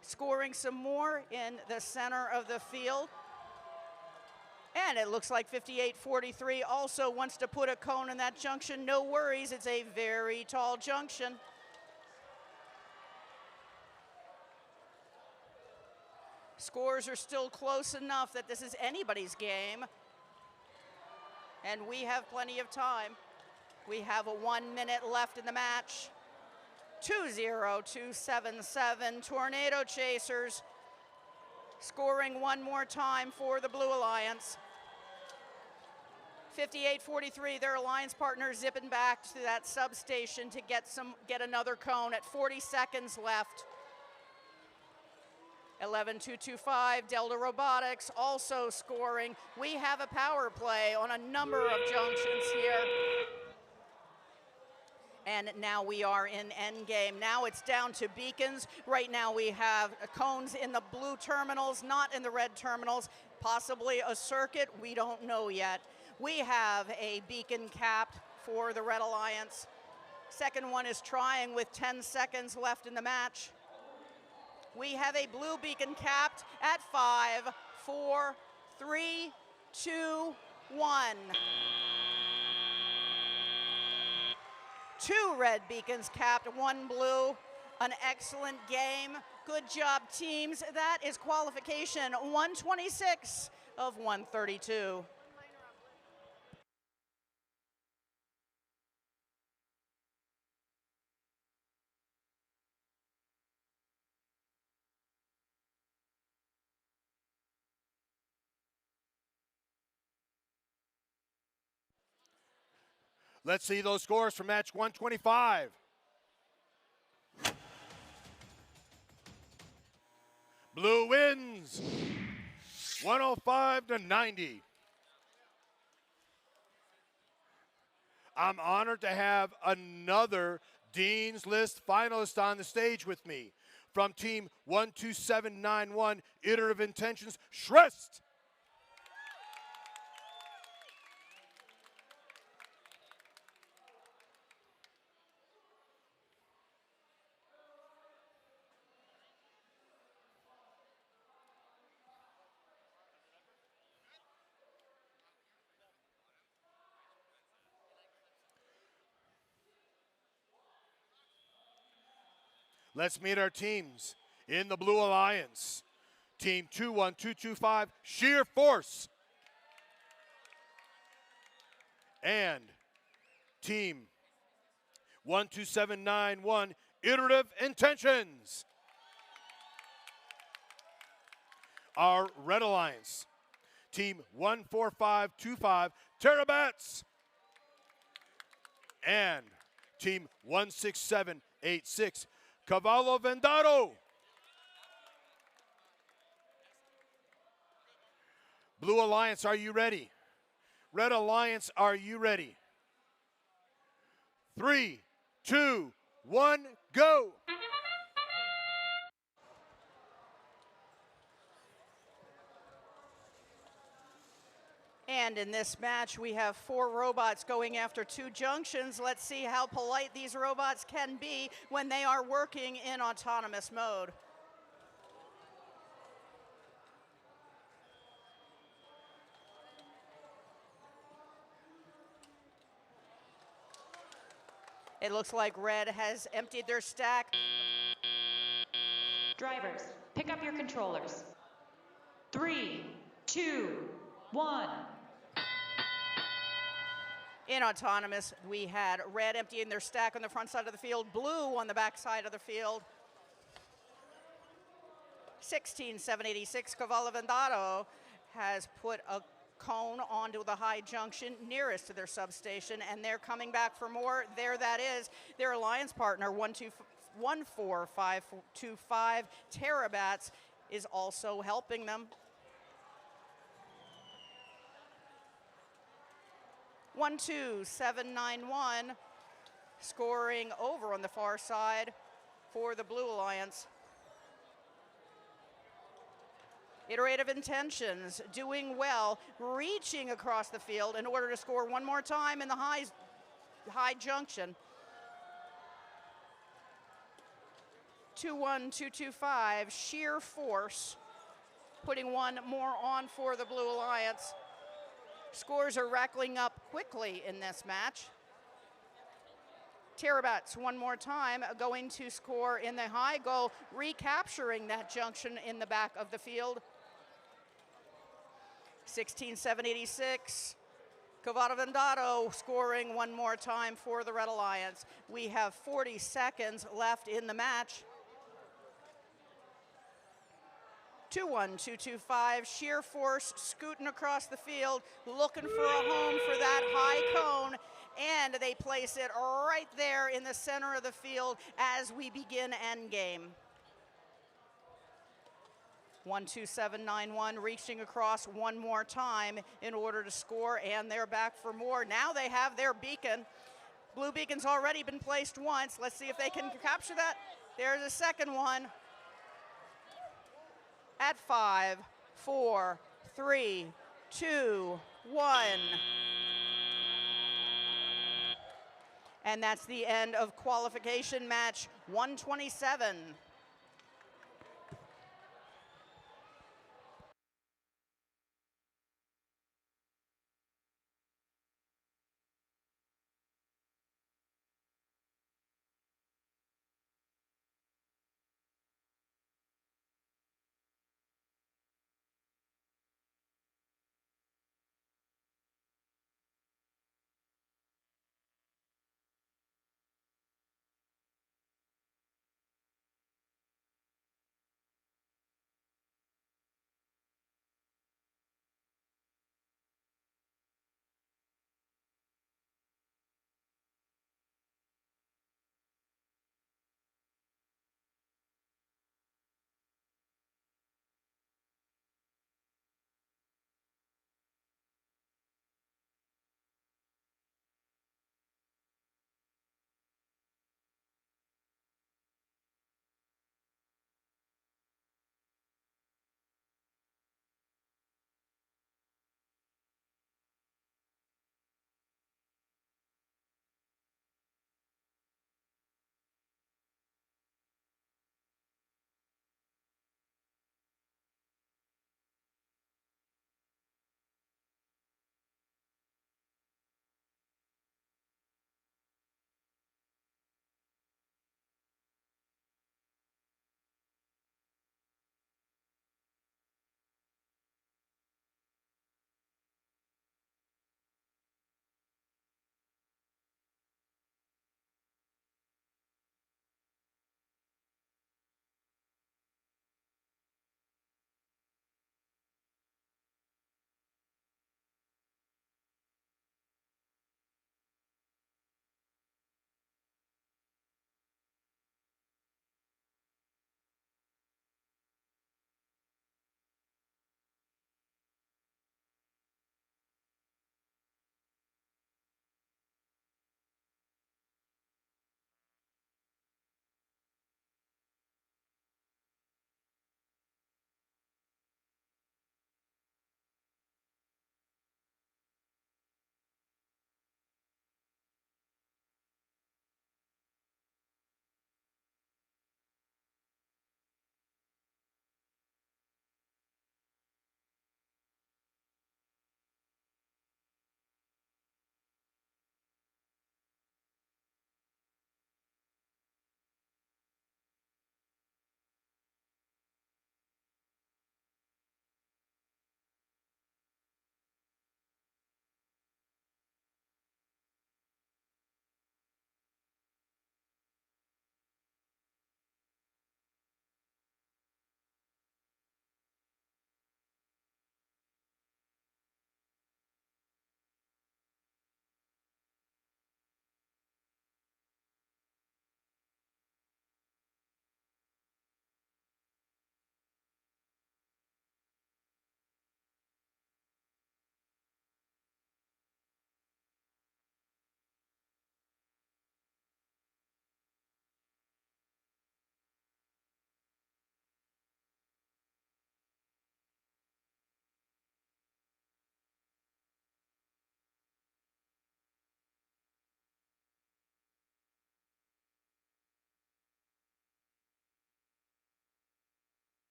scoring some more in the center of the field. And it looks like 5843 also wants to put a cone in that junction. No worries, it's a very tall junction. Scores are still close enough that this is anybody's game. And we have plenty of time. We have a 1 minute left in the match. 20277 Tornado Chasers scoring one more time for the Blue Alliance. 5843, their alliance partner zipping back to that substation to get another cone at 40 seconds left. 11225 Delta Robotics also scoring. We have a power play on a number of junctions here. And now we are in endgame. Now it's down to beacons. Right now we have cones in the blue terminals, not in the red terminals. Possibly a circuit, we don't know yet. We have a beacon capped for the Red Alliance. Second one is trying with 10 seconds left in the match. We have a blue beacon capped at 5, 4, 3, 2, 1. 2 red beacons capped, 1 blue. An excellent game Good job, teams. That is qualification 126 of 132. Let's see those scores for match 125. Blue wins 105 to 90. I'm honored to have another Dean's List finalist on the stage with me. From team 12791, Iterative Intentions, Shrest. Let's meet our teams. In the Blue Alliance, team 21225, Sheer Force. And team 12791, Iterative Intentions. Our Red Alliance, team 14525, Terabats. And team 16786, Cavallo Vendado. Blue Alliance, are you ready? Red Alliance, are you ready? 3, 2, 1, go! And in this match, we have 4 robots going after 2 junctions. Let's see how polite these robots can be when they are working in autonomous mode. It looks like Red has emptied their stack. Drivers, pick up your controllers. 3, 2, 1. In autonomous, we had Red emptying their stack on the front side of the field, Blue on the back side of the field. 16786, Cavallo Vendado has put a cone onto the high junction nearest to their substation, and they're coming back for more. There that is. Their alliance partner, 14525, Terabats, is also helping them. 12791 scoring over on the far side for the Blue Alliance. Iterative Intentions doing well, reaching across the field in order to score one more time in the high junction. 21225, Sheer Force, putting one more on for the Blue Alliance. Scores are rackling up quickly in this match. Terabats one more time going to score in the high goal, recapturing that junction in the back of the field. 16786, Cavallo Vendado scoring one more time for the Red Alliance. We have 40 seconds left in the match. 21225, Sheer Force scooting across the field, looking for a home for that high cone, and they place it right there in the center of the field as we begin endgame. 12791 reaching across one more time in order to score, and they're back for more. Now they have their beacon. Blue beacon's already been placed once. Let's see if they can capture that. There's a second one. At 5, 4, 3, 2, 1. And that's the end of qualification match 127.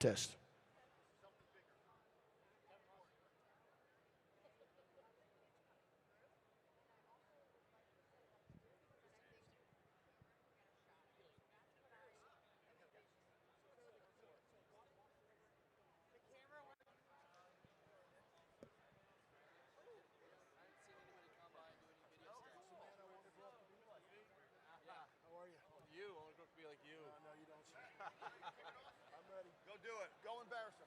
Test. Go do it. Go embarrass him.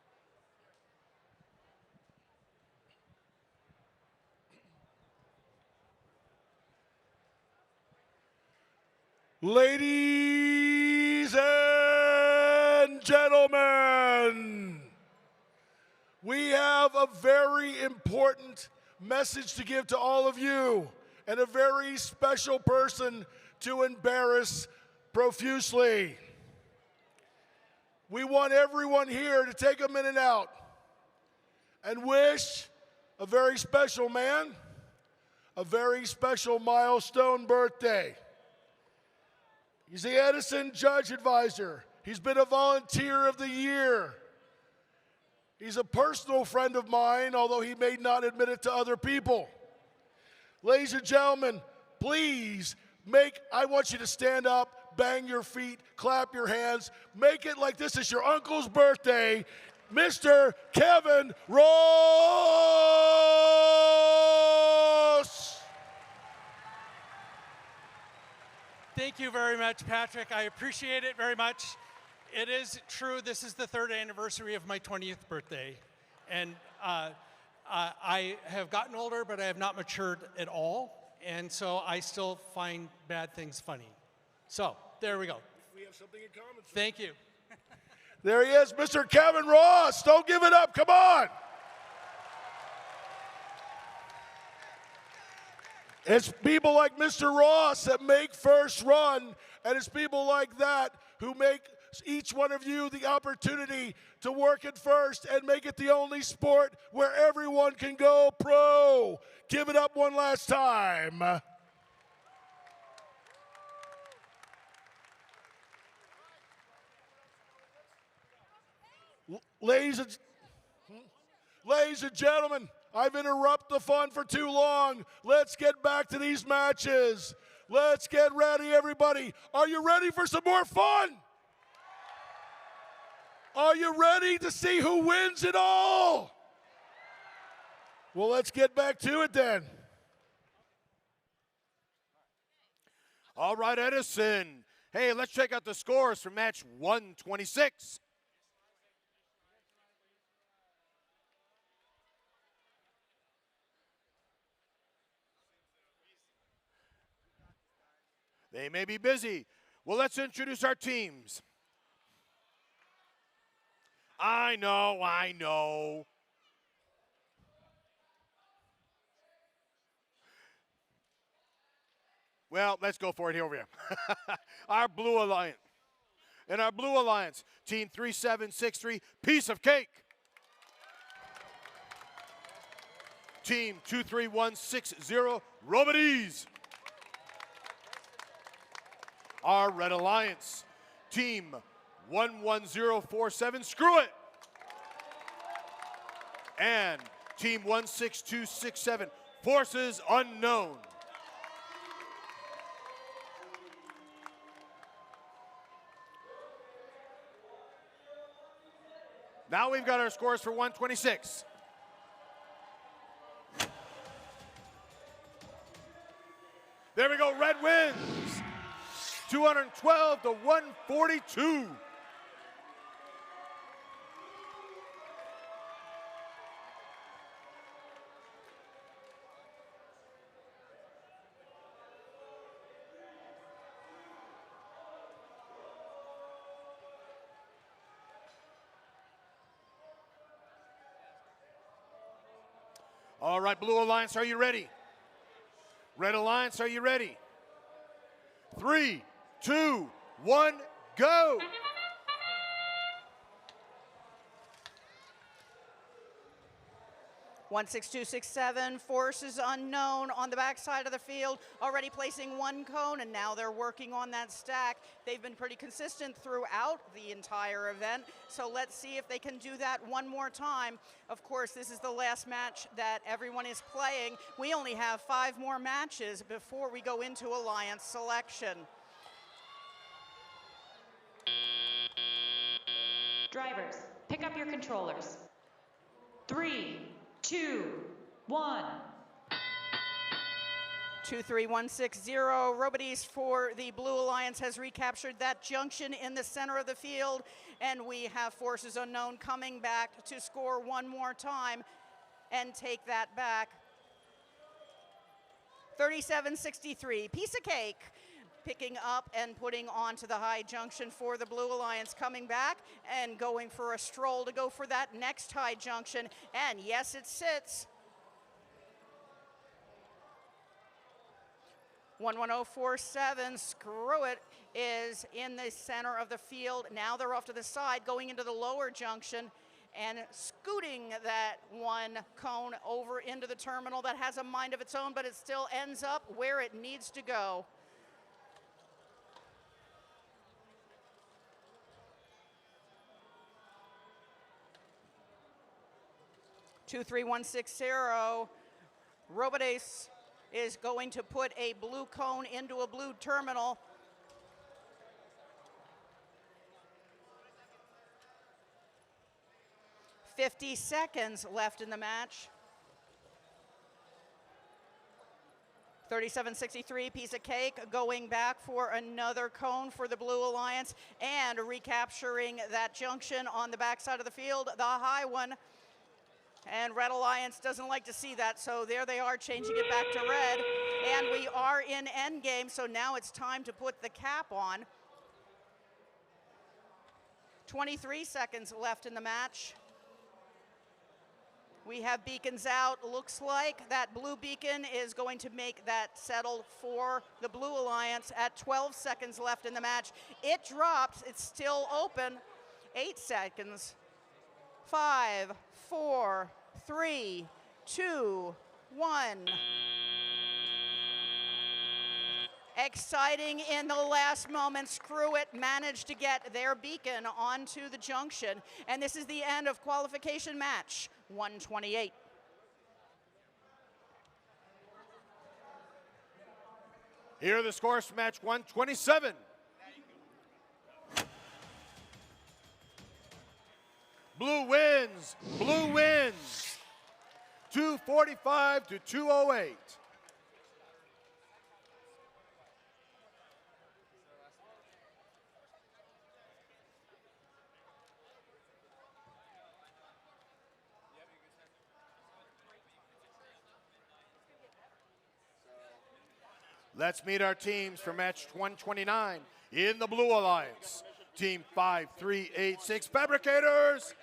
Ladies and gentlemen, we have a very important message to give to all of you and a very special person to embarrass profusely. We want everyone here to take a minute out and wish a very special man a very special milestone birthday. He's the Edison Judge Advisor. He's been a Volunteer of the Year. He's a personal friend of mine, although he may not admit it to other people. Ladies and gentlemen, please I want you to stand up, bang your feet, clap your hands, make it like this is your uncle's birthday, Mr. Kevin Ross. Thank you very much, Patrick. I appreciate it very much. It is true, this is the 3rd anniversary of my 20th birthday. And I have gotten older, but I have not matured at all. And so I still find bad things funny. So, there we go. We have something in common. Sir. Thank you. There he is, Mr. Kevin Ross. Don't give it up. Come on. It's people like Mr. Ross that make First Run, and it's people like that who make each one of you the opportunity to work at First and make it the only sport where everyone can go pro. Give it up one last time. Ladies and gentlemen, I've interrupted the fun for too long. Let's get back to these matches. Let's get ready, everybody. Are you ready for some more fun? Are you ready to see who wins it all? Well, let's get back to it then. All right, Edison. Hey, let's check out the scores for match 126. They may be busy. Well, let's introduce our teams. I know. Well, let's go for it here over here. Our Blue Alliance. In our Blue Alliance, Team 3763, Piece of Cake. Team 23160, Roboties. Our Red Alliance, Team 11047, Screw It. And Team 16267, Forces Unknown. Now we've got our scores for 126. There we go, Red wins. 212 to 142. All right, Blue Alliance, are you ready? Red Alliance, are you ready? 3, 2, 1, go! 16267, forces unknown on the backside of the field, already placing one cone, and now they're working on that stack. They've been pretty consistent throughout the entire event, so let's see if they can do that one more time. Of course, this is the last match that everyone is playing. We only have 5 more matches before we go into alliance selection. Drivers, pick up your controllers. 3, 2, 1. 23160, Robades for the Blue Alliance has recaptured that junction in the center of the field, and we have forces unknown coming back to score one more time and take that back. 3763, piece of cake, picking up and putting onto the high junction for the Blue Alliance, coming back and going for a stroll to go for that next high junction, and yes, it sits. 11047, screw it, is in the center of the field. Now they're off to the side, going into the lower junction and scooting that one cone over into the terminal that has a mind of its own, but it still ends up where it needs to go. 23160, Robades is going to put a blue cone into a blue terminal. $50 seconds left in the match. 3763, piece of cake, going back for another cone for the Blue Alliance and recapturing that junction on the backside of the field, the high one. And Red Alliance doesn't like to see that, so there they are changing it back to red. And we are in endgame, so now it's time to put the cap on. 23 seconds left in the match. We have beacons out. Looks like that blue beacon is going to make that settle for the Blue Alliance at 12 seconds left in the match. It drops, it's still open. 8 seconds. 5, 4, 3, 2, 1. Exciting in the last moment. Screw It managed to get their beacon onto the junction. And this is the end of qualification match 128. Here are the scores for match 127. Blue wins. Blue wins. 245 to 208. Let's meet our teams for match 129 in the Blue Alliance. Team 5386 Fabricators.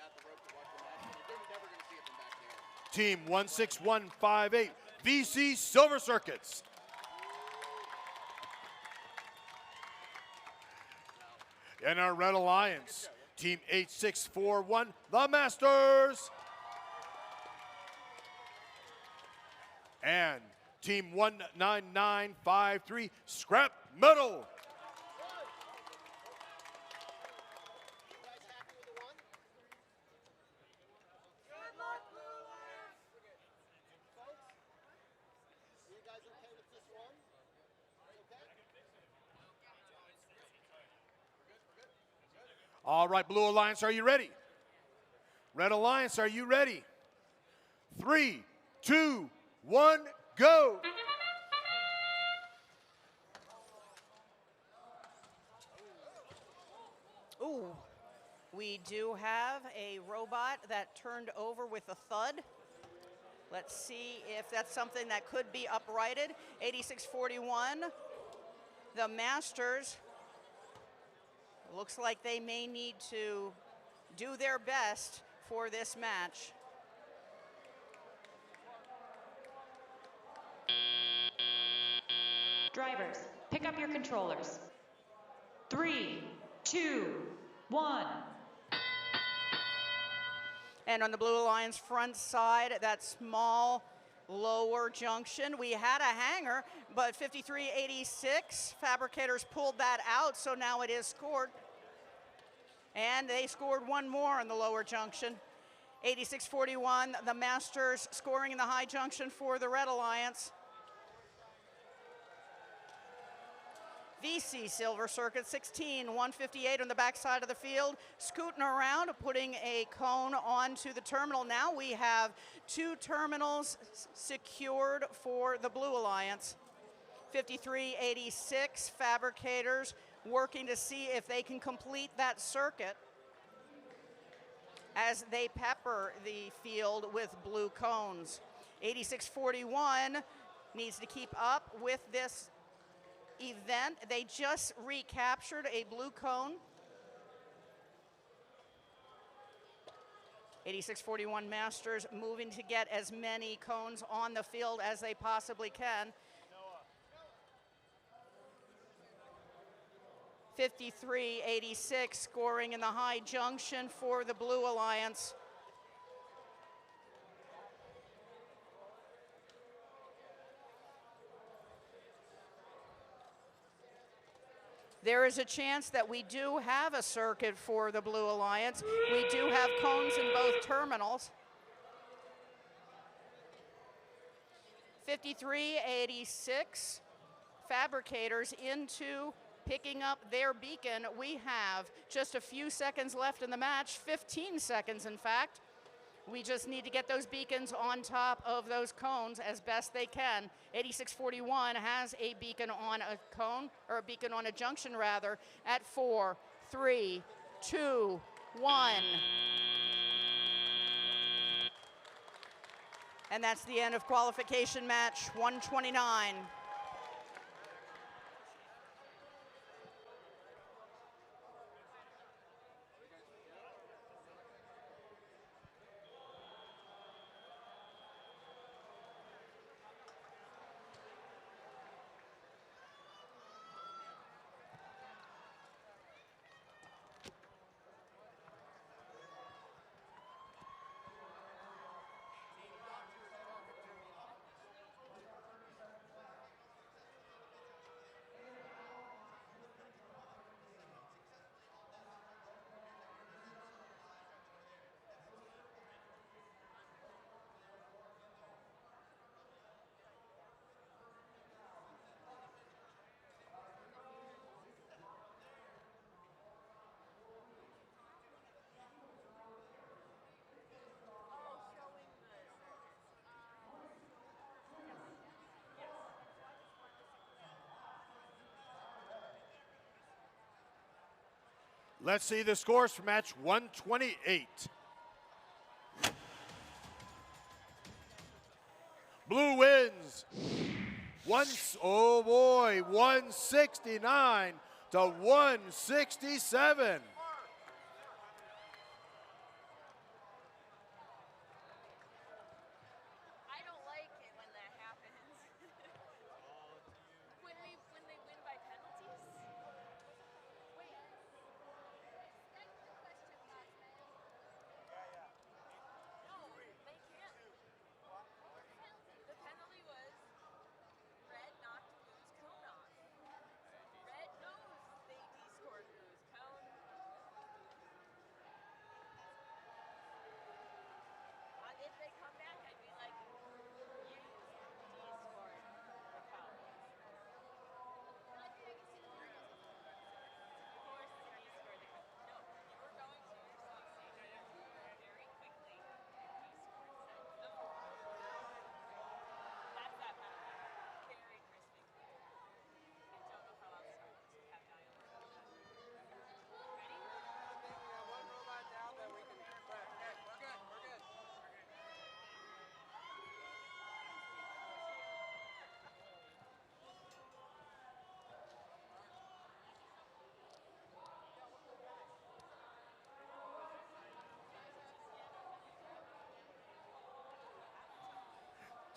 Team 16158 VC Silver Circuits. In our Red Alliance, Team 8641 The Masters. And Team 19953 Scrap Metal. All right, Blue Alliance, are you ready? Red Alliance, are you ready? 3, 2, 1, go! Ooh, we do have a robot that turned over with a thud. Let's see if that's something that could be uprighted. 8641, the Masters. Looks like they may need to do their best for this match. Drivers, pick up your controllers. 3, 2, 1. And on the Blue Alliance front side, that small lower junction, we had a hanger, but 53.86, Fabricators pulled that out, so now it is scored. And they scored one more on the lower junction. 86.41, the Masters scoring in the high junction for the Red Alliance. VC Silver Circuit 16, 158 on the backside of the field, scooting around, putting a cone onto the terminal. Now we have two terminals secured for the Blue Alliance. 53.86, Fabricators working to see if they can complete that circuit as they pepper the field with blue cones. 86.41 needs to keep up with this event. They just recaptured a blue cone. 86.41 Masters moving to get as many cones on the field as they possibly can. 53.86 scoring in the high junction for the Blue Alliance. There is a chance that we do have a circuit for the Blue Alliance. We do have cones in both terminals. 53.86, Fabricators into picking up their beacon. We have just a few seconds left in the match, 15 seconds in fact. We just need to get those beacons on top of those cones as best they can. 86.41 has a beacon on a cone, or a beacon on a junction rather, at 4, 3, 2, 1. And that's the end of qualification match 129. Let's see the scores for match 128. Blue wins. 169 to 167.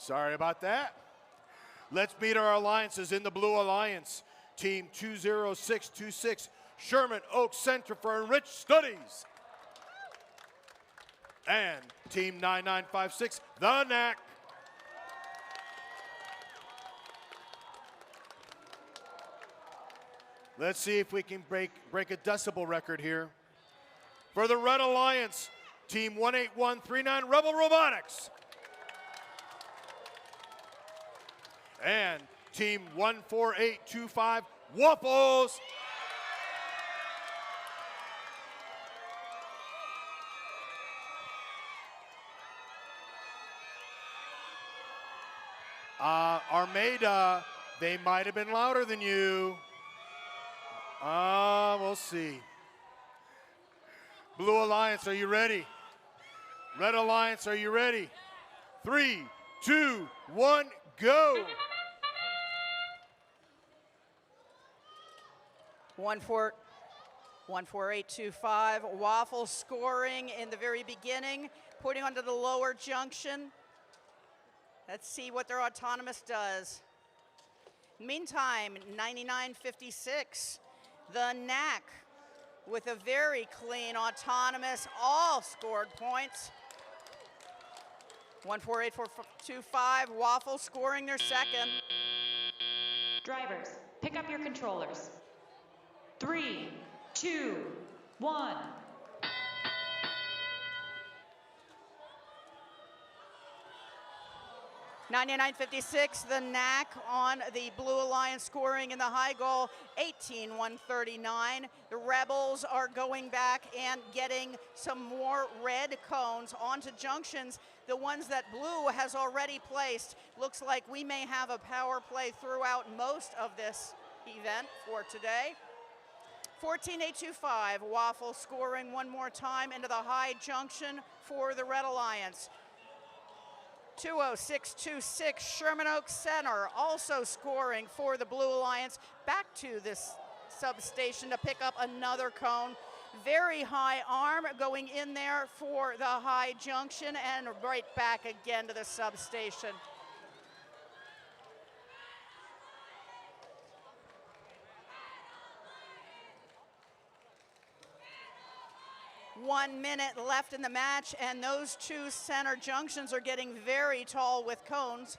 Sorry about that. Let's meet our alliances in the Blue Alliance. Team 20626, Sherman Oaks Center for Enriched Studies. And Team 9956, the Knack. Let's see if we can break a decibel record here. For the Red Alliance, Team 18139, Rebel Robotics. And Team 14825, Waffles. Armada, they might have been louder than you. We'll see. Blue Alliance, are you ready? Red Alliance, are you ready? 3, 2, 1, go. 14825, Waffle scoring in the very beginning, putting onto the lower junction. Let's see what their autonomous does. Meantime, 9956, the Knack, with a very clean autonomous, all scored points. 14825, Waffle scoring their second. Drivers, pick up your controllers. 3, 2, 1. 9956, the Knack on the Blue Alliance scoring in the high goal, 18-139. The Rebels are going back and getting some more red cones onto junctions, the ones that Blue has already placed. Looks like we may have a power play throughout most of this event for today. 14825, Waffle scoring one more time into the high junction for the Red Alliance. 20626, Sherman Oaks Center also scoring for the Blue Alliance. Back to this substation to pick up another cone. Very high arm going in there for the high junction and right back again to the substation. One minute left in the match, and those two center junctions are getting very tall with cones.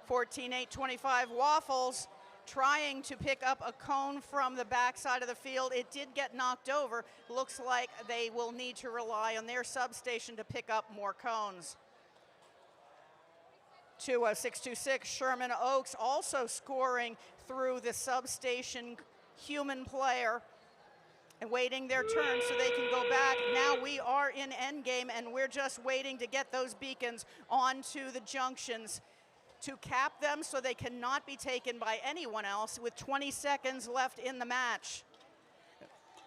14825, Waffles trying to pick up a cone from the backside of the field. It did get knocked over. Looks like they will need to rely on their substation to pick up more cones. 20626, Sherman Oaks also scoring through the substation human player and waiting their turn so they can go back. Now we are in endgame, and we're just waiting to get those beacons onto the junctions to cap them so they cannot be taken by anyone else with 20 seconds left in the match.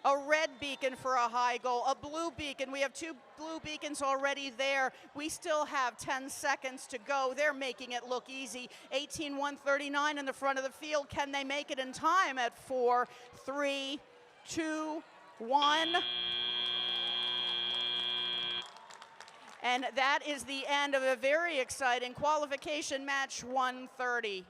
A red beacon for a high goal, a blue beacon. We have two blue beacons already there. We still have 10 seconds to go. They're making it look easy. 18-139 in the front of the field. Can they make it in time at 4, 3, 2, 1. And that is the end of a very exciting qualification match 130.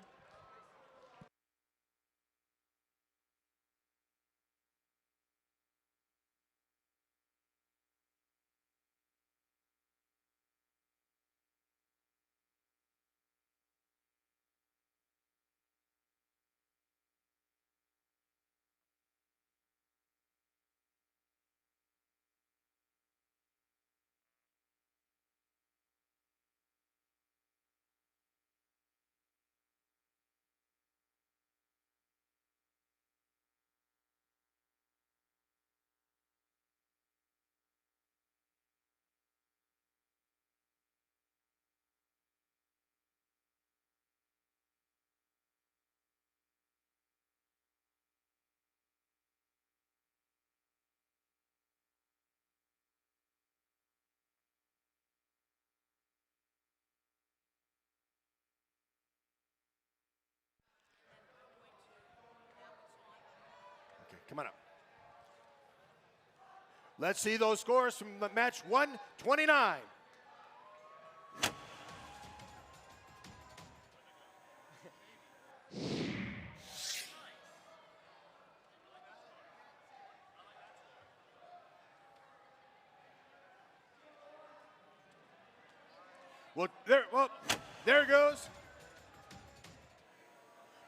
Come on up. Let's see those scores from match 129. There it goes.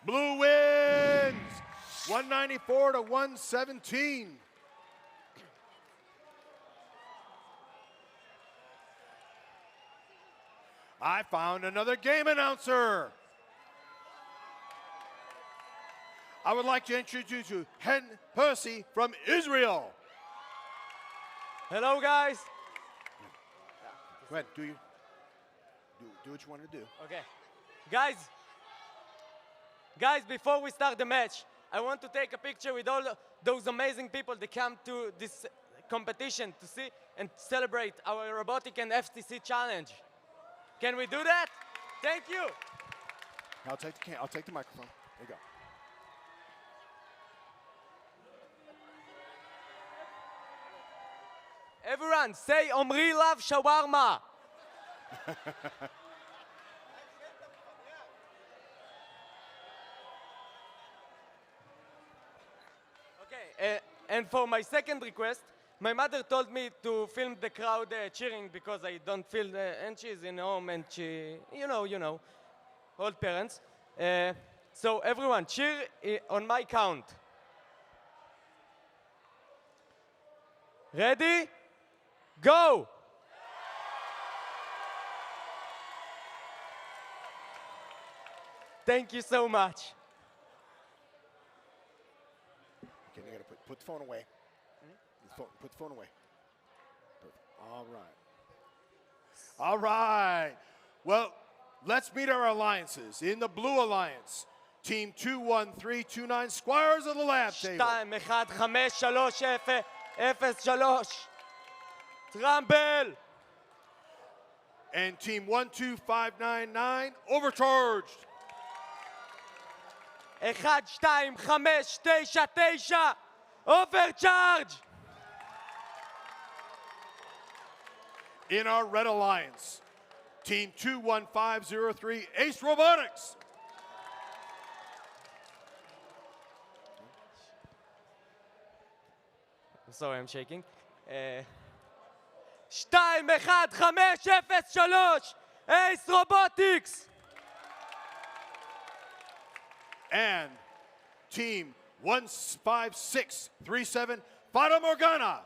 Blue wins 194 to 117. I found another game announcer. I would like to introduce you to Hen Percy from Israel. Hello, guys. Go ahead, do what you want to do. Okay. Guys, before we start the match, I want to take a picture with all those amazing people that come to this competition to see and celebrate our robotic and FTC challenge. Can we do that? Thank you. I'll take the microphone. There you go. Everyone, say Omri love shawarma. Okay, and for my second request, my mother told me to film the crowd cheering because I don't feel, and she's in home and she, you know, old parents. So everyone, cheer on my count. Ready? Go! Thank you so much. Okay, you gotta put the phone away. Put the phone away. Perfect. All right. All right. Well, let's meet our alliances. In the blue alliance, Team 21329, Squires of the Lab Table. 2-1-5-3-0-0-3. Trumble. And Team 12599, Overcharged. 1-2-5-9-9, Overcharge. In our red alliance, Team 21503, Ace Robotics. Sorry, I'm shaking. 2-1-5-0-3, Ace Robotics. And Team 15637, Fata Morgana.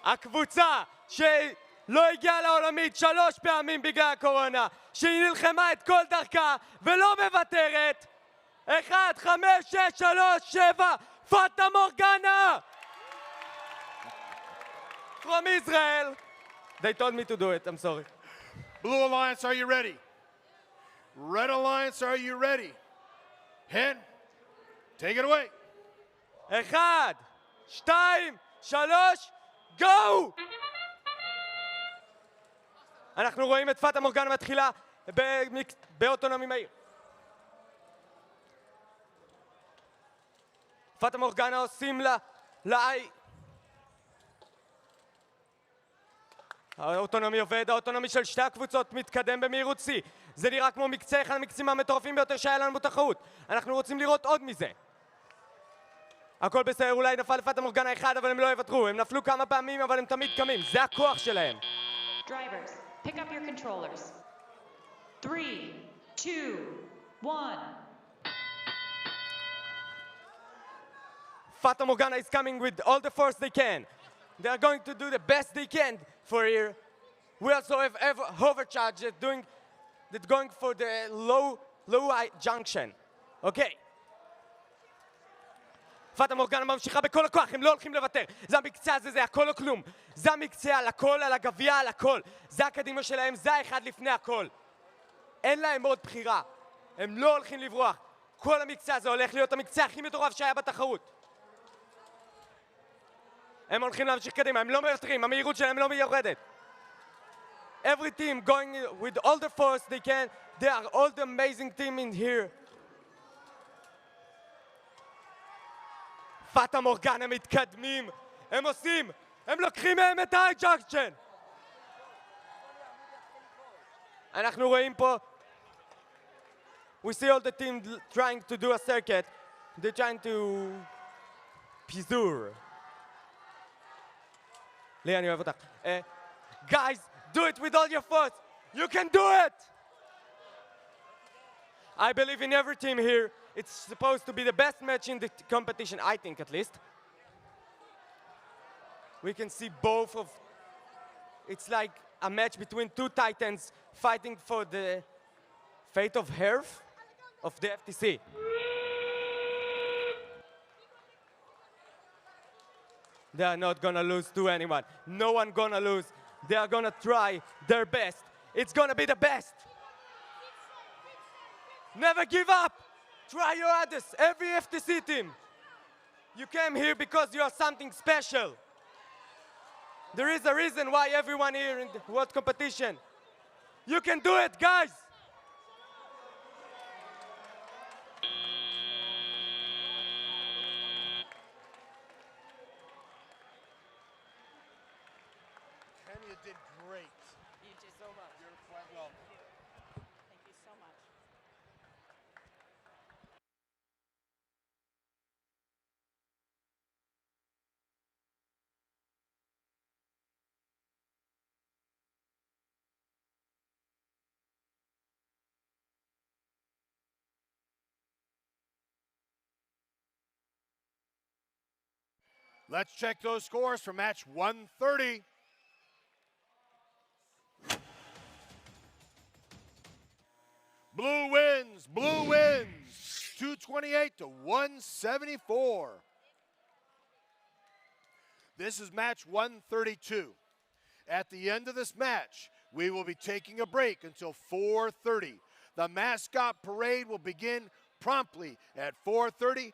הקבוצה שלא הגיעה לעולמית 3 פעמים בגלל הקורונה, שהיא נלחמה את כל דרכה ולא מוותרת. 1, 5, 6, 3, 7, פאטה מורגנה! From Israel. They told me to do it, I'm sorry. Blue Alliance, are you ready? Red Alliance, are you ready? Hen, take it away. 1, 2, 3, go! אנחנו רואים את פאטה מורגנה מתחילה באוטונומי מהיר. פאטה מורגנה עושים לאי. האוטונומי עובד, האוטונומי של שתי הקבוצות מתקדם במהירות שיא. זה נראה כמו מקצה, אחד המקצים המטורפים ביותר שהיה לנו בתחרות. אנחנו רוצים לראות עוד מזה. הכל בסדר, אולי נפל לפאטה מורגנה אחד, אבל הם לא יוותרו. הם נפלו כמה פעמים, אבל הם תמיד קמים. זה הכוח שלהם. Drivers, pick up your controllers. 3, 2, 1. Fata Morgana is coming with all the force they can. They are going to do the best they can for here. We also have Overcharge that's going for the low junction. Okay. פאטה מורגנה ממשיכה בכל הכוח, הם לא הולכים לוותר. זה המקצה הזה, זה הכל או כלום. זה המקצה על הכל, על הגביע, על הכל. זה הקדימה שלהם, זה האחד לפני הכל. אין להם עוד בחירה. הם לא הולכים לברוח. כל המקצה הזה הולך להיות המקצה הכי מטורף שהיה בתחרות. הם הולכים להמשיך קדימה, הם לא מוותרים, המהירות שלהם לא יורדת. Every team going with all the force they can. They are all the amazing team in here. פאטה מורגנה מתקדמים, הם עושים, הם לוקחים מהם את ה-junction. אנחנו רואים פה, we see all the team trying to do a circuit. They're trying to פיזור. לי, אני אוהב אותך. Guys, do it with all your force. You can do it! I believe in every team here. It's supposed to be the best match in the competition, I think at least. We can see both of... It's like a match between two titans fighting for the fate of Herf of the FTC. They are not gonna lose to anyone. No one gonna lose. They are gonna try their best. It's gonna be the best. Never give up. Try your hardest. Every FTC team. You came here because you are something special. There is a reason why everyone here in the world competition. You can do it, guys. Kenya did great. You did so much. You're quite welcome. Thank you so much. Let's check those scores for match 130. Blue wins, 228 to 174. This is match 132. At the end of this match, we will be taking a break until 4:30. The mascot parade will begin promptly at 4:30.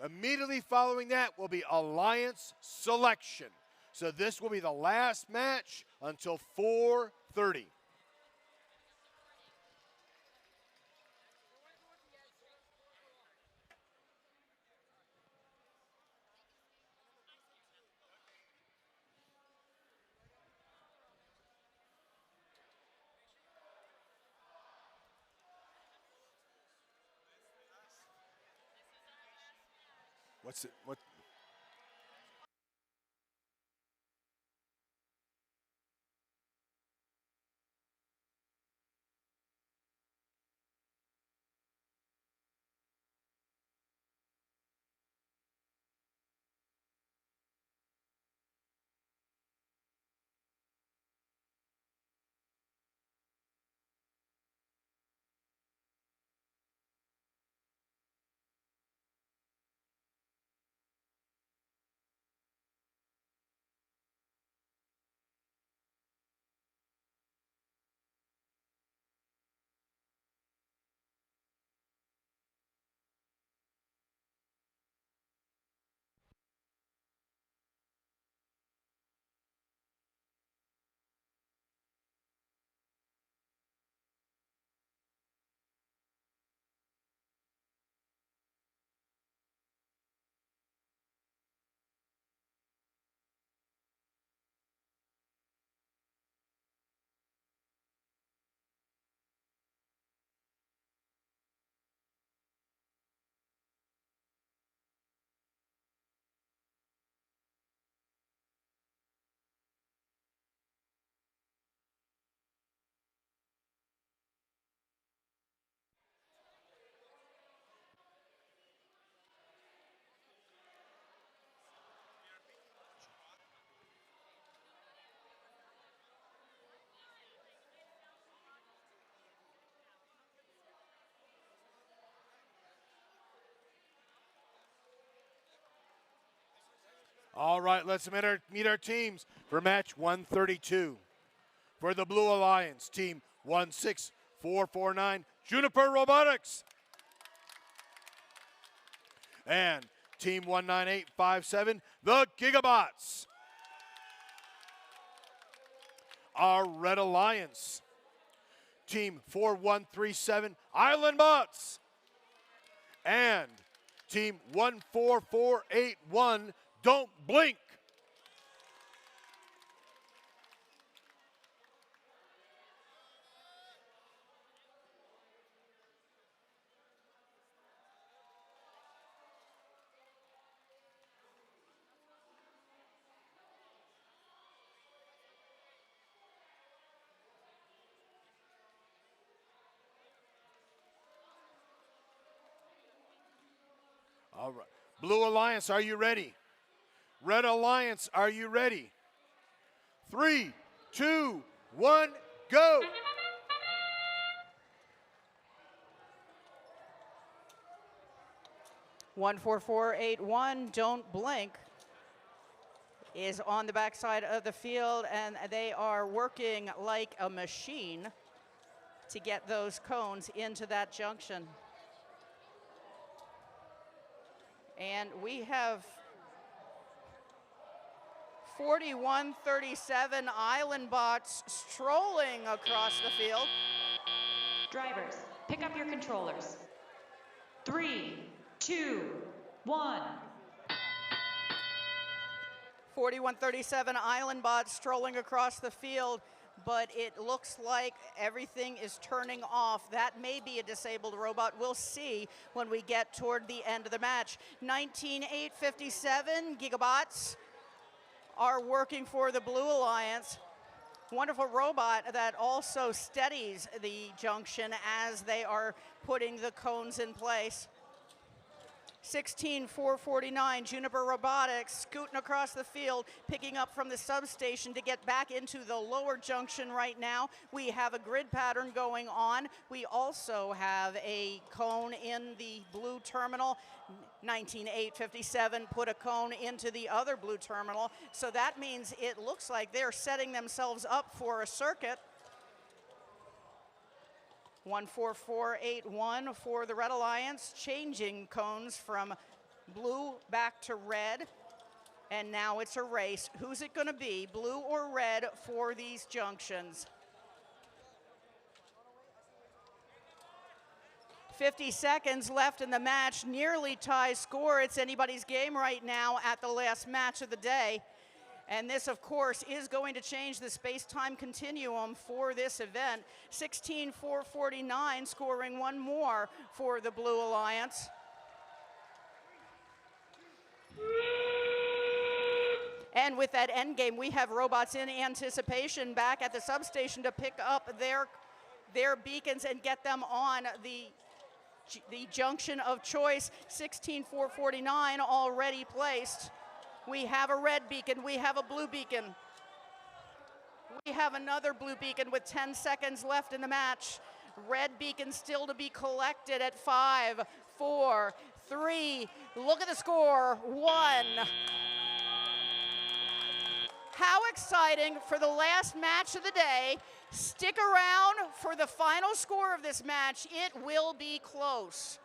Immediately following that will be alliance selection. So this will be the last match until 4:30. What's it? What? All right, let's meet our teams for match 132. For the Blue Alliance, team 16449, Juniper Robotics. And team 19857, the Gigabots. Our Red Alliance, team 4137, Island Bots. And team 14481, Don't Blink. All right. Blue Alliance, are you ready? Red Alliance, are you ready? 3, 2, 1, go! One 4-4-8-1, don't blink, is on the backside of the field, and they are working like a machine to get those cones into that junction. And we have 41-37 Island Bots strolling across the field. Drivers, pick up your controllers. 3, 2, 1. 41-37 Island Bots strolling across the field, but it looks like everything is turning off. That may be a disabled robot. We'll see when we get toward the end of the match. 19-8-57 Gigabots are working for the Blue Alliance. Wonderful robot that also steadies the junction as they are putting the cones in place. 16-4-49 Juniper Robotics scooting across the field, picking up from the substation to get back into the lower junction right now. We have a grid pattern going on. We also have a cone in the blue terminal. 19-8-57 put a cone into the other blue terminal. So that means it looks like they're setting themselves up for a circuit. 1-4-4-8-1 for the Red Alliance, changing cones from blue back to red. And now it's a race. Who's it going to be, blue or red, for these junctions? 50 seconds left in the match, nearly tie score. It's anybody's game right now at the last match of the day. And this, of course, is going to change the space-time continuum for this event. 16-4-49, scoring one more for the Blue Alliance. And with that end game, we have robots in anticipation back at the substation to pick up their beacons and get them on the junction of choice. 16-4-49 already placed. We have a red beacon, we have a blue beacon. We have another blue beacon with 10 seconds left in the match. Red beacon still to be collected at 5, 4, 3, look at the score, 1. How exciting for the last match of the day. Stick around for the final score of this match. It will be close.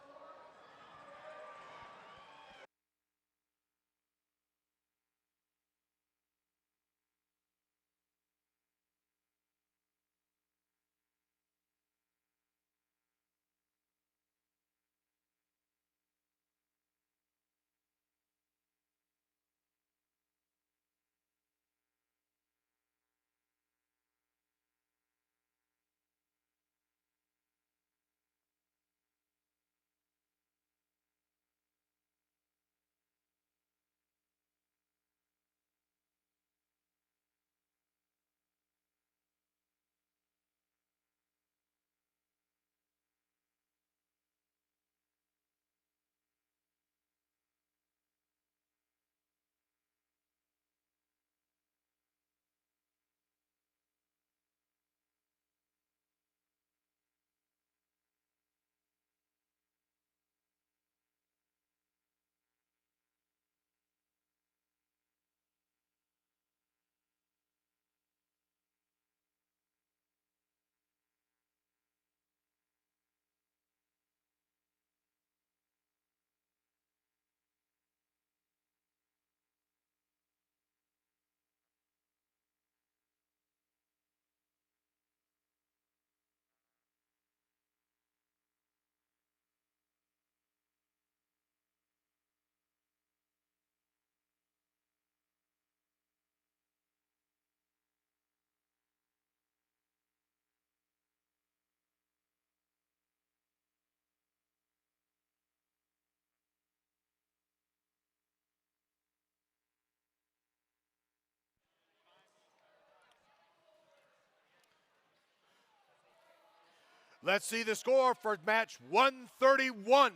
Let's see the score for match 131.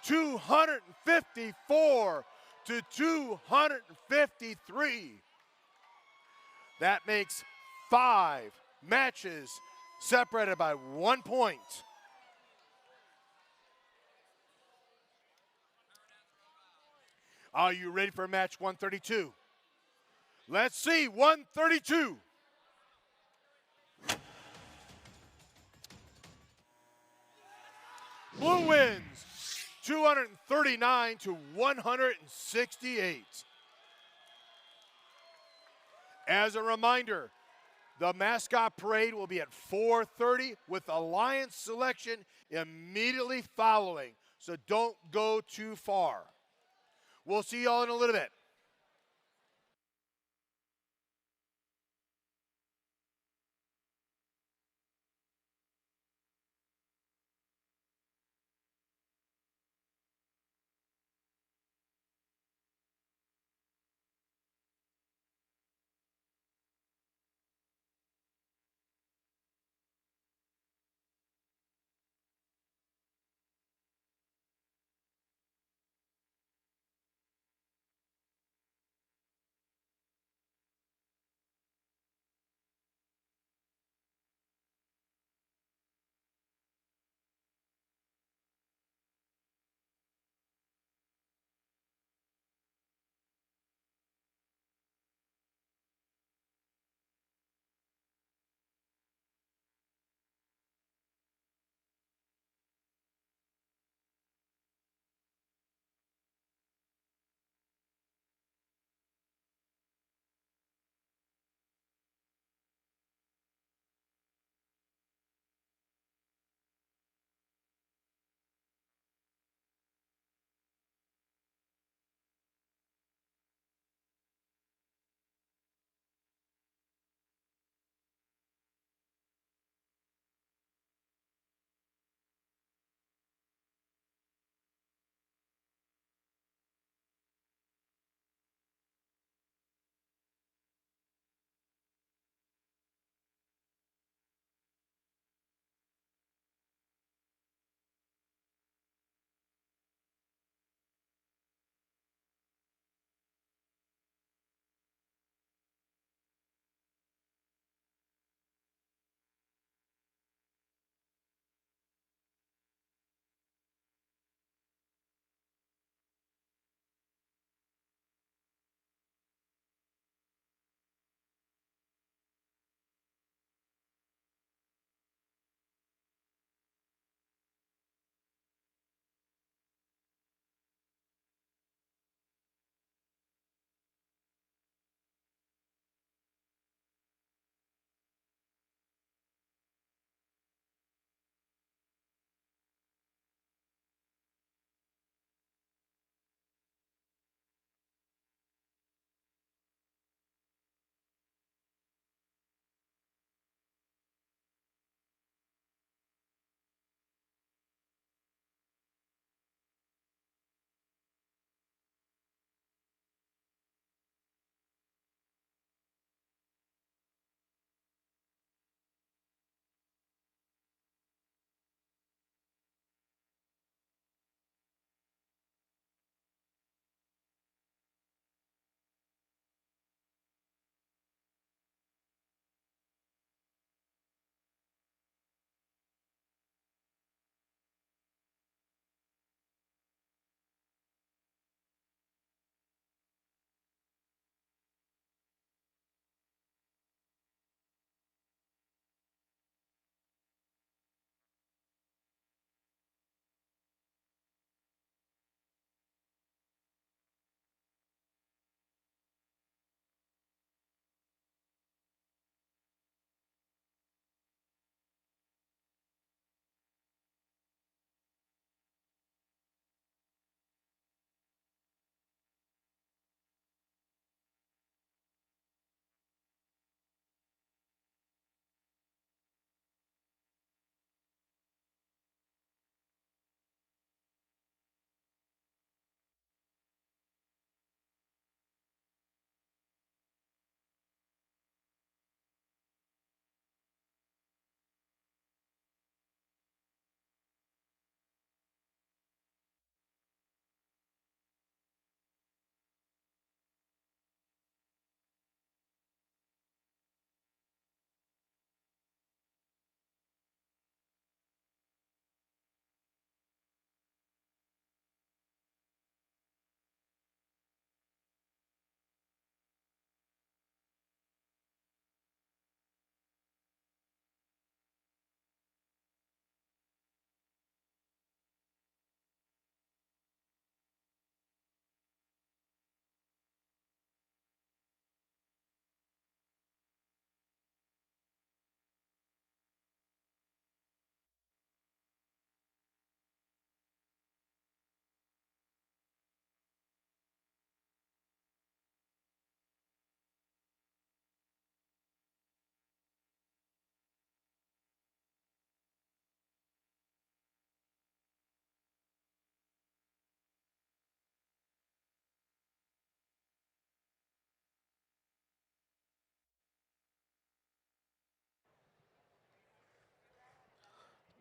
254 to 253. That makes 5 matches separated by 1 point. Are you ready for match 132? Let's see, 132. Blue wins 239 to 168. As a reminder, the mascot parade will be at 4:30 with Alliance selection immediately following. So don't go too far. We'll see y'all in a little bit.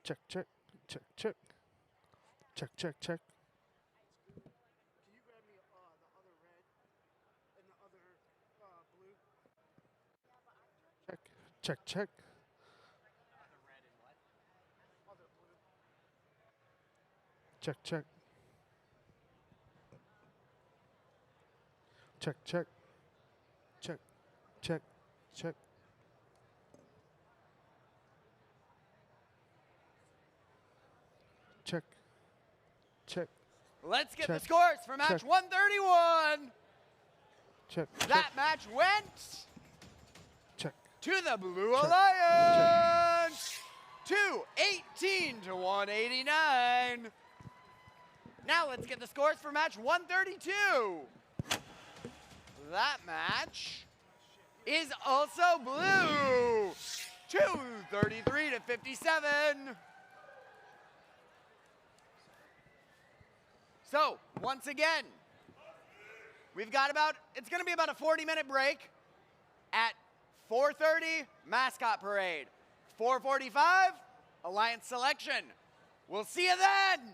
Check, check, check, check. Check, check, check. Can you grab me the other red and the other blue? Check, check, check. Other red and what? Other blue. Check, check. Check, check. Check, check, check. Check, check. Let's get the check, scores for match check. 131. Check, That match went check. to the Blue Check. Alliance. 218 to 189. Now let's get the scores for match 132. That match is also blue. 233 to 57. So, once again, we've got it's going to be about a 40-minute break. At 4:30, mascot parade. 4:45, alliance selection. We'll see you then.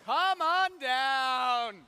Come on down.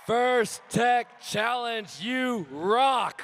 First Tech Challenge, you rock!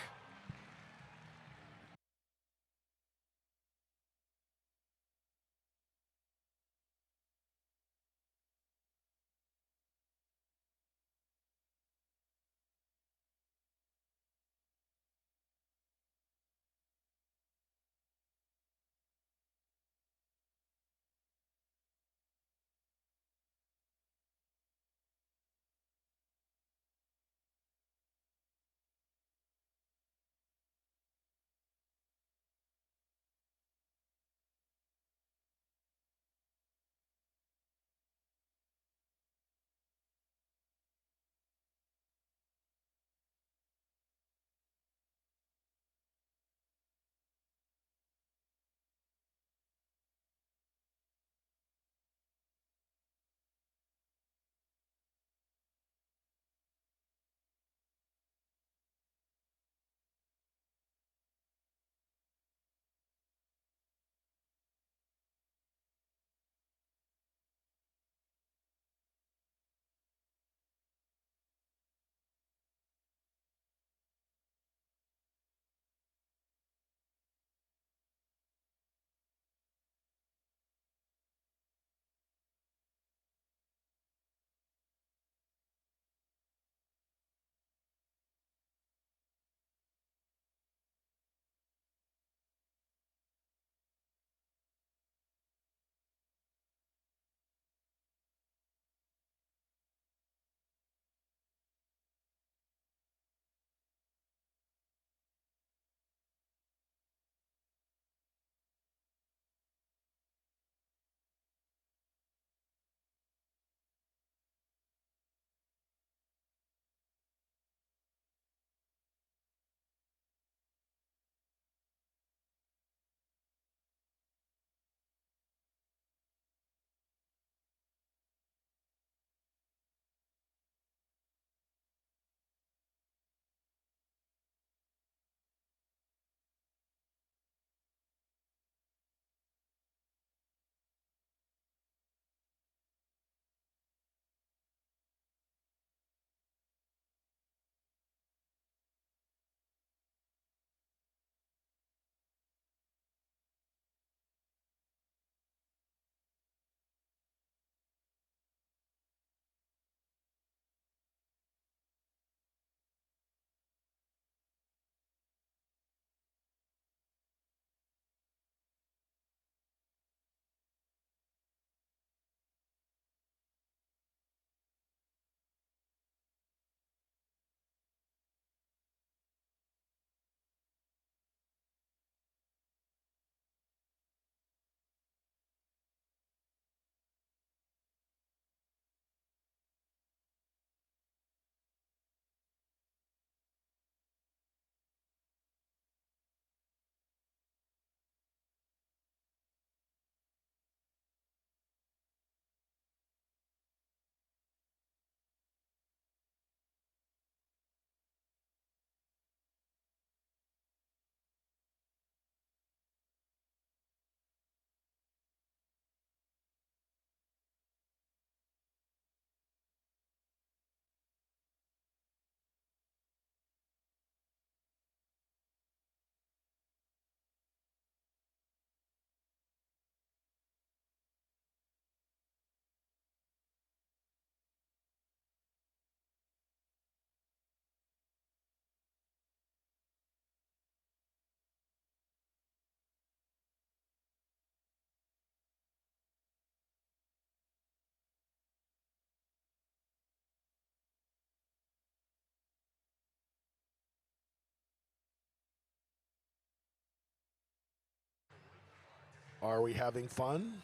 Are we having fun?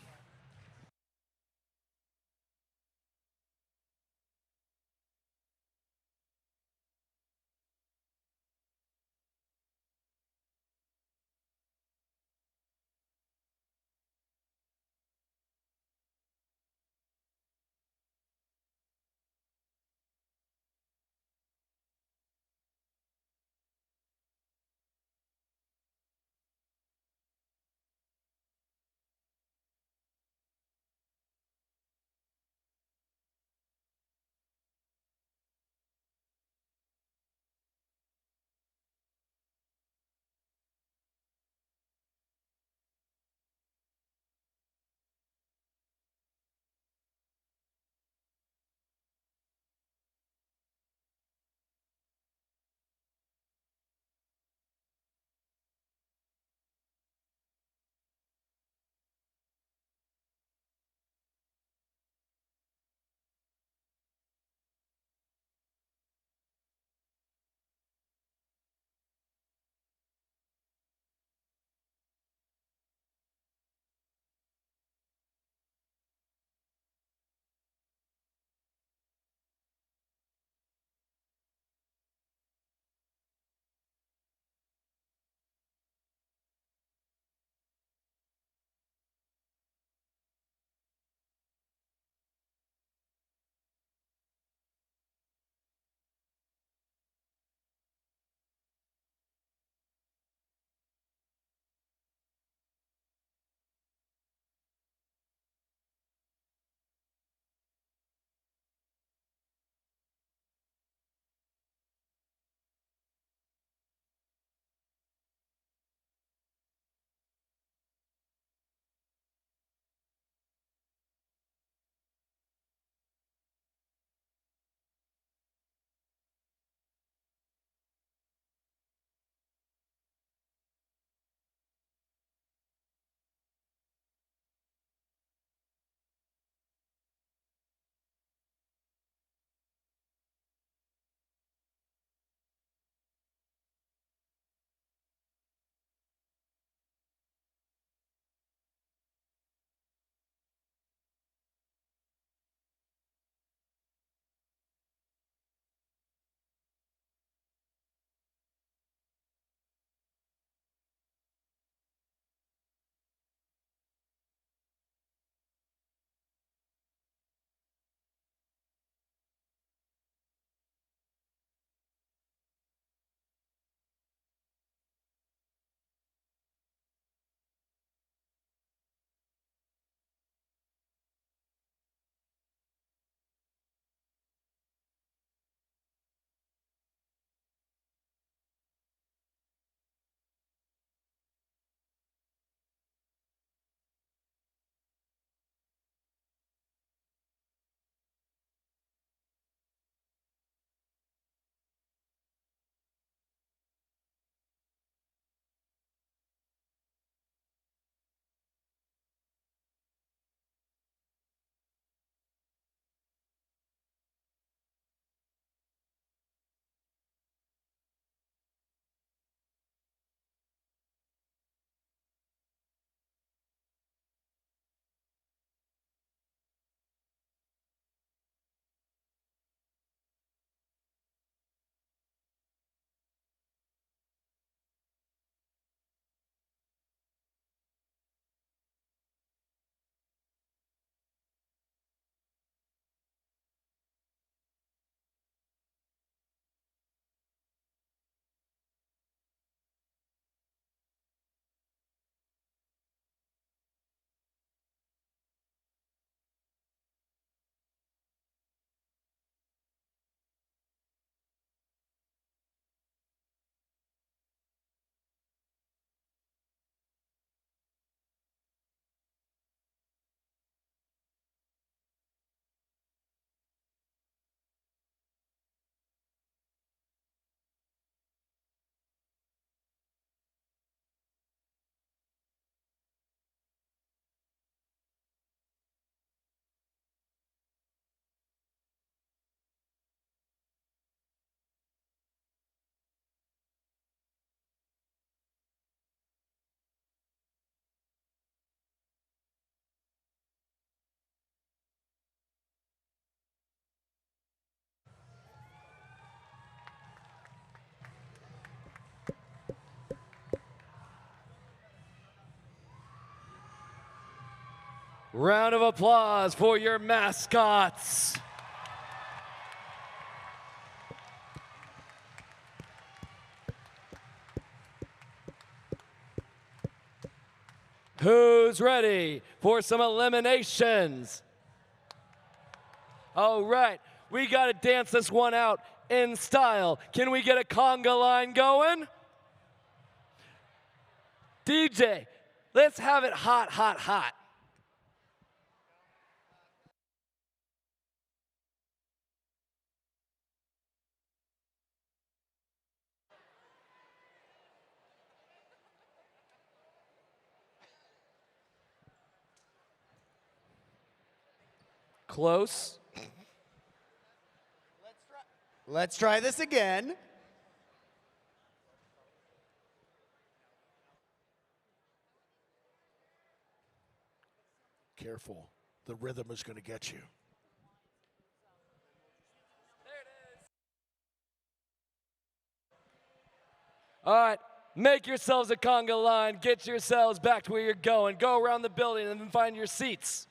Round of applause for your mascots. Who's ready for some eliminations? All right, we got to dance this one out in style. Can we get a conga line going? DJ, let's have it hot, hot, hot. Close. Let's try this again. Careful. The rhythm is going to get you. All right, make yourselves a conga line. Get yourselves back to where you're going. Go around the building and then find your seats.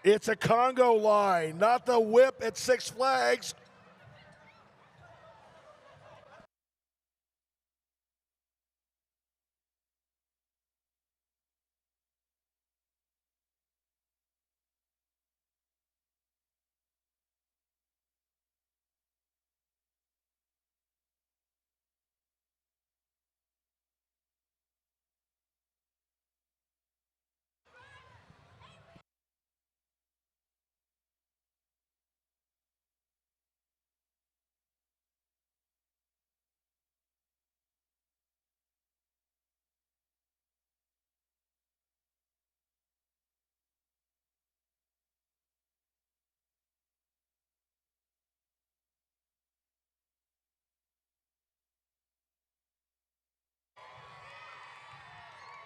It's a Congo line, not the whip at Six Flags.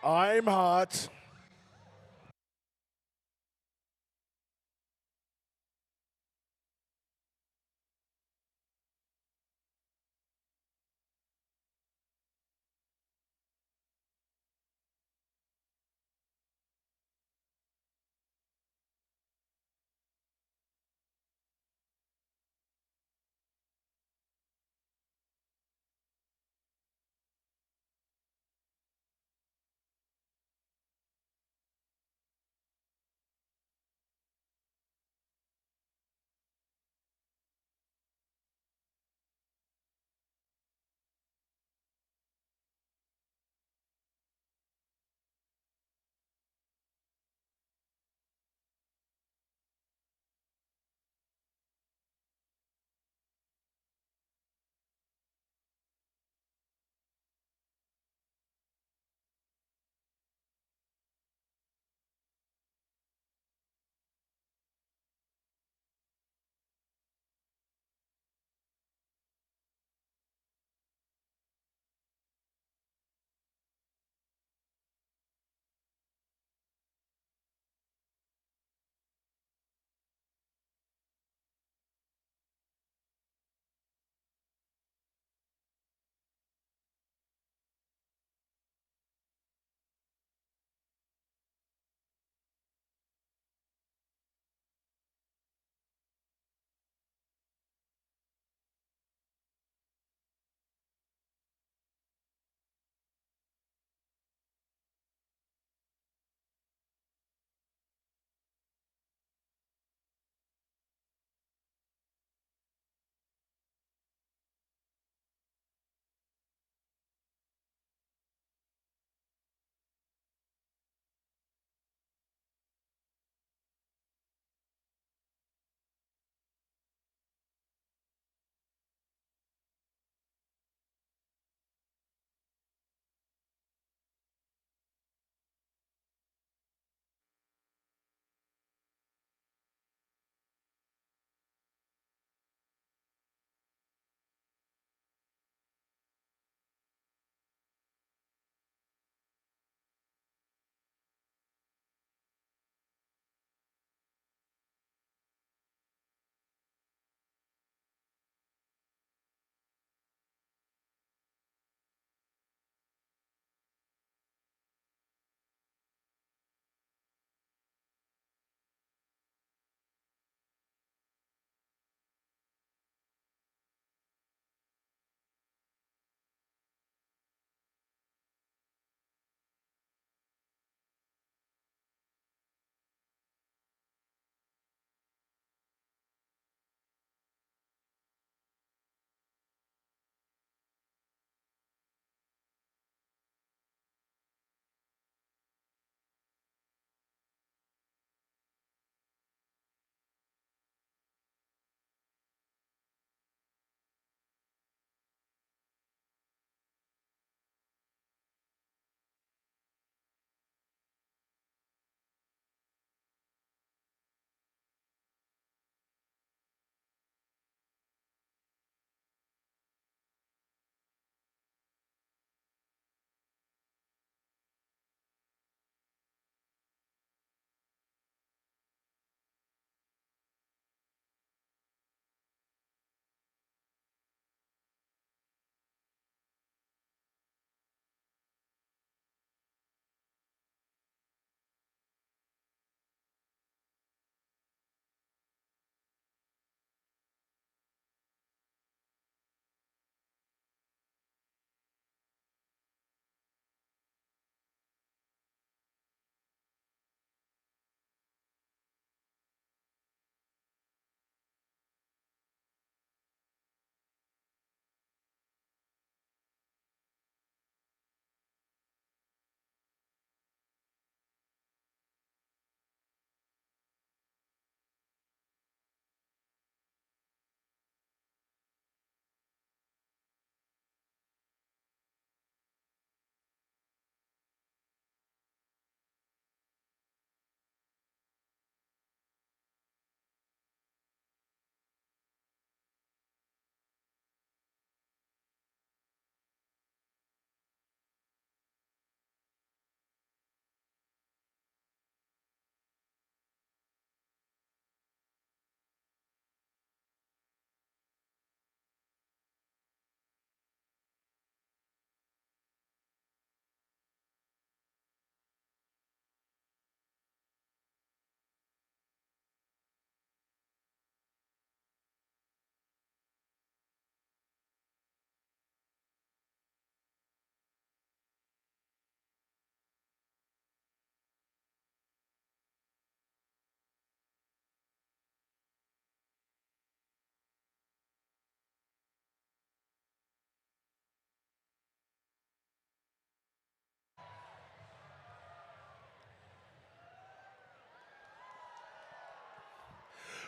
I'm hot.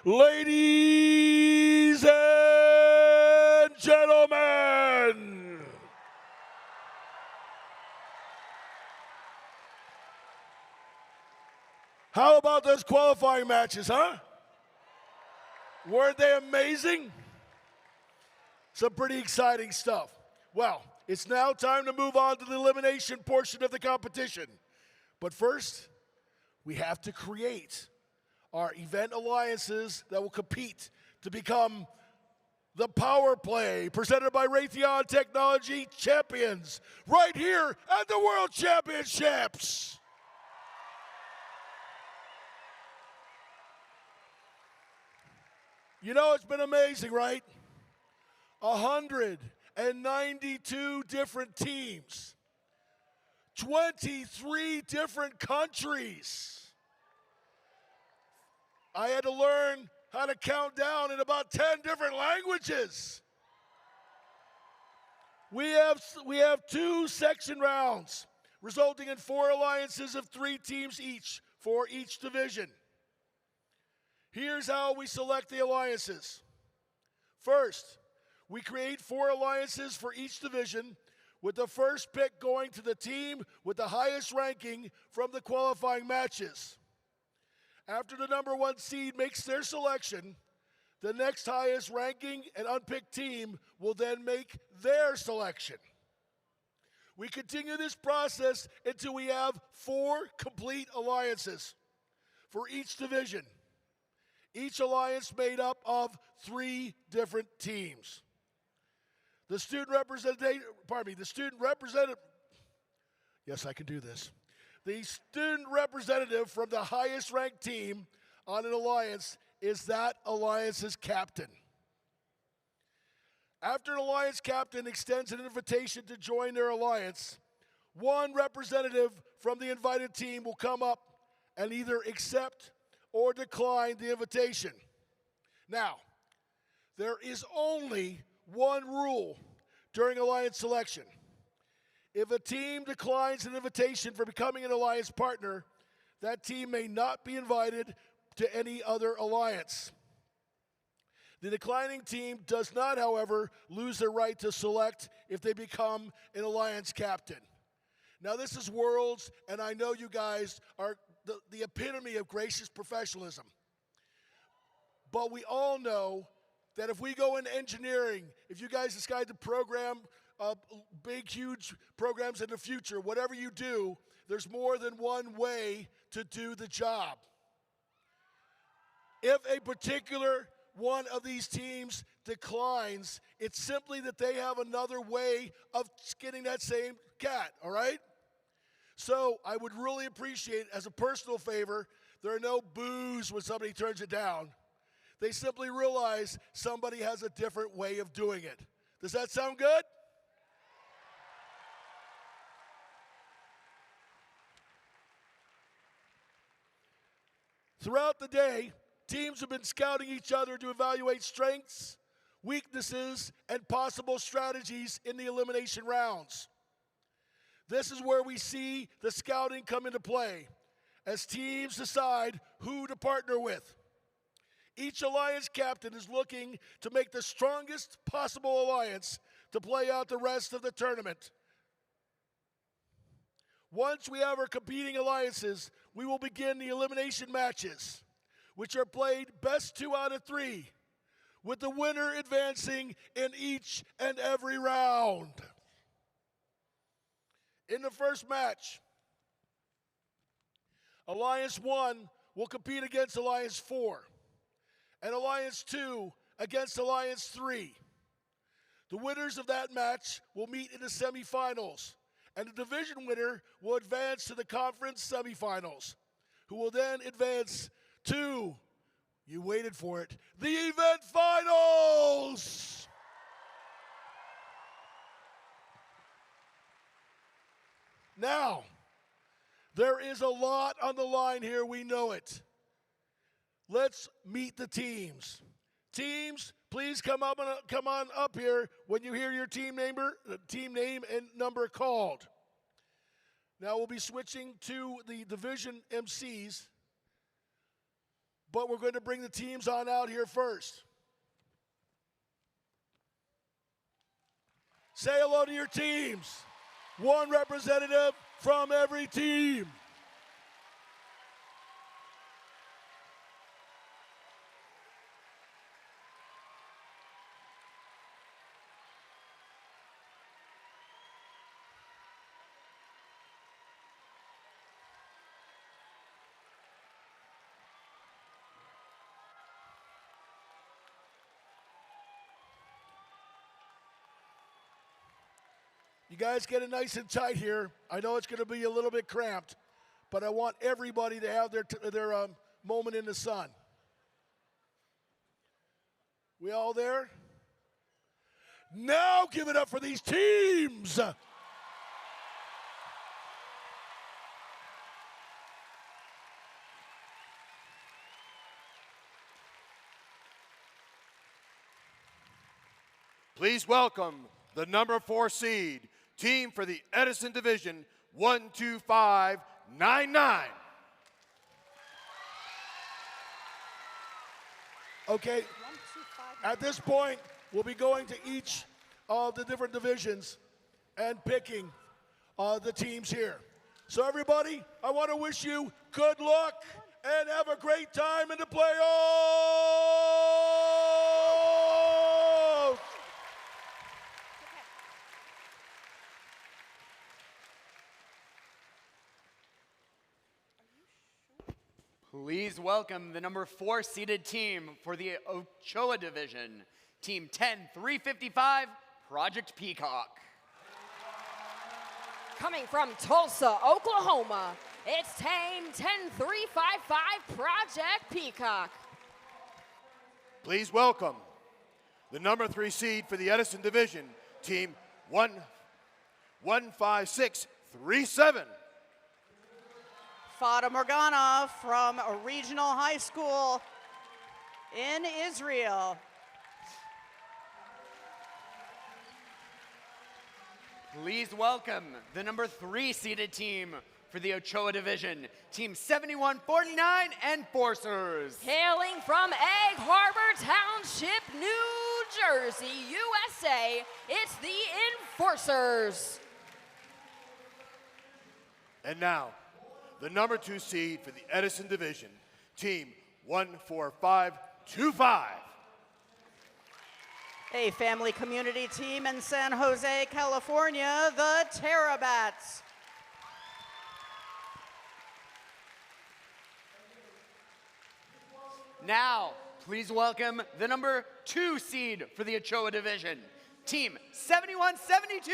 Ladies and gentlemen, how about those qualifying matches, huh? Weren't they amazing? Some pretty exciting stuff. Well, it's now time to move on to the elimination portion of the competition. But first, we have to create our event alliances that will compete to become the Power Play presented by Raytheon Technology champions right here at the World Championships. You know, it's been amazing, right? 192 different teams, 23 different countries. I had to learn how to count down in about 10 different languages. We have 2 section rounds, resulting in 4 alliances of 3 teams each for each division. Here's how we select the alliances. First, we create 4 alliances for each division, with the first pick going to the team with the highest ranking from the qualifying matches. After the number 1 seed makes their selection, the next highest ranking and unpicked team will then make their selection. We continue this process until we have 4 complete alliances for each division. Each alliance made up of 3 different teams. The student representative, yes, I can do this. The student representative from the highest ranked team on an alliance is that alliance's captain. After an alliance captain extends an invitation to join their alliance, one representative from the invited team will come up and either accept or decline the invitation. Now, there is only one rule during alliance selection. If a team declines an invitation for becoming an alliance partner, that team may not be invited to any other alliance. The declining team does not, however, lose their right to select if they become an alliance captain. Now, this is Worlds, and I know you guys are the epitome of gracious professionalism. But we all know that if we go into engineering, if you guys decide to program big, huge programs in the future, whatever you do, there's more than one way to do the job. If a particular one of these teams declines, it's simply that they have another way of skinning that same cat, all right? So I would really appreciate, as a personal favor, there are no boos when somebody turns it down. They simply realize somebody has a different way of doing it. Does that sound good? Throughout the day, teams have been scouting each other to evaluate strengths, weaknesses, and possible strategies in the elimination rounds. This is where we see the scouting come into play, as teams decide who to partner with. Each alliance captain is looking to make the strongest possible alliance to play out the rest of the tournament. Once we have our competing alliances, we will begin the elimination matches, which are played best 2 out of 3, with the winner advancing in each and every round. In the first match, Alliance 1 will compete against Alliance 4, and Alliance 2 against Alliance 3. The winners of that match will meet in the semifinals, and the division winner will advance to the conference semifinals, who will then advance to, you waited for it, the event finals! Now, there is a lot on the line here, we know it. Let's meet the teams. Teams, please come on up here when you hear your team name and number called. Now we'll be switching to the division MCs. but we're going to bring the teams on out here first. Say hello to your teams. One representative from every team. You guys get it nice and tight here. I know it's going to be a little bit cramped, but I want everybody to have their moment in the sun. We all there? Now give it up for these teams. Please welcome the number 4 seed, team for the Edison Division, 12599. Okay, at this point, we'll be going to each of the different divisions and picking the teams here. So everybody, I want to wish you good luck and have a great time in the playoffs! Please welcome the number 4 seeded team for the Ochoa Division, Team 10355, Project Peacock. Coming from Tulsa, Oklahoma, it's Team 10355, Project Peacock. Please welcome the number 3 seed for the Edison Division, team 15637. Fata Morgana from a regional high school in Israel. Please welcome the number 3 seeded team for the Ochoa Division, Team 7149 Enforcers. Hailing from Egg Harbor Township, New Jersey, USA, it's the Enforcers. And now, the number 2 seed for the Edison Division, team 14525. A family community team in San Jose, California, the Terrabats. Now, please welcome the number 2 seed for the Ochoa Division, Team 7172,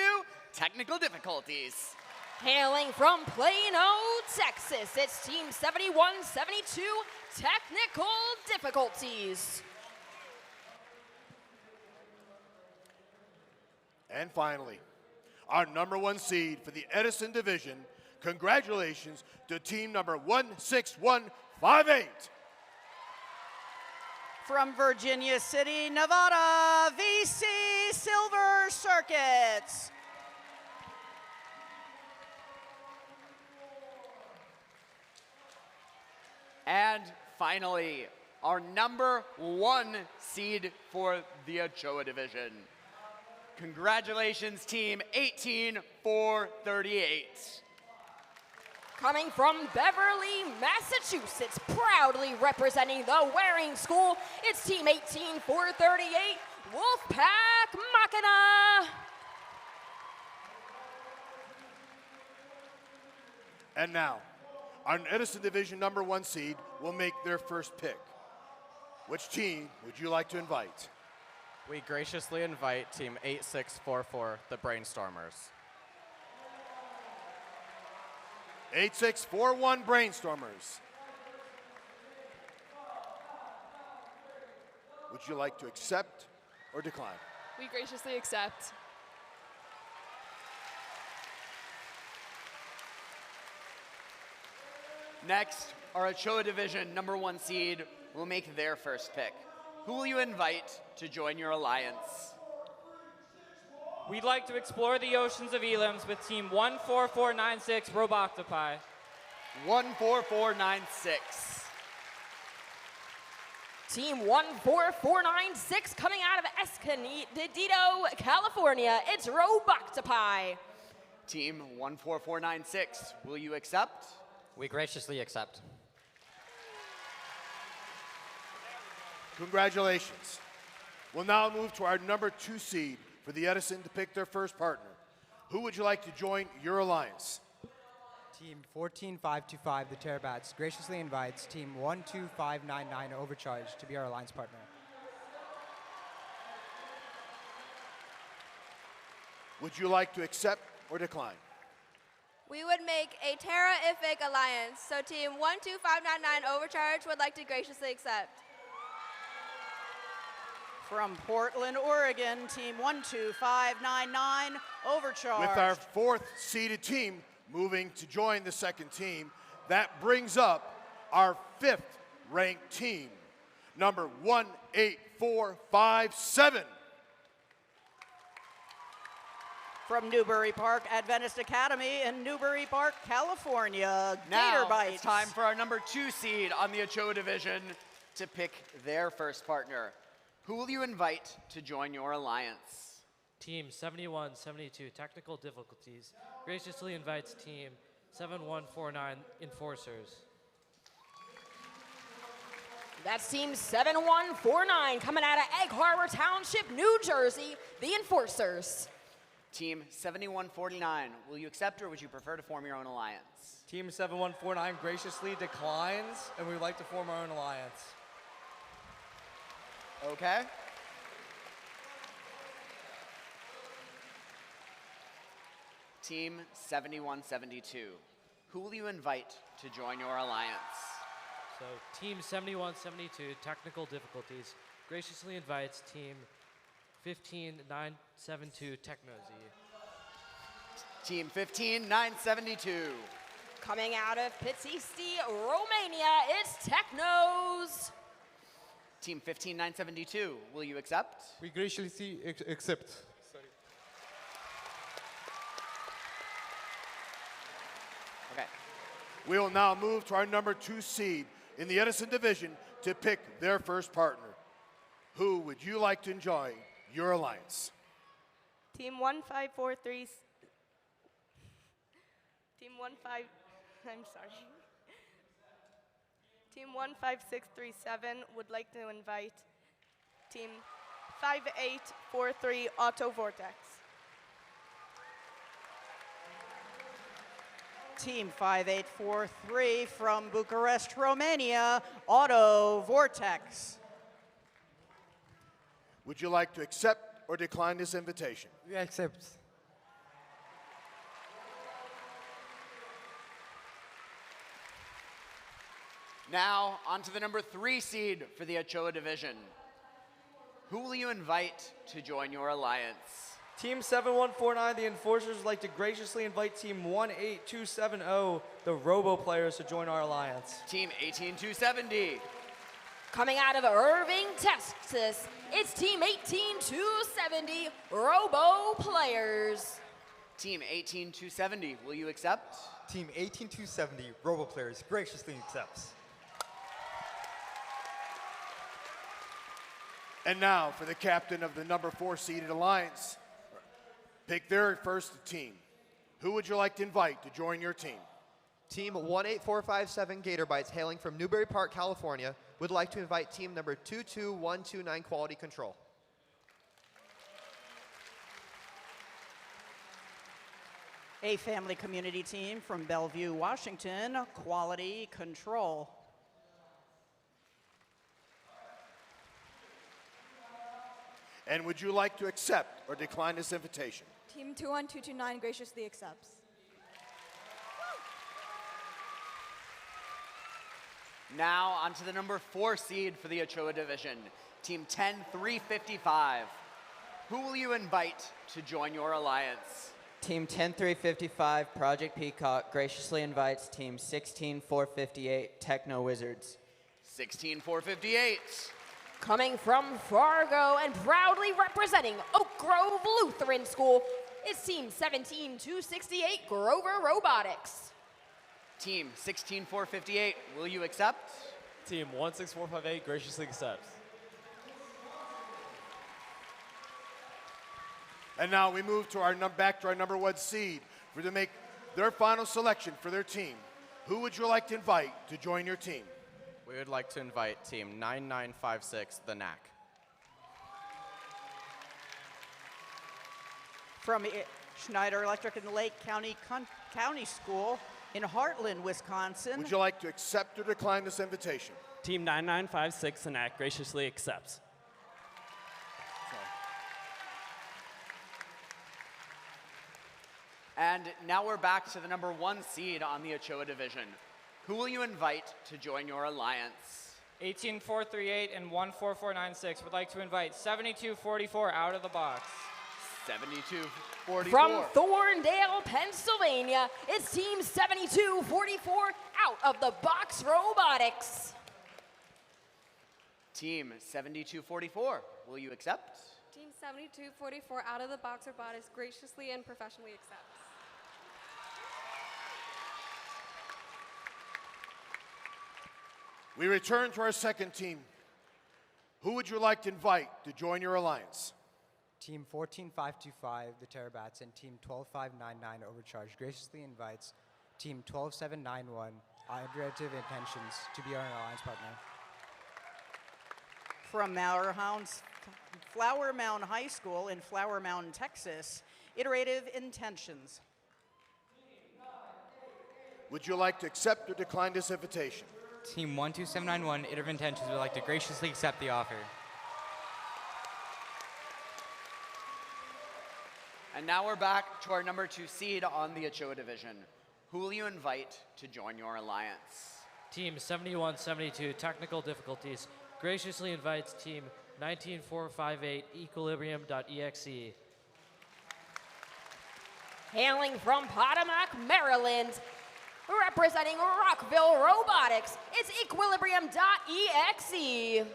Technical Difficulties. Hailing from Plano, Texas, it's Team 7172, Technical Difficulties. And finally, our number 1 seed for the Edison Division, congratulations to team number 16158. From Virginia City, Nevada, VC Silver Circuits. And finally, our number 1 seed for the Ochoa Division. Congratulations, team 18438. Coming from Beverly, Massachusetts, proudly representing the Waring School, it's Team 18438, Wolfpack Machina. And now, our Edison Division number 1 seed will make their first pick. Which team would you like to invite? We graciously invite Team 8644, the Brainstormers. 8641 Brainstormers. Would you like to accept or decline? We graciously accept. Next, our Ochoa Division number 1 seed will make their first pick. Who will you invite to join your alliance? We'd like to explore the oceans of Elims with Team 14496 Roboctopi. 14496. Team 14496 coming out of Escondido, California. It's Roboctopi. Team 14496, will you accept? We graciously accept. Congratulations. We'll now move to our number 2 seed for the Edison to pick their first partner. Who would you like to join your alliance? Team 14525, the Terabats, graciously invites Team 12599 Overcharge to be our alliance partner. Would you like to accept or decline? We would make a Terra-ific alliance, so Team 12599 Overcharge would like to graciously accept. From Portland, Oregon, Team 12599 Overcharge. With our 4th seeded team moving to join the 2nd team, that brings up our 5th ranked team, number 18457. From Newbury Park Adventist Academy in Newbury Park, California, Now Gator Bites. it's time for our number 2 seed on the Ochoa division to pick their first partner. Who will you invite to join your alliance? Team 7172 Technical Difficulties graciously invites Team 7149 Enforcers. That's Team 7149 coming out of Egg Harbor Township, New Jersey, the Enforcers. Team 7149, will you accept or would you prefer to form your own alliance? Team 7149 graciously declines, and we would like to form our own alliance. Okay. Team 7172, who will you invite to join your alliance? So Team 7172 Technical Difficulties graciously invites Team 15972 Technozy. Team 15972. Coming out of Pitsesti, Romania, it's Technos. Team 15972, will you accept? We graciously accept. Okay. We will now move to our number 2 seed in the Edison division to pick their first partner. Who would you like to join your alliance? Team 1543. I'm sorry. Team 15637 would like to invite Team 5843 Auto Vortex. Team 5843 from Bucharest, Romania, Auto Vortex. Would you like to accept or decline this invitation? We accept. Now, on to the number 3 seed for the Ochoa division. Who will you invite to join your alliance? Team 7149, the Enforcers, would like to graciously invite Team 18270, the Robo Players, to join our alliance. Team 18270. Coming out of Irving, Texas, it's Team 18270 Robo Players. Team 18270, will you accept? Team 18270 Robo Players graciously accepts. And now for the captain of the number 4 seeded alliance. Pick their first team. Who would you like to invite to join your team? Team 18457 Gator Bites, hailing from Newbury Park, California, would like to invite team number 22129 Quality Control. A family community team from Bellevue, Washington, Quality Control. And would you like to accept or decline this invitation? Team 21229 graciously accepts. Now, on to the number 4 seed for the Ochoa division, Team 10355. Who will you invite to join your alliance? Team 10355 Project Peacock graciously invites Team 16458 Techno Wizards. 16458. Coming from Fargo and proudly representing Oak Grove Lutheran School, it's Team 17268 Grover Robotics. Team 16458, will you accept? Team 16458 graciously accepts. And now we move to back to our number 1 seed for to make their final selection for their team. Who would you like to invite to join your team? We would like to invite Team 9956, the Knack. From Schneider Electric and Lake County School in Heartland, Wisconsin. Would you like to accept or decline this invitation? Team 9956, the NAC, graciously accepts. And now we're back to the number 1 seed on the Ochoa division. Who will you invite to join your alliance? 18438 and 14496 would like to invite 7244 out of the box. 7244. From Thorndale, Pennsylvania, it's Team 7244 out of the box robotics. Team 7244, will you accept? Team 7244 out of the box robotics graciously and professionally accepts. We return to our second team. Who would you like to invite to join your alliance? Team 14525, the Terabats, and Team 12599, Overcharge, graciously invites Team 12791, Adretive Intentions, to be our alliance partner. From Flower Mound High School in Flower Mound, Texas, Iterative Intentions. Would you like to accept or decline this invitation? Team 12791, Iterative Intentions, would like to graciously accept the offer. And now we're back to our number 2 seed on the Ochoa division. Who will you invite to join your alliance? Team 7172, technical difficulties, graciously invites Team 19458, equilibrium.exe. Hailing from Potomac, Maryland, representing Rockville Robotics, it's equilibrium.exe.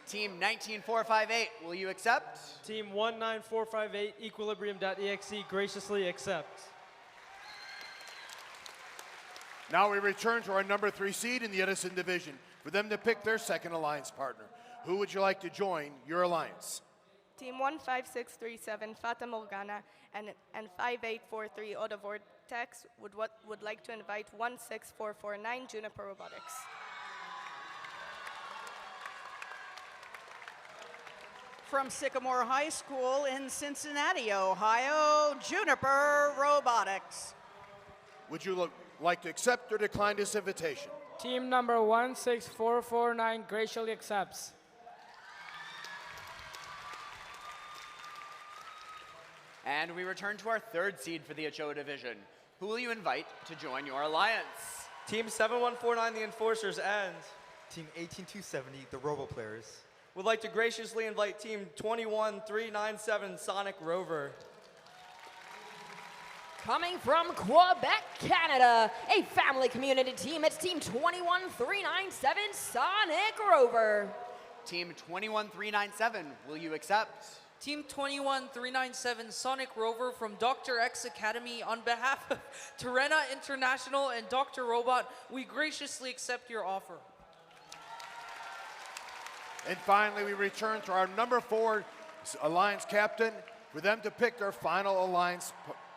Team 19458, will you accept? Team 19458, equilibrium.exe graciously accepts. Now we return to our number 3 seed in the Edison division for them to pick their second alliance partner. Who would you like to join your alliance? Team 15637 Fata Morgana and 5843 Autovortex would like to invite 16449 Juniper Robotics. From Sycamore High School in Cincinnati, Ohio, Juniper Robotics. Would you like to accept or decline this invitation? Team number 16449 graciously accepts. And we return to our 3rd seed for the Ochoa division. Who will you invite to join your alliance? Team 7149, the Enforcers, and Team 18270, the Robo Players, would like to graciously invite Team 21397, Sonic Rover. Coming from Quebec, Canada, a family community team, it's Team 21397, Sonic Rover. Team 21397, will you accept? Team 21397 Sonic Rover from Dr. X Academy, on behalf of Terena International and Dr. Robot, we graciously accept your offer. And finally, we return to our number 4 alliance captain for them to pick their final alliance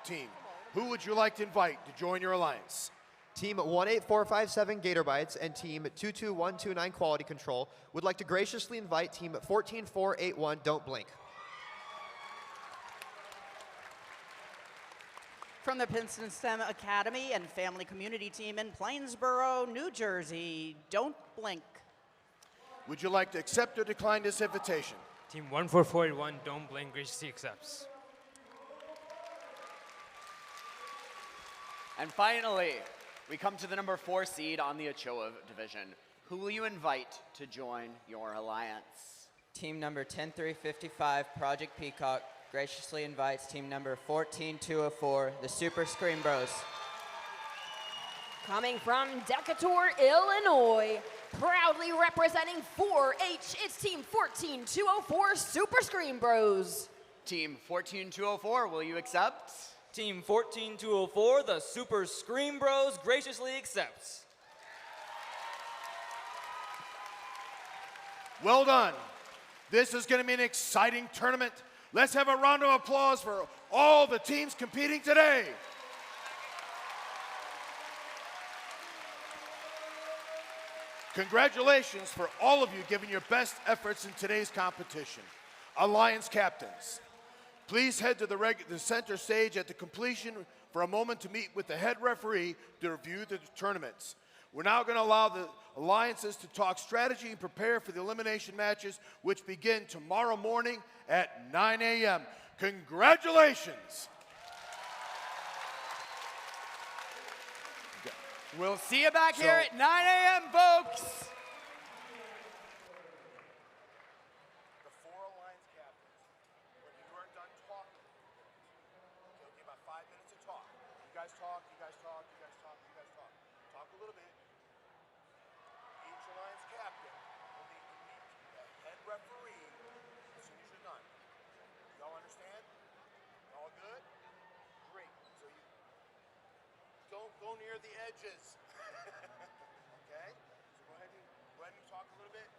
team. Who would you like to invite to join your alliance? Team 18457 Gatorbytes and Team 22129 Quality Control would like to graciously invite Team 14481 Don't Blink. From the Princeton STEM Academy and Family Community Team in Plainsboro, New Jersey, Don't Blink. Would you like to accept or decline this invitation? Team 14481, Don't Blink, graciously accepts. And finally, we come to the number 4 seed on the Ochoa division. Who will you invite to join your alliance? Team number 10355, Project Peacock, graciously invites team number 14204, the Super Scream Bros. Coming from Decatur, Illinois, proudly representing 4H, it's Team 14204, Super Scream Bros. Team 14204, will you accept? Team 14204, the Super Scream Bros, graciously accepts. Well done. This is going to be an exciting tournament. Let's have a round of applause for all the teams competing today. Congratulations for all of you giving your best efforts in today's competition. Alliance captains, please head to the center stage at the completion for a moment to meet with the head referee to review the tournaments. We're now going to allow the alliances to talk strategy and prepare for the elimination matches, which begin tomorrow morning at 9 a.m. Congratulations! We'll see you back here at 9 a.m., folks. The 4 alliance captains, when you are done talking, you'll give about 5 minutes to talk. You guys talk, you guys talk, you guys talk, you guys talk. Talk a little bit. Each alliance captain will need to meet the head referee as soon as you're done. Y'all understand? All good? Great. So you don't go near the edges. Okay? So go ahead and talk a little bit.